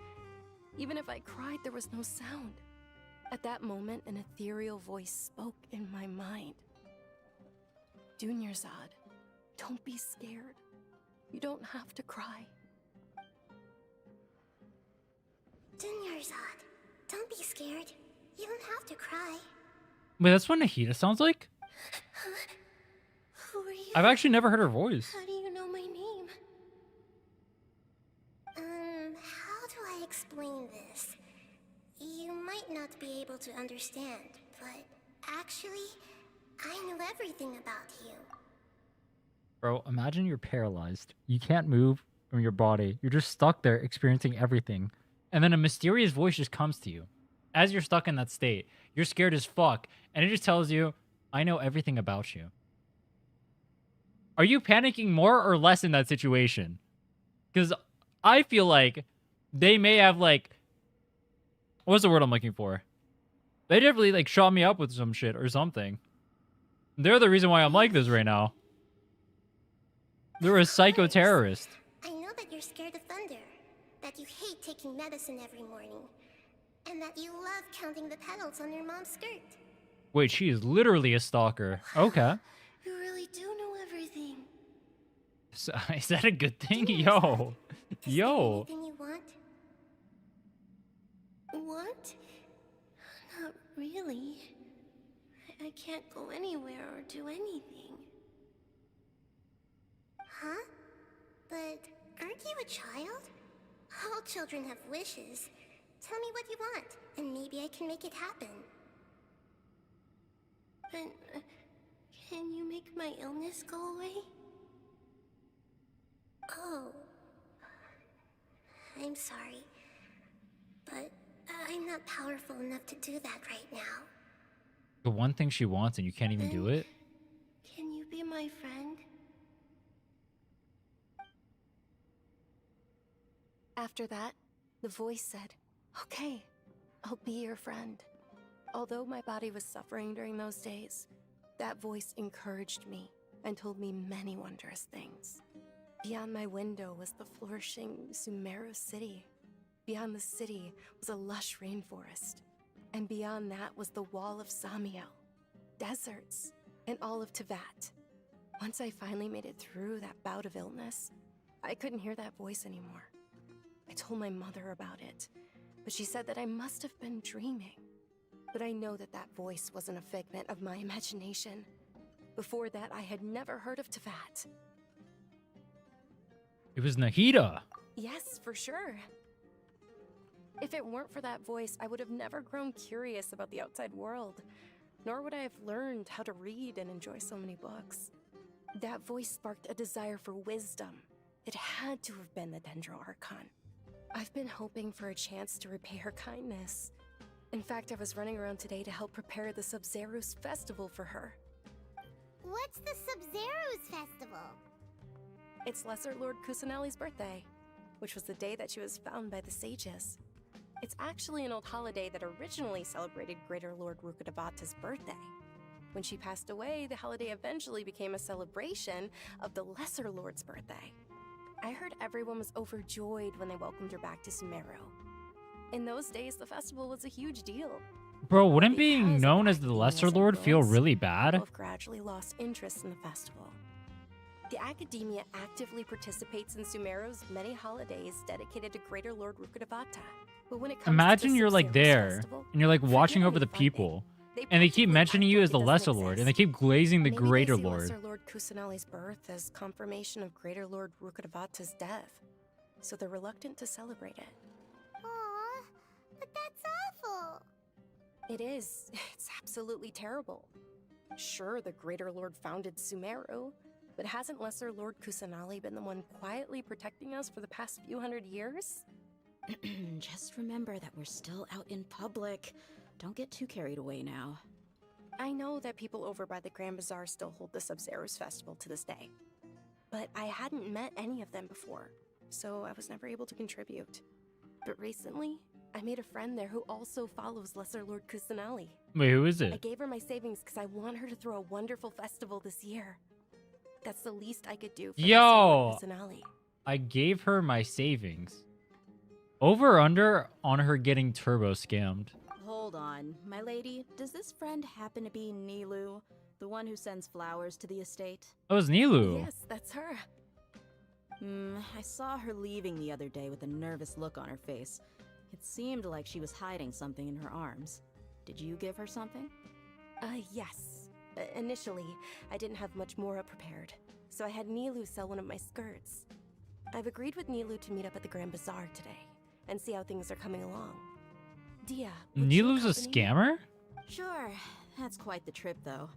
Even if I cried, there was no sound. At that moment, an ethereal voice spoke in my mind. Dunyarzad, don't be scared. You don't have to cry. Dunyarzad, don't be scared. You don't have to cry. Wait, that's what Nahida sounds like? Who are you? I've actually never heard her voice. How do you know my name? How do I explain this? You might not be able to understand, but actually, I know everything about you. Bro, imagine you're paralyzed. You can't move from your body. You're just stuck there experiencing everything. And then a mysterious voice just comes to you. As you're stuck in that state, you're scared as fuck. And it just tells you, I know everything about you. Are you panicking more or less in that situation? Because I feel like they may have, like... What's the word I'm looking for? They definitely, like, shot me up with some shit or something. They're the reason why I'm like this right now. They're a psycho-terrorist. I know that you're scared of thunder, that you hate taking medicine every morning, and that you love counting the petals on your mom's skirt. Wait, she is literally a stalker. Okay. You really do know everything. So, is that a good thing? Yo. Yo. Anything you want? Want? Not really. I can't go anywhere or do anything. Huh? But aren't you a child? All children have wishes. Tell me what you want, and maybe I can make it happen. But can you make my illness go away? Oh. I'm sorry. But I'm not powerful enough to do that right now. The one thing she wants and you can't even do it? Can you be my friend? After that, the voice said, "Okay, I'll be your friend." Although my body was suffering during those days, that voice encouraged me and told me many wondrous things. Beyond my window was the flourishing Sumeru city. Beyond the city was a lush rainforest. And beyond that was the wall of Samiel, deserts, and all of Tevat. Once I finally made it through that bout of illness, I couldn't hear that voice anymore. I told my mother about it, but she said that I must have been dreaming. But I know that that voice wasn't a figment of my imagination. Before that, I had never heard of Teyvat. It was Nahida. Yes, for sure. If it weren't for that voice, I would have never grown curious about the outside world, nor would I have learned how to read and enjoy so many books. That voice sparked a desire for wisdom. It had to have been the Dendro Archon. I've been hoping for a chance to repay her kindness. In fact, I was running around today to help prepare the Sub-Zero's festival for her. What's the Sub-Zero's festival? It's Lesser Lord Kusanali's birthday, which was the day that she was found by the sages. It's actually an old holiday that originally celebrated Greater Lord Rukkhadevata's birthday. When she passed away, the holiday eventually became a celebration of the Lesser Lord's birthday. I heard everyone was overjoyed when they welcomed her back to Sumeru. In those days, the festival was a huge deal. Bro, wouldn't being known as the Lesser Lord feel really bad? People have gradually lost interest in the festival. The Academia actively participates in Sumeru's many holidays dedicated to Greater Lord Rukkhadevata. But when it comes Imagine to you're like there, and you're like watching over the people, and they keep mentioning you as the Lesser Lord, and they keep glazing the Greater Lord. Lesser Lord Kusanali's birth as confirmation of Greater Lord Rukkhadevata's death, so they're reluctant to celebrate it. Aww, but that's awful. It is. It's absolutely terrible. Sure, the Greater Lord founded Sumeru, but hasn't Lesser Lord Kusanali been the one quietly protecting us for the past few hundred years? Just remember that we're still out in public. Don't get too carried away now. I know that people over by the Grand Bazaar still hold the Sub-Zero's festival to this day. But I hadn't met any of them before, so I was never able to contribute. But recently, I made a friend there who also follows Lesser Lord Kusanali. Wait, who is I it? gave her my savings because I want her to throw a wonderful festival this year. That's the least I could do for Lesser Lord Kusanali. I gave her my savings. Over or under on her getting turbo scammed? Hold on, my lady. Does this friend happen to be Nilou, the one who sends flowers to the estate? That was Nilou. Yes, that's her. I saw her leaving the other day with a nervous look on her face. It seemed like she was hiding something in her arms. Did you give her something? Yes. Initially, I didn't have much more prepared, so I had Nilou sell one of my skirts. I've agreed with Nilou to meet up at the Grand Bazaar today, and see how things are coming along. Dia, Nilou's a scammer? Sure. That's quite the trip, though.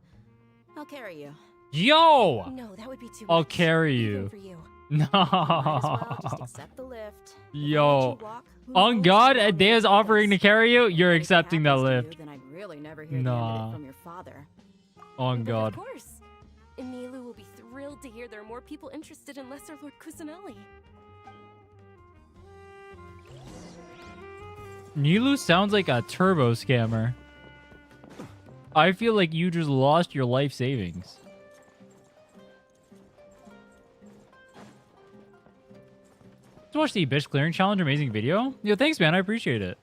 I'll carry you. Yo! No, that would be too I'll much. carry Even you. for you. No. Might as well just accept the lift. Yo. Walk, On God, Adea's offering to carry you, you're accepting that lift. Then I'd really never hear the end Nah. of it from your father. On But God. Of course. And Nilou will be thrilled to hear there are more people interested in Lesser Lord Kusanali. Nilou sounds like a turbo scammer. I feel like you just lost your life savings. Let's watch the Bitch Clearing Challenge. Amazing video. Yo, thanks, man. I appreciate it.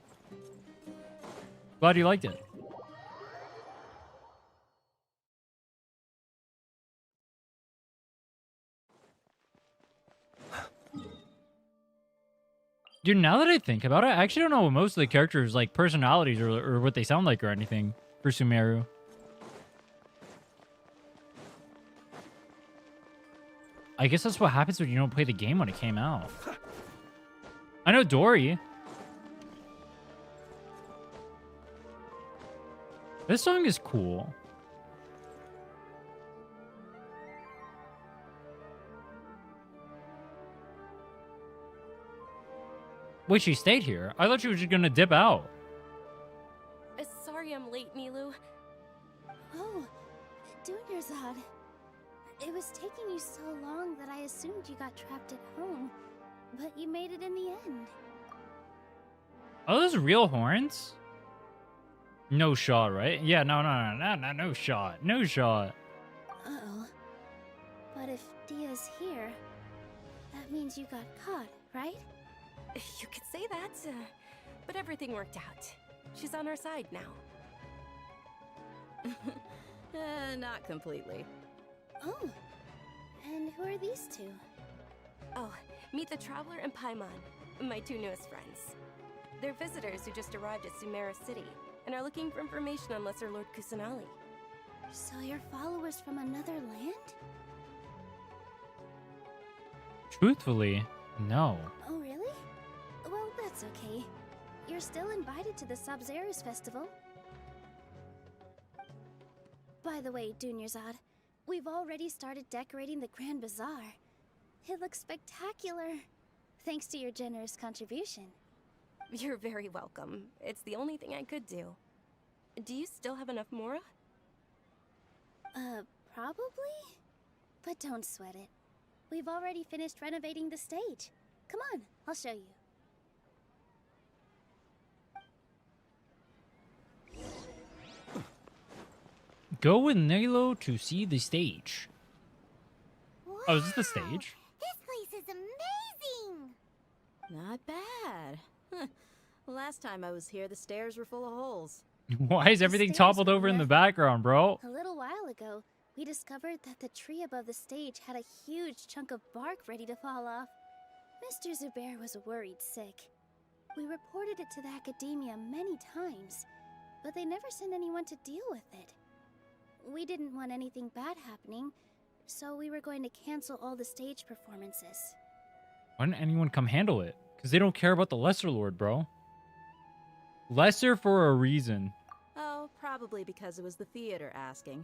Glad you liked it. Dude, now that I think about it, I actually don't know what most of the characters' like personalities or what they sound like or anything for Sumeru. I guess that's what happens when you don't play the game when it came out. I know Dori. This song is cool. Wait, she stayed here? I thought she was just gonna dip out. Sorry I'm late, Nilou. Oh, Dunyarzad. It was taking you so long that I assumed you got trapped at home, but you made it in the end. Are those real horns? No shot, right? Yeah, no shot. No shot. Uh-oh. But if Dia's here, that means you got caught, right? You could say that, but everything worked out. She's on our side now. Not completely. Oh, and who are these two? Oh, meet the Traveler and Paimon, my two newest friends. They're visitors who just arrived at Sumeru City, and are looking for information on Lesser Lord Kusanali. So you're followers from another land? Truthfully, no. Oh, really? Well, that's okay. You're still invited to the Sabzerus festival. By the way, Dunyarzad, we've already started decorating the Grand Bazaar. It looks spectacular, thanks to your generous contribution. You're very welcome. It's the only thing I could do. Do you still have enough Mora? Probably? But don't sweat it. We've already finished renovating the stage. Come on, I'll show you. Go with Nilo to see the stage. Wow, Oh, is this the stage? This place is amazing! Not bad. Huh. Last time I was here, the stairs were full of holes. Why is everything stairs toppled were over in the rough. background, bro? A little while ago, we discovered that the tree above the stage had a huge chunk of bark ready to fall off. Mr. Zubair was worried sick. We reported it to the academia many times, but they never sent anyone to deal with it. We didn't want anything bad happening, so we were going to cancel all the stage performances. Why didn't anyone come handle it? Because they don't care about the Lesser Lord, bro. Lesser for a reason. Oh, probably because it was the theater asking.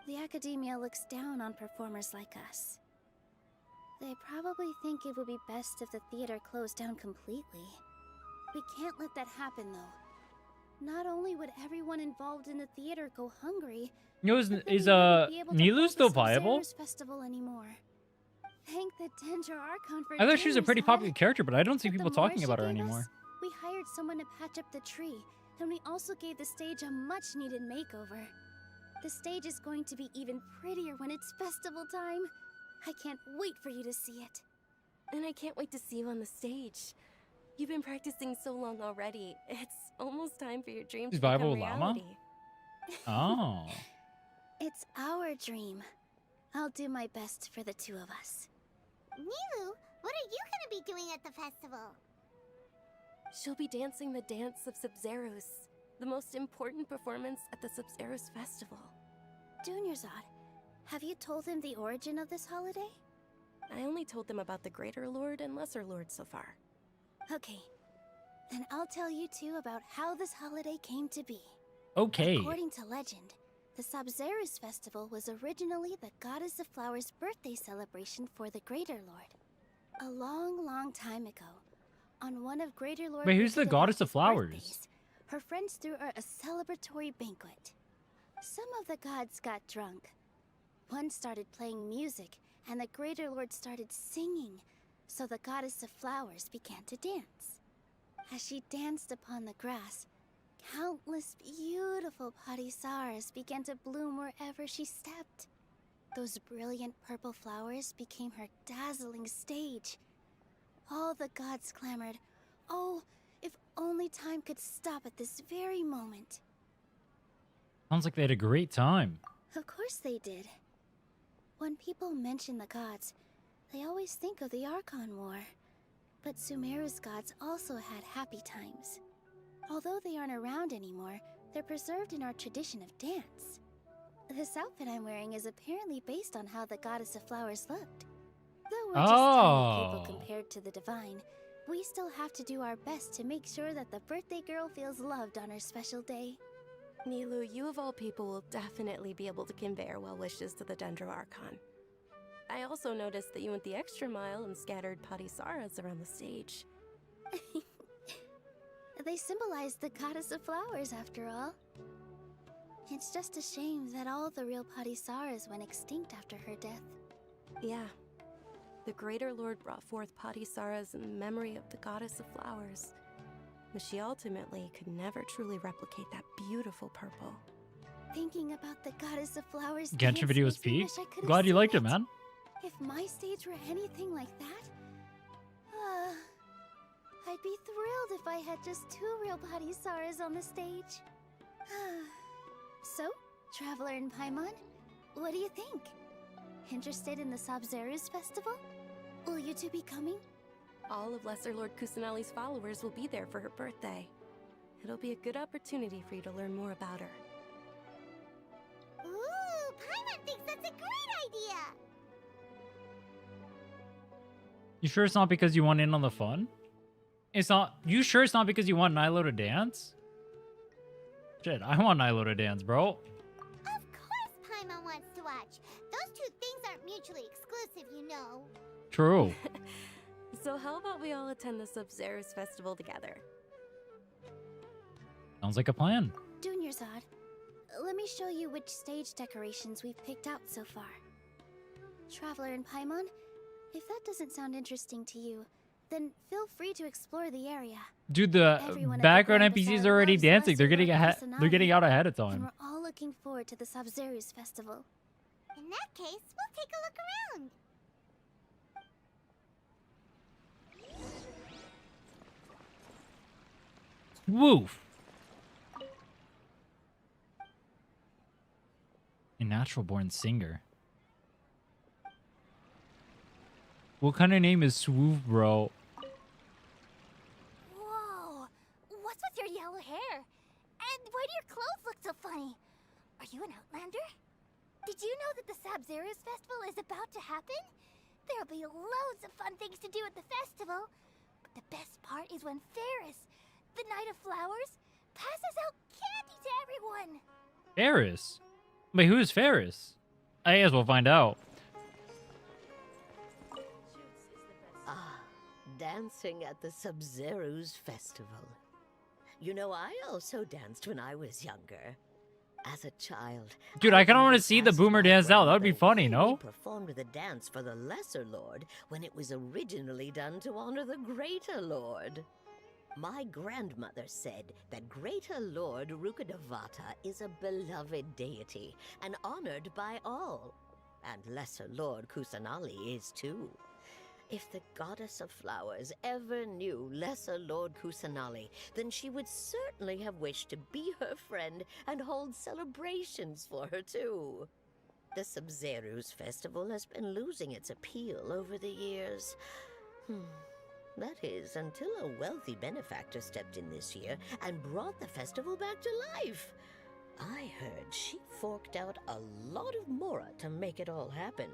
The academia looks down on performers like us. They probably think it would be best if the theater closed down completely. We can't let that happen, though. Not only would everyone involved in the theater go hungry, You know, but then is we wouldn't be able to Nilu hold still the viable? Sabzerus festival anymore. Thank the Dendra Archon for I thought she was a pretty Dunyarzad. popular character, but I don't see With the people more talking she about her gave anymore. us, we hired someone to patch up the tree, and we also gave the stage a much-needed makeover. The stage is going to be even prettier when it's festival time. I can't wait for you to see it. And I can't wait to see you on the stage. You've been practicing so long already. It's almost time for your dream to become Survival llama? reality. Oh. It's our dream. I'll do my best for the two of us. Nilu, what are you gonna be doing at the festival? She'll be dancing the dance of Sabzerus, the most important performance at the Sabzerus festival. Dunyarzad, have you told him the origin of this holiday? I only told them about the Greater Lord and Lesser Lord so far. Okay, then I'll tell you two about how this holiday came to be. Okay. According to legend, the Sabzerus festival was originally the Goddess of Flowers' birthday celebration for the Greater Lord. A long, long time ago, on one of Greater Lord Wait, who's the Goddess of Flowers? birthdays, her friends threw her a celebratory banquet. Some of the gods got drunk. One started playing music, and the Greater Lord started singing, so the Goddess of Flowers began to dance. As she danced upon the grass, countless beautiful Padisaras began to bloom wherever she stepped. Those brilliant purple flowers became her dazzling stage. All the gods clamored, "Oh, if only time could stop at this very moment." Sounds like they had a great time. Of course they did. When people mention the gods, they always think of the Archon War. But Sumeru's gods also had happy times. Although they aren't around anymore, they're preserved in our tradition of dance. This outfit I'm wearing is apparently based on how the Goddess of Flowers looked. Though we're just tiny people compared to the divine, we still have to do our best to make sure that the birthday girl feels loved on her special day. Nilu, you of all people will definitely be able to convey our well wishes to the Dendro Archon. I also noticed that you went the extra mile and scattered Padisaras around the stage. They symbolize the Goddess of Flowers, after all. It's just a shame that all the real Padisaras went extinct after her death. Yeah. The Greater Lord brought forth Padisaras in memory of the Goddess of Flowers. But she ultimately could never truly replicate that beautiful purple. Thinking about the Goddess of Flowers Genshin video was makes me peak. wish I could've Glad you seen liked it, man. If my stage were anything like that, I'd be thrilled if I had just 2 real Padisaras on the stage. So, Traveler and Paimon, what do you think? Interested in the Sabzerus festival? Will you two be coming? All of Lesser Lord Kusanali's followers will be there for her birthday. It'll be a good opportunity for you to learn more about her. Ooh, Paimon thinks that's a great idea! You sure it's not because you want in on the fun? It's not. You sure it's not because you want Nilo to dance? Shit, I want Nilo to dance, bro. Of course Paimon wants to watch. Those two things aren't mutually exclusive, you know. True. So how about we all attend the Sub-Zero's festival together? Sounds like a plan. Dunyarzad, let me show you which stage decorations we've picked out so far. Traveler and Paimon, if that doesn't sound interesting to you, then feel free to explore the area. Dude, the background NPCs are already dancing. They're getting They're getting out ahead of And time. we're all looking forward to the Sub-Zero's festival. In that case, we'll take a look around. Woof. A natural born singer. What kind of name is Swoof, bro? Whoa! What's with your yellow hair? And why do your clothes look so funny? Are you an outlander? Did you know that the Sub-Zero's festival is about to happen? There'll be loads of fun things to do at the festival. But the best part is when Ferris, the Knight of Flowers, passes out candy to everyone. Ferris? Wait, who is Ferris? I guess we'll find out. Ah, dancing at the Sub-Zero's festival. You know, I also danced when I was younger. As a child. Dude, I kind of want to see the boomer dance out. That would be funny, no? We performed the dance for the Lesser Lord when it was originally done to honor the Greater Lord. My grandmother said that Greater Lord Rukkhadevata is a beloved deity and honored by all. And Lesser Lord Kusanali is too. If the Goddess of Flowers ever knew Lesser Lord Kusanali, then she would certainly have wished to be her friend and hold celebrations for her too. The Sub-Zero's festival has been losing its appeal over the years. That is, until a wealthy benefactor stepped in this year and brought the festival back to life. I heard she forked out a lot of mora to make it all happen.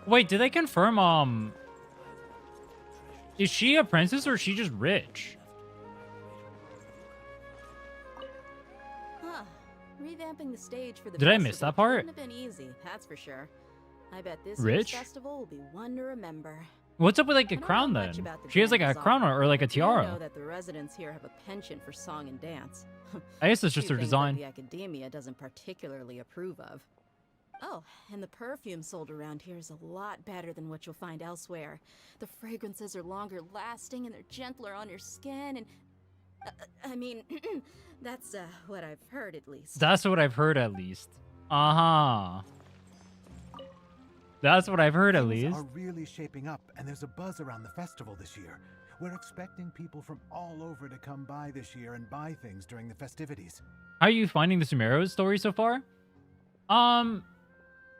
Wait, did they confirm, is she a princess or is she just rich? Huh. Revamping the stage for the Did I miss that part? Couldn't have been easy, that's for sure. I bet this Rich? year's festival will be one to remember. What's up with like a I don't crown know then? much about the She has like Grand a crown Bazaar. or like a I do tiara. know that the residents here have a penchant for song and dance. I guess it's just Few her things design. that the academia doesn't particularly approve of. Oh, and the perfume sold around here is a lot better than what you'll find elsewhere. The fragrances are longer lasting and they're gentler on your skin and... I mean, that's what I've heard at least. That's what I've heard at least. Uh-huh. That's what I've heard at Things least. are really shaping up, and there's a buzz around the festival this year. We're expecting people from all over to come by this year and buy things during the festivities. How are you finding the Sumeru story so far? I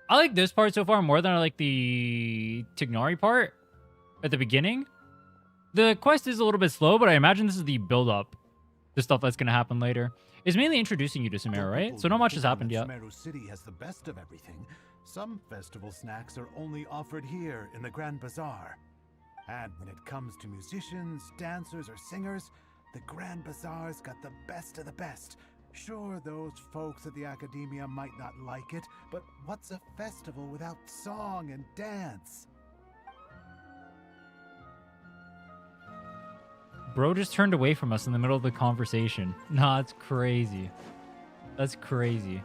like this part so far more than I like the Tignari part at the beginning. The quest is a little bit slow, but I imagine this is the build-up. The stuff that's going to happen later. It's mainly introducing you to Sumeru, right? So not much has happened yet. Sumeru City has the best of everything. Some festival snacks are only offered here in the Grand Bazaar. And when it comes to musicians, dancers, or singers, the Grand Bazaar's got the best of the best. Sure, those folks at the academia might not like it, but what's a festival without song and dance? Bro just turned away from us in the middle of the conversation. Nah, it's crazy. That's crazy.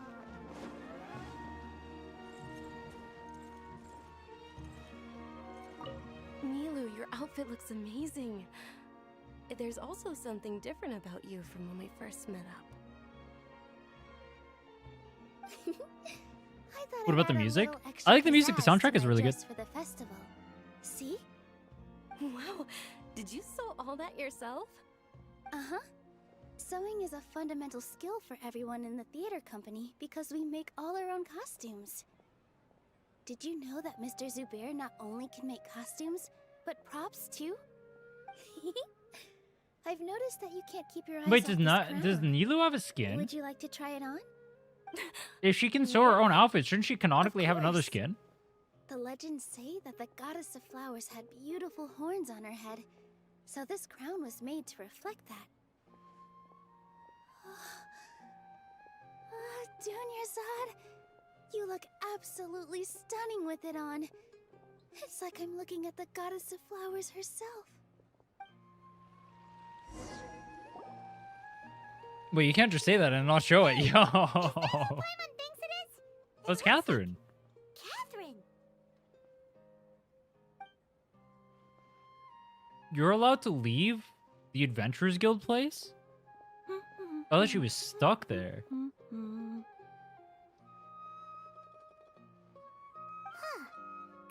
Milu, your outfit looks amazing. There's also something different about you from when we first met up. What about the music? I like the music. The soundtrack is really good. For the festival. See? Wow, did you sew all that yourself? Uh-huh. Sewing is a fundamental skill for everyone in the theater company because we make all our own costumes. Did you know that Mr. Zubair not only can make costumes, But props too? I've noticed that you can't keep your eyes Wait, off does this not crown. does Nilu have a skin? Would you like to try it on? If she can sew her own outfit, shouldn't she canonically have another course. skin? The legends say that the goddess of flowers had beautiful horns on her head, so this crown was made to reflect that. Dunyarzad, you look absolutely stunning with it on. It's like I'm looking at the goddess of flowers herself. Wait, you can't just say that and not show it. Yo. That's Catherine. Catherine! You're allowed to leave the Adventurers Guild place? I thought she was stuck there. Huh.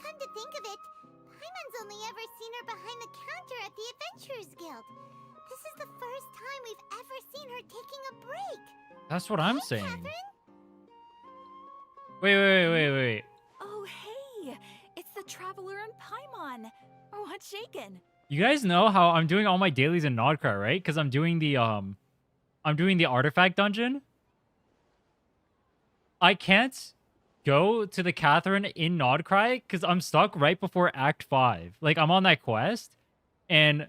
Come to think of it, Paimon's only ever seen her behind the counter at the Adventurers Guild. This is the first time we've ever seen her taking a break. That's what I'm saying. Catherine? Wait. Oh, hey! It's the Traveler and Paimon. What's shaken? You guys know how I'm doing all my dailies in Nodcry, right? Because I'm doing the artifact dungeon. I can't go to the Catherine in Nodcry because I'm stuck right before Act 5. Like, I'm on that quest, and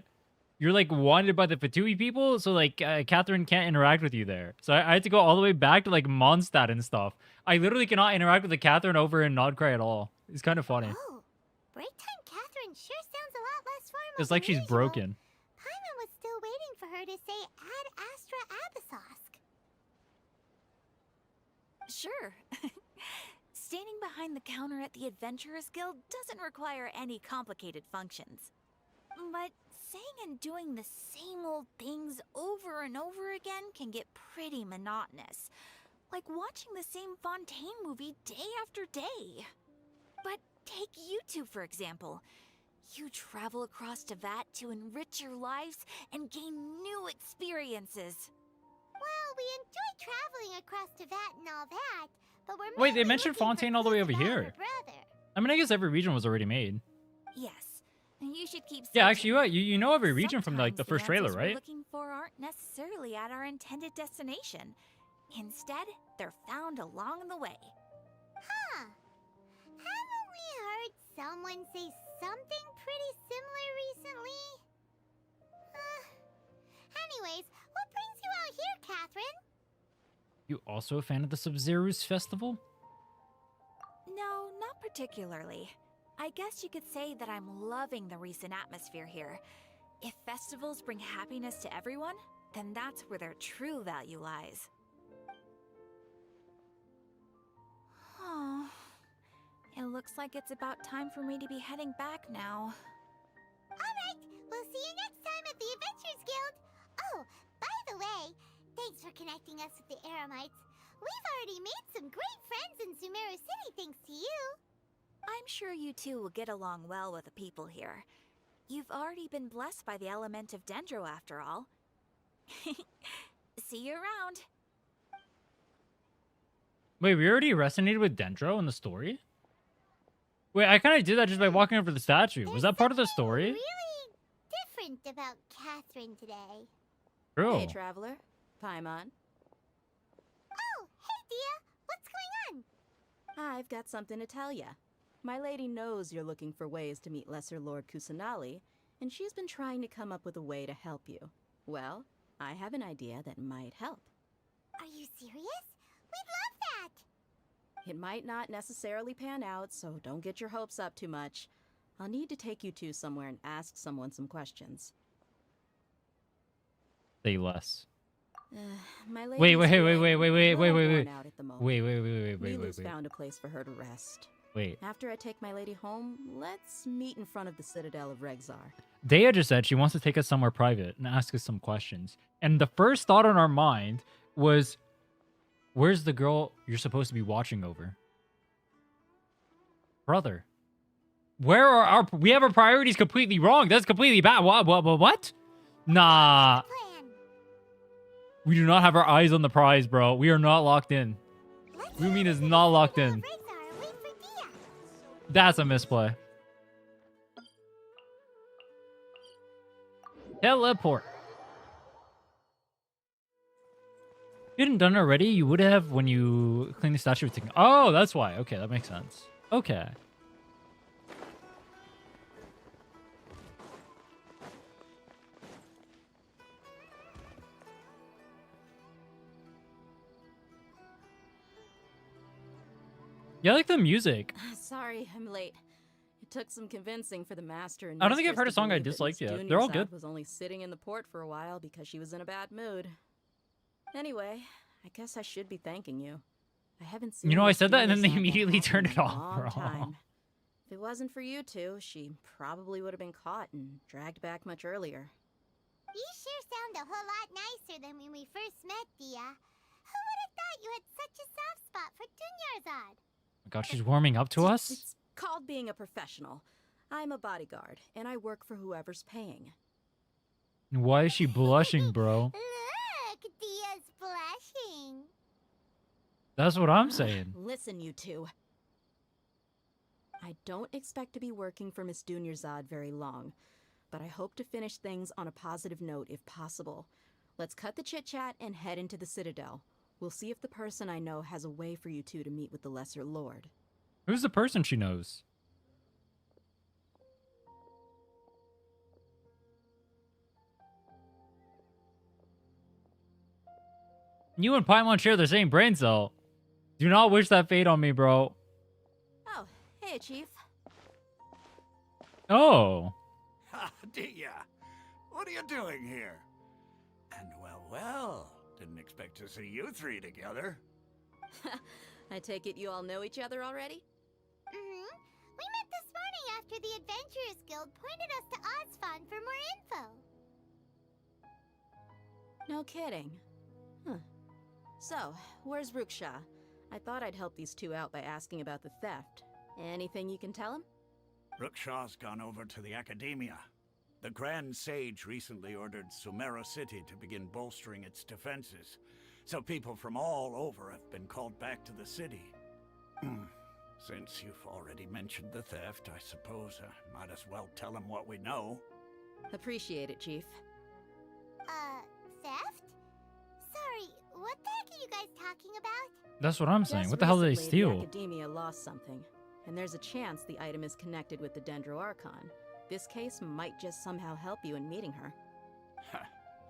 you're, like, wanted by the Fatui people, so, like, Catherine can't interact with you there. So I had to go all the way back to, like, Mondstadt and stuff. I literally cannot interact with the Catherine over in Nodcry at all. It's kind of funny. Oh, break time Catherine sure sounds a lot less formal. It's like than she's usual. broken. Paimon was still waiting for her to say Ad Astra Abyssosk. Sure. Standing behind the counter at the Adventurers Guild doesn't require any complicated functions. But saying and doing the same old things over and over again can get pretty monotonous. Like watching the same Fontaine movie day after day. But take you two, for example. You travel across Tevat to enrich your lives and gain new experiences. Well, we enjoy traveling across Tevat and all that, but we're Wait, they mainly mentioned looking for Fontaine all the way over clues about here. her brother. I mean, I guess every region was already made. Yes, you should keep Yeah, searching. actually, you know every region from, like, the Sometimes first trailer, answers we're right? looking for aren't necessarily at our intended destination. Instead, they're found along the way. Huh. Haven't we heard someone say something pretty similar recently? Anyways, what brings you out here, Catherine? You also a fan of the Sub-Zero's festival? No, not particularly. I guess you could say that I'm loving the recent atmosphere here. If festivals bring happiness to everyone, then that's where their true value lies. Oh, it looks like it's about time for me to be heading back now. Alright, we'll see you next time at the Adventurers Guild. Oh, by the way, thanks for connecting us with the Eremites. We've already made some great friends in Sumeru City thanks to you. I'm sure you two will get along well with the people here. You've already been blessed by the element of Dendro after all. See you around. Wait, we already resonated with Dendro in the story? Wait, I kind of did that just by walking over the statue. Was that part of the story? Really different about Catherine today. True. Hey, traveler. Paimon. Oh, hey, Dia. What's going on? I've got something to tell ya. My lady knows you're looking for ways to meet Lesser Lord Kusanali, and she's been trying to come up with a way to help you. Well, I have an idea that might help. Are you serious? We'd love that. It might not necessarily pan out, so don't get your hopes up too much. I'll need to take you two somewhere and ask someone some questions. Say less. My Wait. lady's feeling Wait. a little Wait. worn out at the moment. Wait. Milu's found a place for her to rest. Wait. After I take my lady home, let's meet in front of the Citadel of Regzar. Dea just said she wants to take us somewhere private and ask us some questions. And the first thought on our mind was, where's the girl you're supposed to be watching over? Brother. Where are our... We have our priorities completely wrong. That's completely bad. What? Nah. We do not have our eyes on the prize, bro. We are not locked in. Rumin is not locked in. That's a misplay. Teleport. If you hadn't done it already, you would have when you clean the statue. Oh, that's why. Okay, that makes sense. Okay. Yeah, I like the music. Sorry, I'm late. It took some convincing for the master and I don't think I've mistress heard a to song I believe that disliked Miss yet. They're all Dunyarzad good. was only sitting in the port for a while because she was in a bad mood. Anyway, I guess I should be thanking you. I haven't seen You know, I Miss said that and then they Dunyarzad that immediately happy turned in it a off, long bro. time. If it wasn't for you two, she probably would have been caught and dragged back much earlier. You sure sound a whole lot nicer than when we first met, Dia. Who would have thought you had such a soft spot for Dunyarzad? Oh God, she's warming up to us? It's called being a professional. I'm a bodyguard, and I work for whoever's paying. Why is she blushing, bro? Look, Dia's blushing. That's what I'm saying. Listen, you two. I don't expect to be working for Miss Dunyarzad very long, but I hope to finish things on a positive note if possible. Let's cut the chit-chat and head into the Citadel. We'll see if the person I know has a way for you two to meet with the Lesser Lord. Who's the person she knows? You and Paimon share the same brain cell. Do not wish that fate on me, bro. Oh, hey, Chief. Oh. Ha, Dia, what are you doing here? And well, didn't expect to see you three together. I take it you all know each other already? Mm-hmm. We met this morning after the Adventurers Guild pointed us to Ozfon for more info. No kidding. Huh. So, where's Ruksha? I thought I'd help these two out by asking about the theft. Anything you can tell him? Ruksha's gone over to the Academia. The Grand Sage recently ordered Sumeru City to begin bolstering its defenses, so people from all over have been called back to the city. Since you've already mentioned the theft, I suppose I might as well tell him what we know. Appreciate it, Chief. Theft? Sorry, what the heck are you guys talking about? That's what I'm saying. Just What the hell did they recently, steal? The Academia lost something, and there's a chance the item is connected with the Dendro Archon. This case might just somehow help you in meeting her.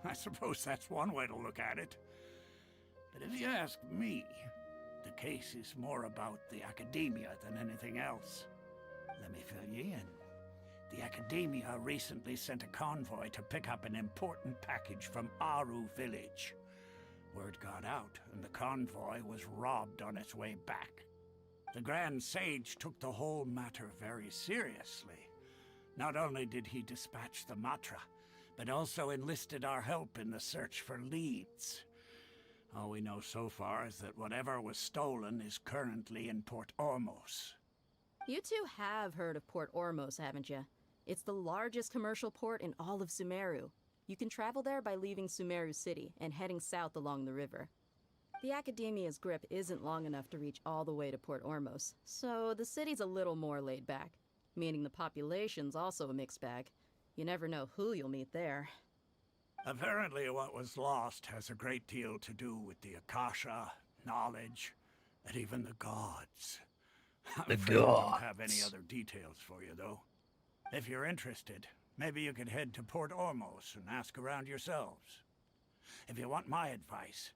I suppose that's one way to look at it. But if you ask me, the case is more about the Academia than anything else. Let me fill you in. The Academia recently sent a convoy to pick up an important package from Aru village. Word got out, and the convoy was robbed on its way back. The Grand Sage took the whole matter very seriously. Not only did he dispatch the Matra, but also enlisted our help in the search for leads. All we know so far is that whatever was stolen is currently in Port Ormos. You two have heard of Port Ormos, haven't you? It's the largest commercial port in all of Sumeru. You can travel there by leaving Sumeru City and heading south along the river. The Academia's grip isn't long enough to reach all the way to Port Ormos, so the city's a little more laid back, meaning the population's also a mixed bag. You never know who you'll meet there. Apparently what was lost has a great deal to do with the Akasha, knowledge, and even the gods. I'm afraid I don't have any other details for you, though. If you're interested, maybe you could head to Port Ormos and ask around yourselves. If you want my advice,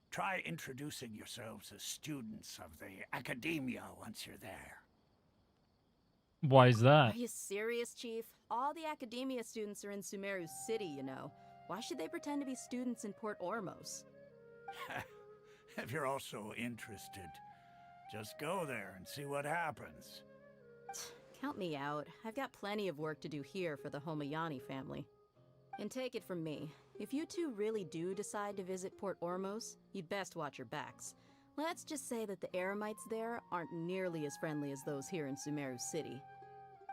try introducing yourselves as students of the Academia once you're there. Why is that? Are you serious, Chief? All the Academia students are in Sumeru City, you know. Why should they pretend to be students in Port Ormos? If you're also interested, just go there and see what happens. Count me out. I've got plenty of work to do here for the Homayani family. And take it from me, if you two really do decide to visit Port Ormos, you'd best watch your backs. Let's just say that the Eremites there aren't nearly as friendly as those here in Sumeru City.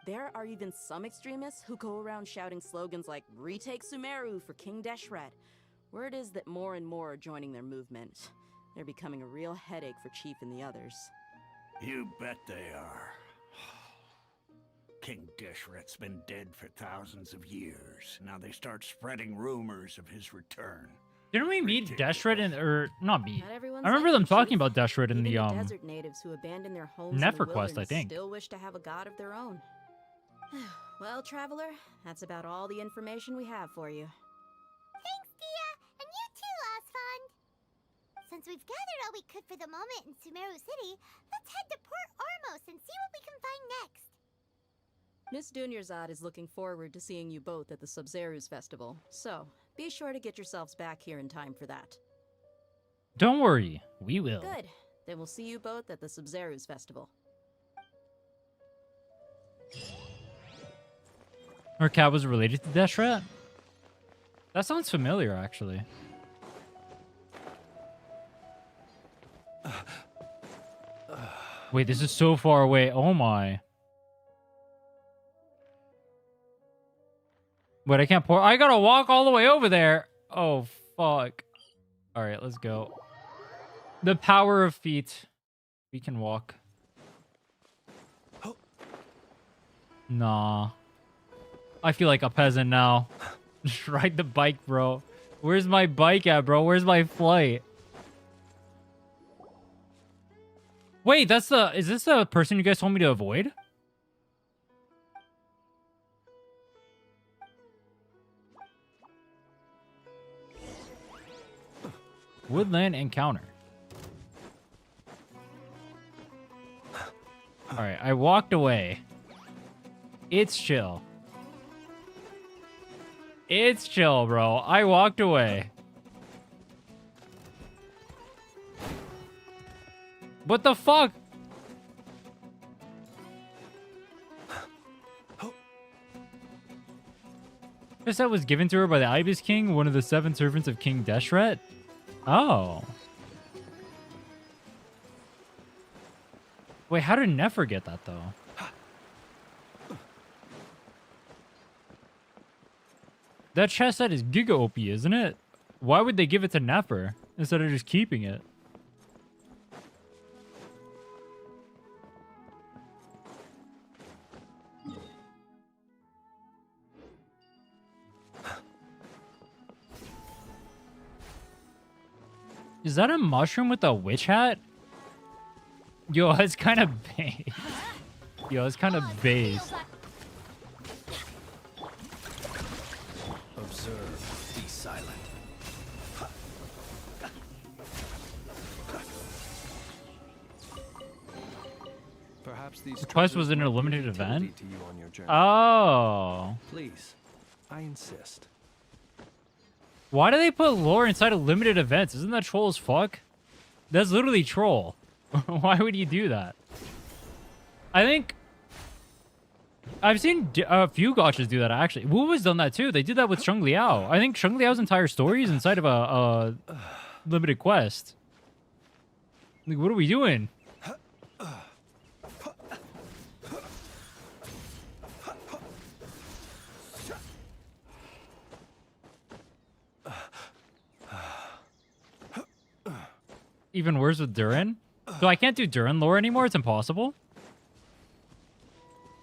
There are even some extremists who go around shouting slogans like, "Retake Sumeru for King Deshret." Word is that more and more are joining their movement. They're becoming a real headache for Chief and the others. You bet they are. King Deshret's been dead for thousands of years. Now they start spreading rumors of his return. Didn't we meet Deshret in, or not meet? Not everyone's I remember like them you, talking Chief. about Deshret in Even the desert natives who abandon their homes in the Nefer quest, I wilderness think. still wish to have a god of their own. Well, traveler, that's about all the information we have for you. Thanks, Dia, and you too, Osfond. Since we've gathered all we could for the moment in Sumeru City, let's head to Port Ormos and see what we can find next. Miss Dunyarzad is looking forward to seeing you both at the Sub-Zeru's festival, so be sure to get yourselves back here in time for that. Don't worry, we will. Good. Then we'll see you both at the Sub-Zeru's festival. Her cat was related to Deshret? That sounds familiar, actually. Wait, this is so far away. Oh my. Wait, I can't pour. I gotta walk all the way over there. Oh, fuck. All right, let's go. The power of feet. We can walk. Nah. I feel like a peasant now. Just ride the bike, bro. Where's my bike at, bro? Where's my flight? Wait, that's the... Is this the person you guys told me to avoid? Woodland encounter. Alright, I walked away. It's chill. It's chill, bro. I walked away. What the fuck? This set was given to her by the Ibis King, one of the 7 servants of King Deshret. Oh. Wait, how did Nefer get that, though? That chest set is Giga OP, isn't it? Why would they give it to Nefer instead of just keeping it? Is that a mushroom with a witch hat? Yo, it's kind of base. Yo, it's kind of base. Observe, be silent. Perhaps these The quest was treasures in a might be of limited utility event? to you on your journey. Oh. Please, I insist. Why do they put lore inside of limited events? Isn't that troll as fuck? That's literally troll. Why would you do that? I think... I've seen a few gachas do that, actually. Wu has done that, too. They did that with Sheng Liao. I think Sheng Liao's entire story is inside of a limited quest. Like, what are we doing? Even worse with Durin? So I can't do Durin lore anymore? It's impossible?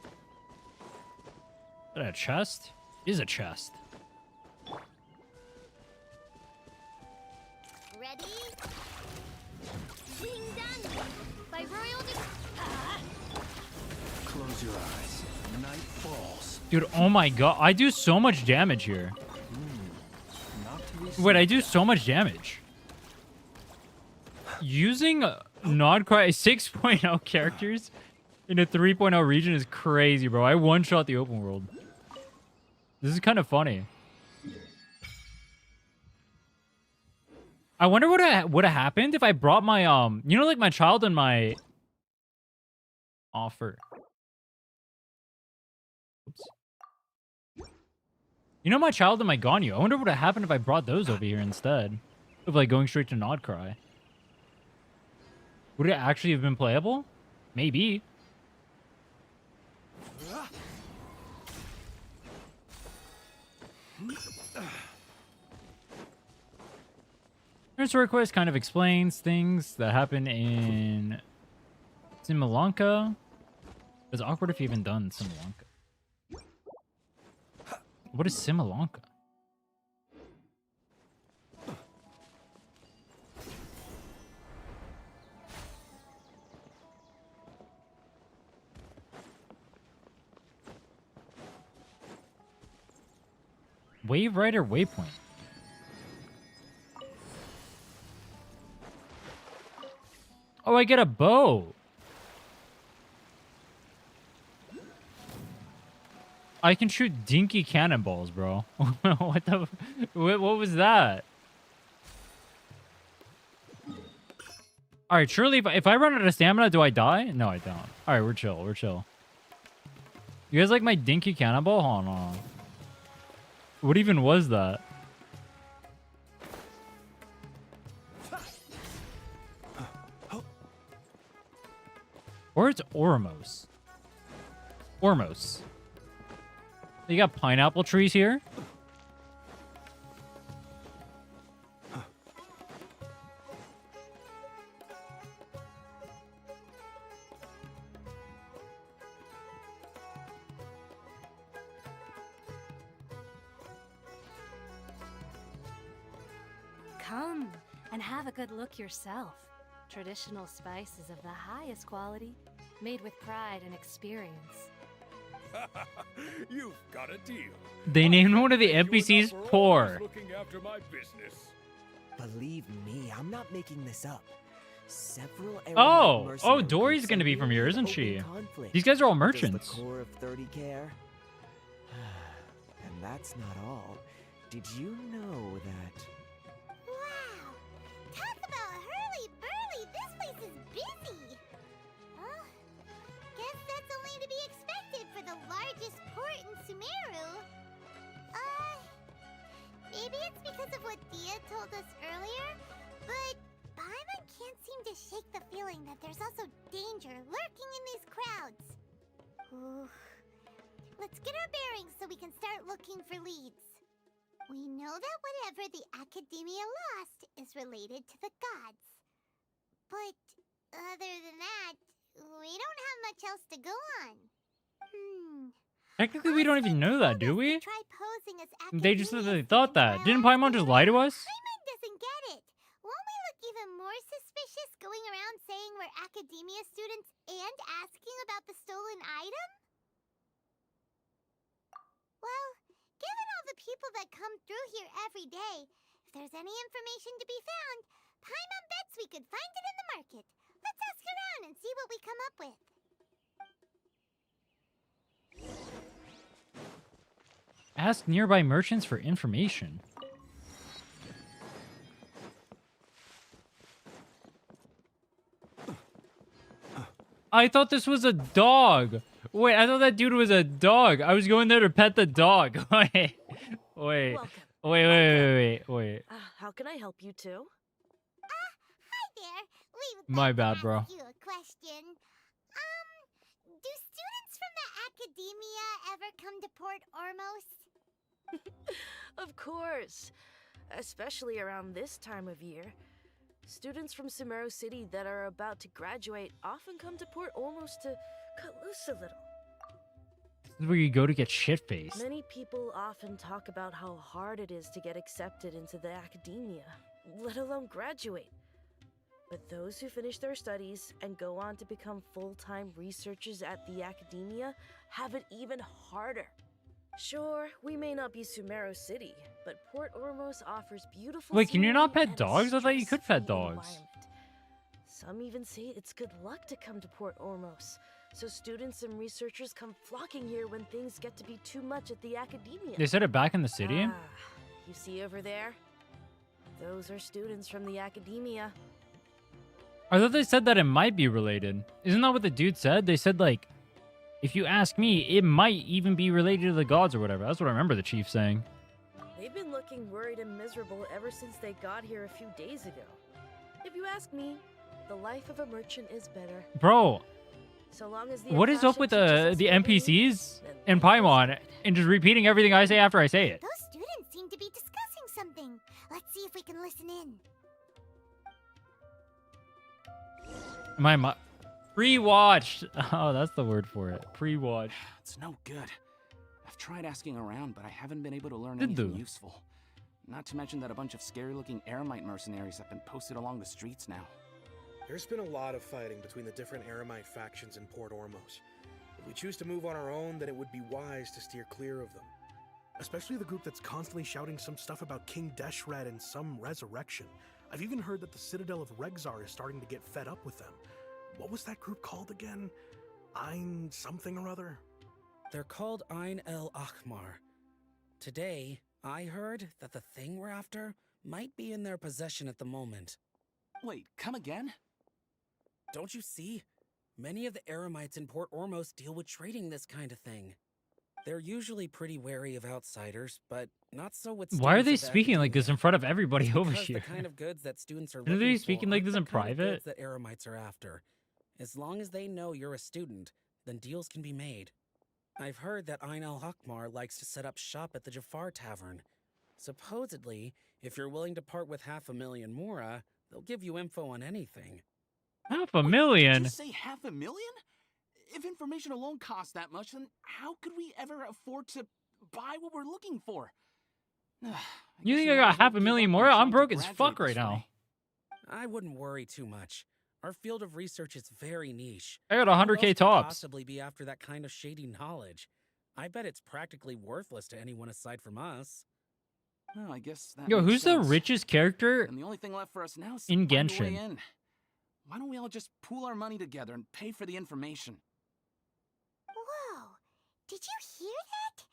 Is that a chest? It is a chest. Ready? Being done by royal Close your eyes. Night falls. Dude, oh my god. I do so much damage here. Wait, I do so much damage. Using Nodcry 6.0 characters in a 3.0 region is crazy, bro. I one-shot the open world. This is kind of funny. I wonder what would have happened if I brought my, you know, like my child and my offer. Oops. You know my child and my Ganyu. I wonder what would have happened if I brought those over here instead of like going straight to Nodcry. Would it actually have been playable? Maybe. Her story quest kind of explains things that happen in Simulanka. It's awkward if you haven't done Simulanka. What is Simalanka? Wave Rider Waypoint. Oh, I get a bow. I can shoot dinky cannonballs, bro. What the? What was that? All right, surely if I run out of stamina, do I die? No, I don't. All right, we're chill. We're chill. You guys like my dinky cannonball? Hold on. What even was that? Or it's Ormos. Ormos. You got pineapple trees here? Come and have a good look yourself. Traditional spices of the highest quality, made with pride and experience. You've got a deal. They named one of the NPCs Poor. Looking after my business. Believe me, I'm not making this up. Several Oh, Dori's gonna be from here, isn't she? These guys are all merchants. Does the core of 30 care? And that's not all. Did you know that? Wow! Talk about hurly-burly! This place is busy! Well, guess that's only to be expected for the largest port in Sumeru. Maybe it's because of what Dia told us earlier, but Paimon can't seem to shake the feeling that there's also danger lurking in these crowds. Ooh. Let's get our bearings so we can start looking for leads. We know that whatever the Academia lost is related to the gods. But other than that, we don't have much else to go on. Technically, we don't even know that, do we? They just said that they thought that. Didn't Paimon just lie to us? Paimon doesn't get it. Won't we look even more suspicious going around saying we're Academia students and asking about the stolen item? Well, given all the people that come through here every day, if there's any information to be found, Paimon bets we could find it in the market. Let's ask around and see what we come up with. Ask nearby merchants for information. I thought this was a dog. Wait, I thought that dude was a dog. I was going there to pet the dog. Wait. How can I help you too? Hi there. My bad, bro. Ask you a question. Do students from the Academia ever come to Port Ormos? Of course. Especially around this time of year. Students from Sumeru City that are about to graduate often come to Port Ormos to cut loose a little. This is where you go to get shit-faced. Many people often talk about how hard it is to get accepted into the Academia, let alone graduate. But those who finish their studies and go on to become full-time researchers at the Academia have it even harder. Sure, we may not be Sumeru City, but Port Ormos offers beautiful. Wait, can you not pet dogs? I thought you could pet dogs. Some even say it's good luck to come to Port Ormos, so students and researchers come flocking here when things get to be too much at the Academia. They said it back in the city? You see over there? Those are students from the Academia. I thought they said that it might be related. Isn't that what the dude said? They said, like, if you ask me, it might even be related to the gods or whatever. That's what I remember the chief saying. They've been looking worried and miserable ever since they got here a few days ago. If you ask me, the life of a merchant is better. Bro, so long as the what is up with the NPCs and Paimon and just repeating everything I say after I say it? Those students seem to be discussing something. Let's see if we can listen in. Pre-watched. Oh, that's the word for it. Pre-watched. It's no good. I've tried asking around, but I haven't been able to learn Did anything do. useful. Not to mention that a bunch of scary-looking Eremite mercenaries have been posted along the streets now. There's been a lot of fighting between the different Eremite factions in Port Ormos. If we choose to move on our own, then it would be wise to steer clear of them. Especially the group that's constantly shouting some stuff about King Deshret and some resurrection. I've even heard that the Citadel of Regzar is starting to get fed up with them. What was that group called again? Ein something or other? They're called Ein El Akhmar. Today, I heard that the thing we're after might be in their possession at the moment. Wait, come again? Don't you see? Many of the Eremites in Port Ormos deal with trading this kind of thing. They're usually pretty wary of outsiders, but not so with students. Why are they of speaking like this in front of everybody It's over because here? The kind of goods that students are Are they looking speaking for like aren't this the in kind of private? goods that Eremites are after. As long as they know you're a student, then deals can be made. I've heard that Ein El Hakmar likes to set up shop at the Jafar Tavern. Supposedly, if you're willing to part with 500,000 Mora, they'll give you info on anything. 500,000? Did you say 500,000? If information alone costs that much, then how could we ever afford to buy what we're looking for? You think I got 500,000 more? I'm broke as fuck right now. I wouldn't worry too much. Our field of research is very niche. I got Who 100K else could tops. Possibly be after that kind of shady knowledge. I bet it's practically worthless to anyone aside from us. Well, I guess that Yo, makes who's the sense. richest character And the only thing left for us now is in to find a way Genshin? in. Why don't we all just pool our money together and pay for the information? Whoa! Did you hear that?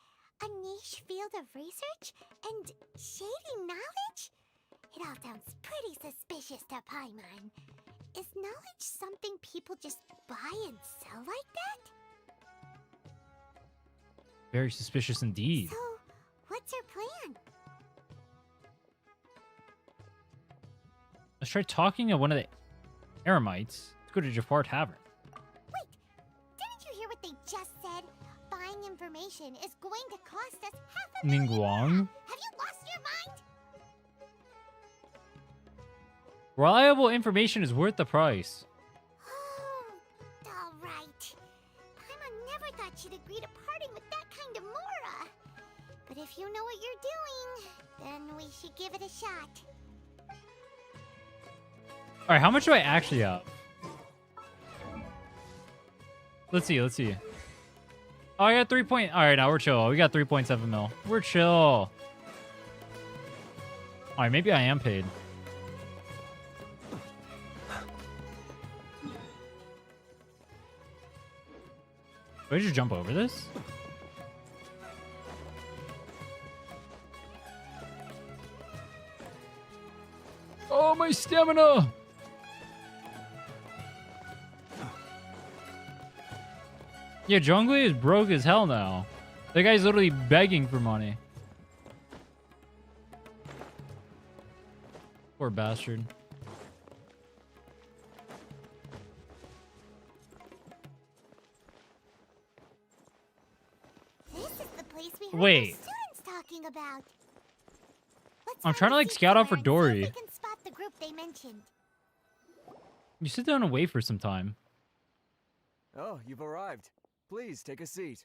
A niche field of research and shady knowledge? It all sounds pretty suspicious to Paimon. Is knowledge something people just buy and sell like that? Very suspicious indeed. So, what's your plan? Let's try talking to one of the Eremites. Let's go to Jafar Tavern. Didn't you hear what they just said? Buying information is going to cost us Ningguang? Have you lost your mind? Reliable information is worth the price. All right. Paimon never thought she'd agree to parting with that kind of Mora. But if you know what you're doing, then we should give it a shot. Alright, how much do I actually have? Let's see, let's see. Oh, I got 3 point. Alright, now we're chill. We got 3.7 mil. We're chill. Alright, maybe I am paid. Do I just jump over this? Oh, my stamina! Yeah, Zhongli is broke as hell now. That guy's literally begging for money. Poor bastard. This is the place we heard Wait. the students talking about. Let's I'm find trying to a like seat scout out for somewhere and see if Dori. we can spot the group they mentioned. You sit down and wait for some time. Oh, you've arrived. Please take a seat.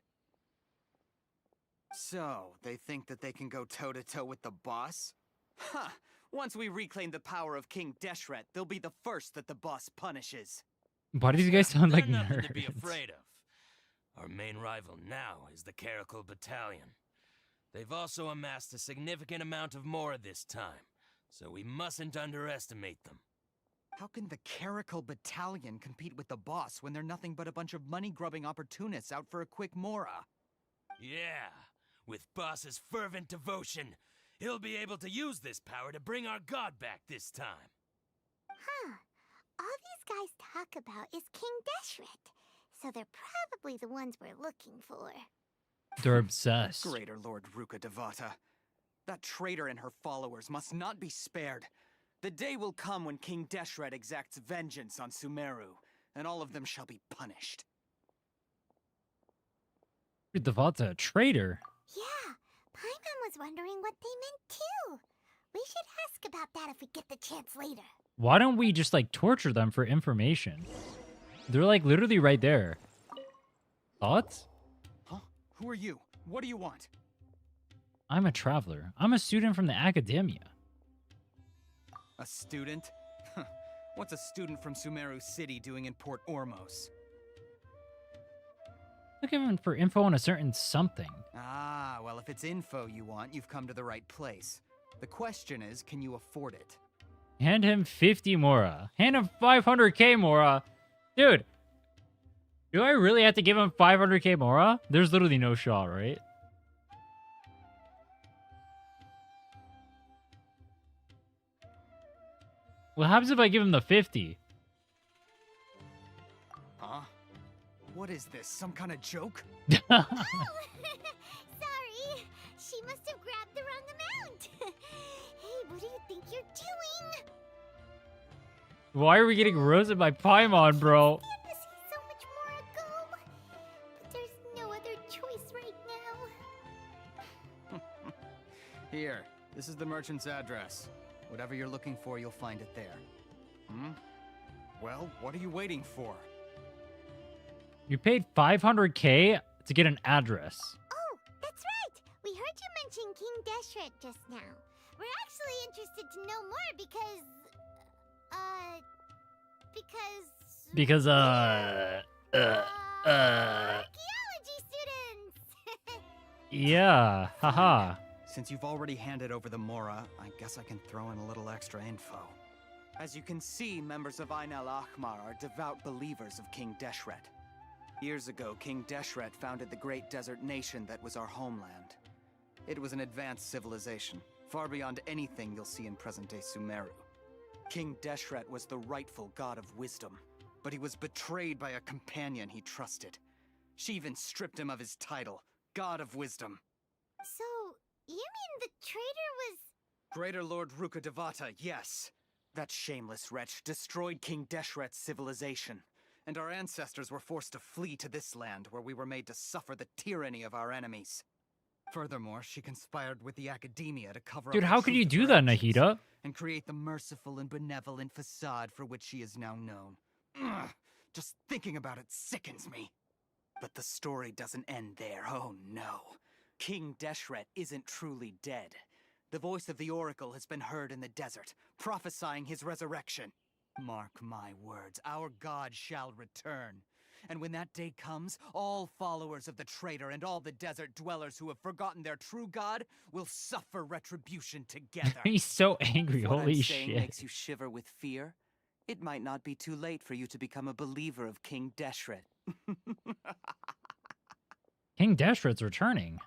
So, they think that they can go toe-to-toe with the boss? Huh! Once we reclaim the power of King Deshret, they'll be the first that the boss punishes. Why do these guys sound like They're nothing to be nerds? afraid of. Our main rival now is the Caracal Battalion. They've also amassed a significant amount of Mora this time, so we mustn't underestimate them. How can the Caracal Battalion compete with the boss when they're nothing but a bunch of money-grubbing opportunists out for a quick Mora? Yeah, with Boss's fervent devotion, he'll be able to use this power to bring our god back this time. Huh. All these guys talk about is King Deshret, so they're probably the ones we're looking for. They're obsessed. Greater Lord Ruka Devata. That traitor and her followers must not be spared. The day will come when King Deshret exacts vengeance on Sumeru, and all of them shall be punished. Devata, a traitor. Yeah, Paimon was wondering what they meant too. We should ask about that if we get the chance later. Why don't we just like torture them for information? They're like literally right there. Thoughts? Huh? Who are you? What do you want? I'm a traveler. I'm a student from the academia. A student? What's a student from Sumeru City doing in Port Ormos? Looking for info on a certain something. Ah, well, if it's info you want, you've come to the right place. The question is, can you afford it? Hand him 50 Mora. Hand him 500k Mora. Dude, do I really have to give him 500k Mora? There's literally no shot, right? What happens if I give him the 50? Huh? What is this? Some kind of joke? Sorry. She must have grabbed the wrong amount. Hey, what do you think you're doing? Why are we getting roasted by Paimon, bro? Stand to see so much more ago. But there's no other choice right now. Here, this is the merchant's address. Whatever you're looking for, you'll find it there. Well, what are you waiting for? You paid 500k to get an address. Oh, that's right. We heard you mention King Deshret just now. We're actually interested to know more because... archaeology students! Yeah, haha. Since you've already handed over the Mora, I guess I can throw in a little extra info. As you can see, members of Ain al-Ahmar are devout believers of King Deshret. Years ago, King Deshret founded the great desert nation that was our homeland. It was an advanced civilization, far beyond anything you'll see in present-day Sumeru. King Deshret was the rightful god of wisdom, but he was betrayed by a companion he trusted. She even stripped him of his title, God of Wisdom. So, you mean the traitor was... Greater Lord Rukkhadevata, yes. That shameless wretch destroyed King Deshret's civilization, and our ancestors were forced to flee to this land where we were made to suffer the tyranny of our enemies. Furthermore, she conspired with the academia to cover up Dude, the how could truth you of do her that, actions Nahida? and create the merciful and benevolent facade for which she is now known. Ugh, just thinking about it sickens me. But the story doesn't end there, oh no. King Deshret isn't truly dead. The voice of the Oracle has been heard in the desert, prophesying his resurrection. Mark my words, our god shall return. And when that day comes, all followers of the traitor and all the desert dwellers who have forgotten their true god will suffer retribution together. He's so angry, If what holy I'm saying shit. makes you shiver with fear, it might not be too late for you to become a believer of King Deshret. King Deshret's returning.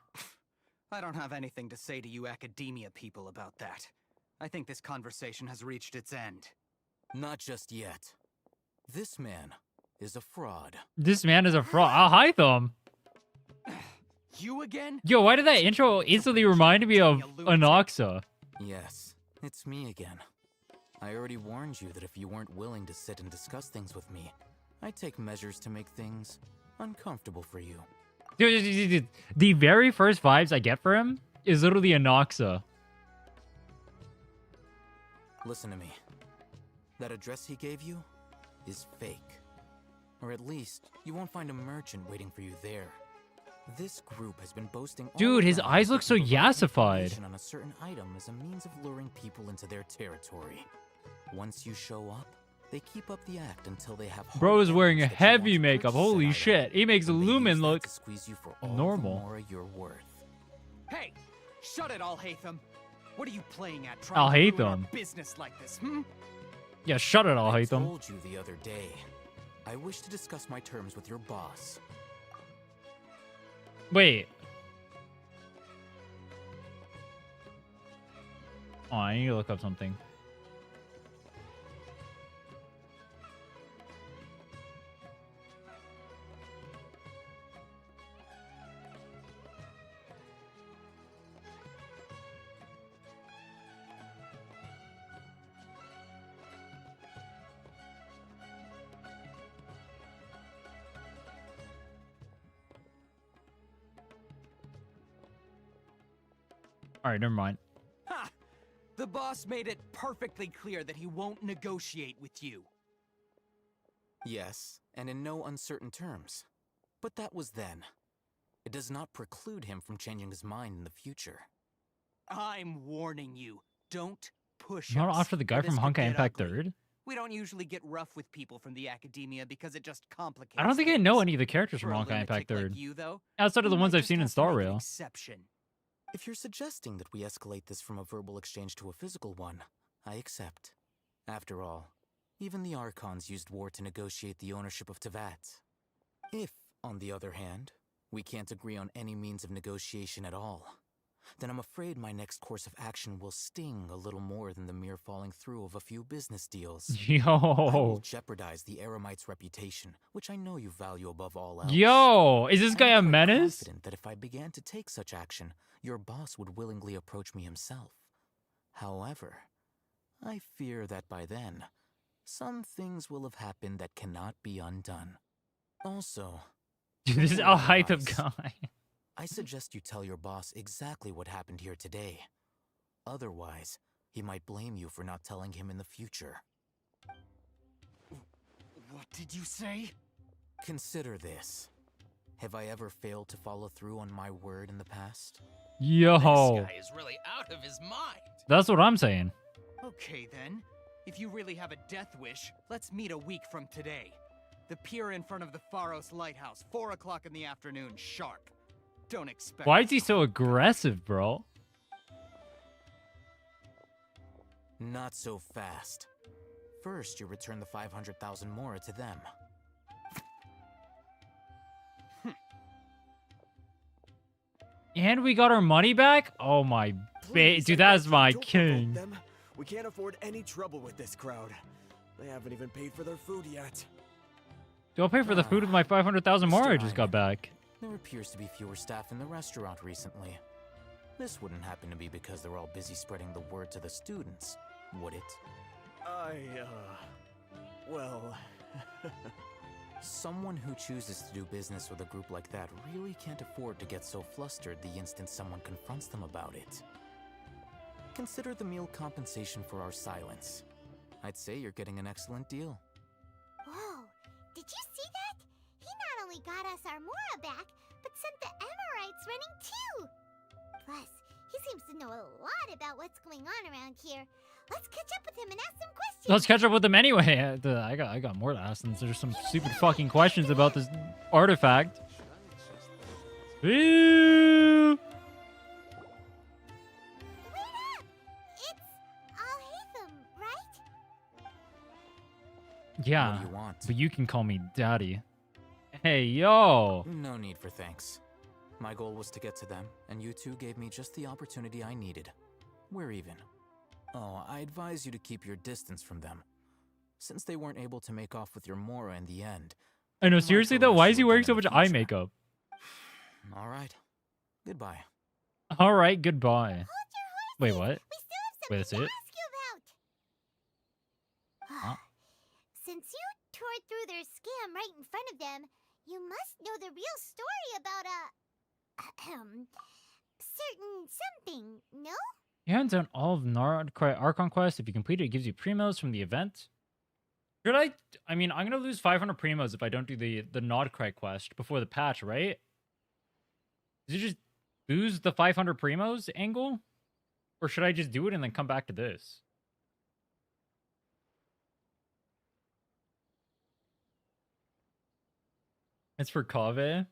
I don't have anything to say to you academia people about that. I think this conversation has reached its end. Not just yet. This man is a fraud. This man is a fraud. Alhaitham. You again? Yo, why did that intro instantly remind me of Anoxa? Yes, it's me again. I already warned you that if you weren't willing to sit and discuss things with me, I'd take measures to make things uncomfortable for you. Dude, the very first vibes I get for him is literally Anoxa. Listen to me. That address he gave you is fake. Or at least, you won't find a merchant waiting for you there. This group has been boasting all Dude, his around eyes that look they so can provide yassified. information on a certain item as a means of luring people into their territory. Once you show up, they keep up the act until they have Bro is wearing evidence that you want heavy to makeup. purchase Holy that item, shit. He makes and they use Lumen that look to squeeze you for all normal. the more you're worth. Hey, shut it, Alhaitham. What are you playing at? Trying to ruin our Alhaitham. business like this, hmm? Yeah, shut it, I Alhaitham. told you the other day. I wish to discuss my terms with your boss. Wait. Oh, I need to look up something. All right, never mind. Ha! The boss made it perfectly clear that he won't negotiate with you. Yes, and in no uncertain terms. But that was then. it does not preclude him from changing his mind in the future. I'm warning you. Don't push Not us, after the guy or this from could Honkai get Impact ugly. 3rd. We don't usually get rough with people from the academia because it just complicates I don't think I things. know any of the characters For from a Honkai Impact lunatic 3rd. like you, though, Outside of the we ones might I've just seen in have to Star make an Rail. exception. If you're suggesting that we escalate this from a verbal exchange to a physical one, I accept. After all, even the Archons used war to negotiate the ownership of Teyvat. If, on the other hand, we can't agree on any means of negotiation at all, then I'm afraid my next course of action will sting a little more than the mere falling through of a few business deals. I will Yo. jeopardize the Eremite's reputation, which I know you value above all else. Yo. Is this And guy I'm a quite menace? confident that if I began to take such action, your boss would willingly approach me himself. However, I fear that by then, some things will have happened that cannot be undone. Also, Dude, this is one more Alhaitham advice. guy. I suggest you tell your boss exactly what happened here today. Otherwise, he might blame you for not telling him in the future. What did you say? Consider this. Have I ever failed to follow through on my word in the past? Yo. This guy is really out of his mind. That's what I'm saying. Okay then. If you really have a death wish, let's meet a week from today. The pier in front of the Pharos Lighthouse, 4 o'clock in the afternoon, sharp. Don't expect. Why is he so aggressive, bro? Not so fast. First, you return the 500,000 mora to them. And we got our money back? Oh my dude, that's my king. Them. We can't afford any trouble with this crowd. They haven't even paid for their food yet. Do I pay for the food with my 500,000 more I just got back? There appears to be fewer staff in the restaurant recently. This wouldn't happen to be because they're all busy spreading the word to the students, would it? Well... Someone who chooses to do business with a group like that really can't afford to get so flustered the instant someone confronts them about it. Consider the meal compensation for our silence. I'd say you're getting an excellent deal. Whoa, did you see that? He not only got us our Mora back, but sent the Emirites running too! Plus, he seems to know a lot about what's going on around here. Let's catch up with him and ask some questions. Let's catch up with them anyway. I got more to ask them. There's some stupid fucking questions about this artifact. Ew. Alhaitham, right? Yeah, What do you want? but you can call me daddy. Hey, yo. No need for thanks. My goal was to get to them, and you two gave me just the opportunity I needed. We're even. Oh, I advise you to keep your distance from them. Since they weren't able to make off with your Mora in the end. I know, might seriously go though, why is rush he you wearing again so in much the eye future. makeup? Alright. Goodbye. Alright, goodbye. Wait, what? Wait, that's it? Ask you about. Huh? Since you tore through their scam right in front of them, you must know the real story about certain something, no? You haven't done all of Archon quest. If you complete it, it gives you primos from the event. Should I mean, I'm gonna lose 500 primos if I don't do the Nodcry quest before the patch, right? Does it just lose the 500 primos angle? Or should I just do it and then come back to this? It's for Kaveh.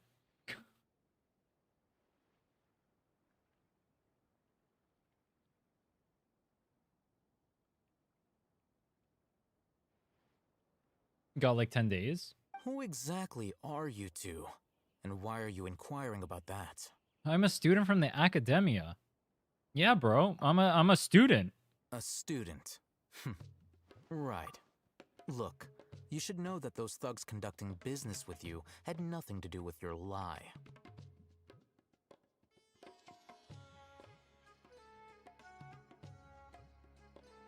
Got like 10 days. Who exactly are you two? And why are you inquiring about that? I'm a student from the academia. Yeah, bro. I'm a student. A student. Right. Look, you should know that those thugs conducting business with you had nothing to do with your lie.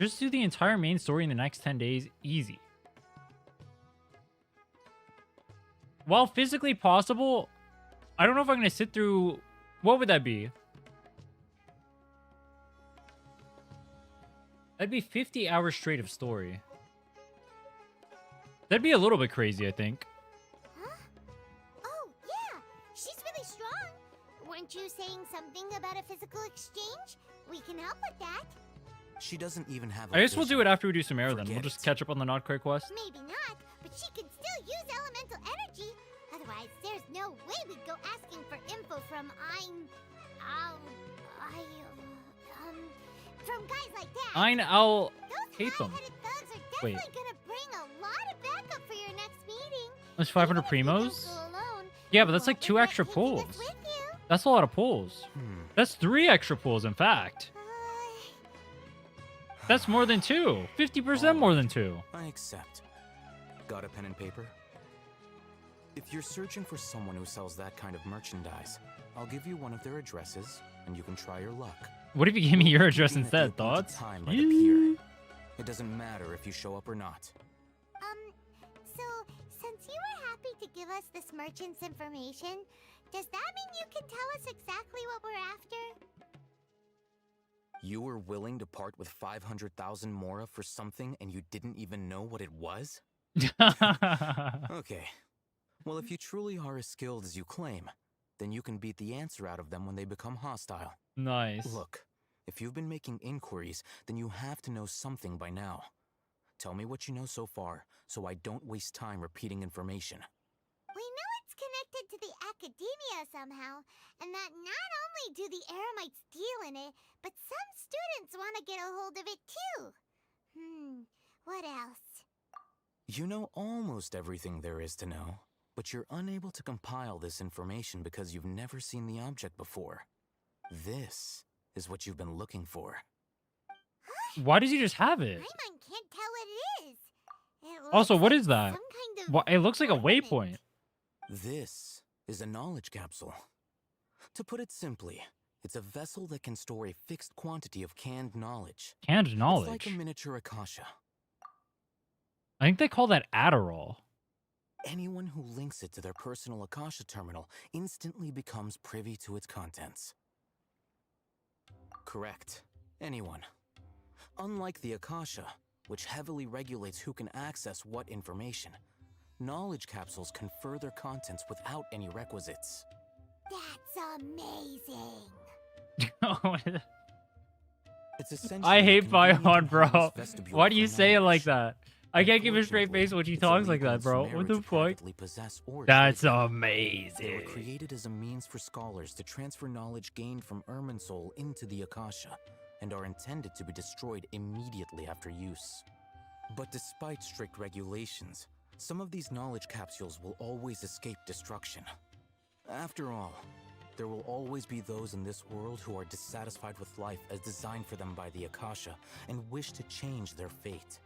Just do the entire main story in the next 10 days. Easy. While physically possible, I don't know if I'm going to sit through... What would that be? That'd be 50 hours straight of story. That'd be a little bit crazy, I think. Huh? Oh, yeah! She's with really strong. Weren't you saying something about a physical exchange? We can help with that. She doesn't even have I guess we'll do it after we do Sumeru then. We'll Forget just catch up on the not quite quest. Maybe not, but she can still use elemental energy. Otherwise, there's no way we'd go asking for info from from guys like that. Alhaitham. Those high-headed thugs are Wait. definitely gonna bring a lot of backup for your next meeting. That's 500 primos? Yeah, but that's like 2 extra pulls. That's a lot of pulls. That's 3 extra pulls, in fact. That's more than 2. 50% more than 2. I accept. Got a pen and paper? If you're searching for someone who sells that kind of merchandise, I'll give you one of their addresses, and you can try your luck. What if you gave me your address instead, thoughts? Time by the pier. It doesn't matter if you show up or not. So, since you were happy to give us this merchant's information, does that mean you can tell us exactly what we're after? You were willing to part with 500,000 mora for something and you didn't even know what it was? Okay. Well, if you truly are as skilled as you claim, then you can beat the answer out of them when they become hostile. Nice. Look, if you've been making inquiries, then you have to know something by now. Tell me what you know so far, so I don't waste time repeating information. We know it's connected to the academia somehow, and that not only do the Eremites deal in it, but some students want to get a hold of it too. What else? You know almost everything there is to know, but you're unable to compile this information because you've never seen the object before. This is what you've been looking for. Why does he just have it? My mind can't tell what it is. It Also, looks what like is that? some kind of What? It looks like a waypoint. This is a knowledge capsule. To put it simply, it's a vessel that can store a fixed quantity of canned knowledge. Canned knowledge? It's like a miniature Akasha. I think they call that Adderall. Anyone who links it to their personal Akasha terminal instantly becomes privy to its contents. Correct. Anyone. Unlike the Akasha, which heavily regulates who can access what information, knowledge capsules confer their contents without any requisites. That's amazing. It's essentially I hate a convenient Bion, bro. harness vestibule Why do for you say it like knowledge. that? I can't give a straight face when he talks like that, bro. What the fuck? That's They were amazing. created as a means for scholars to transfer knowledge gained from Irminsul into the Akasha, and are intended to be destroyed immediately after use. But despite strict regulations, some of these knowledge capsules will always escape destruction. After all, there will always be those in this world who are dissatisfied with life as designed for them by the Akasha and wish to change their fate.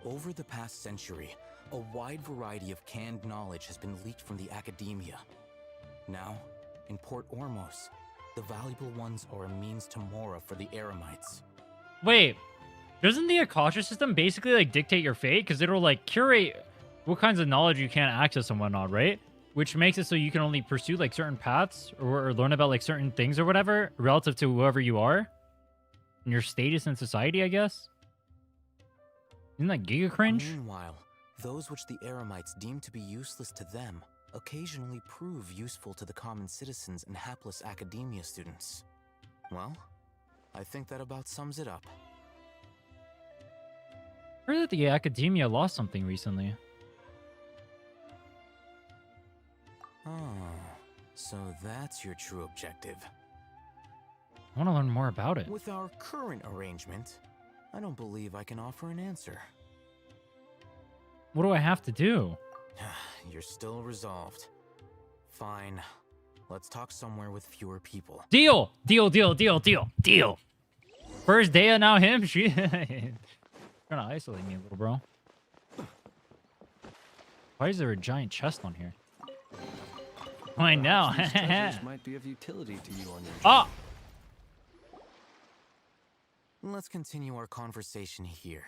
Over the past century, a wide variety of canned knowledge has been leaked from the academia. Now, in Port Ormos, the valuable ones are a means to mora for the Eremites. Wait, doesn't the Akasha system basically like dictate your fate? Because it'll like curate what kinds of knowledge you can't access and whatnot, right? Which makes it so you can only pursue like certain paths or learn about like certain things or whatever relative to whoever you are and your status in society, I guess. Isn't that giga cringe? Meanwhile, those which the Eremites deem to be useless to them occasionally prove useful to the common citizens and hapless academia students. Well, I think that about sums it up. I heard that the academia lost something recently. Ah, so that's your true objective. I want to learn more about it. With our current arrangement, I don't believe I can offer an answer. What do I have to do? You're still resolved. Fine. Let's talk somewhere with fewer people. Deal! Deal, deal, deal, deal, deal! First Dea, now him. She trying to isolate me a little, bro. Why is there a giant chest on here? Why now? These treasures might be of utility to you on your Ah! Let's continue our conversation here.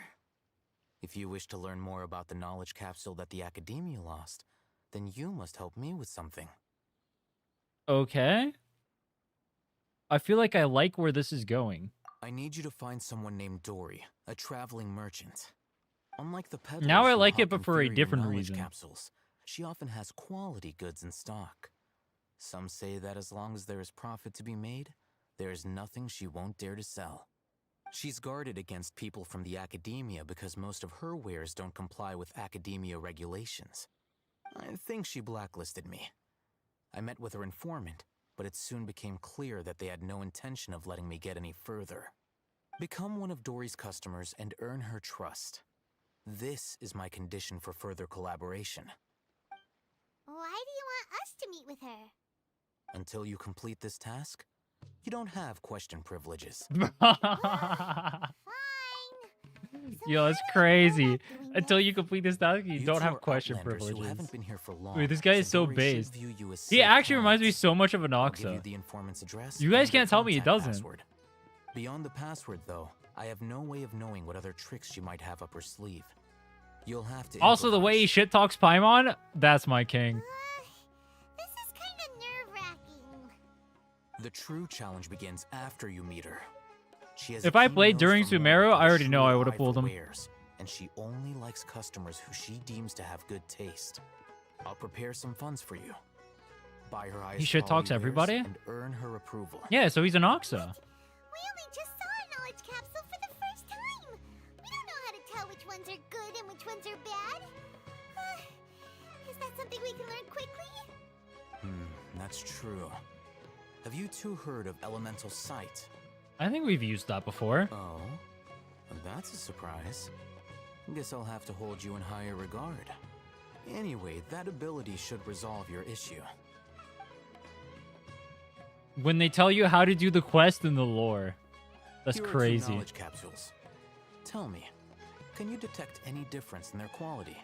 If you wish to learn more about the knowledge capsule that the academia lost, then you must help me with something. Okay. I feel like I like where this is going. I need you to find someone named Dori, a traveling merchant. Unlike the peddlers Now I who like it, hawk but for a inferior different knowledge reason. capsules, she often has quality goods in stock. Some say that as long as there is profit to be made, there is nothing she won't dare to sell. She's guarded against people from the academia because most of her wares don't comply with academia regulations. I think she blacklisted me. I met with her informant, but it soon became clear that they had no intention of letting me get any further. Become one of Dori's customers and earn her trust. This is my condition for further collaboration. Why do you want us to meet with her? Until you complete this task, you don't have question privileges. Yo, it's crazy. Until you complete this task, you don't have question Outlanders who privileges. haven't been here for long, Wait, this guy is so Dori should based. view you as He safe actually reminds me clients. so much of an I'll give you Oxa. the informant's address You guys and your can't tell me it contact doesn't. password. Beyond the password, though, I have no way of knowing what other tricks she might have up her sleeve. You'll have to. Also, the way he shit talks Paimon, that's my king. This is kind of nerve-wracking. The true challenge begins after you meet her. She has If a I keen played nose during for more Sumeru, and I a already know shrewd I would have eye pulled for him. wares, and she only likes customers who she deems to have good taste. I'll prepare some funds for you. Buy her highest He shit talks quality wares everybody? and earn her approval. Yeah, so he's an Oxa. We only just saw a knowledge capsule for the first time. We don't know how to tell which ones are good and which ones are bad. Is that something we can learn quickly? That's true. Have you two heard of elemental sight? I think we've used that before. Oh, well, that's a surprise. Guess I'll have to hold you in higher regard. Anyway, that ability should resolve your issue. When they tell you how to do the quest in the lore. That's Here are two crazy. knowledge capsules. Tell me, can you detect any difference in their quality?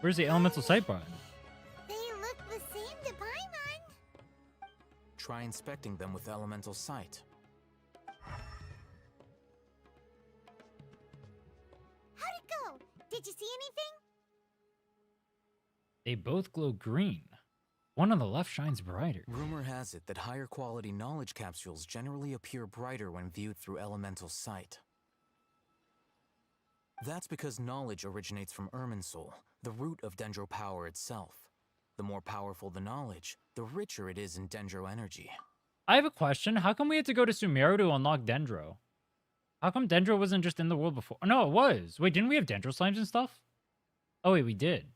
Where's the elemental sight button? They look the same to Paimon. Try inspecting them with elemental sight. How'd it go? Did you see anything? They both glow green. One on the left shines brighter. Rumor has it that higher quality knowledge capsules generally appear brighter when viewed through elemental sight. That's because knowledge originates from Irminsul, the root of Dendro power itself. The more powerful the knowledge, the richer it is in Dendro energy. I have a question. How come we had to go to Sumeru to unlock Dendro? How come Dendro wasn't just in the world before? Oh, no, it was. Wait, didn't we have Dendro slimes and stuff? Oh, wait, we did.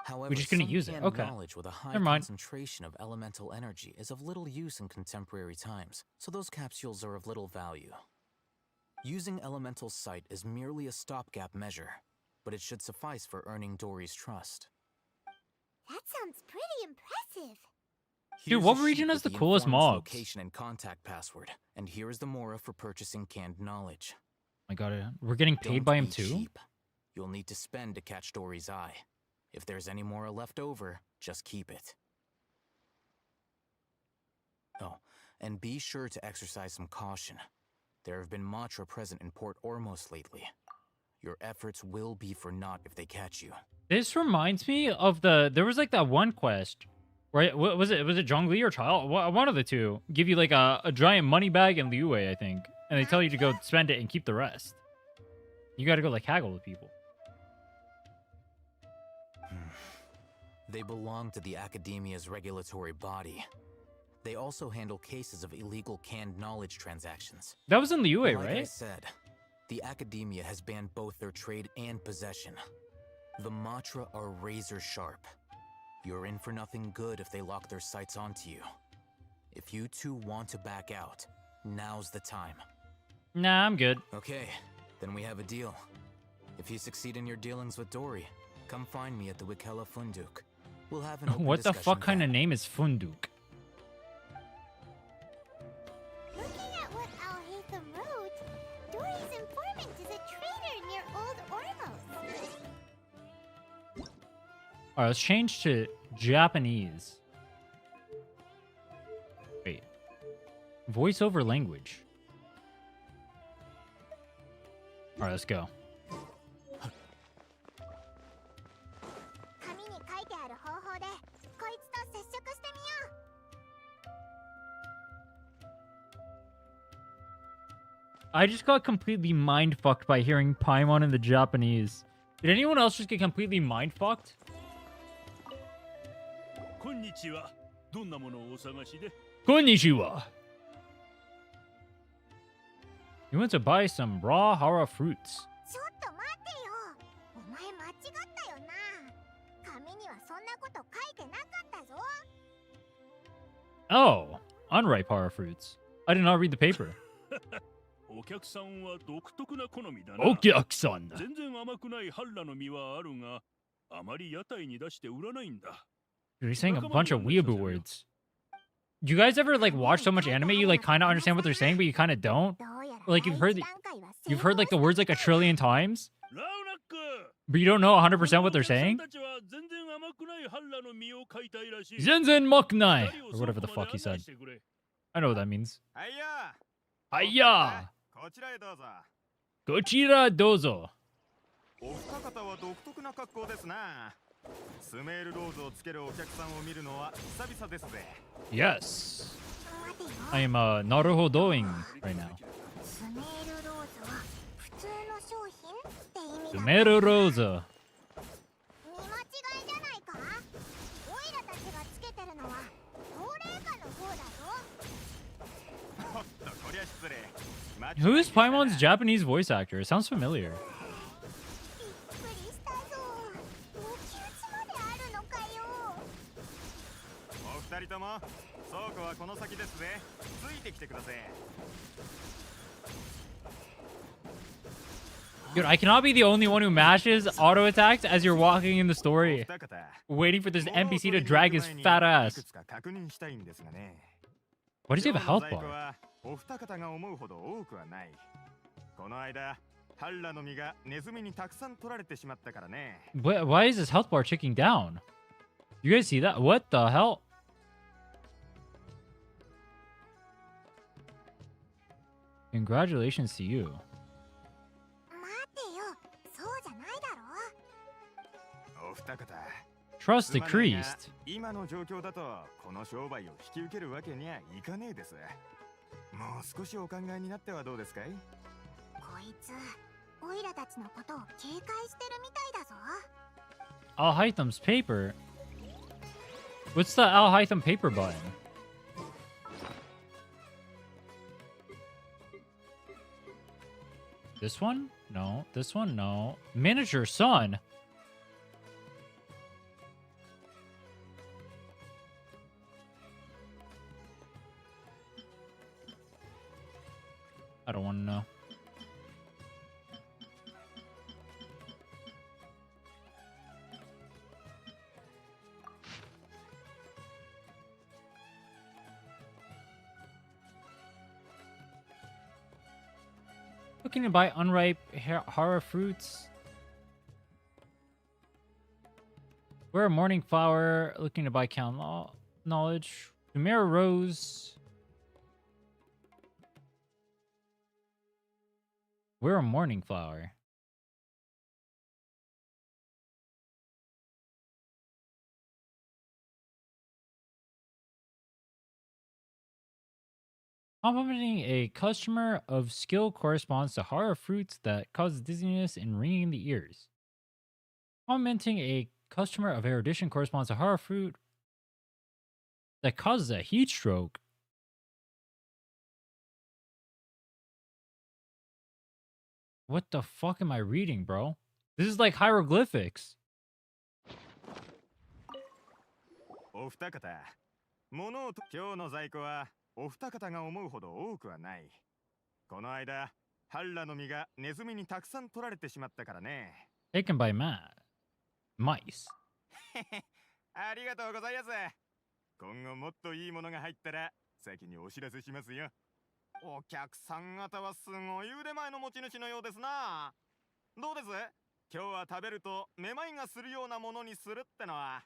However, We just couldn't some use it. canned Okay. knowledge with a high Never mind. concentration of elemental energy is of little use in contemporary times, so those capsules are of little value. Using elemental sight is merely a stopgap measure, but it should suffice for earning Dori's trust. That sounds pretty impressive. Dude, Here's what a region sheet has with the the coolest informant's mobs? location and contact password, and here is the mora for purchasing canned knowledge. My god, we're getting paid Don't by him be too? cheap. You'll need to spend to catch Dori's eye. If there's any mora left over, just keep it. Oh, and be sure to exercise some caution. There have been Matra present in Port Ormos lately. Your efforts will be for naught if they catch you. This reminds me of there was like that one quest, right? Was it Zhongli or Child? One of the two. Give you like a giant money bag and Liu, I think. And they tell you to go spend it and keep the rest. You gotta go like haggle with people. They belong to the Academia's regulatory body. They also handle cases of illegal canned knowledge transactions. That was in Liu, Like right? I said, the Academia has banned both their trade and possession. The Matra are razor sharp. You're in for nothing good if they lock their sights onto you. If you two want to back out, now's the time. Nah, I'm good. Okay, then we have a deal. If you succeed in your dealings with Dori, come find me at the Wikela Funduk. We'll have an open What the discussion fuck kind of then. name is Funduk? Looking at what Alhaitham wrote, Dori's informant is a trader near Old Ormos. Alright, let's change to Japanese. Wait. Voiceover language. Alright, let's go. 紙に書いてある方法でこいつと接触してみよう。 I just got completely mind fucked by hearing Paimon in the Japanese. Did anyone else just get completely mind fucked? こんにちは。どんなものをお探しで？ Konnichiwa. You went to buy some raw hara fruits. ちょっと待ってよ。お前間違ったよな。紙にはそんなこと書いてなかったぞ。Oh, unripe hara fruits. I did not read the paper. お客さんは独特な好みだな。お客さん。全然甘くないハッラの実はあるが、あまり屋台に出して売らないんだ。 You're saying a bunch of weeaboo words. You guys ever like watch so much anime you like kind of understand what they're saying but you kind of don't? Or, like you've heard like the words like a trillion times, but you don't know 100% what they're saying? Zenzen Moknai, or whatever the fuck he said. I know what that means. Hiya! Kochira dozo. お二方は独特な格好ですな。スメールローズをつけるお客さんを見るのは久々ですぜ。Yes. I am naruhodoing right now. スメールローズは普通の商品って意味だ。 Sumeru Rosa. 見間違いじゃないか。オイラたちがつけてるのは高齢化の方だぞ。おっと、こりゃ失礼。 Who is Paimon's Japanese voice actor? It sounds familiar. 二人とも倉庫はこの先ですぜ。ついてきてください。 Dude, I cannot be the only one who mashes auto attacks as you're walking in the story, waiting for this NPC to drag his fat ass. Why does he have a health bar? お二方が思うほど多くはない。この間、ハッラの実がネズミにたくさん取られてしまったからね。Why is his health bar ticking down? You guys see that? What the hell? Congratulations to you. 待てよ、そうじゃないだろ。お二方。 Trust decreased. 今の状況だとこの商売を引き受けるわけにはいかねえです。もう少しお考えになってはどうですかい？こいつ、オイラたちのことを警戒してるみたいだぞ。Alhaitham's paper? What's the Alhaitham paper button? This one? No. This one? No. Miniature son? I don't want to know. Looking to buy unripe hara fruits. We're a morning flower. Looking to buy count knowledge. Sumeru rose. We're a morning flower. Complimenting a customer of skill corresponds to hara fruits that causes dizziness and ringing in the ears. Complimenting a customer of erudition corresponds to hara fruit that causes a heat stroke. What the fuck am I reading, bro? This is like hieroglyphics. お二方、物を今日の在庫はお二方が思うほど多くはない。この間、ハッラの実がネズミにたくさん取られてしまったからね。Taken by mice. ありがとうございます。今後もっといいものが入ったら先にお知らせしますよ。お客さん方はすごい腕前の持ち主のようですな。どうです？今日は食べるとめまいがするようなものにするってのは。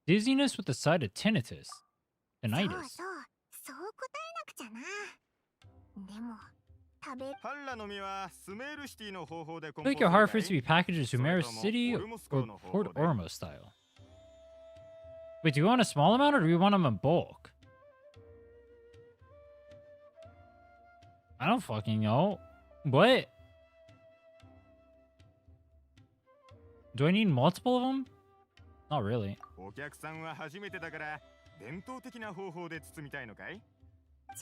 Dizziness with a side of tinnitus. Tinnitus. そう答えなくちゃな。でも、食べ。ハッラの実はスメールシティの方法で Would you like your hara fruits to be packaged in Sumeru City or Port Ormos style? Wait, do we want a small amount or do we want them in bulk? I don't fucking know. What? Do I need multiple of them? Not really. お客さんは初めてだから伝統的な方法で包みたいのかい？ちょ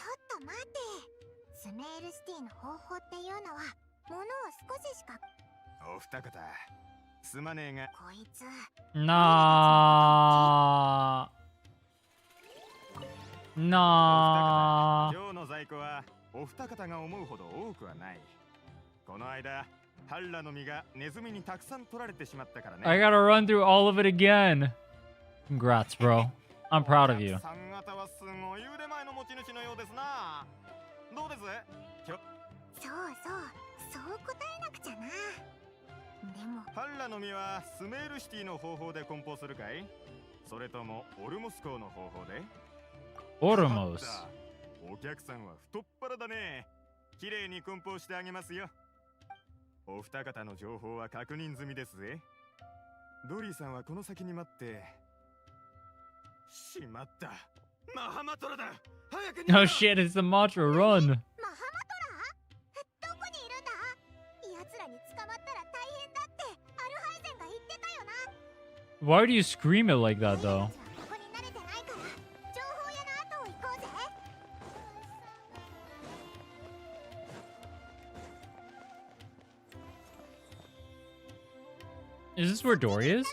っと待って。スメールシティの方法っていうのは物を少ししか。お二方すまねえがこいつ Nah. Nah. 今日の在庫はお二方が思うほど多くはない。この間ハッラの実がネズミにたくさん取られてしまったからね。 I gotta run through all of it again. Congrats, bro. I'm proud of you. さん方はすごい腕前の持ち主のようですな。どうです？そう答えなくちゃな。でもハッラの実はスメールシティの方法で梱包するかい？それともオルモス港の方法で？ Ormos. お客さんは太っ腹だね。綺麗に梱包してあげますよ。お二方の情報は確認済みですぜ。ドリーさんはこの先に待って。しまった。マハマトラだ。早く逃げろ。 Oh shit, it's the mantra. Run. マハマトラ？どこにいるんだ？奴らに捕まったら大変だってアルハイゼンが言ってたよな。 Why do you scream it like that, though? ここに慣れてないから情報屋の後を行こうぜ。 Is this where Dori is?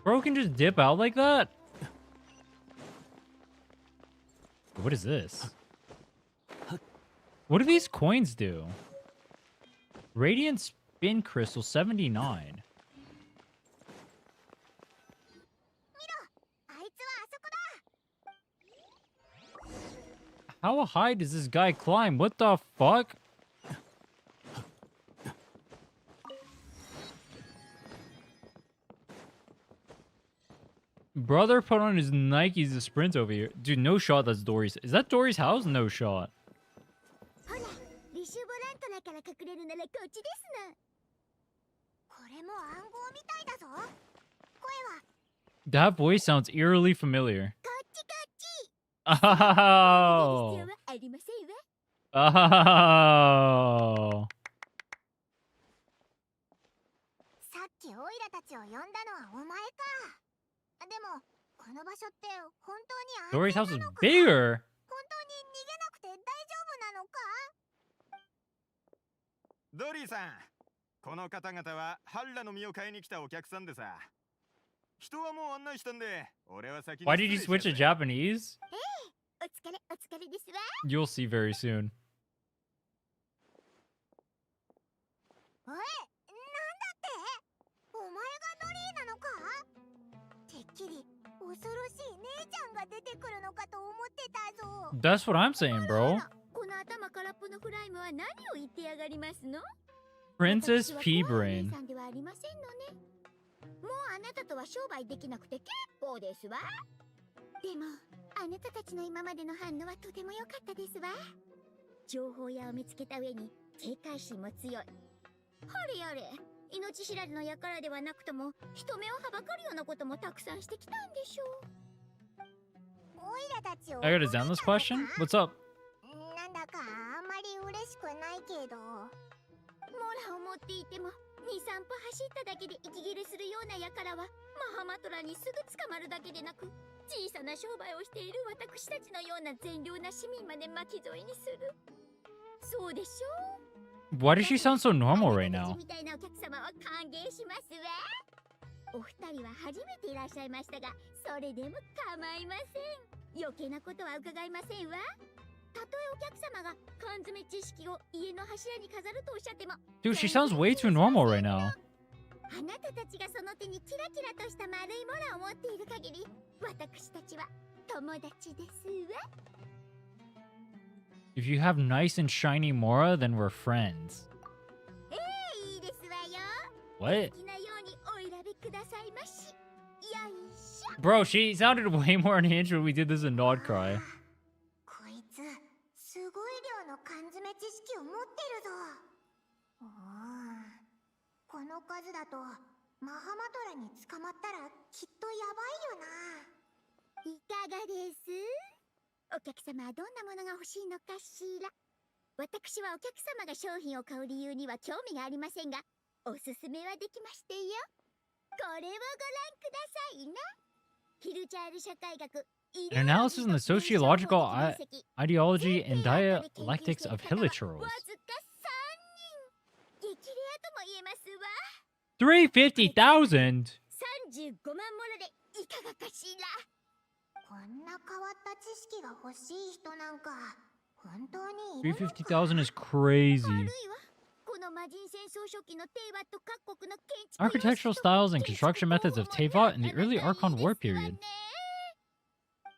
Bro can just dip out like that? What is this? What do these coins do? Radiant Spin Crystal 79. How high does this guy climb? What the fuck? Brother put on his Nikes to sprint over here. Dude, no shot that's Dori's. Is that Dori's house? No shot. That voice sounds eerily familiar. Oh. Oh. さっきオイラたちを呼んだのはお前か。でもこの場所って本当に Dori's 安 house 全 is なのか？ bigger. 本当に逃げなくて大丈夫なのか？ドリーさん、この方々はハッラの実を買いに来たお客さんでさ。人はもう案内したんで、俺は先に。 Why did you switch to Japanese? お疲れですわ。 You'll see very soon. おい、なんだってお前がドリーなのか？てっきり恐ろしい姉ちゃんが出てくるのかと思ってたぞ。 That's what I'm saying, bro. この頭空っぽのフライムは何を言ってやがりますの？ Princess P Brain. さんではありませんのね。もうあなたとは商売できなくて結構ですわ。でもあなたたちの今までの反応はとても良かったですわ。情報屋を見つけた上に警戒心も強い。はれやれ、命知らずの輩ではなくとも人目をはばかるようなこともたくさんしてきたんでしょう。オイラたちを I gotta down this question? What's up? なんだかあんまり嬉しくないけど。モラを持っていても2、3歩走っただけで息切れするような輩はマハマトラにすぐ捕まるだけでなく、小さな商売をしている私たちのような善良な市民まで巻き添えにする。そうでしょう。 Why does she sound so normal right now? みたいなお客様は歓迎しますわ。お二人は初めていらっしゃいましたが、それでも構いません。余計なことは伺いませんわ。たとえお客様が缶詰知識を家の柱に飾るとおっしゃっても、 Dude, she sounds way too normal right now. あなたたちがその手にキラキラとした丸いモラを持っている限り、私たちは友達ですわ。 If you have nice and shiny Mora, then we're friends. いいですわよ。 What? 好きなようにお選びくださいまし。よいしょ。 Bro, she sounded way more unhinged when we did this in Nod Cry. こいつすごい量の缶詰知識を持ってるぞ。この数だとマハマトラに捕まったらきっとやばいよな。いかがです？お客様はどんなものが欲しいのかしら？私はお客様が商品を買う理由には興味がありませんが、おすすめはできましてよ。これをご覧くださいな。ヒルチャール社会学 An analysis on the sociological ideology and dialectics of Hilichurls. 350,000? 35万ものでいかがかしら。こんな変わった知識が欲しい人なんか本当にいるのか。 350,000 is crazy. この魔人戦争初期のテイワと各国の建築 Architectural styles and construction methods of Teyvat in the early Archon War period.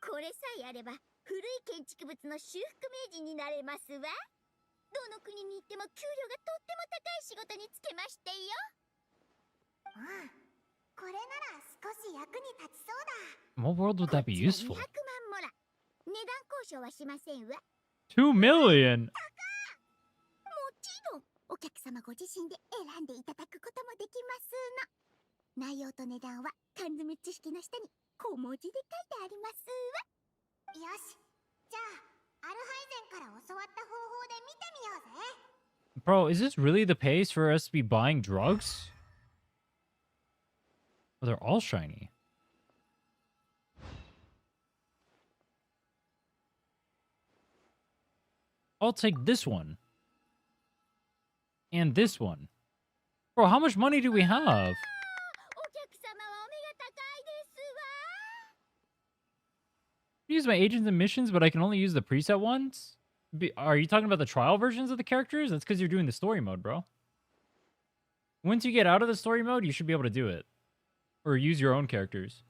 これさえあれば古い建築物の修復名人になれますわ。どの国に行っても給料がとっても高い仕事につけましてよ。うん、これなら少し役に立ちそうだ。 In what world would that be useful? 200万モラ。値段交渉はしませんわ。 2 million? もちろんお客様ご自身で選んでいただくこともできますの。内容と値段は缶詰知識の下に小文字で書いてありますわ。よし、じゃあアルハイゼンから教わった方法で見てみようぜ。 Bro, is this really the pace for us to be buying drugs? Oh, they're all shiny. I'll take this one. And this one. Bro, how much money do we have? Use my agents and missions, but I can only use the preset ones? Are you talking about the trial versions of the characters? That's because you're doing the story mode, bro. Once you get out of the story mode, you should be able to do it. Or use your own characters.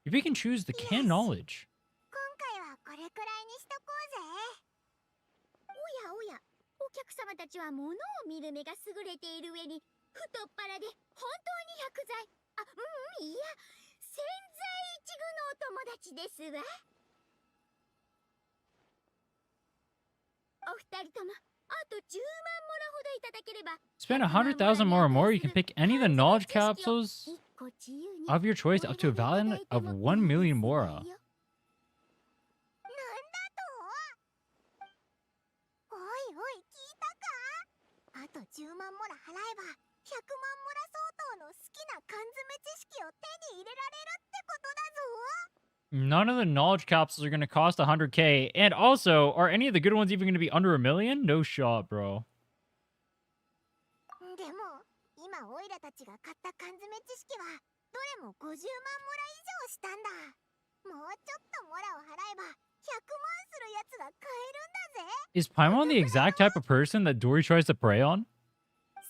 If you can choose the can knowledge. 今回はこれくらいにしとこうぜ。おやおや、お客様たちは物を見る目が優れている上に太っ腹で本当に薬剤、いや、潜在一遇のお友達ですわ。お二人ともあと10万モラほどいただければ。 Spend 100,000 more or more, you can pick any of the knowledge capsules of your choice up to a value of 1 million mora. おいおい、聞いたか？あと10万モラ払えば100万モラ相当の好きな缶詰知識を手に入れられるってことだぞ。 None of the knowledge capsules are going to cost 100k. And also, are any of the good ones even going to be under a million? No shot, bro. でも、今オイラたちが買った缶詰知識はどれも50万モラ以上したんだ。もうちょっとモラを払えば100万するやつが買えるんだぜ。 Is Paimon the exact type of person that Dori tries to prey on?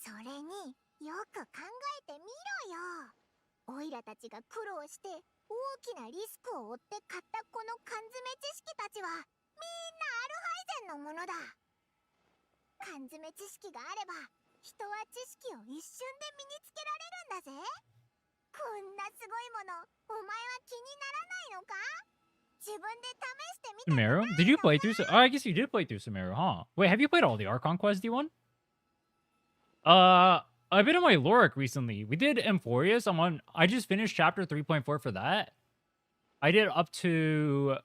それによく考えてみろよ。オイラたちが苦労して大きなリスクを負って買ったこの缶詰知識たちはみんなアルハイゼンのものだ。缶詰知識があれば人は知識を一瞬で身につけられるんだぜ。こんなすごいものお前は気にならないのか？自分で試してみた。 Sumeru? Did you play through... Oh, I guess you did play through Sumeru, huh? Wait, have you played all the Archon Quest D1? I've been on my Lorik recently. We did Emphorius. I just finished chapter 3.4 for that. I did up to...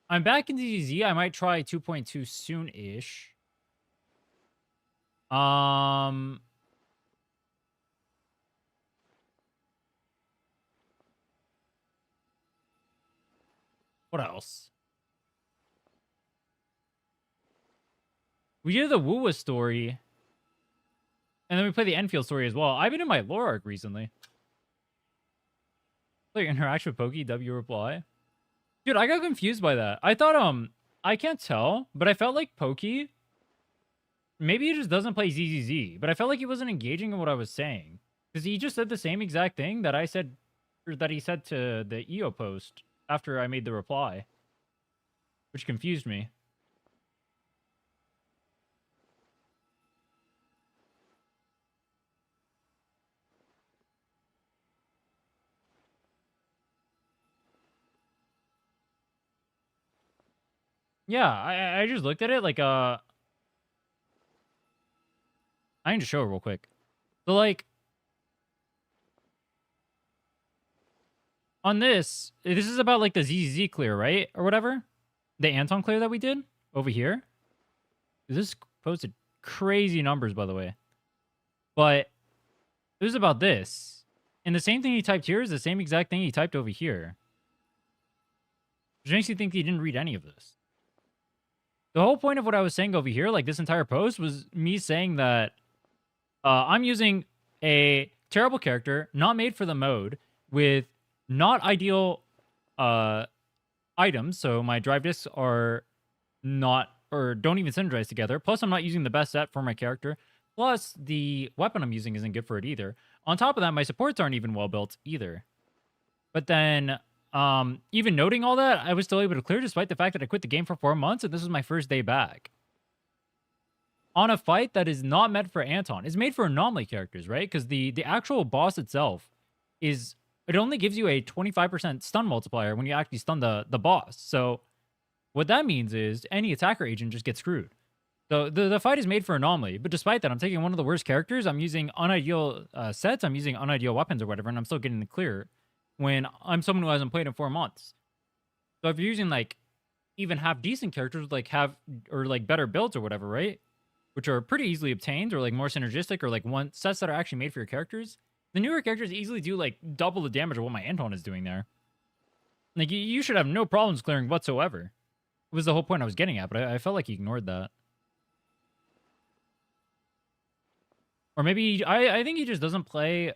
I'm back in DZ. I might try 2.2 soon-ish. What else? We did the Woowa story. And then we play the Enfield story as well. I've been in my lore arc recently. Like interaction with Pokey, W reply. Dude, I got confused by that. I thought, I can't tell, but I felt like Pokey, maybe he just doesn't play ZZZ, but I felt like he wasn't engaging in what I was saying. Because he just said the same exact thing that I said, or that he said to the EO post after I made the reply. Which confused me. Yeah, I just looked at it like, I need to show it real quick. So, like, On this is about like the ZZ clear, right? Or whatever. The Anton clear that we did over here. This posted crazy numbers, by the way. But it was about this. And the same thing he typed here is the same exact thing he typed over here. Which makes you think he didn't read any of this. The whole point of what I was saying over here, like this entire post, was me saying that I'm using a terrible character, not made for the mode, with not ideal items. So my drive discs are not, or don't even synergize together. Plus, I'm not using the best set for my character. Plus, the weapon I'm using isn't good for it either. On top of that, my supports aren't even well built either. But then, even noting all that, I was still able to clear despite the fact that I quit the game for 4 months and this was my first day back. On a fight that is not meant for Anton. It's made for anomaly characters, right? Because the actual boss itself is... It only gives you a 25% stun multiplier when you actually stun the boss. So what that means is any attacker agent just gets screwed. So the fight is made for anomaly. But despite that, I'm taking one of the worst characters. I'm using unideal sets. I'm using unideal weapons or whatever. And I'm still getting the clear when I'm someone who hasn't played in 4 months. So if you're using like even half decent characters, like better builds or whatever, right? Which are pretty easily obtained or like more synergistic or like one sets that are actually made for your characters. The newer characters easily do like double the damage of what my Anton is doing there. Like you should have no problems clearing whatsoever. It was the whole point I was getting at, but I felt like he ignored that. Or maybe I think he just doesn't play.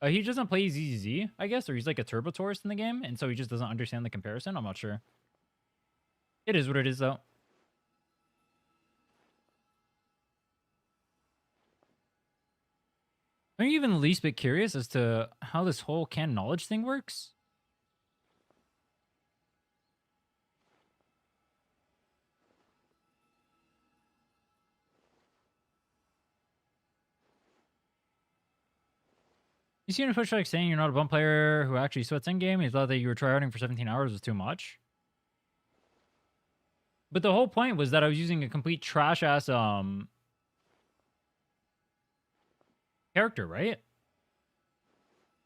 He doesn't play ZZZ, I guess, or he's like a turbo tourist in the game, and so he just doesn't understand the comparison. I'm not sure. It is what it is, though. Are you even the least bit curious as to how this whole canon knowledge thing works? You see in a push like saying you're not a bum player who actually sweats in game. He thought that you were tryharding for 17 hours was too much. But the whole point was that I was using a complete trash ass character, right?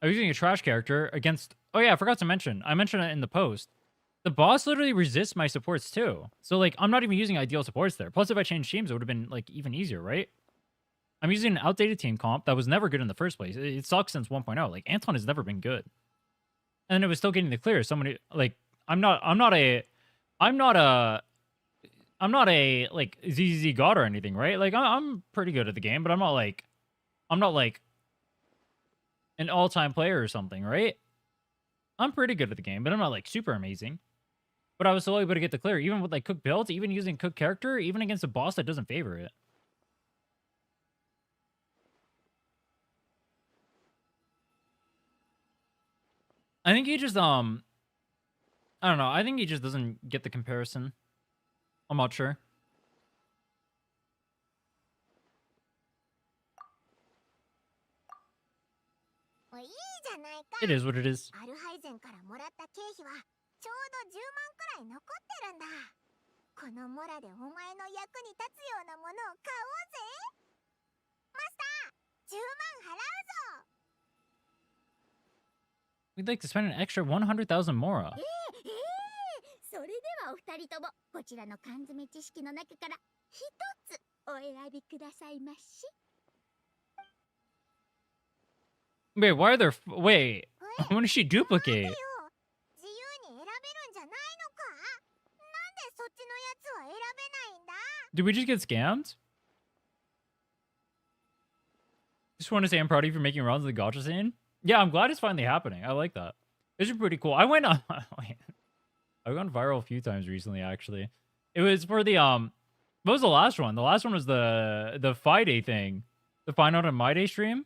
I was using a trash character against... Oh yeah, I forgot to mention. I mentioned it in the post. The boss literally resists my supports too. So like, I'm not even using ideal supports there. Plus, if I changed teams, it would have been like even easier, right? I'm using an outdated team comp that was never good in the first place. It sucks since 1.0. Like, Anton has never been good. And it was still getting the clear. Somebody, like, I'm not a like ZZZ god or anything, right? Like I'm pretty good at the game, but I'm not like an all-time player or something, right? I'm pretty good at the game, but I'm not like super amazing. But I was still able to get the clear, even with like cook builds, even using cook character, even against a boss that doesn't favor it. I think he just I don't know. I think he just doesn't get the comparison. I'm not sure. It is what it is. アルハイゼンからもらった経費はちょうど10万くらい残ってるんだ。このモラでお前の役に立つようなものを買おうぜ。マスター、10万払うぞ。 We'd like to spend an extra 100,000 mora. それではお二人ともこちらの缶詰知識の中から一つお選びくださいまし。 Wait, why are there... Wait, when does she duplicate? 自由に選べるんじゃないのか？なんでそっちのやつは選べないんだ？ Did we just get scammed? Just want to say I'm proud of you for making rounds of the gacha scene. Yeah, I'm glad it's finally happening. I like that. This is pretty cool. I went on... I've gone viral a few times recently, actually. It was for the... What was the last one? The last one was the Friday thing. The Find Out on My Day stream.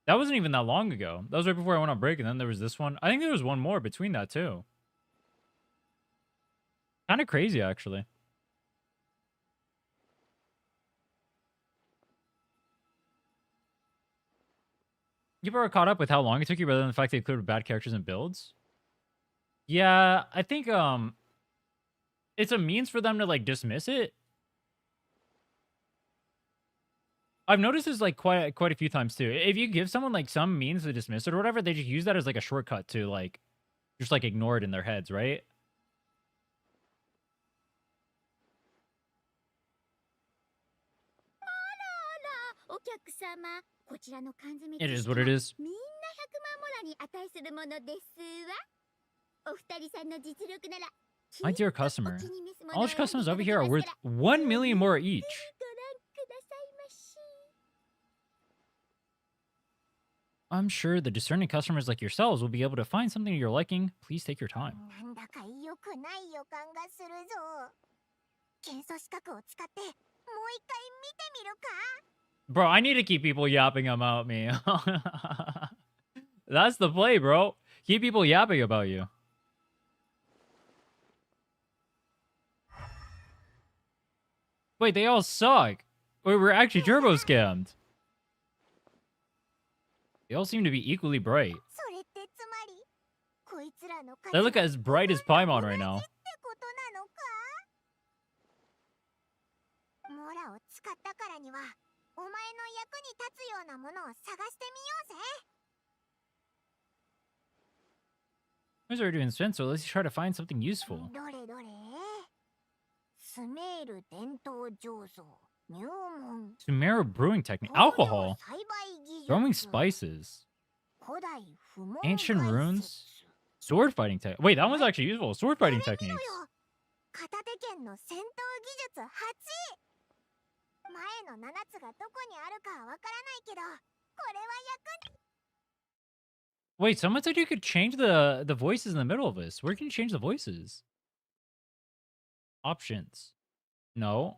That wasn't even that long ago. That was right before I went on break, and then there was this one. I think there was one more between that, too. Kind of crazy, actually. People are caught up with how long it took you rather than the fact they cleared bad characters and builds. Yeah, I think it's a means for them to like dismiss it. I've noticed this like quite a few times too. If you give someone like some means to dismiss it or whatever, they just use that as like a shortcut to like just like ignore it in their heads, right? It is what it is. My dear customer, all customers over here are worth 1 million more each. I'm sure the discerning customers like yourselves will be able to find something you're liking. Please take your time. なんだか良くない予感がするぞ。検査資格を使ってもう一回見てみるか？ Bro, I need to keep people yapping about me. That's the play, bro. Keep people yapping about you. Wait, they all suck. Wait, we're actually turbo scammed. They all seem to be equally bright. それってつまりこいつらの They look as bright as Paimon right now. ことなのか？モラを使ったからにはお前の役に立つようなものを探してみようぜ。 I was already doing spin, so let's try to find something useful. どれどれ？スメール伝統醸造入門 Sumeru brewing technique. Alcohol. Growing spices. 古代不毛 Ancient runes. Sword fighting tech. Wait, that one's actually useful. Sword fighting techniques. 片手剣の戦闘技術8。前の7つがどこにあるかわからないけど、これは役に。 Wait, someone said you could change the voices in the middle of this. Where can you change the voices? Options. No.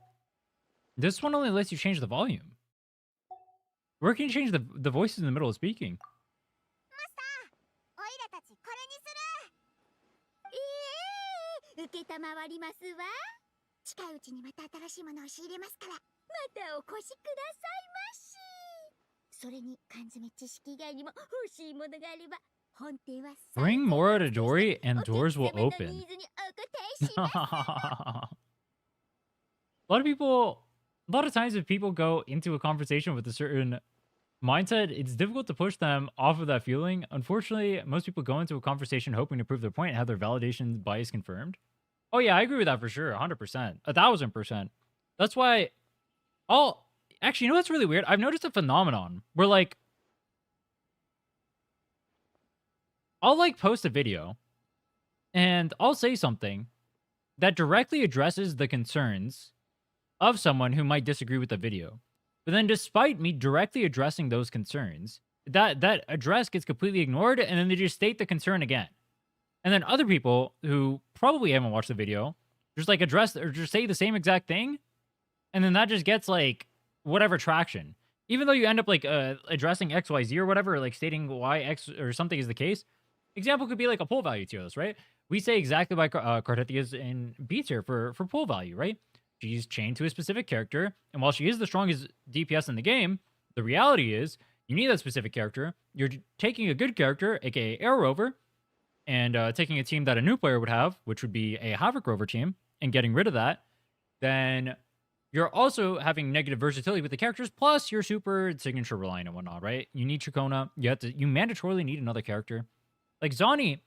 This one only lets you change the volume. Where can you change the voices in the middle of speaking? オイラたちこれにする。承りますわ。近いうちにまた新しいものを仕入れますから、またお越しくださいまし。それに缶詰知識以外にも欲しいものがあれば、本店は Bring more to Dori and doors will open. A lot of times if people go into a conversation with a certain mindset, it's difficult to push them off of that feeling. Unfortunately, most people go into a conversation hoping to prove their point and have their validation bias confirmed. Oh yeah, I agree with that for sure. 100%. 1000%. That's why... Actually, you know what's really weird? I've noticed a phenomenon where, like... I'll, like, post a video, and I'll say something that directly addresses the concerns of someone who might disagree with the video. But then despite me directly addressing those concerns, that address gets completely ignored, and then they just state the concern again. And then other people who probably haven't watched the video just like address or just say the same exact thing, and then that just gets like whatever traction. Even though you end up like addressing XYZ or whatever, or like stating why X or something is the case. Example could be like a pull value tier list, right? We say exactly why Cartetia is in B tier for pull value, right? She's chained to a specific character, and while she is the strongest DPS in the game, the reality is you need that specific character. You're taking a good character, aka Air Rover, and taking a team that a new player would have, which would be a Havoc Rover team, and getting rid of that, then you're also having negative versatility with the characters, plus you're super signature reliant and whatnot, right? You need Chacona. You mandatorily need another character. Like Zani,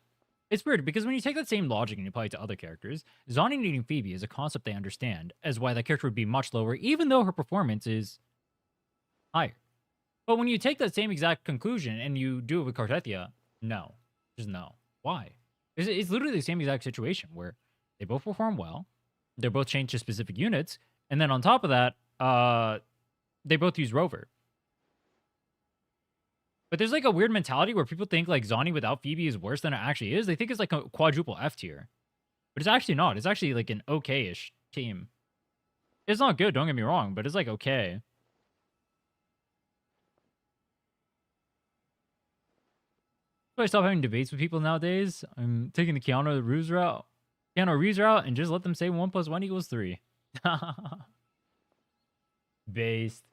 it's weird because when you take that same logic and you apply it to other characters, Zani needing Phoebe is a concept they understand as why that character would be much lower, even though her performance is higher. But when you take that same exact conclusion and you do it with Cartetia, no. Just no. Why? It's literally the same exact situation where they both perform well, they're both changed to specific units, and then on top of that, they both use Rover. But there's like a weird mentality where people think like Zani without Phoebe is worse than it actually is. They think it's like a quadruple F tier. But it's actually not. It's actually like an okay-ish team. It's not good, don't get me wrong, but it's like okay. So I stop having debates with people nowadays. I'm taking the Keanu Reeves route. And just let them say 1 + 1 = 3. Based.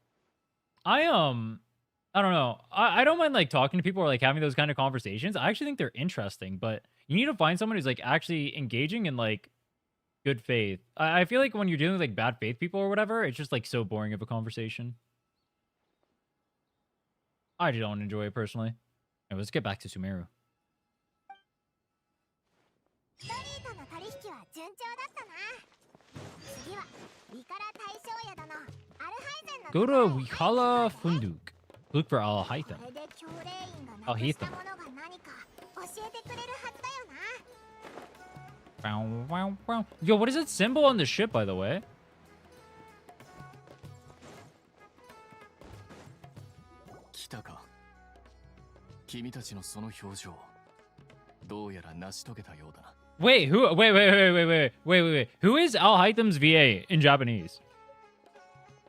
I don't know. I don't mind like talking to people or like having those kind of conversations. I actually think they're interesting, but you need to find someone who's like actually engaging in like good faith. I feel like when you're dealing with like bad faith people or whatever, it's just like so boring of a conversation. I don't enjoy it personally. Anyway, let's get back to Sumeru. Go to Wikala Funduk. Look for Alhaitham. Alhaitham. Yo, what is that symbol on the ship, by the way? Wait, who? Wait. Who is Alhaitham's VA in Japanese?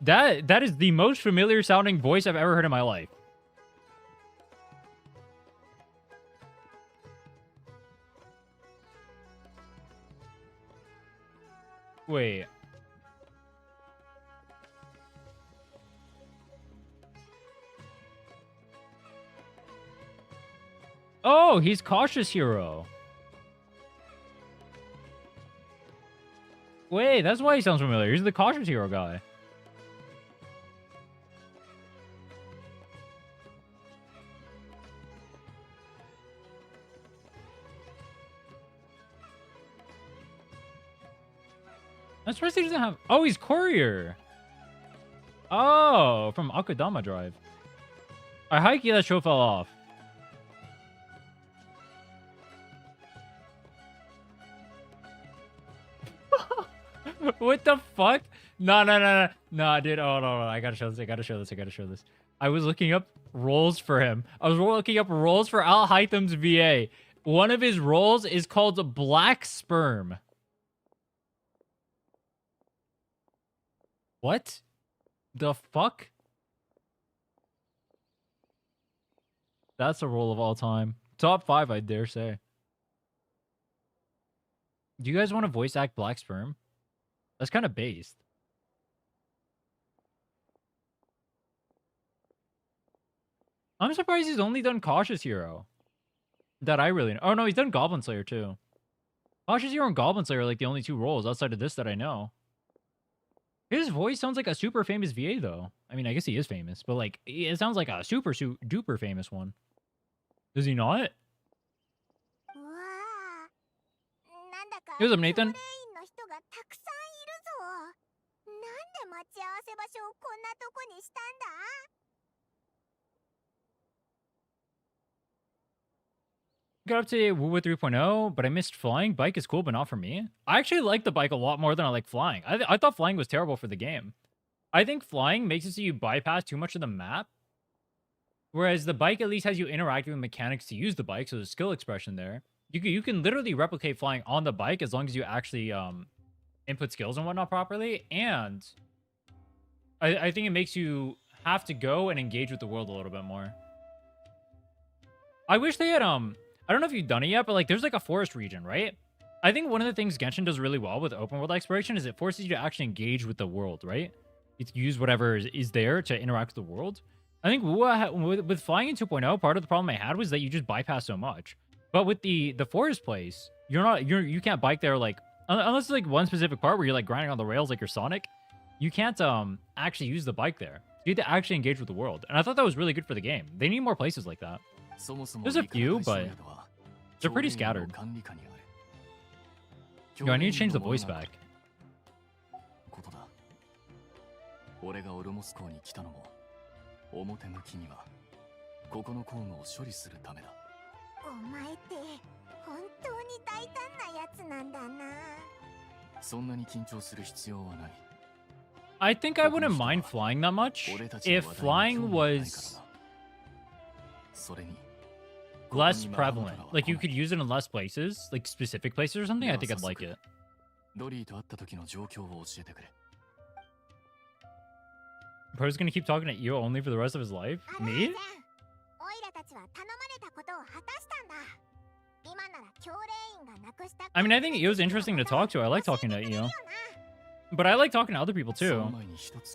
That is the most familiar sounding voice I've ever heard in my life. Wait. Oh, he's Cautious Hero. Wait, that's why he sounds familiar. He's the Cautious Hero guy. I'm surprised he doesn't have... Oh, he's Courier. Oh, from Akudama Drive. Alright, Heike, that show fell off. What the fuck? No, dude. Oh, no. I gotta show this. I was looking up roles for him. I was looking up roles for Alhaitham's VA. One of his roles is called Black Sperm. What the fuck? That's a role of all time. Top 5, I dare say. Do you guys want to voice act Black Sperm? That's kind of based. I'm surprised he's only done Cautious Hero. That I really know. Oh no, he's done Goblin Slayer too. Cautious Hero and Goblin Slayer are like the only 2 roles outside of this that I know. His voice sounds like a super famous VA though. I mean, I guess he is famous, but like, it sounds like a super duper famous one. Does he not? What's up, Nathan? Got up to Woo 3.0, but I missed flying. Bike is cool, but not for me. I actually like the bike a lot more than I like flying. I thought flying was terrible for the game. I think flying makes it so you bypass too much of the map. Whereas the bike at least has you interacting with mechanics to use the bike, so there's skill expression there. You can literally replicate flying on the bike as long as you actually input skills and whatnot properly. And I think it makes you have to go and engage with the world a little bit more. I wish they had I don't know if you've done it yet, but like there's like a forest region, right? I think one of the things Genshin does really well with open world exploration is it forces you to actually engage with the world, right? You use whatever is there to interact with the world. I think with flying in 2.0, part of the problem I had was that you just bypass so much. But with the forest place, you can't bike there like unless it's like one specific part where you're like grinding on the rails like you're Sonic. You can't actually use the bike there. You have to actually engage with the world. And I thought that was really good for the game. They need more places like that. There's a few, but they're pretty scattered. Yo, I need to change the voice back. 俺がオルモス港に来たのも表向きにはここの工具を処理するためだ。お前って本当に大胆なやつなんだな。そんなに緊張する必要はない。I think I wouldn't mind flying that much if flying was less prevalent. Like you could use it in less places, like specific places or something. I think I'd like it. ドリーと会った時の状況を教えてくれ。 Bro's gonna keep talking to Io only for the rest of his life? Me? I mean, I think Io's interesting to talk to. I like talking to Io. But I like talking to other people too.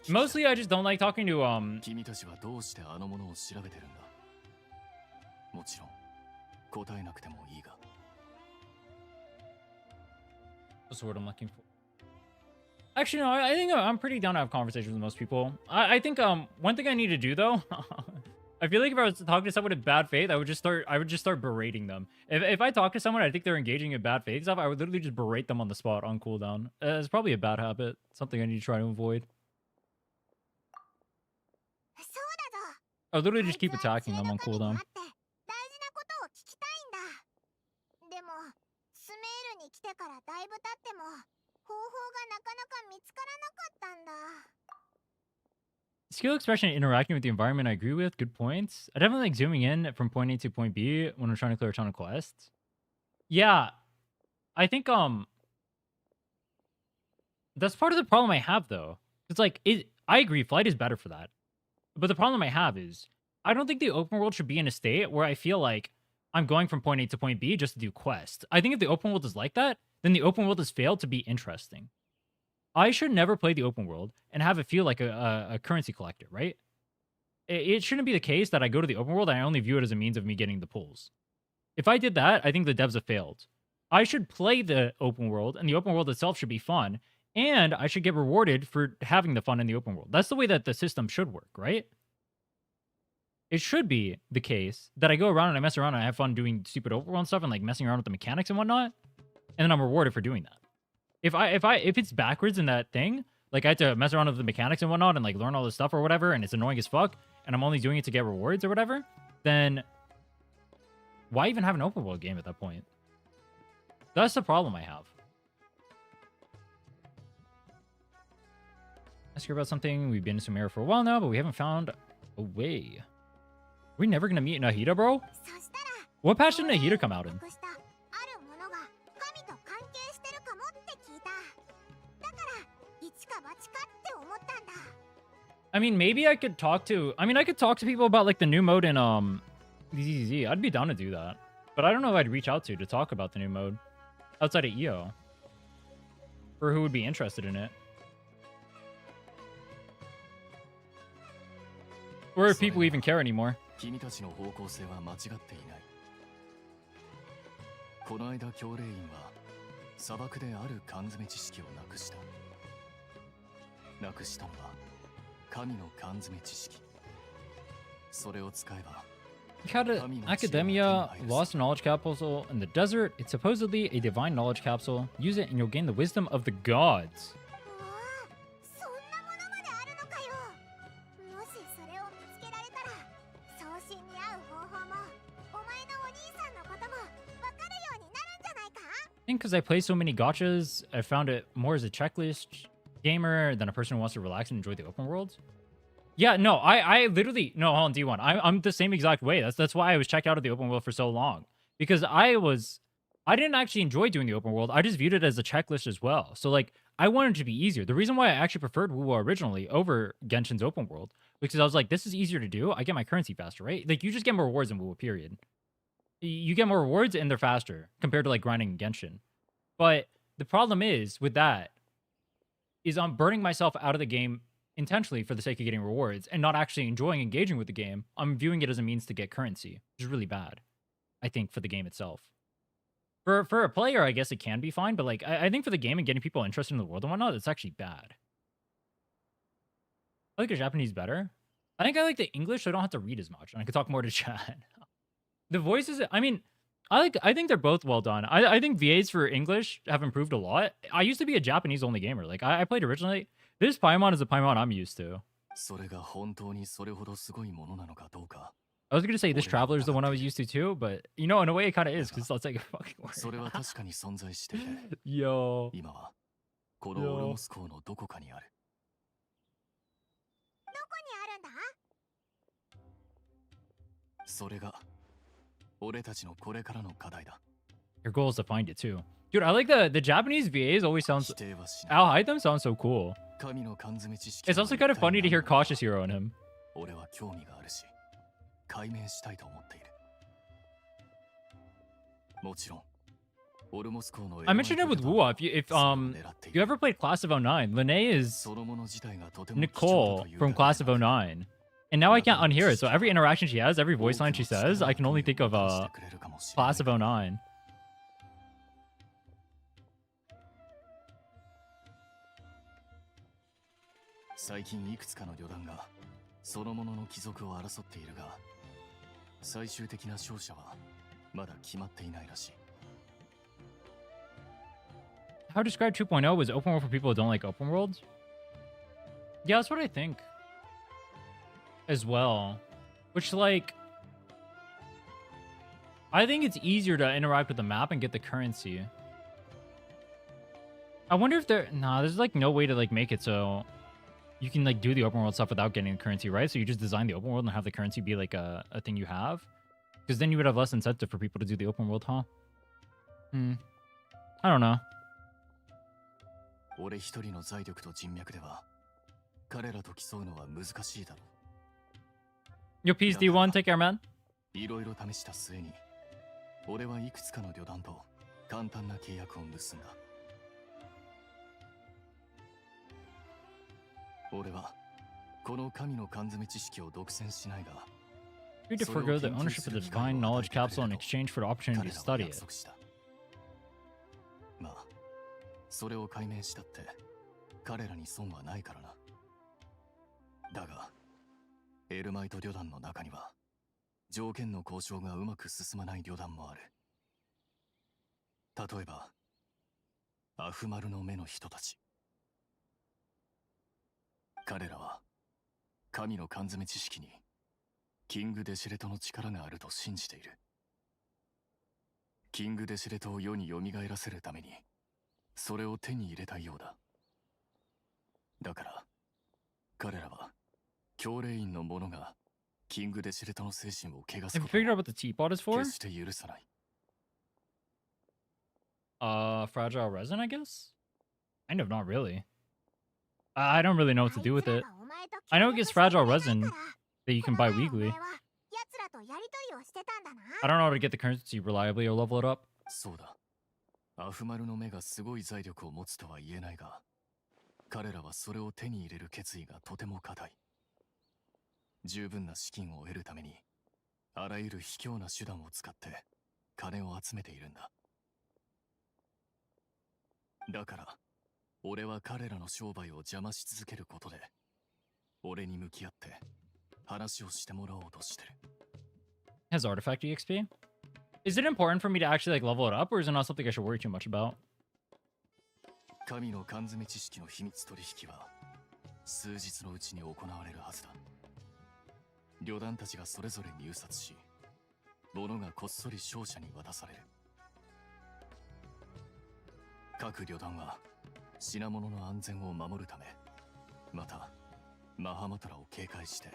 Mostly I just don't like talking to君たちはどうしてあのものを調べてるんだ。もちろん答えなくてもいいが。 That's the word I'm looking for. Actually, no, I think I'm pretty down to have conversations with most people. I think one thing I need to do though, I feel like if I was talking to someone in bad faith, I would just start berating them. If I talk to someone, I think they're engaging in bad faith stuff, I would literally just berate them on the spot on cooldown. It's probably a bad habit. Something I need to try to avoid. I would literally just keep attacking them on cooldown. でも、スメールに来てからだいぶ経っても、方法がなかなか見つからなかったんだ。 Skill expression and interacting with the environment I agree with. Good points. I definitely like zooming in from point A to point B when I'm trying to clear a ton of quests. Yeah. I think that's part of the problem I have though. It's like I agree, flight is better for that. But the problem I have is I don't think the open world should be in a state where I feel like I'm going from point A to point B just to do quests. I think if the open world is like that, then the open world has failed to be interesting. I should never play the open world and have it feel like a currency collector, right? It shouldn't be the case that I go to the open world and I only view it as a means of me getting the pulls. If I did that, I think the devs have failed. I should play the open world, and the open world itself should be fun, and I should get rewarded for having the fun in the open world. That's the way that the system should work, right? It should be the case that I go around and I mess around and I have fun doing stupid overworld stuff and like messing around with the mechanics and whatnot, and then I'm rewarded for doing that. If it's backwards in that thing, like I have to mess around with the mechanics and whatnot and like learn all this stuff or whatever, and it's annoying as fuck, and I'm only doing it to get rewards or whatever, then why even have an open world game at that point? That's the problem I have. Ask her about something. We've been in Sumeru for a while now, but we haven't found a way. We're never gonna meet Nahida, bro? What patch did Nahida come out in? I mean, maybe I could talk to... I mean, I could talk to people about, like, the new mode in, DZZ. I'd be down to do that. But I don't know if I'd reach out to talk about the new mode outside of EO. Or who would be interested in it. Or if people even care anymore. 君たちの方向性は間違っていない。この間教令員は砂漠である缶詰知識をなくした。なくしたのは神の缶詰知識。それを使えば You had an Academia lost a knowledge capsule in the desert. It's supposedly a divine knowledge capsule. Use it and you'll gain the wisdom of the gods. I think because I play so many gachas, I found it more as a checklist gamer than a person who wants to relax and enjoy the open world. Yeah, no, I literally... No, hold on, D1. I'm the same exact way. That's why I was checked out of the open world for so long. Because I didn't actually enjoy doing the open world. I just viewed it as a checklist as well. So, like, I wanted it to be easier. The reason why I actually preferred WoW originally over Genshin's open world, because I was like, this is easier to do. I get my currency faster, right? Like, you just get more rewards in WoW, period. You get more rewards and they're faster compared to, like, grinding in Genshin. But the problem is, with that, is I'm burning myself out of the game intentionally for the sake of getting rewards and not actually enjoying engaging with the game. I'm viewing it as a means to get currency, which is really bad, I think, for the game itself. For a player, I guess it can be fine, but like I think for the game and getting people interested in the world and whatnot, it's actually bad. I like the Japanese better. I think I like the English, so I don't have to read as much, and I can talk more to chat. The voices, I mean, I think they're both well done. I think VAs for English have improved a lot. I used to be a Japanese only gamer. Like I played originally. This Paimon is a Paimon I'm used to. I was gonna say this Traveler is the one I was used to too, but you know, in a way it kind of is, because it's like a fucking word. Yo. Yo. それが俺たちのこれからの課題だ。 Your goal is to find it too. Dude, I like the Japanese VAs always sounds... Alhaitham sounds so cool. It's also kind of funny to hear Cautious Hero in him. 俺は興味があるし、解明したいと思っている。もちろん、オルモス校の I mentioned it with Wuwa. If you ever played Class of 09, Lene is Nicole from Class of 09. And now I can't unhear it, so every interaction she has, every voice line she says, I can only think of Class of 09. 最近いくつかの旅団がそのものの貴族を争っているが、最終的な勝者はまだ決まっていないらしい。 How to describe 2.0 was open world for people who don't like open worlds? Yeah, that's what I think. As well. Which, like... I think it's easier to interact with the map and get the currency. I wonder if there... Nah, there's like no way to like make it so... You can like do the open world stuff without getting the currency, right? So you just design the open world and have the currency be like a thing you have? Because then you would have less incentive for people to do the open world, huh? I don't know. 俺一人の財力と人脈では彼らと競うのは難しいだろう。 Yo, peace D1, take care, man. いろいろ試した末に、俺はいくつかの旅団と簡単な契約を結んだ。俺はこの神の缶詰知識を独占しないが、 Free to forgo the ownership of the divine knowledge capsule in exchange for the opportunity to study it. まあ、それを解明したって彼らに損はないからな。だが、エルマイト旅団の中には条件の交渉がうまく進まない旅団もある。例えば、アフマルの目の人たち。彼らは神の缶詰知識にキング・デシレトの力があると信じている。キング・デシレトを世に蘇らせるためにそれを手に入れたいようだ。だから彼らは教令員の者がキング・デシレトの精神を汚すことを Have you figured out what the teapot is for? 決して許さない。Fragile resin, I guess? Kind of, not really. I don't really know what to do with it. I know it gets fragile resin that you can buy weekly. I don't know how to get the currency reliably or level it up. そうだ。アフマルの目がすごい財力を持つとは言えないが、彼らはそれを手に入れる決意がとても固い。十分な資金を得るために、あらゆる卑怯な手段を使って金を集めているんだ。だから、俺は彼らの商売を邪魔し続けることで、俺に向き合って話をしてもらおうとしてる。Has artifact EXP? Is it important for me to actually like level it up, or is it not something I should worry too much about? 神の缶詰知識の秘密取引は数日のうちに行われるはずだ。旅団たちがそれぞれ入札し、物がこっそり勝者に渡される。各旅団は品物の安全を守るため、またマハマトラを警戒して、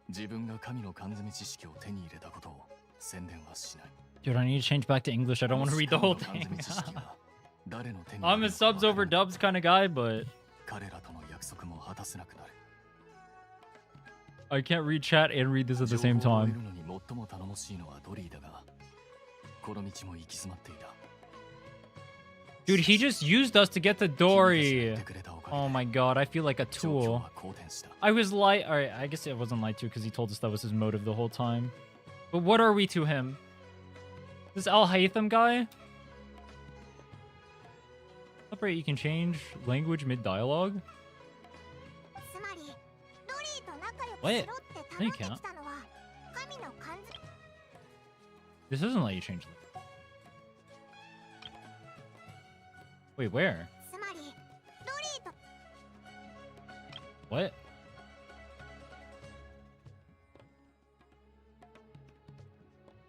自分が神の缶詰知識を手に入れたことを宣伝はしない。Dude, I need to change back to English. I don't want to read the whole thing. I'm a subs over dubs kind of guy, but I can't read chat and read this at the same time. Dude, he just used us to get to Dori. Oh my god, I feel like a tool. I was lied. Alright, I guess it wasn't lied to because he told us that was his motive the whole time. But what are we to him? This Alhaitham guy? Separate, you can change language mid-dialogue? What? No, you can't. This doesn't let you change it. Wait, where? What?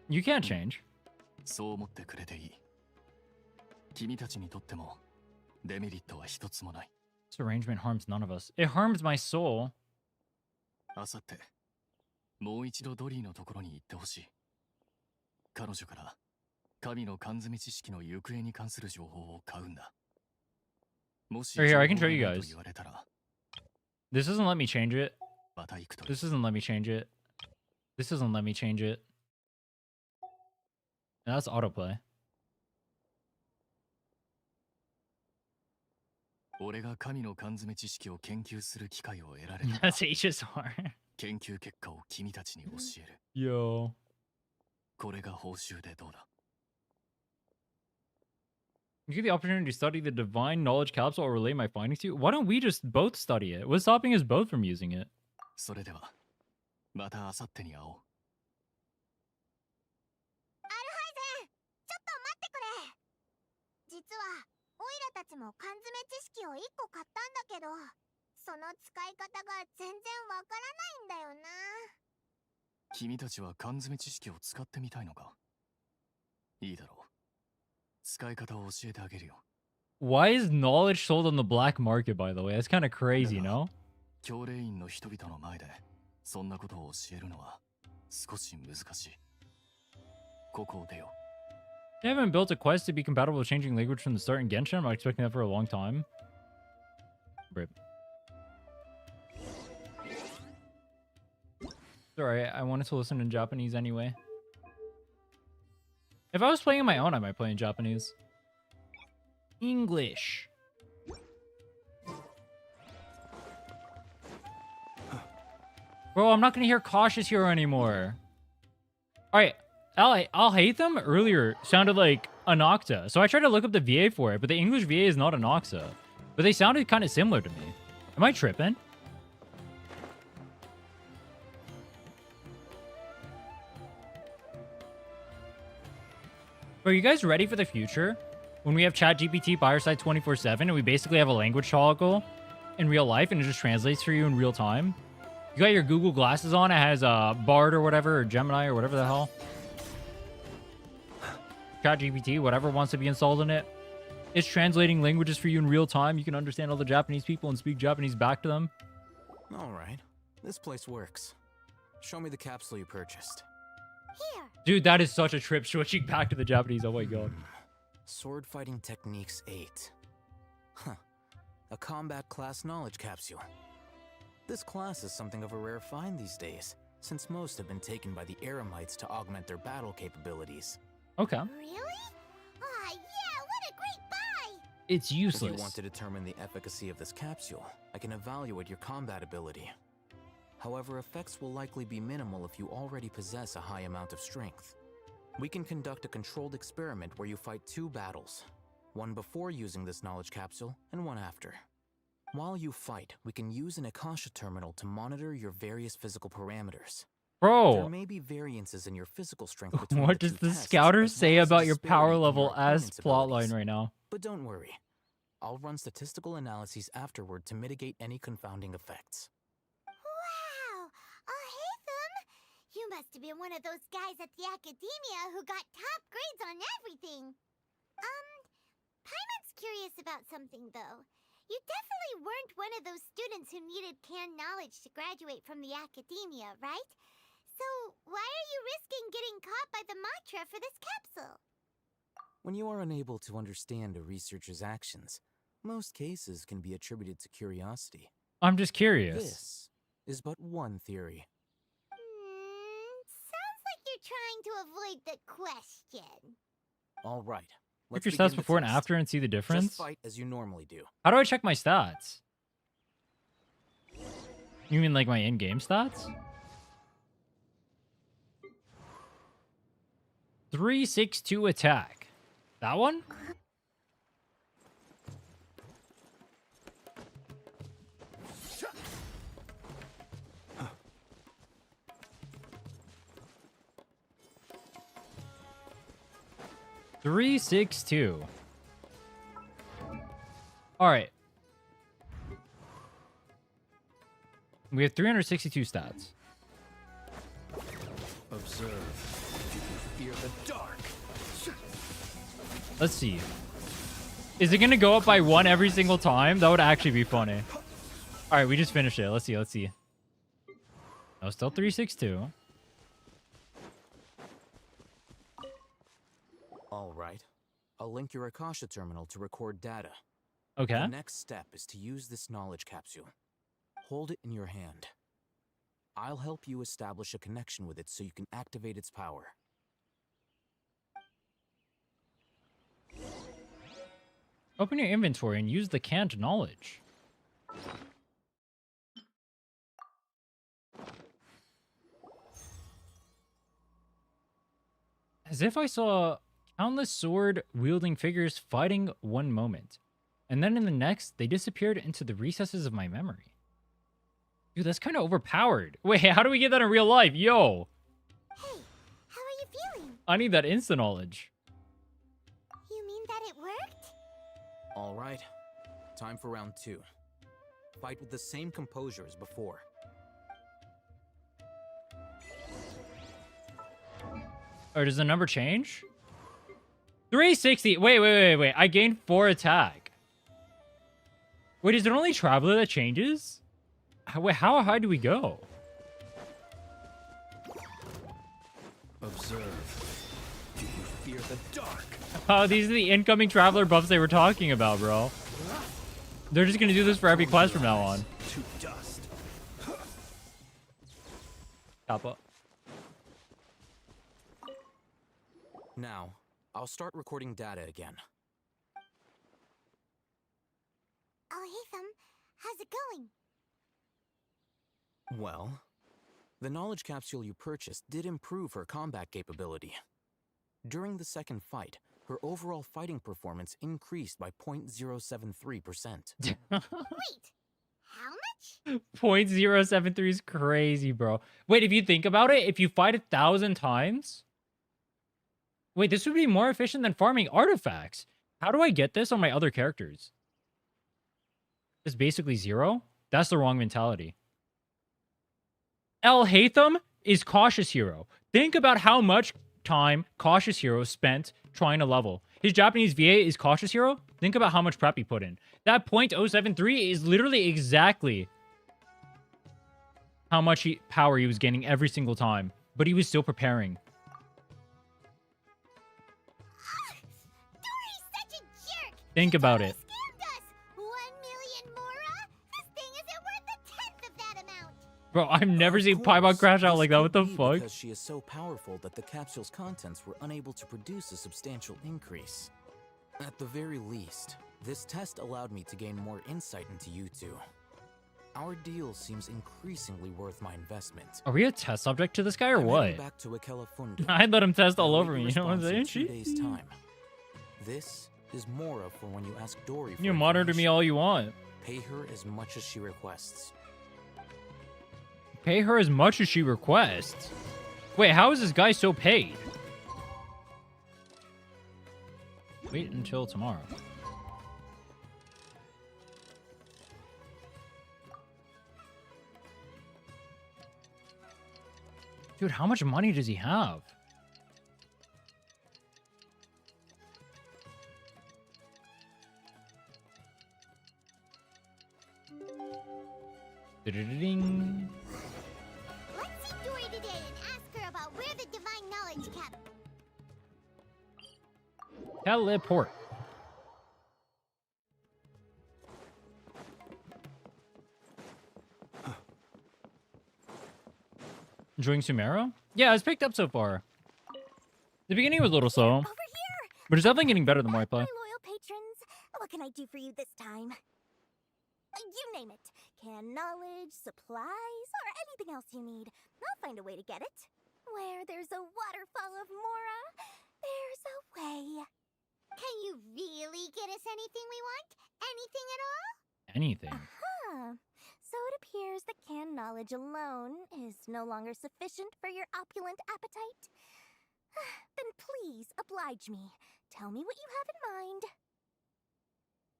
You can't change. そう思ってくれていい。君たちにとってもデメリットは一つもない。This arrangement harms none of us. It harms my soul. あさって、もう一度ドリーのところに行ってほしい。彼女から神の缶詰知識の行方に関する情報を買うんだ。もし Right here, I can show you guys. 言われたら、 This doesn't let me change it. また行くと。 This doesn't let me change it. This doesn't let me change it. And that's autoplay. 俺が神の缶詰知識を研究する機会を得られる。That's HSR. 研究結果を君たちに教える。Yo. これが報酬でどうだ? You get the opportunity to study the divine knowledge capsule or relay my findings to you. Why don't we just both study it? What's stopping us both from using it? それでは、また明後日に会おう。アルハイゼン、ちょっと待ってくれ。実はオイラたちも缶詰知識を1個買ったんだけど、その使い方が全然わからないんだよな。君たちは缶詰知識を使ってみたいのか？いいだろう。使い方を教えてあげるよ。Why is knowledge sold on the black market, by the way? That's kind of crazy, no? 教令員の人々の前でそんなことを教えるのは少し難しい。ここを出よう。They haven't built a quest to be compatible with changing language from the start in Genshin. I'm not expecting that for a long time. Rip. Sorry, I wanted to listen in Japanese anyway. If I was playing on my own, I might play in Japanese. English. Bro, I'm not gonna hear Cautious Hero anymore. Alright, Alhaitham earlier sounded like a Nocta. So I tried to look up the VA for it, but the English VA is not a Noxa. But they sounded kind of similar to me. Am I tripping? Are you guys ready for the future? When we have ChatGPT by our side 24/7 and we basically have a language toggle in real life and it just translates for you in real time? You got your Google glasses on, it has Bard or whatever, or Gemini or whatever the hell. ChatGPT, whatever wants to be installed in it. It's translating languages for you in real time. You can understand all the Japanese people and speak Japanese back to them. Alright, this place works. Show me the capsule you purchased. Here. Dude, that is such a trip switching back to the Japanese. Oh my god. Sword Fighting Techniques 8. Huh. A combat class knowledge capsule. This class is something of a rare find these days, since most have been taken by the Eremites to augment their battle capabilities. Okay. Really? Ah, yeah, what a great buy! It's useless. If you want to determine the efficacy of this capsule, I can evaluate your combat ability. However, effects will likely be minimal if you already possess a high amount of strength. We can conduct a controlled experiment where you fight 2 battles, one before using this knowledge capsule and one after. While you fight, we can use an Akasha terminal to monitor your various physical parameters. Bro, there may be variances in your physical strength between what the does two the tests, scouter as say well as about the your disparity power in level your as opponent's plotline abilities. right now? But don't worry. I'll run statistical analyses afterward to mitigate any confounding effects. Wow! Alhaitham! You must have been one of those guys at the academia who got top grades on everything. Paimon's curious about something, though. You definitely weren't one of those students who needed canned knowledge to graduate from the academia, right? So, why are you risking getting caught by the mantra for this capsule? When you are unable to understand a researcher's actions, most cases can be attributed to curiosity. I'm just curious. This is but one theory. Sounds like you're trying to avoid the question. All right. Check your stats before and after and see the difference. Just fight as you normally do. How do I check my stats? You mean like my in-game stats? 362 attack. That one? Three, 6, 2. All right. We have 362 stats. Observe. You can fear the dark. Let's see. Is it going to go up by 1 every single time? That would actually be funny. All right, we just finished it. Let's see. Oh, still 362. All right. I'll link your Akasha terminal to record data. Okay. The next step is to use this knowledge capsule. Hold it in your hand. I'll help you establish a connection with it so you can activate its power. Open your inventory and use the canned knowledge. As if I saw countless sword-wielding figures fighting one moment, and then in the next, they disappeared into the recesses of my memory. Dude, that's kind of overpowered. Wait, how do we get that in real life? Yo. Hey, how are you feeling? I need that instant knowledge. You mean that it worked? All right. Time for round 2. Fight with the same composure as before. Or does the number change? 360. Wait. I gained 4 attack. Wait, is it only Traveler that changes? Wait, how high do we go? Observe. Do you fear the dark? Oh, these are the incoming Traveler buffs they were talking about, bro. They're just gonna do this for every quest from now on. To dust. Kappa. Now, I'll start recording data again. Alhaitham, how's it going? Well, the knowledge capsule you purchased did improve her combat capability. During the second fight, her overall fighting performance increased by 0.073%. Wait, how much? 0.073 is crazy, bro. Wait, if you think about it, if you fight 1,000 times... Wait, this would be more efficient than farming artifacts. How do I get this on my other characters? It's basically 0? That's the wrong mentality. Alhaitham is Cautious Hero. Think about how much time Cautious Hero spent trying to level. His Japanese VA is Cautious Hero. Think about how much prep he put in. That 0.073 is literally exactly how much power he was gaining every single time. But he was still preparing. Dori's such a jerk! Think about it. Scammed us! 1 million mora? This thing isn't worth a tenth of that amount! Bro, I've never seen Paimon crash out like that. What the fuck? Because she is so powerful that the capsule's contents were unable to produce a substantial increase. At the very least, this test allowed me to gain more insight into you two. Our deal seems increasingly worth my investment. Are we a test subject to this guy or I'm what? heading back to Akela Fundo. I'd let him test all I'll over await me, you know what I'm response saying? in 2 days' time. This is Mora for when you ask Dori for You monitor me all you want. Pay her as much as she requests. Pay her as much as she requests. Wait, how is this guy so paid? Wait until tomorrow. Dude, how much money does he have? Ding. Let's see Dori today and ask her about where the divine knowledge cap. Teleport. Enjoying Sumeru? Yeah, it's picked up so far. The beginning was a little slow, but it's definitely getting better the more I play. My loyal patrons, what can I do for you this time? You name it. Canned knowledge, supplies, or anything else you need. I'll find a way to get it. Where there's a waterfall of Mora, there's a way. Can you really get us anything we want? Anything at all? Anything. Huh. So it appears that canned knowledge alone is no longer sufficient for your opulent appetite. Then please oblige me. Tell me what you have in mind.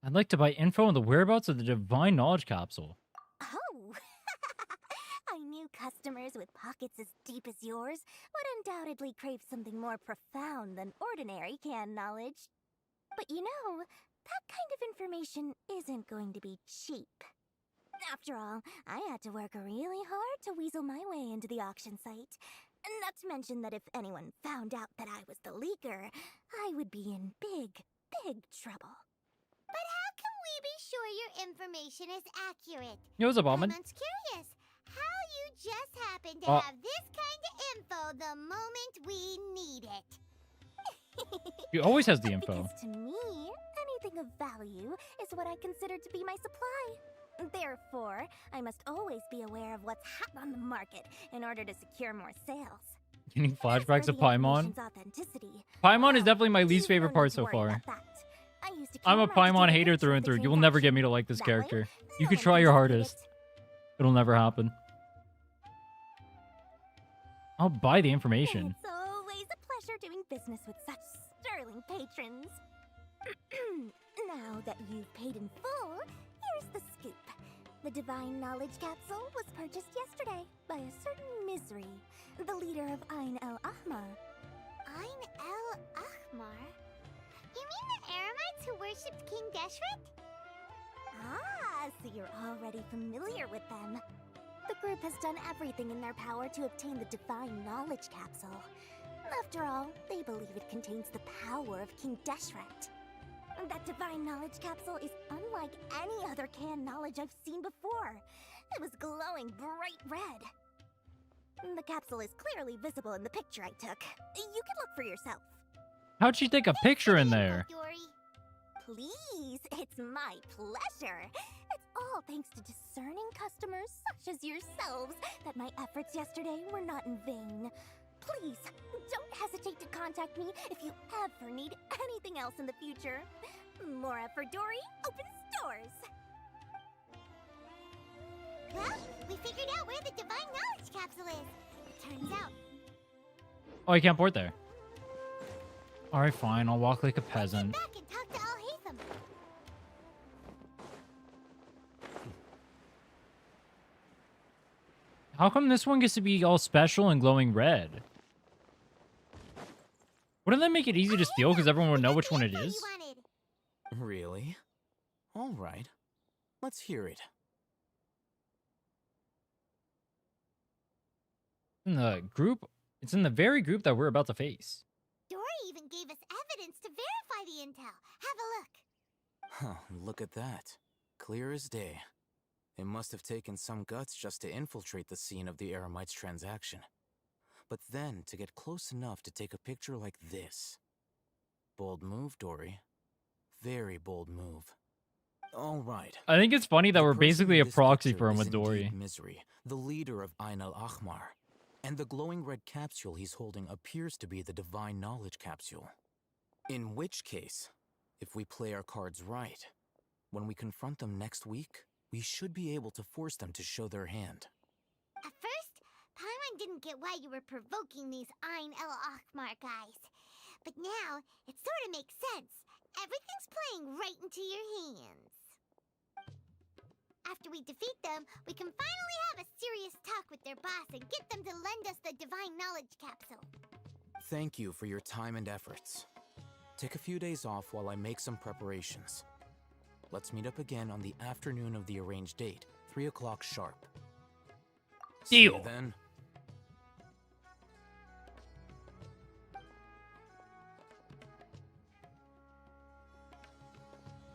I'd like to buy info on the whereabouts of the divine knowledge capsule. Oh! I knew customers with pockets as deep as yours would undoubtedly crave something more profound than ordinary canned knowledge. But you know, that kind of information isn't going to be cheap. After all, I had to work really hard to weasel my way into the auction site. Not to mention that if anyone found out that I was the leaker, I would be in big, big trouble. But how can we be sure your information is accurate? Yo, what's up, Almond? I'm curious how you just happen to Oh. have this kind of info the moment we need it. He always has the info. Because to me, anything of value is what I consider to be my supply. Therefore, I must always be aware of what's hot on the market in order to secure more sales. Getting flashbacks For of the Paimon. information's authenticity, Paimon is definitely my least you favorite don't part need to so worry far. about that. I used to I'm a keep my Paimon to-do hater list through of and the through. You will never get me to like this That way, character. no You could one try can your dispute hardest. it. It'll never happen. I'll buy the information. It's always a pleasure doing business with such sterling patrons. Now that you've paid in full, here's the scoop. The Divine Knowledge Capsule was purchased yesterday by a certain Misery, the leader of Ain el-Ahmar. Ain el-Ahmar? You mean the Eremites who worshipped King Deshret? Ah, so you're already familiar with them. The group has done everything in their power to obtain the Divine Knowledge Capsule. After all, they believe it contains the power of King Deshret. That Divine Knowledge Capsule is unlike any other canned knowledge I've seen before. It was glowing bright red. The capsule is clearly visible in the picture I took. You can look for yourself. How'd she take a picture in there? Please, it's my pleasure. It's all thanks to discerning customers such as yourselves that my efforts yesterday were not in vain. Please, don't hesitate to contact me if you ever need anything else in the future. More effort, Dori, opens doors. Well, we figured out where the Divine Knowledge Capsule is. Turns out. Oh, I can't port there. Alright, fine. I'll walk like a peasant. Back and talk to Alhaitham. How come this one gets to be all special and glowing red? Wouldn't that make it easy to steal because everyone would know which one it is? Really? All right. Let's hear it. In the group, it's in the very group that we're about to face. Dori even gave us evidence to verify the intel. Have a look. Huh, look at that. Clear as day. It must have taken some guts just to infiltrate the scene of the Eremite's transaction. But then to get close enough to take a picture like this. Bold move, Dori. Very bold move. All right. I think it's funny that we're basically a This proxy picture for him is with Dori. indeed Misery, the leader of Ain el-Ahmar. And the glowing red capsule he's holding appears to be the Divine Knowledge Capsule. In which case, if we play our cards right, when we confront them next week, we should be able to force them to show their hand. At first, Paimon didn't get why you were provoking these Ain el-Ahmar guys. But now, it sort of makes sense. Everything's playing right into your hands. After we defeat them, we can finally have a serious talk with their boss and get them to lend us the Divine Knowledge Capsule. Thank you for your time and efforts. Take a few days off while I make some preparations. Let's meet up again on the afternoon of the arranged date, 3 o'clock sharp. See you then.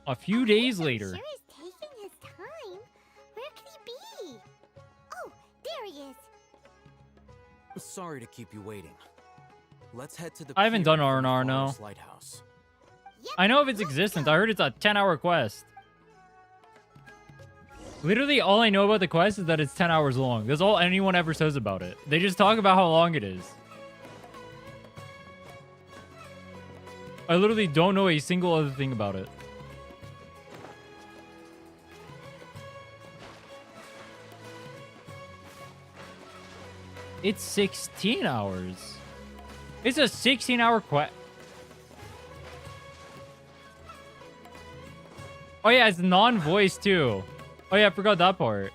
A few days later. Sure is taking his time. Where could he be? Oh, there he is. Sorry to keep you waiting. Let's head to the I haven't pier done from the R&R, no. Forest Lighthouse. I know of its existence. I heard it's a 10-hour quest. Literally, all I know about the quest is that it's 10 hours long. That's all anyone ever says about it. They just talk about how long it is. I literally don't know a single other thing about it. It's 16 hours. It's a 16-hour quest. Oh yeah, it's non-voice too. Oh yeah, I forgot that part.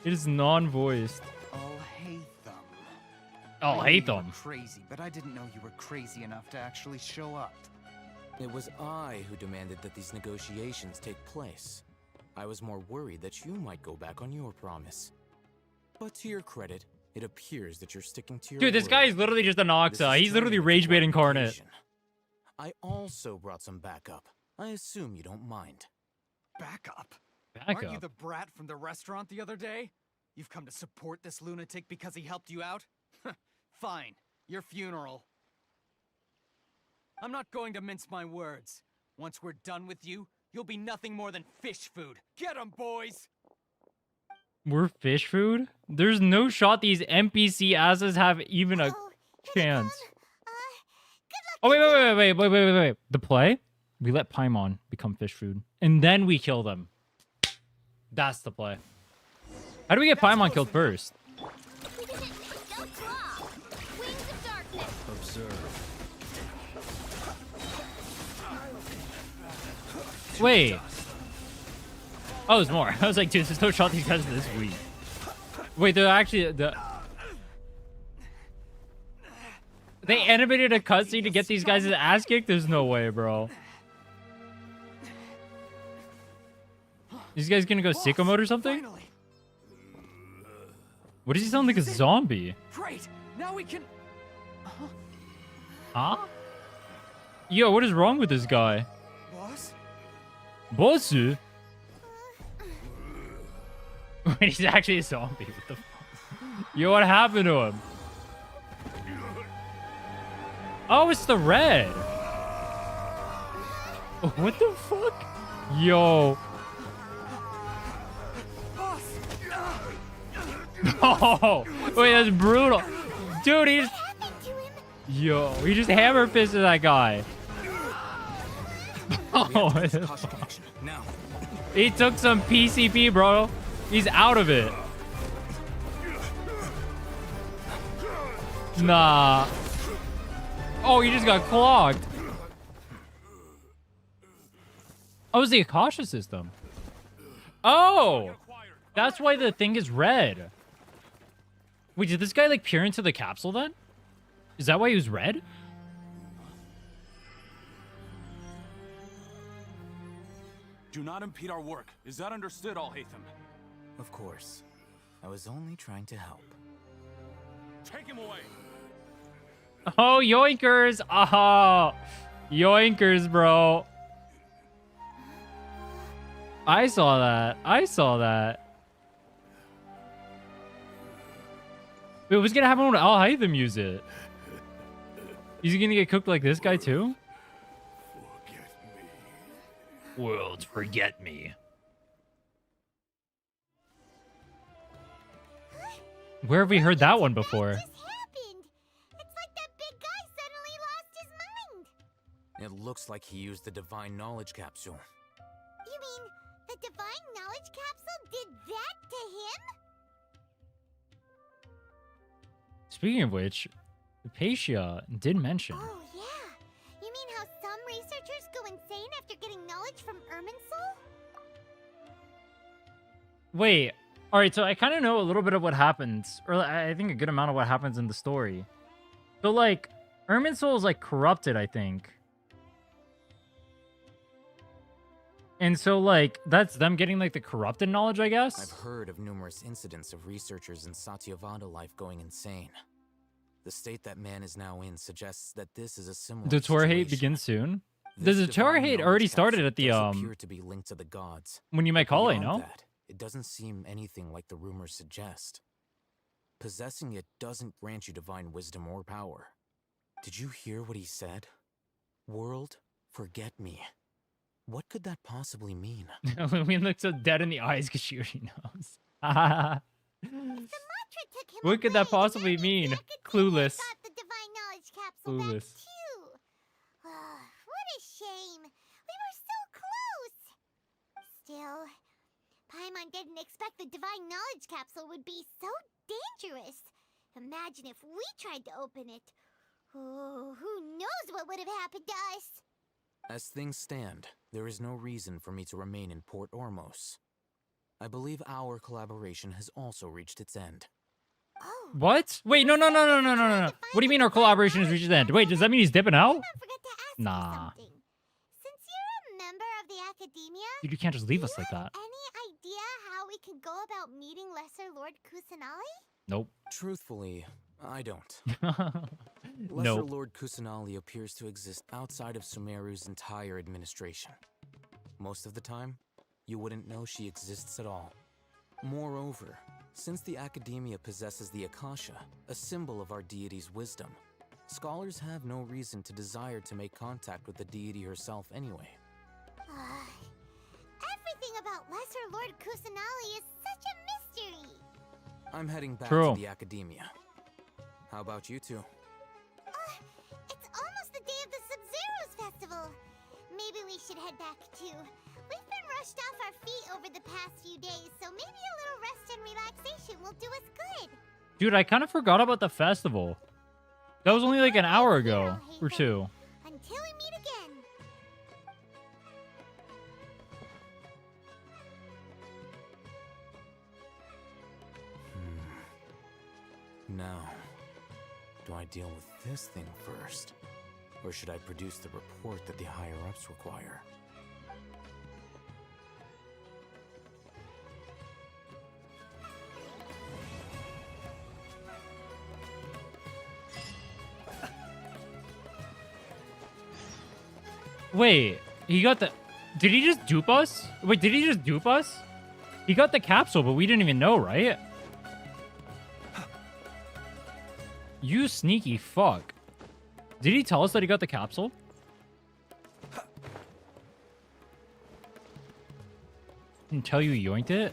It is non-voiced. Alhaitham. Crazy, but I didn't know you were crazy enough to actually show up. It was I who demanded that these negotiations take place. I was more worried that you might go back on your promise. But to your credit, it appears that you're sticking to your Dude, this word. guy is literally just an This Oxa. is He's literally turning rage into bait incarnate. obligation. I also brought some backup. I assume you don't mind. Backup? Backup? Aren't you the brat from the restaurant the other day? You've come to support this lunatic because he helped you out? Fine. Your funeral. I'm not going to mince my words. Once we're done with you, you'll be nothing more than fish food. Get 'em, boys! We're fish food? There's no shot these NPC asses have even a chance. Oh, wait. The play? We let Paimon become fish food. And then we kill them. That's the play. How do we get Paimon killed first? Observe. Wait. Oh, there's more. I was like, dude, there's no shot these guys are this weak. Wait, they're actually they animated a cutscene to get these guys' ass kicked? There's no way, bro. These guys gonna go sicko mode or something? What does he sound like, a zombie? Great. Now we can. Huh? Yo, what is wrong with this guy? Boss? Boss? Wait, he's actually a zombie. What the fuck? Yo, what happened to him? Oh, it's the red. What the fuck? Yo. Oh, wait, that's brutal. Dude, he just... Yo, he just hammer fisted that guy. Oh, he took some PCP, bro. He's out of it. Nah. Oh, he just got clogged. Oh, it's the Akasha system. Oh, that's why the thing is red. Wait, did this guy like peer into the capsule then? Is that why he was red? Do not impede our work. Is that understood, Alhaitham? Of course. I was only trying to help. Take him away. Oh, yoinkers. Oh, yoinkers, bro. I saw that. I saw that. Wait, what's gonna happen when Alhaitham use it? Is he gonna get cooked like this guy too? Worlds forget me. Where have we heard that one before? It looks like he used the divine knowledge capsule. You mean the divine knowledge capsule did that to him? Speaking of which, Hypatia did mention. Oh yeah. You mean how some researchers go insane after getting knowledge from Irminsul? Wait. All right, so I kind of know a little bit of what happens, or I think a good amount of what happens in the story. So like, Irminsul is like corrupted, I think. And so, like, that's them getting, like, the corrupted knowledge, I guess? I've heard of numerous incidents of researchers in Satyavada life going insane. The state that man is now in suggests that this is a similar The Tour hate situation. begins soon? This The Tour hate divine already knowledge started capsule at the, does appear to be linked to the gods. when you met Collei, Beyond no? that, it doesn't seem anything like the rumors suggest. Possessing it doesn't grant you divine wisdom or power. Did you hear what he said? World, forget me. What could that possibly mean? Lumion looks so dead in the eyes because she already knows. What could that possibly mean? Clueless. Clueless. What a shame. We were so close. Still, Paimon didn't expect the divine knowledge capsule would be so dangerous. Imagine if we tried to open it. Oh, who knows what would have happened to us? As things stand, there is no reason for me to remain in Port Ormos. I believe our collaboration has also reached its end. What? Wait, no. What do you mean our collaboration has reached its end? Wait, does that mean he's dipping out? Nah. Since you're a member of the Academia, Dude, you can't just leave us like that. any idea how we can go about meeting Lesser Lord Kusanali? Nope. Truthfully, I don't. Lesser Nope. Lord Kusanali appears to exist outside of Sumeru's entire administration. Most of the time, you wouldn't know she exists at all. Moreover, since the Academia possesses the Akasha, a symbol of our deity's wisdom, scholars have no reason to desire to make contact with the deity herself anyway. Everything about Lesser Lord Kusanali is such a mystery. I'm heading back True. to the Academia. How about you two? It's almost the day of the Sub-Zeros festival. Maybe we should head back too. We've been brushed off our feet over the past few days, so maybe a little rest and relaxation will do us good. Dude, I kind of forgot about the festival. That was only like an hour ago or two. Until we meet again. Now, do I deal with this thing first? Or should I produce the report that the higher-ups require? Wait, he got the... Did he just dupe us? Wait, did he just dupe us? He got the capsule, but we didn't even know, right? You sneaky fuck. Did he tell us that he got the capsule? Didn't tell you he yoinked it?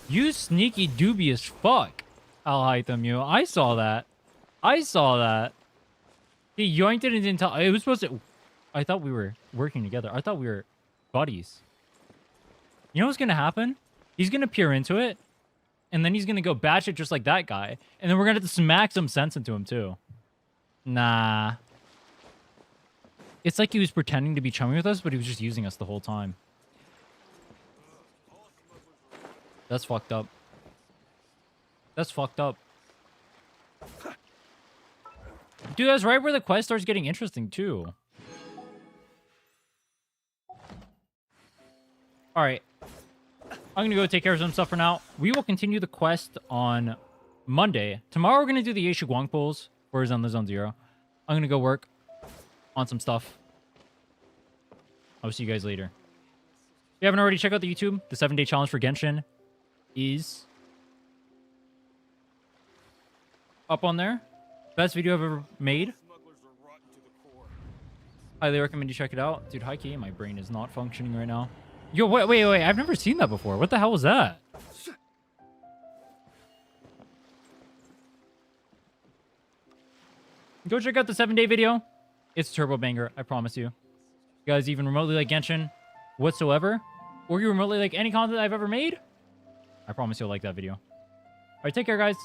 You sneaky dubious fuck. Alhaitham, you. I saw that. I saw that. He yoinked it and didn't tell... It was supposed to... I thought we were working together. I thought we were buddies. You know what's going to happen? He's going to peer into it. And then he's going to go batshit just like that guy. And then we're going to have to smack some sense into him too. Nah. It's like he was pretending to be chummy with us, but he was just using us the whole time. That's fucked up. That's fucked up. Dude, that's right where the quest starts getting interesting too. Alright. I'm going to go take care of some stuff for now. We will continue the quest on Monday. Tomorrow we're going to do the Yeishu Guang pulls for Zone Zero. I'm going to go work on some stuff. I'll see you guys later. If you haven't already, check out the YouTube. The 7-day challenge for Genshin is up on there. Best video I've ever made. Highly recommend you check it out. Dude, high key, my brain is not functioning right now. Yo, wait. I've never seen that before. What the hell was that? Go check out the 7-day video. It's a turbo banger, I promise you. You guys even remotely like Genshin whatsoever, or you remotely like any content I've ever made, I promise you'll like that video. All right, take care, guys.